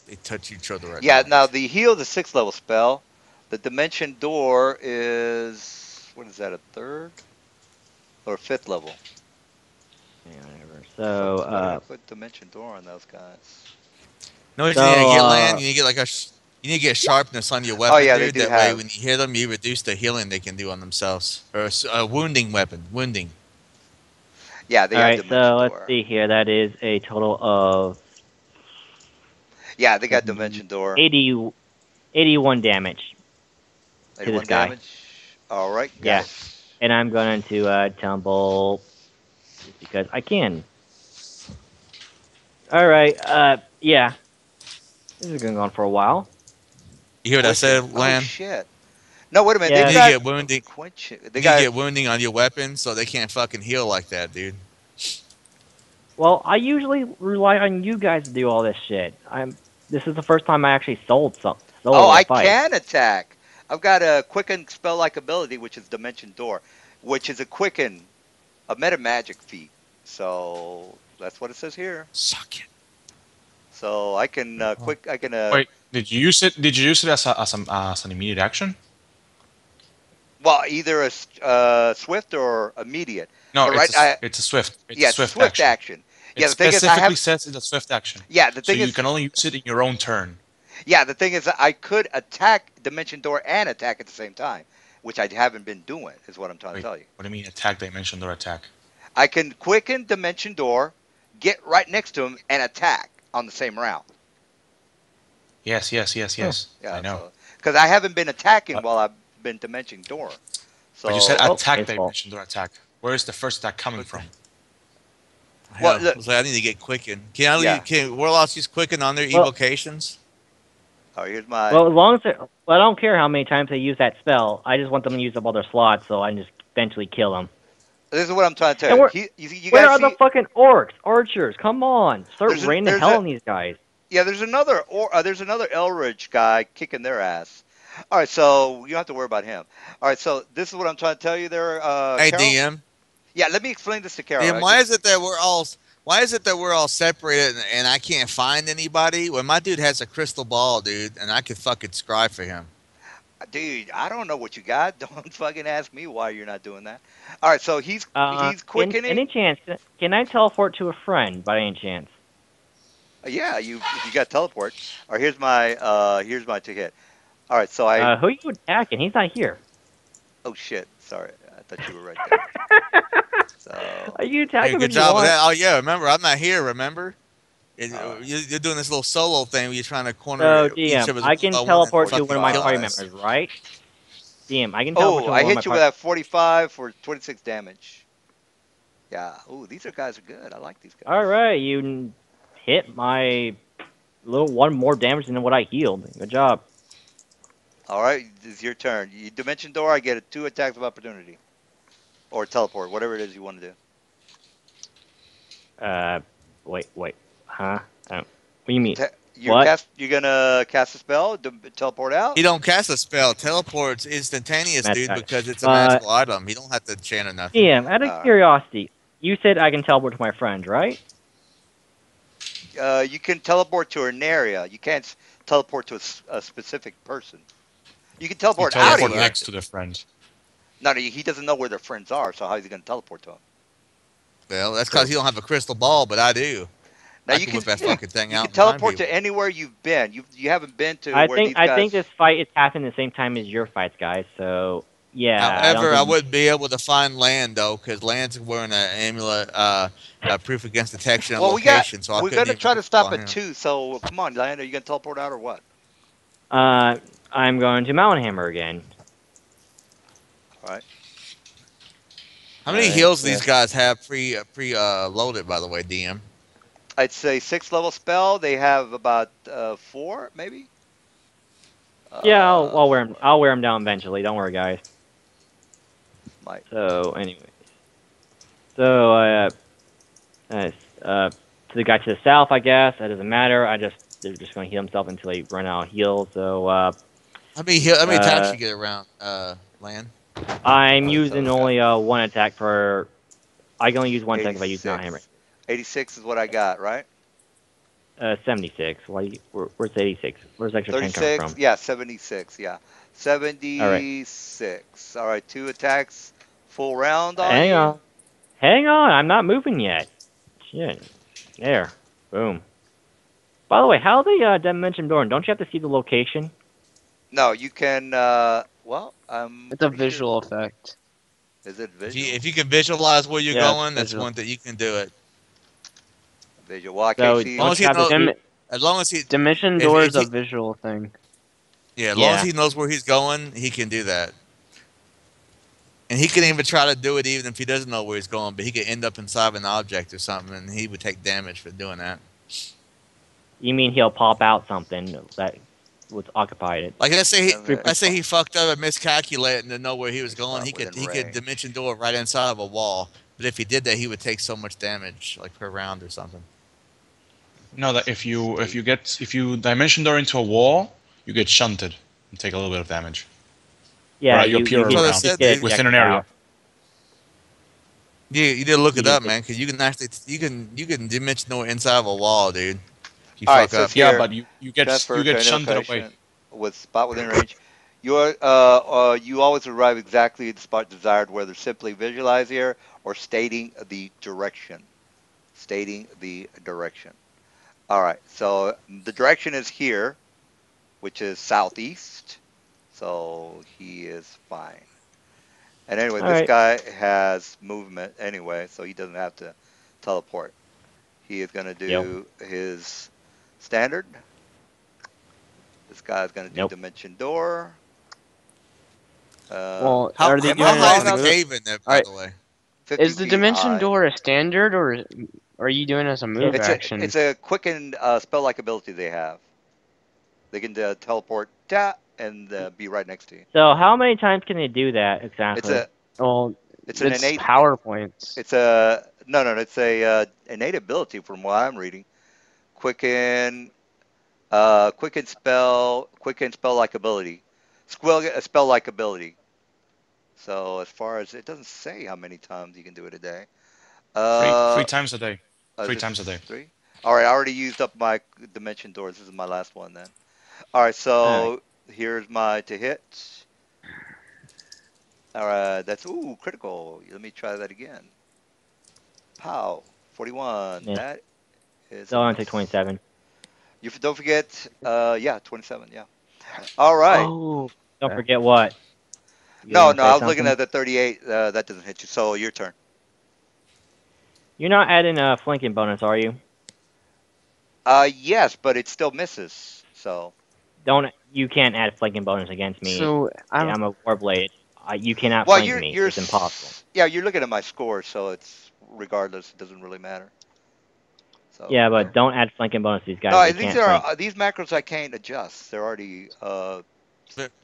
They touch each other right Yeah. now. Now the heal is a sixth level spell. The Dimension Door is what is that? A third or fifth level? Yeah, whatever. So So why did I put Dimension Door on those guys? Know what you need to so get, Land? You need to get like you need to get sharpness on your Oh weapon, yeah, they dude. do That way, have. when you hit them, you reduce the healing they can do on themselves. Or a wounding weapon, wounding. Yeah, they all have right. Dimension So let's Door. see here. That is a total of Yeah, they got 70, Dimension Door. 80, 81 damage to this 81 guy. damage. All right, got Yeah, it. and I'm going to tumble just because I can. All right. Yeah. This is going on for a while. You hear what I Quicken. said, Oh Land? shit. No, wait a minute. You They've Yeah. need to got get wounding. quench. They You need to got. get wounding on your weapon, so they can't fucking heal like that, dude. Well, I usually rely on you guys to do all this shit. This is the first time I actually Oh, solo a I fight. can attack. I've got a quicken spell like ability, which is Dimension Door, which is a quicken, a meta magic feat. So that's what it says here. Suck it. So I can quick. I can. Wait, did you use it? Did you use it as an immediate action? Well, either swift or immediate. No, But right. it's a swift. It's a Yeah, it's a swift swift action. action. It Yeah, the thing is, I specifically have. says it's a swift action. Yeah, the So thing you is, can only use it in your own turn. yeah, the thing is, I could attack Dimension Door and attack at the same time, which I haven't been doing. Is what I'm trying to Wait, tell you. what do you mean attack dimension or attack? I can quicken Dimension Door, get right next to him, and attack on the same round. Yes, yes, yes, yes. Yeah, I know. because I haven't been attacking But, while I've been Dimension Door. So, but you said Oh, attack his fault. dimension or attack. Where is the first attack coming from? well, Hell, look, I was like, I need to get Quicken. Can yeah. Warlocks use Quicken on their Well, evocations? Oh, here's my. well, as long as well, I don't care how many times they use that spell. I just want them to use up all their slots, so I can just eventually kill them. This is what I'm trying to And tell you. You where guys are the see? fucking orcs, archers? Come on, start There's raining there's hell a on these guys. yeah. There's another Elridge guy kicking their ass. All right, so you don't have to worry about him. All right, so this is what I'm trying to tell you there, Hey, Carol. DM. Yeah, let me explain this to Carol. DM, why is it that we're all separated and I can't find anybody when my dude has a crystal ball, dude, and I could fucking scry for him? Dude, I don't know what you got. Don't fucking ask me why you're not doing that. All right, so he's quickening. Any chance? Can I teleport to a friend by any chance? Yeah, you if you got teleport. All right, here's my ticket. All right, so I. Who are you attacking? He's not here. Oh shit! Sorry, I thought you were right there. So. Are you Hey, attacking good if you job with want? that. Oh yeah, remember I'm not here. Remember, Alright. you're doing this little solo thing where you're trying to corner So each DM, of us I can one-by-one and teleport to fucking one of my kill party us. members, right? DM, I can teleport Oh, to I one of my hit you with party. that 45 for 26 damage. Yeah. Oh, these guys are good. I like these guys. All right, you hit my little one more damage than what I healed. Good job. All right, it's your turn. You Dimension Door. I get 2 attacks of opportunity, or teleport, whatever it is you want to do. Wait, huh? What do you mean? You're gonna cast a spell, teleport out. He don't cast a spell. Teleport's instantaneous, dude, Magic. because it's a magical item. He don't have to chant or nothing. DM, out of curiosity, you said I can teleport to my friend, right? You can teleport to an area. You can't teleport to a specific person. You can You teleport out teleport of here. next to the friend. No, he doesn't know where their friends are, so how is he gonna teleport to them? Well, that's because he don't have a crystal ball, but I do. Now I you can can whip that fucking thing you out can and find teleport people. to anywhere you've been. You haven't been to I where these think guys. I think this fight is happening the same time as your fights, guys. So Yeah, I don't However, I think. wouldn't be able to find Land though, because Land's wearing an amulet, proof against detection and Well, location, so I we're couldn't gonna even try to stop follow at him. 2. So come on, Land. Are you gonna teleport out or what? I'm going to Mountain Hammer again. All right. How many Alright, heals these guys have loaded, by the way, DM? I'd say 6 level spell. They have about 4, maybe. yeah, I'll wear 'em. Four. I'll wear 'em down eventually. Don't worry, guys. Might. So, anyways, so uh, uh, to the guy to the south, I guess that doesn't matter. They're just going to heal himself until they run out of heals. So, How many attacks you get around Land? I'm So using it's got only one attack for. I can only use one attack if I use Mountain Hammer. 86. 86 is what I got, right? 76. Where's 86? Where's extra 10 coming 36. from? Yeah, 76. Yeah, All right, 76. All right, 2 attacks, full round on hang you. on, hang on. I'm not moving yet. Shit. There. Boom. By the way, how the dimension door? Don't you have to see the location? No, you can. Well, I'm It's a pretty sure. visual effect. Is it visual? If you can visualize where you're Yeah, it's going, that's visual. one that you can do it. Visual. Well, I So can't see. As long don't as you he have to knows, see? as long as he, Dimension if, door if is a he, visual thing. yeah, as long as Yeah. he knows where he's going, he can do that. And he can even try to do it even if he doesn't know where he's going, but he could end up inside of an object or something, and he would take damage for doing that. You mean he'll pop out something that was occupied? Like let's say Seven, he fucked up and miscalculated and didn't know where he was They going. start He could within range. dimension door right inside of a wall. But if he did that, he would take so much damage, like per round or something. No, that if you dimension door into a wall, you get shunted and take a little bit of damage. Yeah, Right, you appear you around just get within an ejected. area. Yeah, you did look You it just up, man, because you can actually you can dimension door inside of a wall, dude. If you All right, fuck says up. here. Yeah, but you get Transfer to any shunted away. location with spot within range. You always arrive exactly at the spot desired, whether simply visualize here or stating the direction. Stating the direction. All right, so the direction is here, which is southeast. So he is fine. And anyway, All this right. guy has movement anyway, so he doesn't have to teleport. He is going to do his standard. This guy's going to do Nope. dimension door. Well, How, are they how doing high it is the as a move? cave in there, by Alright. the way? 50 Is the feet dimension high. door a standard, or are you doing it as a move action? It's a quicken spell-like ability they have. They can teleport and be right next to you. So how many times can they do that It's exactly? a Well, it's an innate PowerPoints. It's a no. It's a innate ability from what I'm reading. Quicken, quicken spell-like ability. Spell-like ability. So as far as it doesn't say how many times you can do it a day. Three times a day. Is 3 it times a day. 3? All right, I already used up my dimension doors. This is my last one then. All right, so here's my to hit. All right, that's critical. Let me try that again. Pow, 41. Yeah. That is. So I'll only take 27. You don't forget. 27. Yeah. All right. Oh, Don't forget what? you No, gonna no, say I was looking something? at the 38. That doesn't hit you. So your turn. You're not adding a flanking bonus, are you? Yes, but it still misses. So. You can't add flanking bonus against me. So I'm a Warblade. You cannot Well, flank me. It's impossible. Yeah, you're looking at my score, so it's regardless. It doesn't really matter. So. Yeah, but don't add flanking bonus to these guys. No, They these can't flank. are these macros I can't adjust. They're already.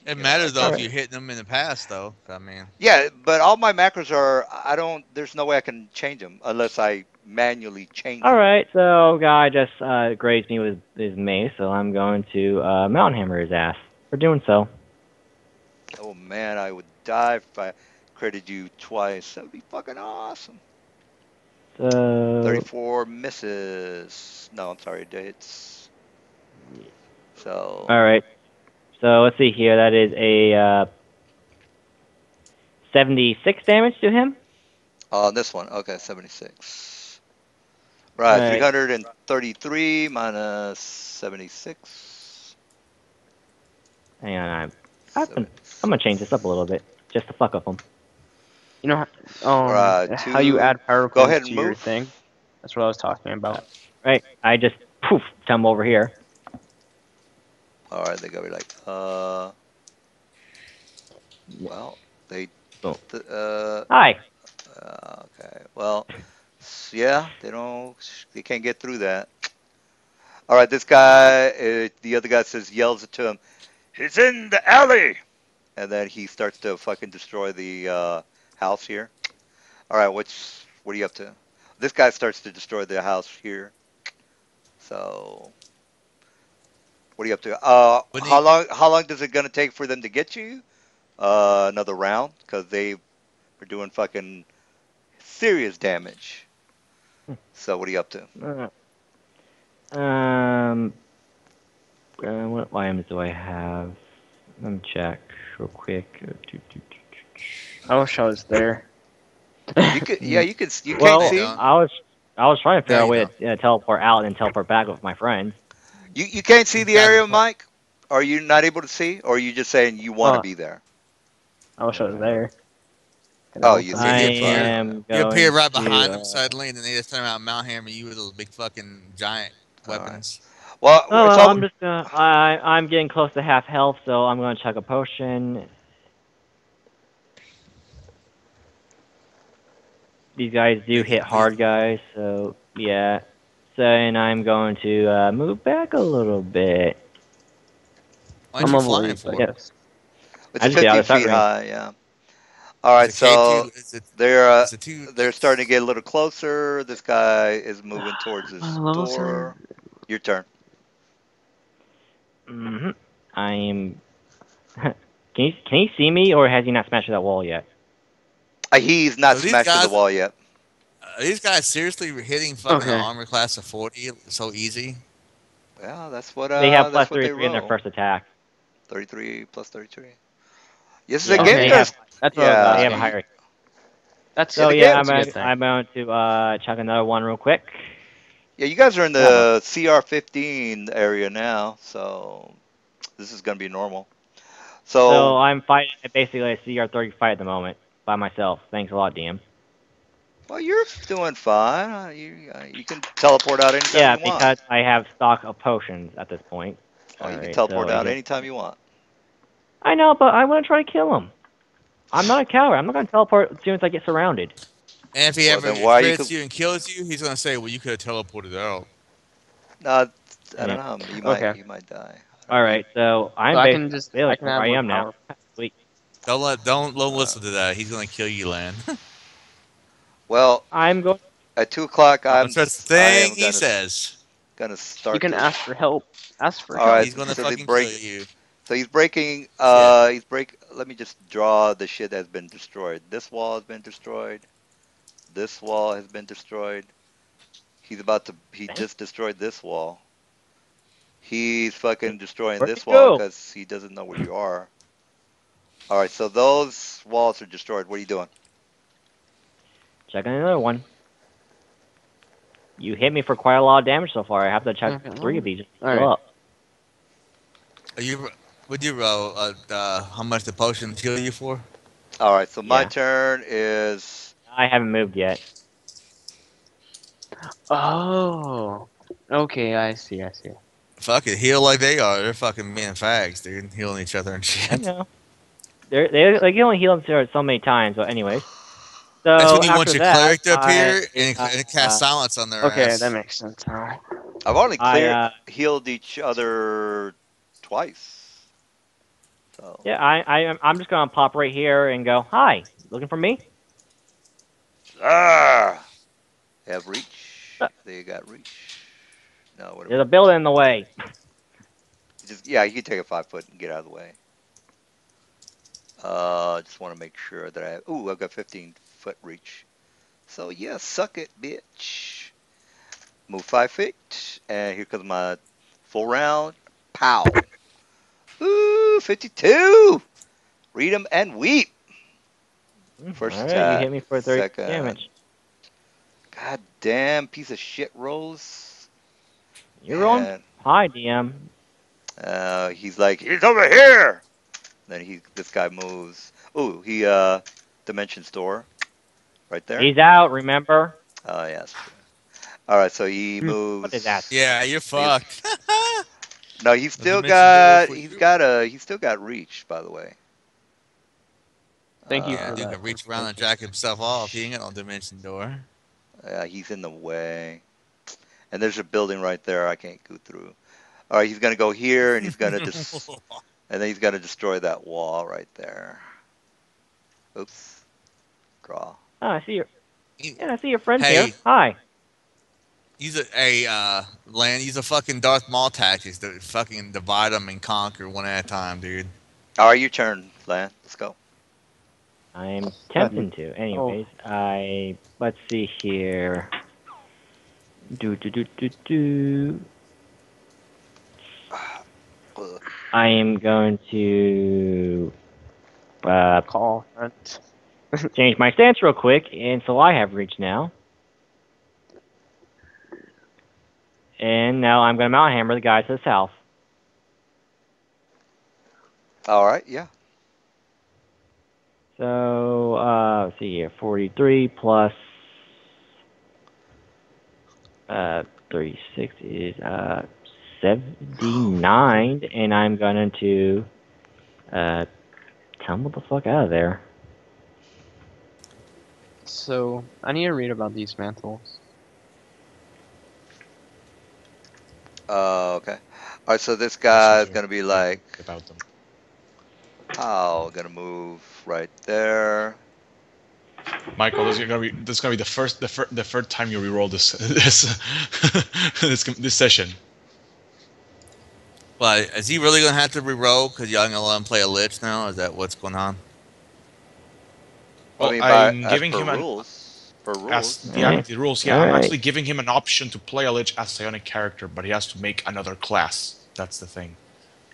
It matters though Alright. if you're hitting them in the past, though. I mean, Yeah, but all my macros are. I don't. There's no way I can change them unless I manually change them. All right, so guy just grazed me with his mace, so I'm going to mountain hammer his ass for doing so. Oh man, I would die if I critted you twice. That would be fucking awesome. So 34 misses. No, I'm sorry, it hits. So. all right, so let's see here. That is a 76 damage to him. On this one, okay, 76. Right, Right. 333 minus 76. Hang on, I'm gonna change this up a little bit. just to fuck with them. You know, how you 2. add power Go ahead points and to your move. thing? That's what I was talking about. Right? I just poof, come over here. All right, they gotta be like, well, they, Boom. uh, Hi. okay, well, yeah, they can't get through that. All right, this guy, the other guy yells it to him, he's in the alley, and then he starts to fucking destroy the house here. All right, what are you up to? This guy starts to destroy the house here. So, what are you up to? When he, How long does it gonna take for them to get you? Another round, because they are doing fucking serious damage. So, what are you up to? Um. What items do I have? Let me check real quick. I wish I was there. You could, yeah, you could, you can't No, you Well, see. don't. I was trying to figure No, out a you way don't. to teleport out and teleport back with my friends. You can't see These the guys are area, Mike. Are you not able to see, or are you just saying you want to Oh, be there? I wish I was there. Could Oh, help you them. see I the You inside. appear, am you appear going right to. behind them suddenly, and then they just turn around and mount hammer you with those big fucking giant All right. weapons. Well, Oh it's well, all. I'm just gonna. I'm getting close to half health, so I'm gonna chuck a potion. These guys do hit hard, guys. So yeah. So and I'm going to move back a little bit. What I'm you level flying 8, but for? Yep. yes. It's I a just get out 15 of sight feet range. high. Yeah. All Is right. it K So two? they're Is it two? they're starting to get a little closer. This guy is moving towards My his level 7. door. Your turn. I am. Can he see me, or has he not smashed that wall yet? He's not Are these smashed to the guys, wall yet. seriously hitting fucking an Okay. armor class of 40 so easy? Well, They have that's plus what they 33 in their roll. first attack. 33 plus 33. This is a Yeah, game. they Okay. have That's what I was they Yeah. have a asking. higher. That's So The yeah, game. that's a good thing. I'm going to chuck another one real quick. Yeah, you guys are in One. the CR15 area now, so this is gonna be normal. So So, I'm fighting basically a CR30 fight at the moment by myself. Thanks a lot, DM. well, you're doing fine. You can teleport out anytime Yeah, you want. because I have stock of potions at this point. Oh, All you can right, so teleport I out just. anytime you want. I know, but I want to try to kill him. I'm not a coward. I'm not going to teleport as soon as I get surrounded. And if he Well, ever then why you crits could? you and kills you, he's gonna say, "Well, you could have teleported out." Uh, I don't Yeah. know. Okay. You might die. I All don't know. right, so So I'm I basically can just I feeling can where add I more am now. power. Sweet. Don't Uh, listen to that. He's gonna kill you, Lan. well, I'm going. at 2 o'clock, Don't trust the I thing am he says. gonna You start can this. ask for help. Ask for All help. right. He's gonna So they fucking kill break. you. So he's breaking. Shit. He's break. Let me just draw the shit that has been destroyed. This wall has been destroyed. This wall has been destroyed. He's about to. He just destroyed this wall. He's fucking destroying Where'd you this wall go? because he doesn't know where you are. All right. So those walls are destroyed. What are you doing? Checking another one. You hit me for quite a lot of damage so far. I have to check Okay, 3 of these just to all heal right. up. Are you? Would you roll? How much the potion kill you for? All right. So my Yeah. turn is. I haven't moved yet. Oh. Okay, I see. Fuck it, heal like they are. They're fucking being fags, dude, healing each other and I shit. know. They can only heal themselves so many times, but anyways. That's when So you want after your that, cleric to appear and cast uh, silence on their Okay, that ass. makes sense now. I've only I healed each other twice. So. yeah, I'm just gonna pop right here and go, hi, looking for me? Ah. Have reach. They got reach. No, whatever. There's a building in the way. Just yeah, you can take a 5 foot and get out of the way. Just want to make sure that I. Ooh, I've got 15 foot reach. So yeah, suck it, bitch. Move 5 feet, and here comes my full round. Pow. Ooh, 52. Read 'em and weep. First Alright, you attack. hit me for 30 Second. damage. God damn piece of shit rolls. You're rolling And high, DM. he's like, he's over here. Then this guy moves. Ooh, he dimension store right there. He's out. Remember? Oh yes. All right, so he moves. What is that? Yeah, you're fucked. No, he's No still dimension door got. for He's you. got he's still got reach, by the way. Thank you Yeah, for dude that. can reach around and jack himself off. He ain't got no dimension door. He's in the way. And there's a building right there I can't go through. All right, he's gonna go here, and he's gonna and then he's gonna destroy that wall right there. Oops. Draw. Oh, I see your. He- Yeah, I see your friend Hey. here. Hi. Use Land. Use a fucking Darth Maul tactics to fucking divide them and conquer one at a time, dude. All right, your turn, Lan. Let's go. I'm tempted to. Anyways, let's see here. Do. I am going to Call front. change my stance real quick, and so I have reach now. And now I'm going to mount hammer the guy to the south. All right, yeah. So, let's see here. 43 plus 36 is 79, and I'm going to tumble the fuck out of there. So I need to read about these mantles. Okay. All right, so this guy's gonna be like, about them. gonna move right there. Michael, this is gonna be the third time you reroll this this session. But is he really gonna have to re-roll because y'all gonna let him play a lich now? Is that what's going on? I Well, mean, I'm as giving per him rules. Per rules. as the rules. Yeah, I'm actually giving him an option to play a lich as a psionic character, but he has to make another class. That's the thing.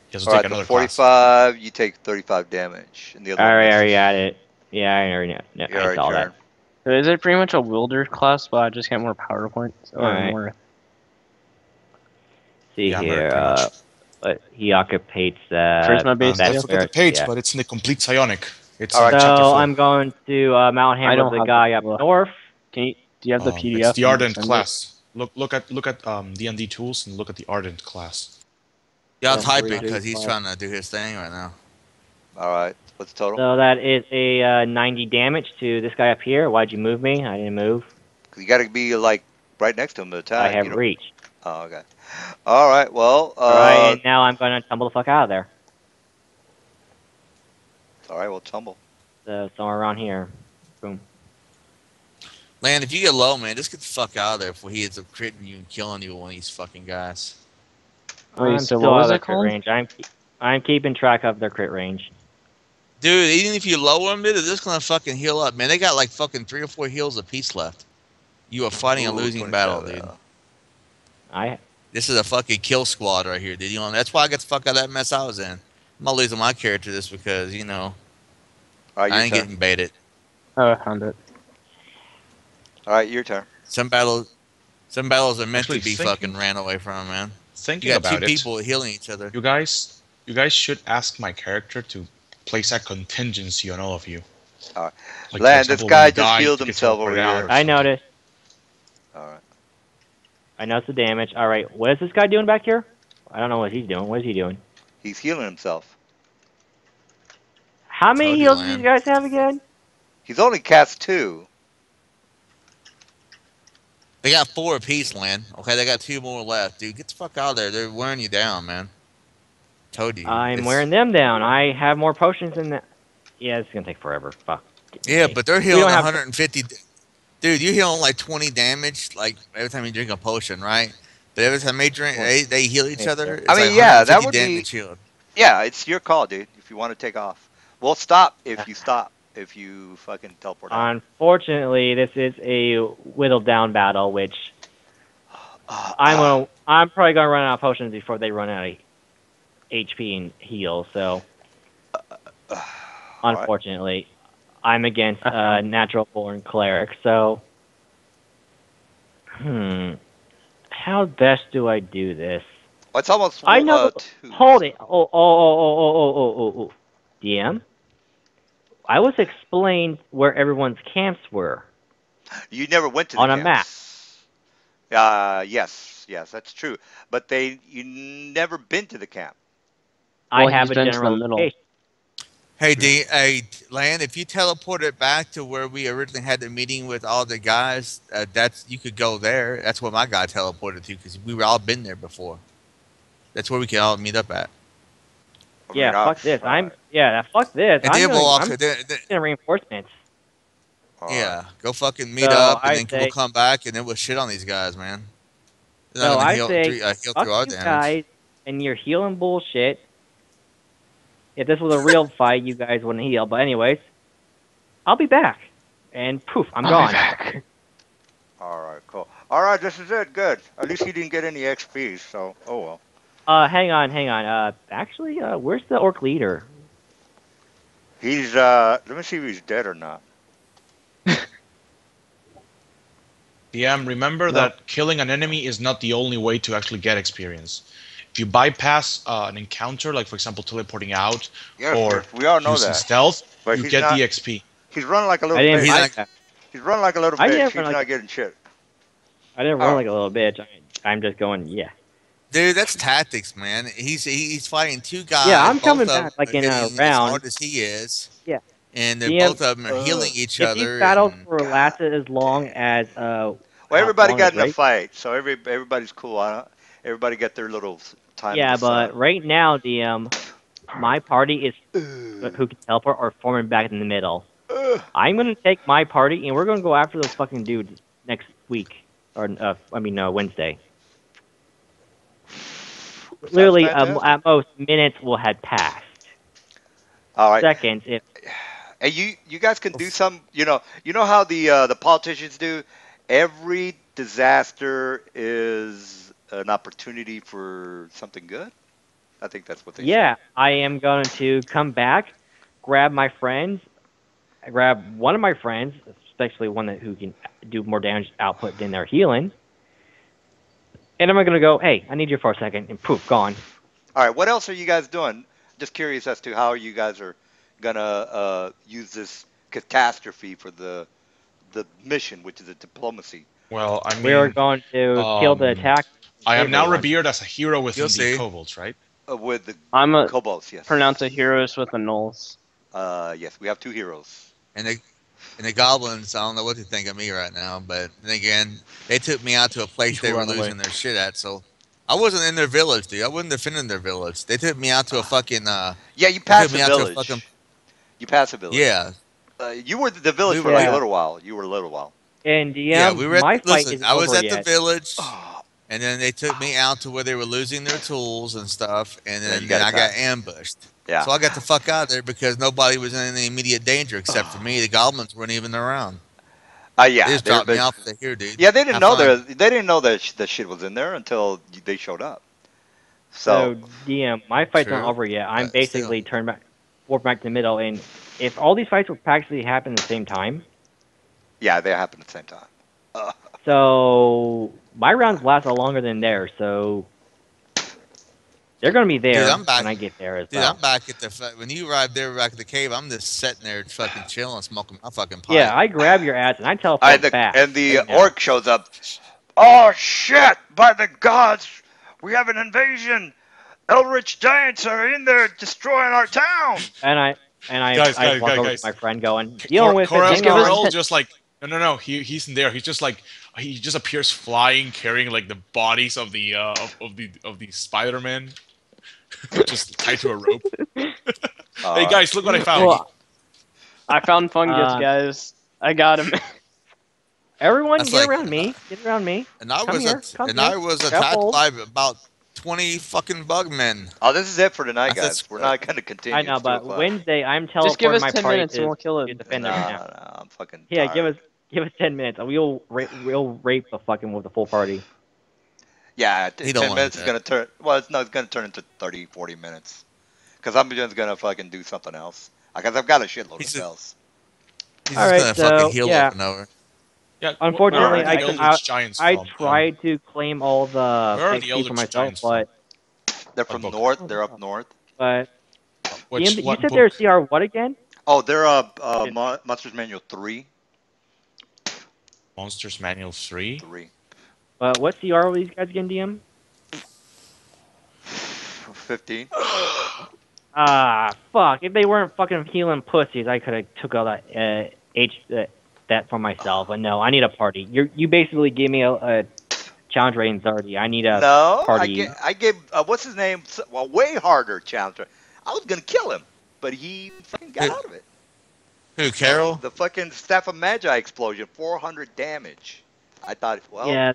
He has to All take right, another the 45, you take 35 damage, and the other I one already misses. got it. Yeah, I already know. You I already saw turn. that. So is it pretty much a wielder class, but I just get more power points or Alright. more? See Yeah, here. pretty much. But he occupies Charisma based that I deal? forget the square, page, yeah. but it's in the complete psionic. It's All in right. chapter So 4. I'm going to mount I hammer don't the have guy the- up well, north. Do you have the PDF? It's the Can you Ardent send it? class. Look at D&D tools and look at the Ardent class. Y'all Yeah, type it 43 because he's plus. trying to do his thing right now. All right. What's the total? So that is a 90 damage to this guy up here. Why'd you move me? I didn't move. You got to be like right next to him to attack. I have you know? reach. Oh, okay. All right. Well. Alright, and now I'm going to tumble the fuck out of there. All right. We'll tumble. So somewhere around here. Boom. Land, if you get low, man, just get the fuck out of there before he ends up critting you and killing you with one of these fucking guys. Wait, I'm so still what was out of it their crit called? range. I'm keeping track of their crit range. Dude, even if you lower them, they're just gonna fucking heal up, man. They got like fucking 3 or 4 heals apiece left. You are fighting a Ooh, losing battle, 27. dude. This is a fucking kill squad right here, dude. You know, that's why I got the fuck out of that mess I was in. I'm not losing my character just because, you know, All right. I Your ain't turn. getting baited. Oh, I found it. All right. Your turn. Some battles are meant Actually, to be thinking- fucking ran away from, man. You Thinking got two about it, people healing each other. you guys should ask my character to place a contingency on all of you. All right. Like, Lan, for this example, guy when you just die, healed you get himself over teleported out here. or I something. noticed. All right. I noticed the damage. Alright, what is this guy doing back here? I don't know what he's doing. What is he doing? He's healing himself. How many Told you, heals do Lan. these guys have again? He's only cast 2. They got 4 apiece, Land. Okay, they got 2 more left, dude. Get the fuck out of there. They're wearing you down, man. Told you. I'm It's- wearing them down. I have more potions than that. Yeah, it's gonna take forever. Fuck. Yeah, but they're We healing don't have- 150. Dude, you're healing like 20 damage, like every time you drink a potion, right? But every time they drink, they heal each other. It's I mean, like yeah, that 150 would be- damage healed. Yeah, it's your call, dude. If you want to take off, we'll stop if you stop. If you fucking teleport out. Unfortunately, this is a whittled down battle, which I'm probably gonna run out of potions before they run out of HP and heal. So, unfortunately, I'm against a natural born cleric. So, how best do I do this? It's almost. I know. Two. Hold it. Oh. DM, I was explained where everyone's camps were You never went to the on a map. camps. Yes, that's true. But you never been to the camp. I Well, have he's a been to the general middle. location. Hey, D, hey, Land, if you teleport it back to where we originally had the meeting with all the guys, you could go there. That's where my guy teleported to because we were all been there before. That's where we can all meet up at. Yeah, Right, fuck this. right. Fuck this. And then we'll I'm also, getting reinforcements. All right. yeah, go fucking meet So up, and I then we'll say, come back, and then we'll shit on these guys, man. They're not so gonna I say, heal fuck through our you damage. guys and your healing bullshit. If this was a real fight, you guys wouldn't heal. But anyways, I'll be back. And poof, I'm I'll be gone. back. All right, cool. All right, this is it. Good. At least he didn't get any XP, so oh well. Hang on. Actually, where's the orc leader? He's let me see if he's dead or not. DM, remember that killing an enemy is not the only way to actually get experience. If you bypass an encounter, like for example teleporting out or Yes, we all know using that. stealth, But you he's get not. the XP. He's running like a little I didn't bitch. He's fight that. He's running like a little I bitch. didn't He's run not like getting shit. I didn't run like a little bitch. I'm just going, yeah. Dude, that's tactics, man. He's fighting two guys. Yeah, I'm both coming of back them like are in a hitting as round. hard as he is, Yeah. and they're DM, both of them are healing each if these other. battles And were lasted as long as Well, how everybody long got as in a race? fight, so everybody's cool. Everybody got their little time in Yeah, the sun. but right now, DM, my party is who can teleport are forming back in the middle. I'm gonna take my party and we're gonna go after those fucking dudes next week or Wednesday. Literally, fantastic. at most minutes will have passed. All right. Seconds, if And you guys can do some. You know how the politicians do. Every disaster is an opportunity for something good. I think that's what they say. yeah, I am going to come back, grab my friends, grab one of my friends, especially one who can do more damage output than their healing, and I'm gonna go, hey, I need you for a second, and poof, gone. All right. What else are you guys doing? Just curious as to how you guys are gonna use this catastrophe for the mission, which is a diplomacy. Well, I We are mean, going to kill the attack. I am now everyone. revered as a hero within You'll the see. kobolds, right? With the I'm a kobolds, yes. pronounce a heroes with the nulls. Yes, we have two heroes. and the goblins, I don't know what to think of me right now, but then again, they took me out to a place they were Run away. losing their shit at. So I wasn't in their village, dude. I wasn't defending their village. They took me out to a fucking Yeah, you They passed took the me out to a village. fucking You passed the village. yeah. You were the village We for were like a Yeah. little while. You were a little while. And DM, Yeah, we were at my fight listen, isn't I was over at yet. the village, Oh, and then they took me out to where they were losing their tools and stuff, and Yeah, then, you then got I got attacked. ambushed. Yeah. So I got the fuck out of there because nobody was in any immediate danger except for me. The goblins weren't even around. They Yeah. just dropped me off here, dude. Yeah, they didn't Have know fun. they didn't know that the shit was in there until they showed up. So So DM, my fight's not True, over yet. I'm but still. basically warped back to the middle, and if all these fights would practically happen at the same time, yeah, they happened at the same time. so my rounds last a lot longer than theirs. So they're gonna be there Dude, I'm back. when I get there as Dude, well. I'm back at when you arrived there back at the cave. I'm just sitting there fucking chilling, smoking my fucking pipe. Yeah, I grab your ass and I teleport back. And the right now. orc shows up. Oh shit! By the gods, we have an invasion. Eldritch giants are in there destroying our town. And I Guys, walk over guys. to my friend going, dealing with it. Hang give us on. Corel just like no, he's in there. He's just like he just appears flying, carrying like the bodies of the of the Spider-Man, just tied to a rope. Hey guys, look what I found. Well, I found fungus, Uh, guys. I got him. Everyone, That's get like- around me. Get around me. And I Come was here, come and here. I was Grab attacked hold. by about 20 fucking bug men. Oh, this is it for tonight, That's guys. We're not gonna continue. I know, It's 2 but o'clock. Wednesday I'm Just give teleporting us my 10 party minutes to, and we'll kill to it. defend No, it no, now. I'm fucking Yeah, tired. give us 10 minutes. We'll rape the fucking with the full party. Yeah, He don't 10 wanna minutes do is that. gonna turn. Well, it's gonna turn into 30, 40 minutes. Because I'm just gonna fucking do something else. Because I've got a shitload He's of just- spells. He's All just right, gonna so, fucking heal yeah. up and over. Yeah, Unfortunately, where are the I Eldritch Giants I from? tried to claim all the Where are the XP for Eldritch myself, Giants from? but They're from book. north. They're up north. but Which You what said they're book? CR what again? Oh, they're Monsters Manual 3. Monsters Manual 3. 3. What CR are these guys again, DM? 15. Ah, fuck. If they weren't fucking healing pussies, I could have took all that that for myself. But no, I need a party. You basically gave me a challenge rating 30. I need a No, party. I gave what's his name? Well, way harder challenge. I was gonna kill him, but he fucking got Who, out of it. who Carol? The fucking Staff of Magi explosion, 400 damage. I thought, well, Yeah,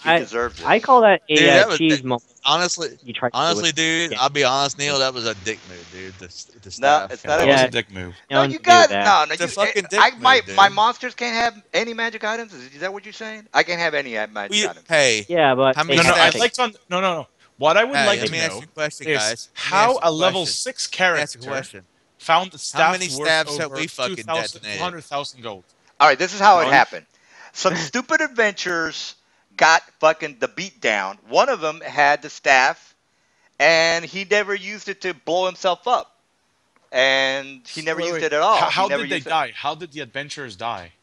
he deserves it. I call that Dude, a that was cheese moment. honestly, You tried to do honestly, it. dude. Yeah. I'll be honest, Neil. That was a dick move, dude. The No, staff. it's Yeah, not that a was Yeah. a dick move. No, Don't you do got that. no, no. It's a You, fucking dick my move, dude. my monsters can't have any magic items. Is that what you're saying? I can't have any magic items. Hey, Yeah, but how they many No, have I'd to staffs? take. like to. No. What I would Hey, like let to me ask know you a question, is guys. Let me how ask you a level question. 6 Let me ask you a character question. found How many staffs worth staffs have over we fucking 2,000, detonated? 200,000 gold. All right, this is how it None. happened. Some stupid adventurers got fucking the beat down. One of them had the staff, and he never used it to blow himself up, and he never used it at all. He How never did they used it. die? How did the adventurers die?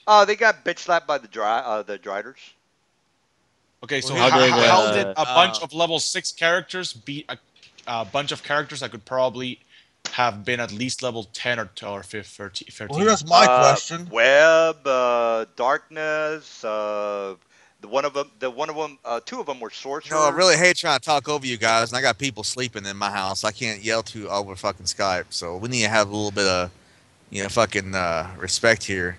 Oh, they got bitch slapped by the driders. Okay, so Well, How did how did a bunch uh, of level 6 characters beat a bunch of characters that could probably have been at least level 10 or 13? well, here's my question. Web, darkness. Two of them were sorcerers. No, I really hate trying to talk over you guys, and I got people sleeping in my house. I can't yell to over fucking Skype, so we need to have a little bit of, fucking respect here.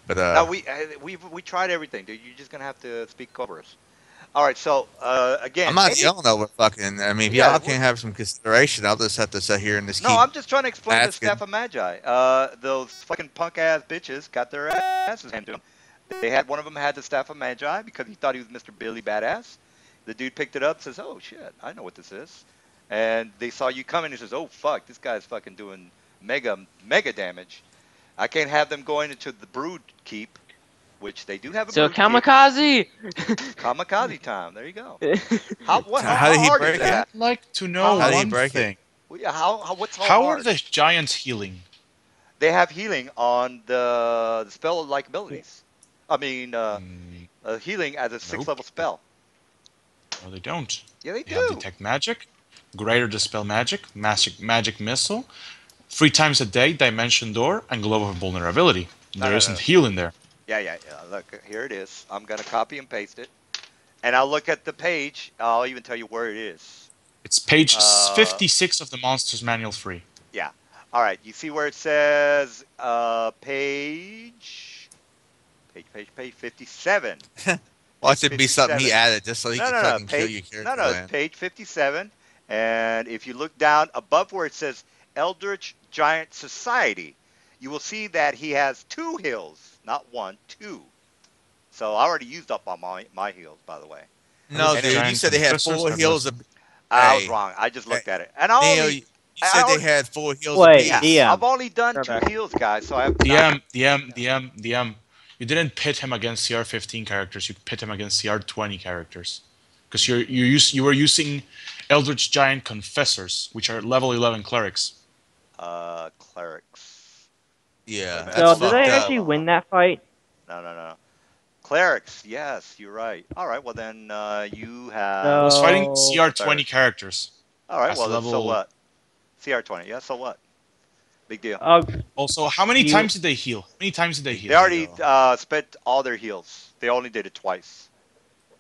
But No, we tried everything, dude. You're just gonna have to speak over us. All right, so again, I'm not yelling over fucking. I mean, if Yeah, y'all can't have some consideration, I'll just have to sit here and just no, keep I'm just trying to explain the asking. Staff of Magi. Those fucking punk ass bitches got their asses handed to them. One of them had the Staff of Magi because he thought he was Mr. Billy Badass. The dude picked it up, says, "Oh shit, I know what this is," and they saw you coming. He says, "Oh fuck, this guy's fucking doing mega damage. I can't have them going into the Brood Keep, which they do have a So Brood Keep. kamikaze. Kamikaze time. There you go. How How did he hard break is it? that? I'd like to know How did he one break it? thing. Well, yeah, what's so How hard? are the giants healing? They have healing on the spell-like abilities. I mean, healing as a 6th level spell. No, they don't. Yeah, they They have do. detect magic, greater dispel magic missile, 3 times a day dimension door, and globe of vulnerability. No, There no, isn't no. healing there. Yeah. Look, here it is. I'm gonna copy and paste it, and I'll look at the page. I'll even tell you where it is. It's page Uh, 56 of the Monsters Manual 3. Yeah. All right. You see where it says page 57. Watch it be something he 57. added just so he can fucking kill Page, your character. no, it's land. page 57. And if you look down above where it says Eldritch Giant Society, you will see that he has 2 heals, not 1, 2. So I already used up on my heals, by the way. No, And dude, you giant said they had confessors 4 have heals. less- I was Hey, wrong. I just looked hey, at it. And I Neil, only, you I said they only, had 4 heals Wait, apiece. DM. I've only done Right 2 back. heals, guys. So I have DM. You didn't pit him against CR15 characters. You pit him against CR20 characters, because you were using Eldritch Giant Confessors, which are level 11 clerics. clerics. Yeah, Wait a minute, So that's hold did on, I fucked hold on, up. actually hold on. win that fight? No. Clerics, yes, you're right. All right, well then you have. I was fighting So- CR20 characters. All right, That's well then, so level- what? CR20, yeah, so what? Big deal. Also, how many You- times did they heal? How many times did they heal? They already spent all their heals. They only did it twice.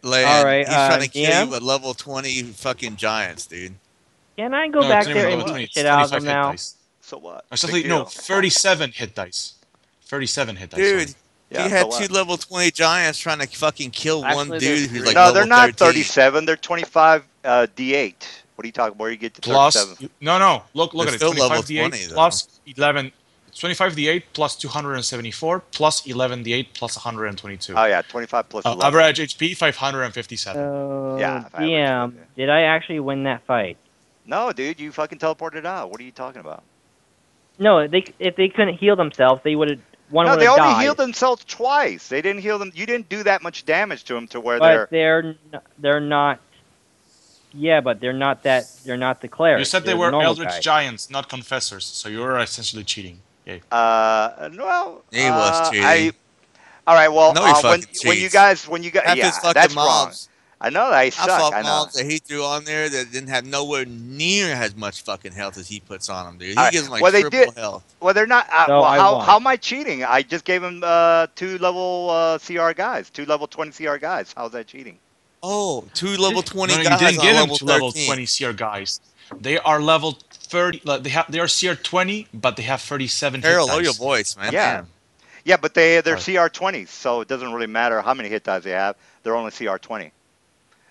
Land, All right, he's trying to kill DM? you with level 20 fucking giants, dude. Can I go No, back it's not there even and level beat 20. the It's shit out of 25 them hit now? dice. So what? It's Big no, deal. 37 hit dice. 37 hit dice. Dude, sorry. Yeah, he so had what? 2 level 20 giants trying to fucking kill one Actually, there's dude who's three. like No, level they're not 13. 37. They're 25 D8. What are you talking? Where you get to Plus, 37? no. Look They're at it. still level 25 D8 20 though. plus 11. It's 25 D8 plus 274 plus 11 D8 plus 122. Oh yeah, 25 plus 11. Average HP 557. So, Yeah, if I DM, average it, did I actually win that fight? No, dude, you fucking teleported out. What are you talking about? No, if they couldn't heal themselves, they would have. One No, would they have only died. healed themselves twice. They didn't heal them. You didn't do that much damage to them to where But they're not Yeah, but they're not that. They're not the clerics. You said they They're the were normal Eldritch guys. Giants, not Confessors, so you're essentially cheating. Yeah. Well, He was I. cheating. All right. Well, No, he when fucking you cheats. guys Half his yeah, fucking that's wrong. mobs. I know they I suck. fought I know. mobs that he threw on there that didn't have nowhere near as much fucking health as he puts on them, dude. All He right. gives them like Well, they triple did. health. Well, they're not. So Well, I how won. am I cheating? I just gave him 2 level CR guys, 2 level 20 CR guys. How's that cheating? Oh, 2 level 20 No, you guys didn't on give him level to level 13. 20 CR guys. They are level 30. Like, they are CR 20, but they have 37 hit Harold, lower your dice. voice, man. Yeah. Damn. Yeah, but they're Sorry. CR 20s, so it doesn't really matter how many hit dice they have. They're only CR 20.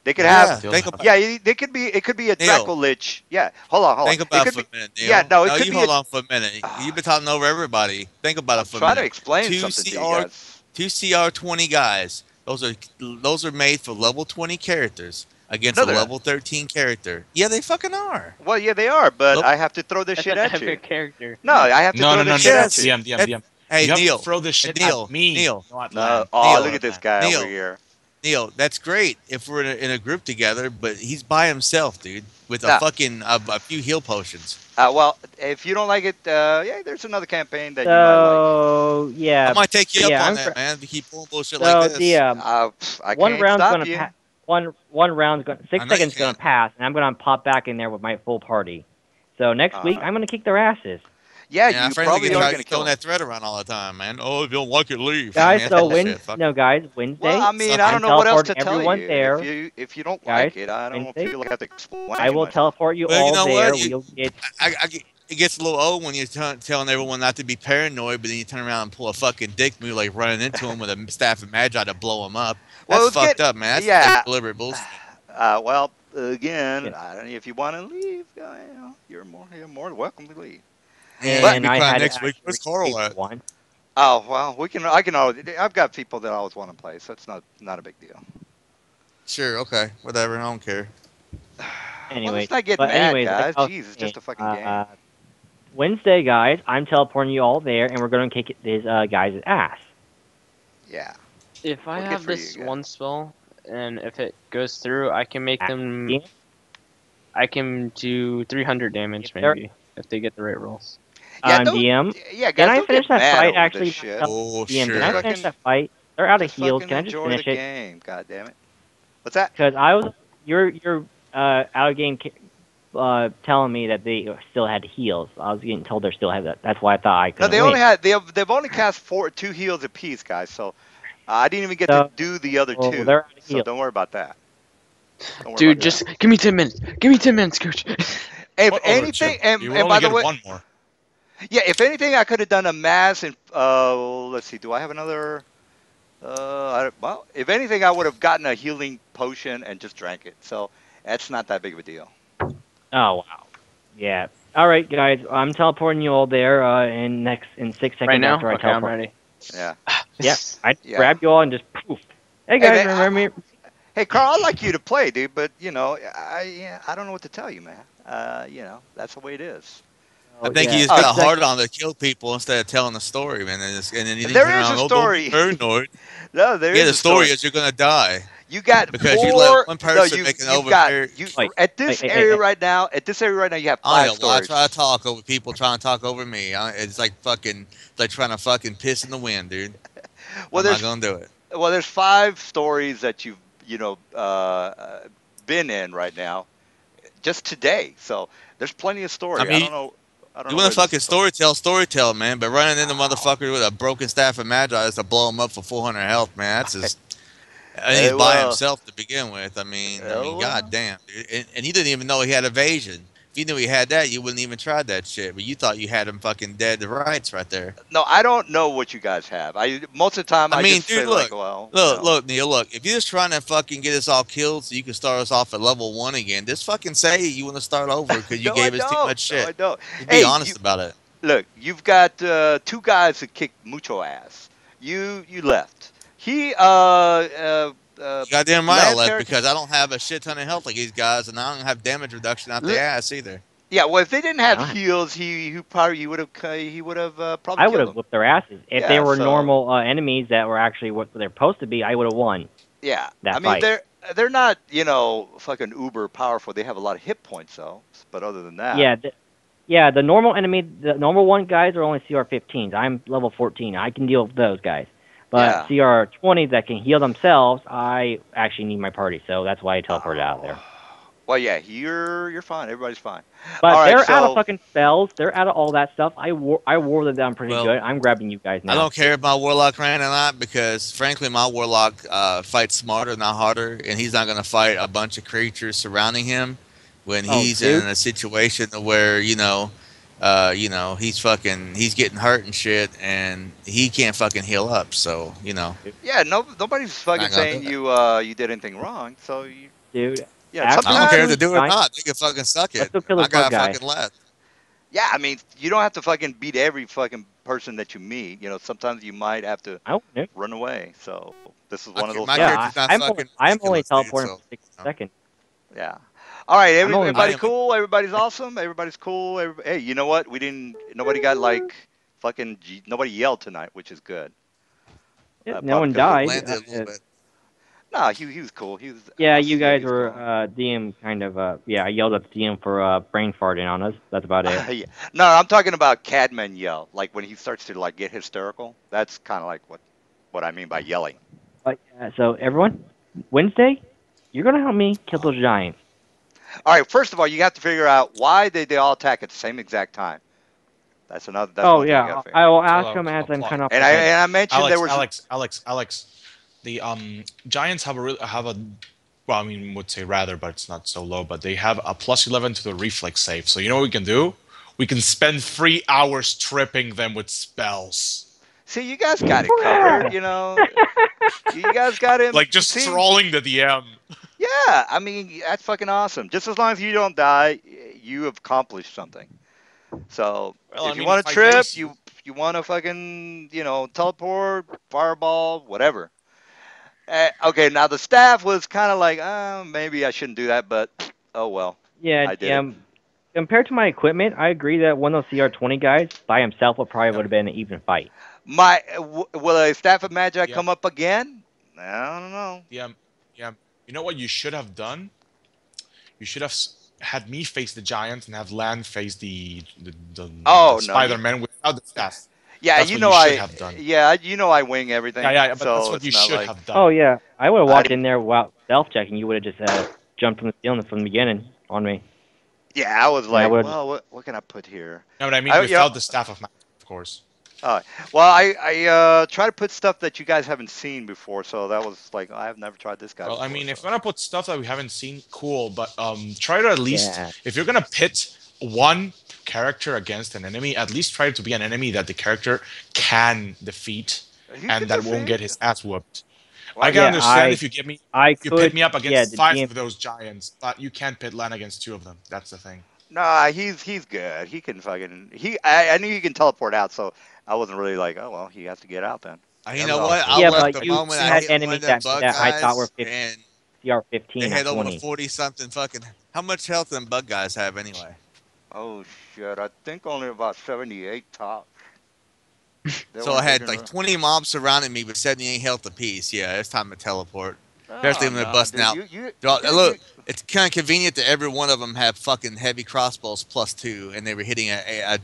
They could Yeah, have. think about Yeah, they could be. It could be a Neil. Draco Lich. Yeah, hold on. Think It about it could for be. a minute, Neil. Yeah, no, it No, could you be hold on for a minute. You've been talking over everybody. Think about I'm it for a trying to minute. explain Two something to you CR, guys. 2 CR 20 guys. Those are made for level 20 characters against No, a they're not. level 13 character. Yeah, they fucking are. Well, yeah, they are, but Look, I have to throw this That's shit an at you. epic character. No, I have to No, throw no, no, this no. shit Yes. at you. DM. Hey, You have Neil. to throw this shit Neil. at me, Neil. not No. land. Oh, Neil. look at this guy over here. Neil, that's great if we're in a group together, but he's by himself, dude, with Nah. a few heal potions. Well, if you don't like it, yeah, there's another campaign that you might like. So I yeah, might take you up yeah. on I'm. that, man. If you keep pulling bullshit like So this. I one can't round's stop gonna you. pass. One round's going. I 6 know you seconds gonna can't. pass, and I'm gonna pop back in there with my full party. So next week I'm gonna kick their asses. Yeah, Yeah, you frankly, probably are you're going to kill throwing him. that thread around all the time, man. Oh, if you don't like it, leave. Guys, Man, so bullshit. Fuck it. guys, Wednesday. Well, I mean, Suck I it. don't know what else to teleporting tell everyone you. there. If you don't Guys, like it, I don't Wednesday, feel like I have to explain I will myself. teleport you Well, all you know there. what? We'll get. It gets a little old when you're telling everyone not to be paranoid, but then you turn around and pull a fucking dick move like running into him with a staff of magi to blow him up. Well, That's let's fucked get up, man. That's yeah. like deliberate bullshit. Well, again, Yeah. I don't know if you want to leave. You're more than welcome to leave. Yeah, And you I be crying had next week. actually Where's Carl received at? one. Oh well, I can always. I've got people that always want to play, so it's not a big deal. Sure, okay, whatever. I don't care. Anyway, well, let's not get but mad, anyways, guys. like I was Jeez, it's saying, just a fucking game. Wednesday, guys, I'm teleporting you all there, and we're gonna kick these guys' ass. Yeah. If I Well, good have for you, this guys. one spell, and if it goes through, I can make them. Yeah. I can do 300 damage If they're- maybe if they get the right rolls. Yeah, don't, DM. yeah, Can guys, I don't finish get that mad fight? over Actually, this shit. Oh, DM, sure. can I Just finish fucking- that fight? They're out of Just heals. fucking Can I just enjoy finish the it? game. God damn it. What's that? Because I was you're out of game telling me that they still had heals. I was getting told they still had that. That's why I thought I No, couldn't they win. only had they've only cast 2 heals apiece, guys. So I didn't even get to do the other 2. they're out of So heals. don't worry about that. Don't worry Dude, about just give me 10 minutes. Give me 10 minutes, coach. that. If What anything, overkill? You would and only by the get way, one more. yeah, if anything, I could have done a mass and let's see, do I have another? Well, if anything, I would have gotten a healing potion and just drank it. So that's not that big of a deal. Oh wow. Yeah. All right, guys. I'm teleporting you all there in 6 seconds Right now? after I Okay, I'm teleport. ready. Yeah. Yeah. I Yeah. grab you all and just poof. Hey Hey, guys, man, remember me? Hey, Carl, I'd like you to play, dude, but I don't know what to tell you, man. That's the way it is. I think yeah. he just Oh, got a exactly. hard on to kill people instead of telling the story, man. And then he There turn is around, a "Oh, don't story." be paranoid. No, there Yeah, is the a story is you're gonna die You got because 4. you let one No, person make an you've got overbearing. you Wait, at this hey, area hey. right now. At this area right now, you have I 5 know. Well, I stories. try to talk over people trying to talk over me. It's like trying to fucking piss in the wind, dude. Well, I'm not there's gonna do it. well, there's 5 stories that you've been in right now, just today. So there's plenty of story. I I mean, don't know. I don't You know want to where this fucking is going. storytell, man. But running into motherfucker with a broken staff of magi just to blow him up for 400 health, man. That's just. And he's by well. himself to begin with. I mean, Well. goddamn, dude. And he didn't even know he had evasion. If you knew he had that, you wouldn't even try that shit. But you thought you had him fucking dead to rights right there. No, I don't know what you guys have. Most of the time, I mean, just dude, say look, like, well, look, Neil, look. If you're just trying to fucking get us all killed so you can start us off at level 1 again, just fucking say you want to start over because you No, gave I us too don't. much shit. No, I don't. Just Hey, be honest about it. Look, you've got 2 guys that kicked mucho ass. You left. He Goddamn right I Lance left Eric- because I don't have a shit ton of health like these guys, and I don't have damage reduction out the ass either. Yeah, well, if they didn't have Alright. heals, he would have probably I killed would have them. whooped their asses. If Yeah, they were so- normal enemies that were actually what they're supposed to be, I would have won. Yeah, that I mean fight. they're not, fucking uber powerful. They have a lot of hit points though. But other than that, Yeah, the normal enemy, the normal one guys are only CR 15s. I'm level 14. I can deal with those guys. But yeah. CR 20s that can heal themselves, I actually need my party, so that's why I teleported out of there. Oh. Well, yeah, you're fine. Everybody's fine. All But right, they're out of so fucking spells. They're out of all that stuff. I wore them down pretty Well, good. I'm grabbing you guys I now. don't care if my warlock ran or not because, frankly, my warlock fights smarter, not harder, and he's not going to fight a bunch of creatures surrounding him when Oh, he's dude. in a situation where he's getting hurt and shit, and he can't fucking heal up. So yeah, nobody's fucking not gonna saying do it. you did anything wrong. So Dude, yeah, after I don't we care kill if they sometimes this do it or giant, not. They can fucking suck let's it. go kill I this bug got guy. fucking left. yeah, I mean, you don't have to fucking beat every fucking person that you meet. Sometimes you might have to I don't know. run away. So this is one of those My times. character's not I'm fucking only ridiculous, dude. teleporting So for 60 seconds. Yeah. All right, I'm only everybody I am. cool. Everybody's awesome. Everybody's cool. Hey, you know what? Nobody got like fucking. Nobody yelled tonight, which is good. No Probably one because died. Landed a little bit. no, he was cool. He was. Yeah, I'll you see how guys he's were going. DM kind of I yelled at the DM for brain farting on us. That's about it. Yeah. No, I'm talking about Cadman yell. Like when he starts to like get hysterical. That's kind of like what I mean by yelling. But so everyone, Wednesday, you're gonna help me kill those giants. All right. First of all, you have to figure out why they all attack at the same exact time. That's Oh one thing you got yeah, to figure. I will So ask them as I'm kind of off And the I head. and I mentioned there Alex. The Giants have a well, I mean, would say rather, but it's not so low. But they have a +11 to the reflex save. So you know what we can do? We can spend 3 hours tripping them with spells, See, you guys got it covered. You guys got him. like just See, trolling the DM. yeah. I mean, that's fucking awesome. Just as long as you don't die, you have accomplished something. So Well, I if you mean, if want to I trip, base you want to fucking teleport, fireball, whatever. Okay, now the staff was kind of like, maybe I shouldn't do that, but oh well, Yeah, I did it. DM. Compared to my equipment, I agree that one of those CR 20 guys by himself would probably would have been an even fight. Will a staff of magi Yeah. come up again? I don't know. DM, DM. You know what you should have done? You should have had me face the giant and have Land face the Oh no, Spider-Man without the staff. yeah, That's what you should have done. Yeah, I wing everything. Yeah, but that's So what it's you not should like, have done. Oh yeah, I would have I walked didn't- in there without self checking. You would have just jumped from the ceiling from the beginning on me. yeah, I was Yeah, I like, would've- well, what can I put here? No, but I mean I- without the staff of magic, of course. Well, I try to put stuff that you guys haven't seen before, so that was like I've never tried this guy. Well, I before, mean, if so. you're gonna put stuff that we haven't seen, cool. But try to at least, Yeah. if you're gonna pit one character against an enemy, at least try to be an enemy that the character can defeat You and can that won't defeat- get his ass whooped. Well, I can yeah, understand if you get me, I you could pit me up yeah, against the 5 DM of those giants, but you can't pit Lan against 2 of them. That's the thing. Nah, he's good. He can fucking I knew he can teleport out, so I wasn't really like, oh well, he has to get out then. You know what? Yeah, I yeah, left but the you moment I had hit one enemies of them bug that I thought were guys, 50, and CR they 15 had or over 20. 40 something fucking. How much health them bug guys have anyway? Oh shit! I think only about 78 tops. They So I weren't had big like enough. 20 mobs surrounding me, but 78 health apiece. Yeah, it's time to teleport. Especially when they're nah, busting dude, out. you, Look, it's kind of convenient that every one of them have fucking heavy crossbows +2, and they were hitting a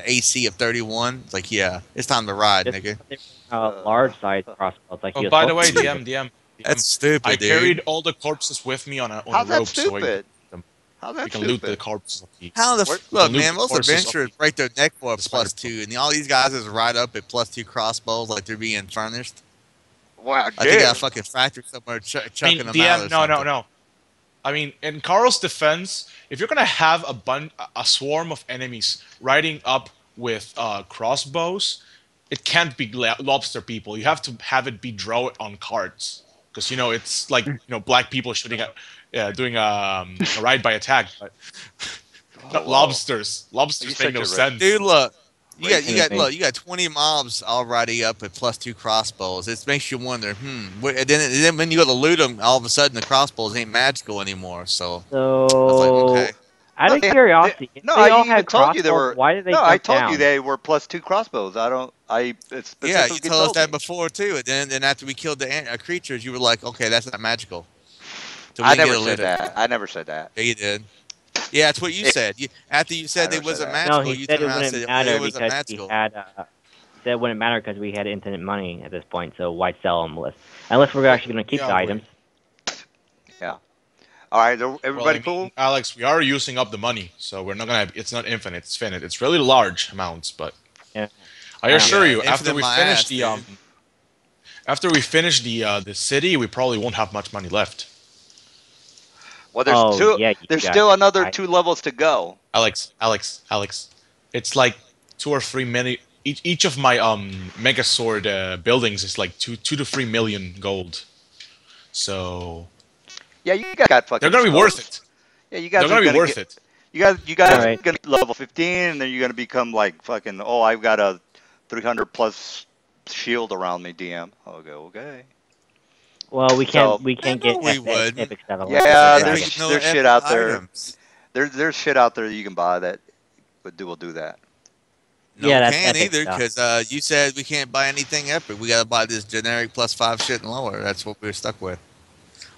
AC of 31. It's like, yeah, it's time to ride, Just nigga. large size crossbows like Oh, you by the way, supposed to DM, That's stupid, I dude. carried all the corpses with me on a How's rope, that stupid? so How's we that can loot the stupid? corpses of the. How the Where- look, loot man? the Most horses of adventurers the- break their neck for a the spider +2, and all these guys is right up at +2 crossbows like they're being furnished. Wow, Like they got dude. a fucking factory somewhere I mean, chucking them out. DM, Or no. something. I mean, in Carl's defense, if you're gonna have a swarm of enemies riding up with crossbows, it can't be lobster people. You have to have it be draw on cards, because it's like black people shooting at, doing a ride by attack, but not whoa. lobsters. You're Lobsters such make no a sense. Dude, look. You Racing got thing. you got 20 mobs already up at +2 crossbows. It makes you wonder, And then when you go to loot them, all of a sudden the crossbows ain't magical anymore. So I was like, So, okay. out No, of curiosity, if No, they I all even had told you they crossbows, were. why did they No, jump I told down? you they were +2 crossbows. I specifically Yeah, you told us that me. before too. And then after we killed the creatures, you were like, okay, that's not magical. So we I can get never a said loot. that. I never said that. Yeah, you did. Yeah, that's what you said. After you I said it never said wasn't that. No, magical, he you said turned it around and wouldn't said it matter wasn't because we magical. had. He said it wouldn't matter because we had infinite money at this point. So why sell them? Unless we're actually going to keep the items. Yeah. All right. Well, Everybody cool? Alex, we are using up the money, so we're not gonna. It's not infinite; it's finite. It's really large amounts, but Yeah. I assure Yeah, you, infinite my ass, dude. after we finish the city, we probably won't have much money left. Well, Oh yeah, you there's guys. still another 2 levels to go. Alex, it's like 2 or 3 million. Each of my Mega Sword buildings is like 2 to 3 million gold. So Yeah, you guys got they're fucking gonna be worth scopes. it. Yeah, you They're guys are gonna be gonna worth get. it. You guys All are right. gonna be level 15, and then you're gonna become like fucking. Oh, I've got a 300 plus shield around me, DM. Okay, okay. Well, we So can't No, get we wouldn't. epic stuff unless we get yeah, dragon. No there's shit epic out there. items. There's shit out there that you can buy that will do that. No, Yeah, we that's can't epic either stuff. because you said we can't buy anything epic. We gotta buy this generic +5 shit and lower. That's what we're stuck with.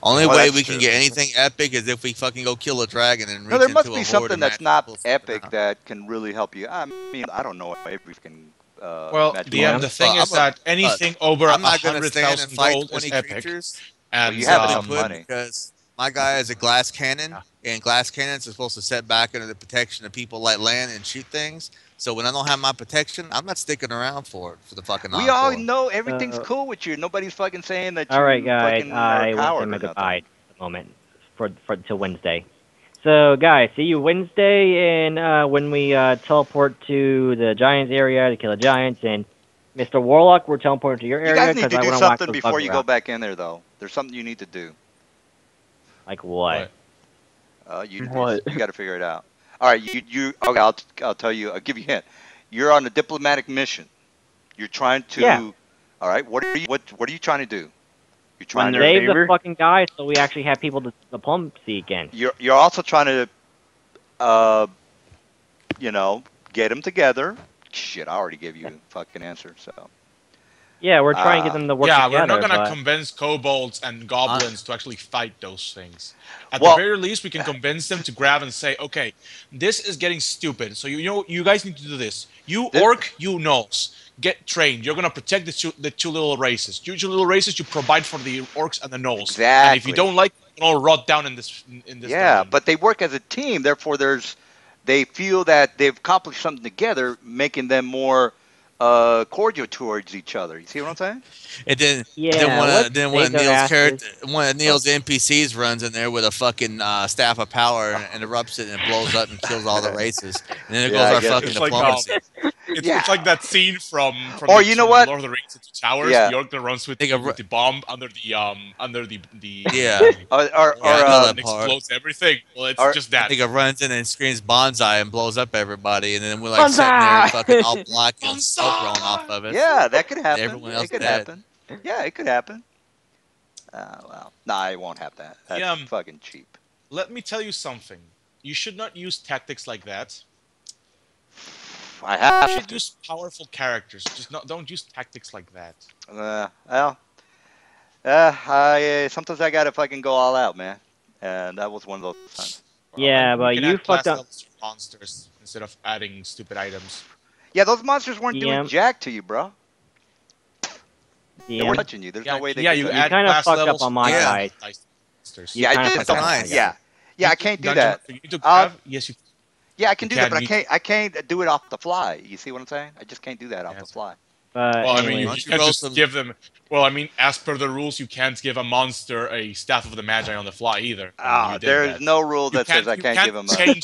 Only Well, way that's we can true. get anything epic is if we fucking go kill a dragon and No, reach there must into be a horde something of that's magic not people sitting epic around. that can really help you. I mean, I don't know if every can Well, magic Yeah. the item. thing is that anything over I'm a not gonna hundred stand and thousand fight gold is 20 epic, creatures Well, you and have simply enough put money. because my guy is a glass cannon, Yeah. and glass cannons are supposed to set back under the protection of people like land and shoot things. So when I don't have my protection, I'm not sticking around for the fucking We all encore. know everything's Uh, cool with you. Nobody's fucking saying that All right, you guys. fucking are a I want to say coward my or goodbye nothing. at the moment for till Wednesday. So, guys, see you Wednesday, and when we teleport to the Giants area to kill the Giants, and Mr. Warlock, we're teleporting to your You area guys need because to I do want to whack something those before bugs you around. go back in there, though. There's something you need to do. Like what? What? You got to figure it out. All right, you. Okay, I'll tell you. I'll give you a hint. You're on a diplomatic mission. You're trying to. Yeah. All right. What are you trying to do? You're trying Win to. their Save the favor? fucking guys so we actually have people to diplomacy against. You're also trying to, uh, get them together. Shit, I already gave you a fucking answer. So. Yeah, we're trying to get them to work yeah, together. we're not gonna but convince kobolds and goblins to actually fight those things. At Well- the very least, we can convince them to grab and say, "Okay, this is getting stupid. So you guys need to do this. You This- orc, you nose, get trained. You're gonna protect the two little races. You two little races, you provide for the orcs and the gnolls. And if you Exactly. don't like, you all rot down in this. Yeah, dungeon. but they work as a team. Therefore, they feel that they've accomplished something together, making them more cordial towards each other. You see what I'm saying? And then, Yeah, one let's of save their Neil's asses. character, one of Neil's NPCs runs in there with a fucking staff of power and erupts it and it blows up and kills all the races. And then there Yeah, I goes our guess fucking it's like, diplomacy. Yeah. It's like that scene from Or you know what? Lord of the Rings into Towers. Yeah. The orc that runs with, Think of- with the bomb under the Yeah. Or Yeah, I know that and part. explodes everything. Well, it's Or- just that. Nigga runs in and screams bonsai and blows up everybody, and then we're like sitting there Bonsai! fucking all black and smoke rolling off of us. Yeah, that could happen. Everyone else it could dead. happen. Yeah, it could happen. Well, nah, it won't have that. That's Yeah, fucking cheap. Let me tell you something. You should not use tactics like that. I You have should to. use powerful characters. Don't use tactics like that. Well, sometimes I gotta fucking go all out, man, and that was one of those times. Yeah, We but can you add class fucked up. levels for monsters instead of adding stupid items. Yeah, those monsters weren't doing DM. jack to you, bro. They DM. weren't touching you. There's no way they. yeah, could you touch You add kinda class fucked up levels on my for guys. monsters. You Yeah, I kinda did fucked some. up on my nice. guy. Yeah, I can't do Dungeon that. Master, you need to Uh, grab. Yes, you. Yeah, I can do that, but you I can't do it off the fly. You see what I'm saying? I just can't do that off the Yes. fly. But Well, I anyway, mean, Why you don't you can't roll just some- give them. Well, I mean, as per the rules, you can't give a monster a staff of the magi on the fly either. You did There's that. no rule You that says I you can't give him a. change.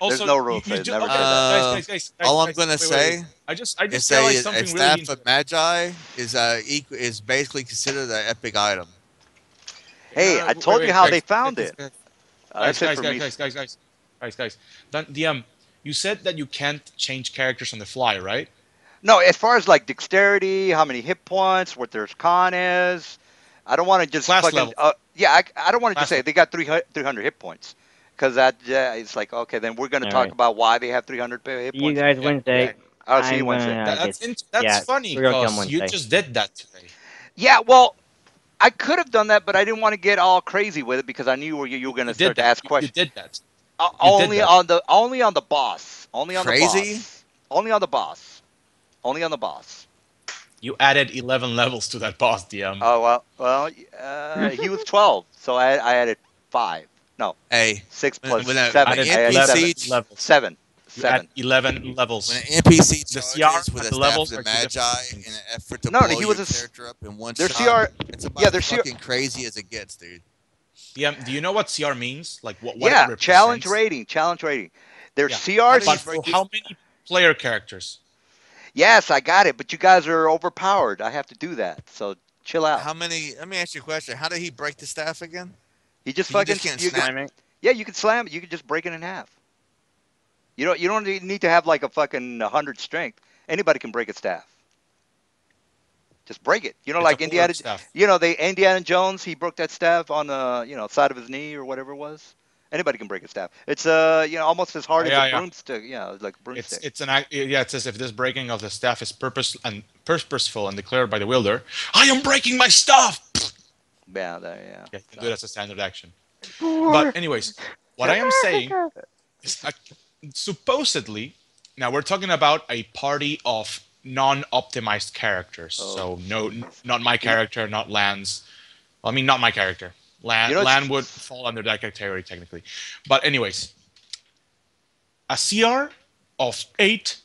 Also, no rule you says do- never okay, say that. guys, all I'm guys, gonna wait, say wait. I just is realized a something staff really. of magi is basically considered an epic item. Hey, I told you how they found it. Guys, That's it for me. guys. You said that you can't change characters on the fly, right? No, as far as like dexterity, how many hit points, what their con is, I don't want to just Class fucking. level. I don't want to just Class say level. they got 300 hit points, because it's like okay, then we're gonna All talk right. about why they have 300 hit see you points. guys Yeah, Wednesday. okay. I'll see you I'm Wednesday. gonna That's get- that's yeah, funny we're gonna come because you Wednesday. just did that today. Yeah, well, I could have done that, but I didn't want to get all crazy with it because I knew you were going to You did start to that. ask You questions. did that. You did Only that. on the boss. Only on the Crazy? boss. Only on the boss. Only on the boss. You added 11 levels to that boss, DM. Oh he was 12, so I added 5. No, Hey, 6 when, plus when, a, when 7. an Added I had 7. NPC 11 levels. 7. You add 7. 11 when levels. an NPC The CR charges with and a the staff of levels the are two different Magi in things. an effort to No, blow he your was character up in one their shot, CR. it's about Yeah, as their CR. fucking crazy as it gets, dude. DM, do you know what CR means? Like what it Yeah, challenge represents? rating. Challenge rating. Their Yeah. How do CRs. you But for break how many player characters? Yes, I got it, but you guys are overpowered. I have to do that. So chill out. How many? Let me ask you a question. How did he break the staff again? You just You fucking just can't you could, snap. Slamming. yeah, you could slam it. You could just break it in half. You don't need to have like a fucking 100 strength. Anybody can break a staff. Just break it. It's a Like quarter Indiana. staff. Indiana Jones. He broke that staff on the side of his knee or whatever it was. Anybody can break a staff. It's almost as hard as a Yeah. broomstick. Yeah, it's like a broomstick. It's as if this breaking of the staff is purposeful and declared by the wielder. I am breaking my stuff. Yeah, there, yeah. Yeah, you can do it as a standard action. But So. anyways, what I am saying is supposedly now we're talking about a party of non-optimized characters. So no, not my character, not Lan's. Well, I mean, not my character. Lan would fall under that category technically. But anyways, a CR of 8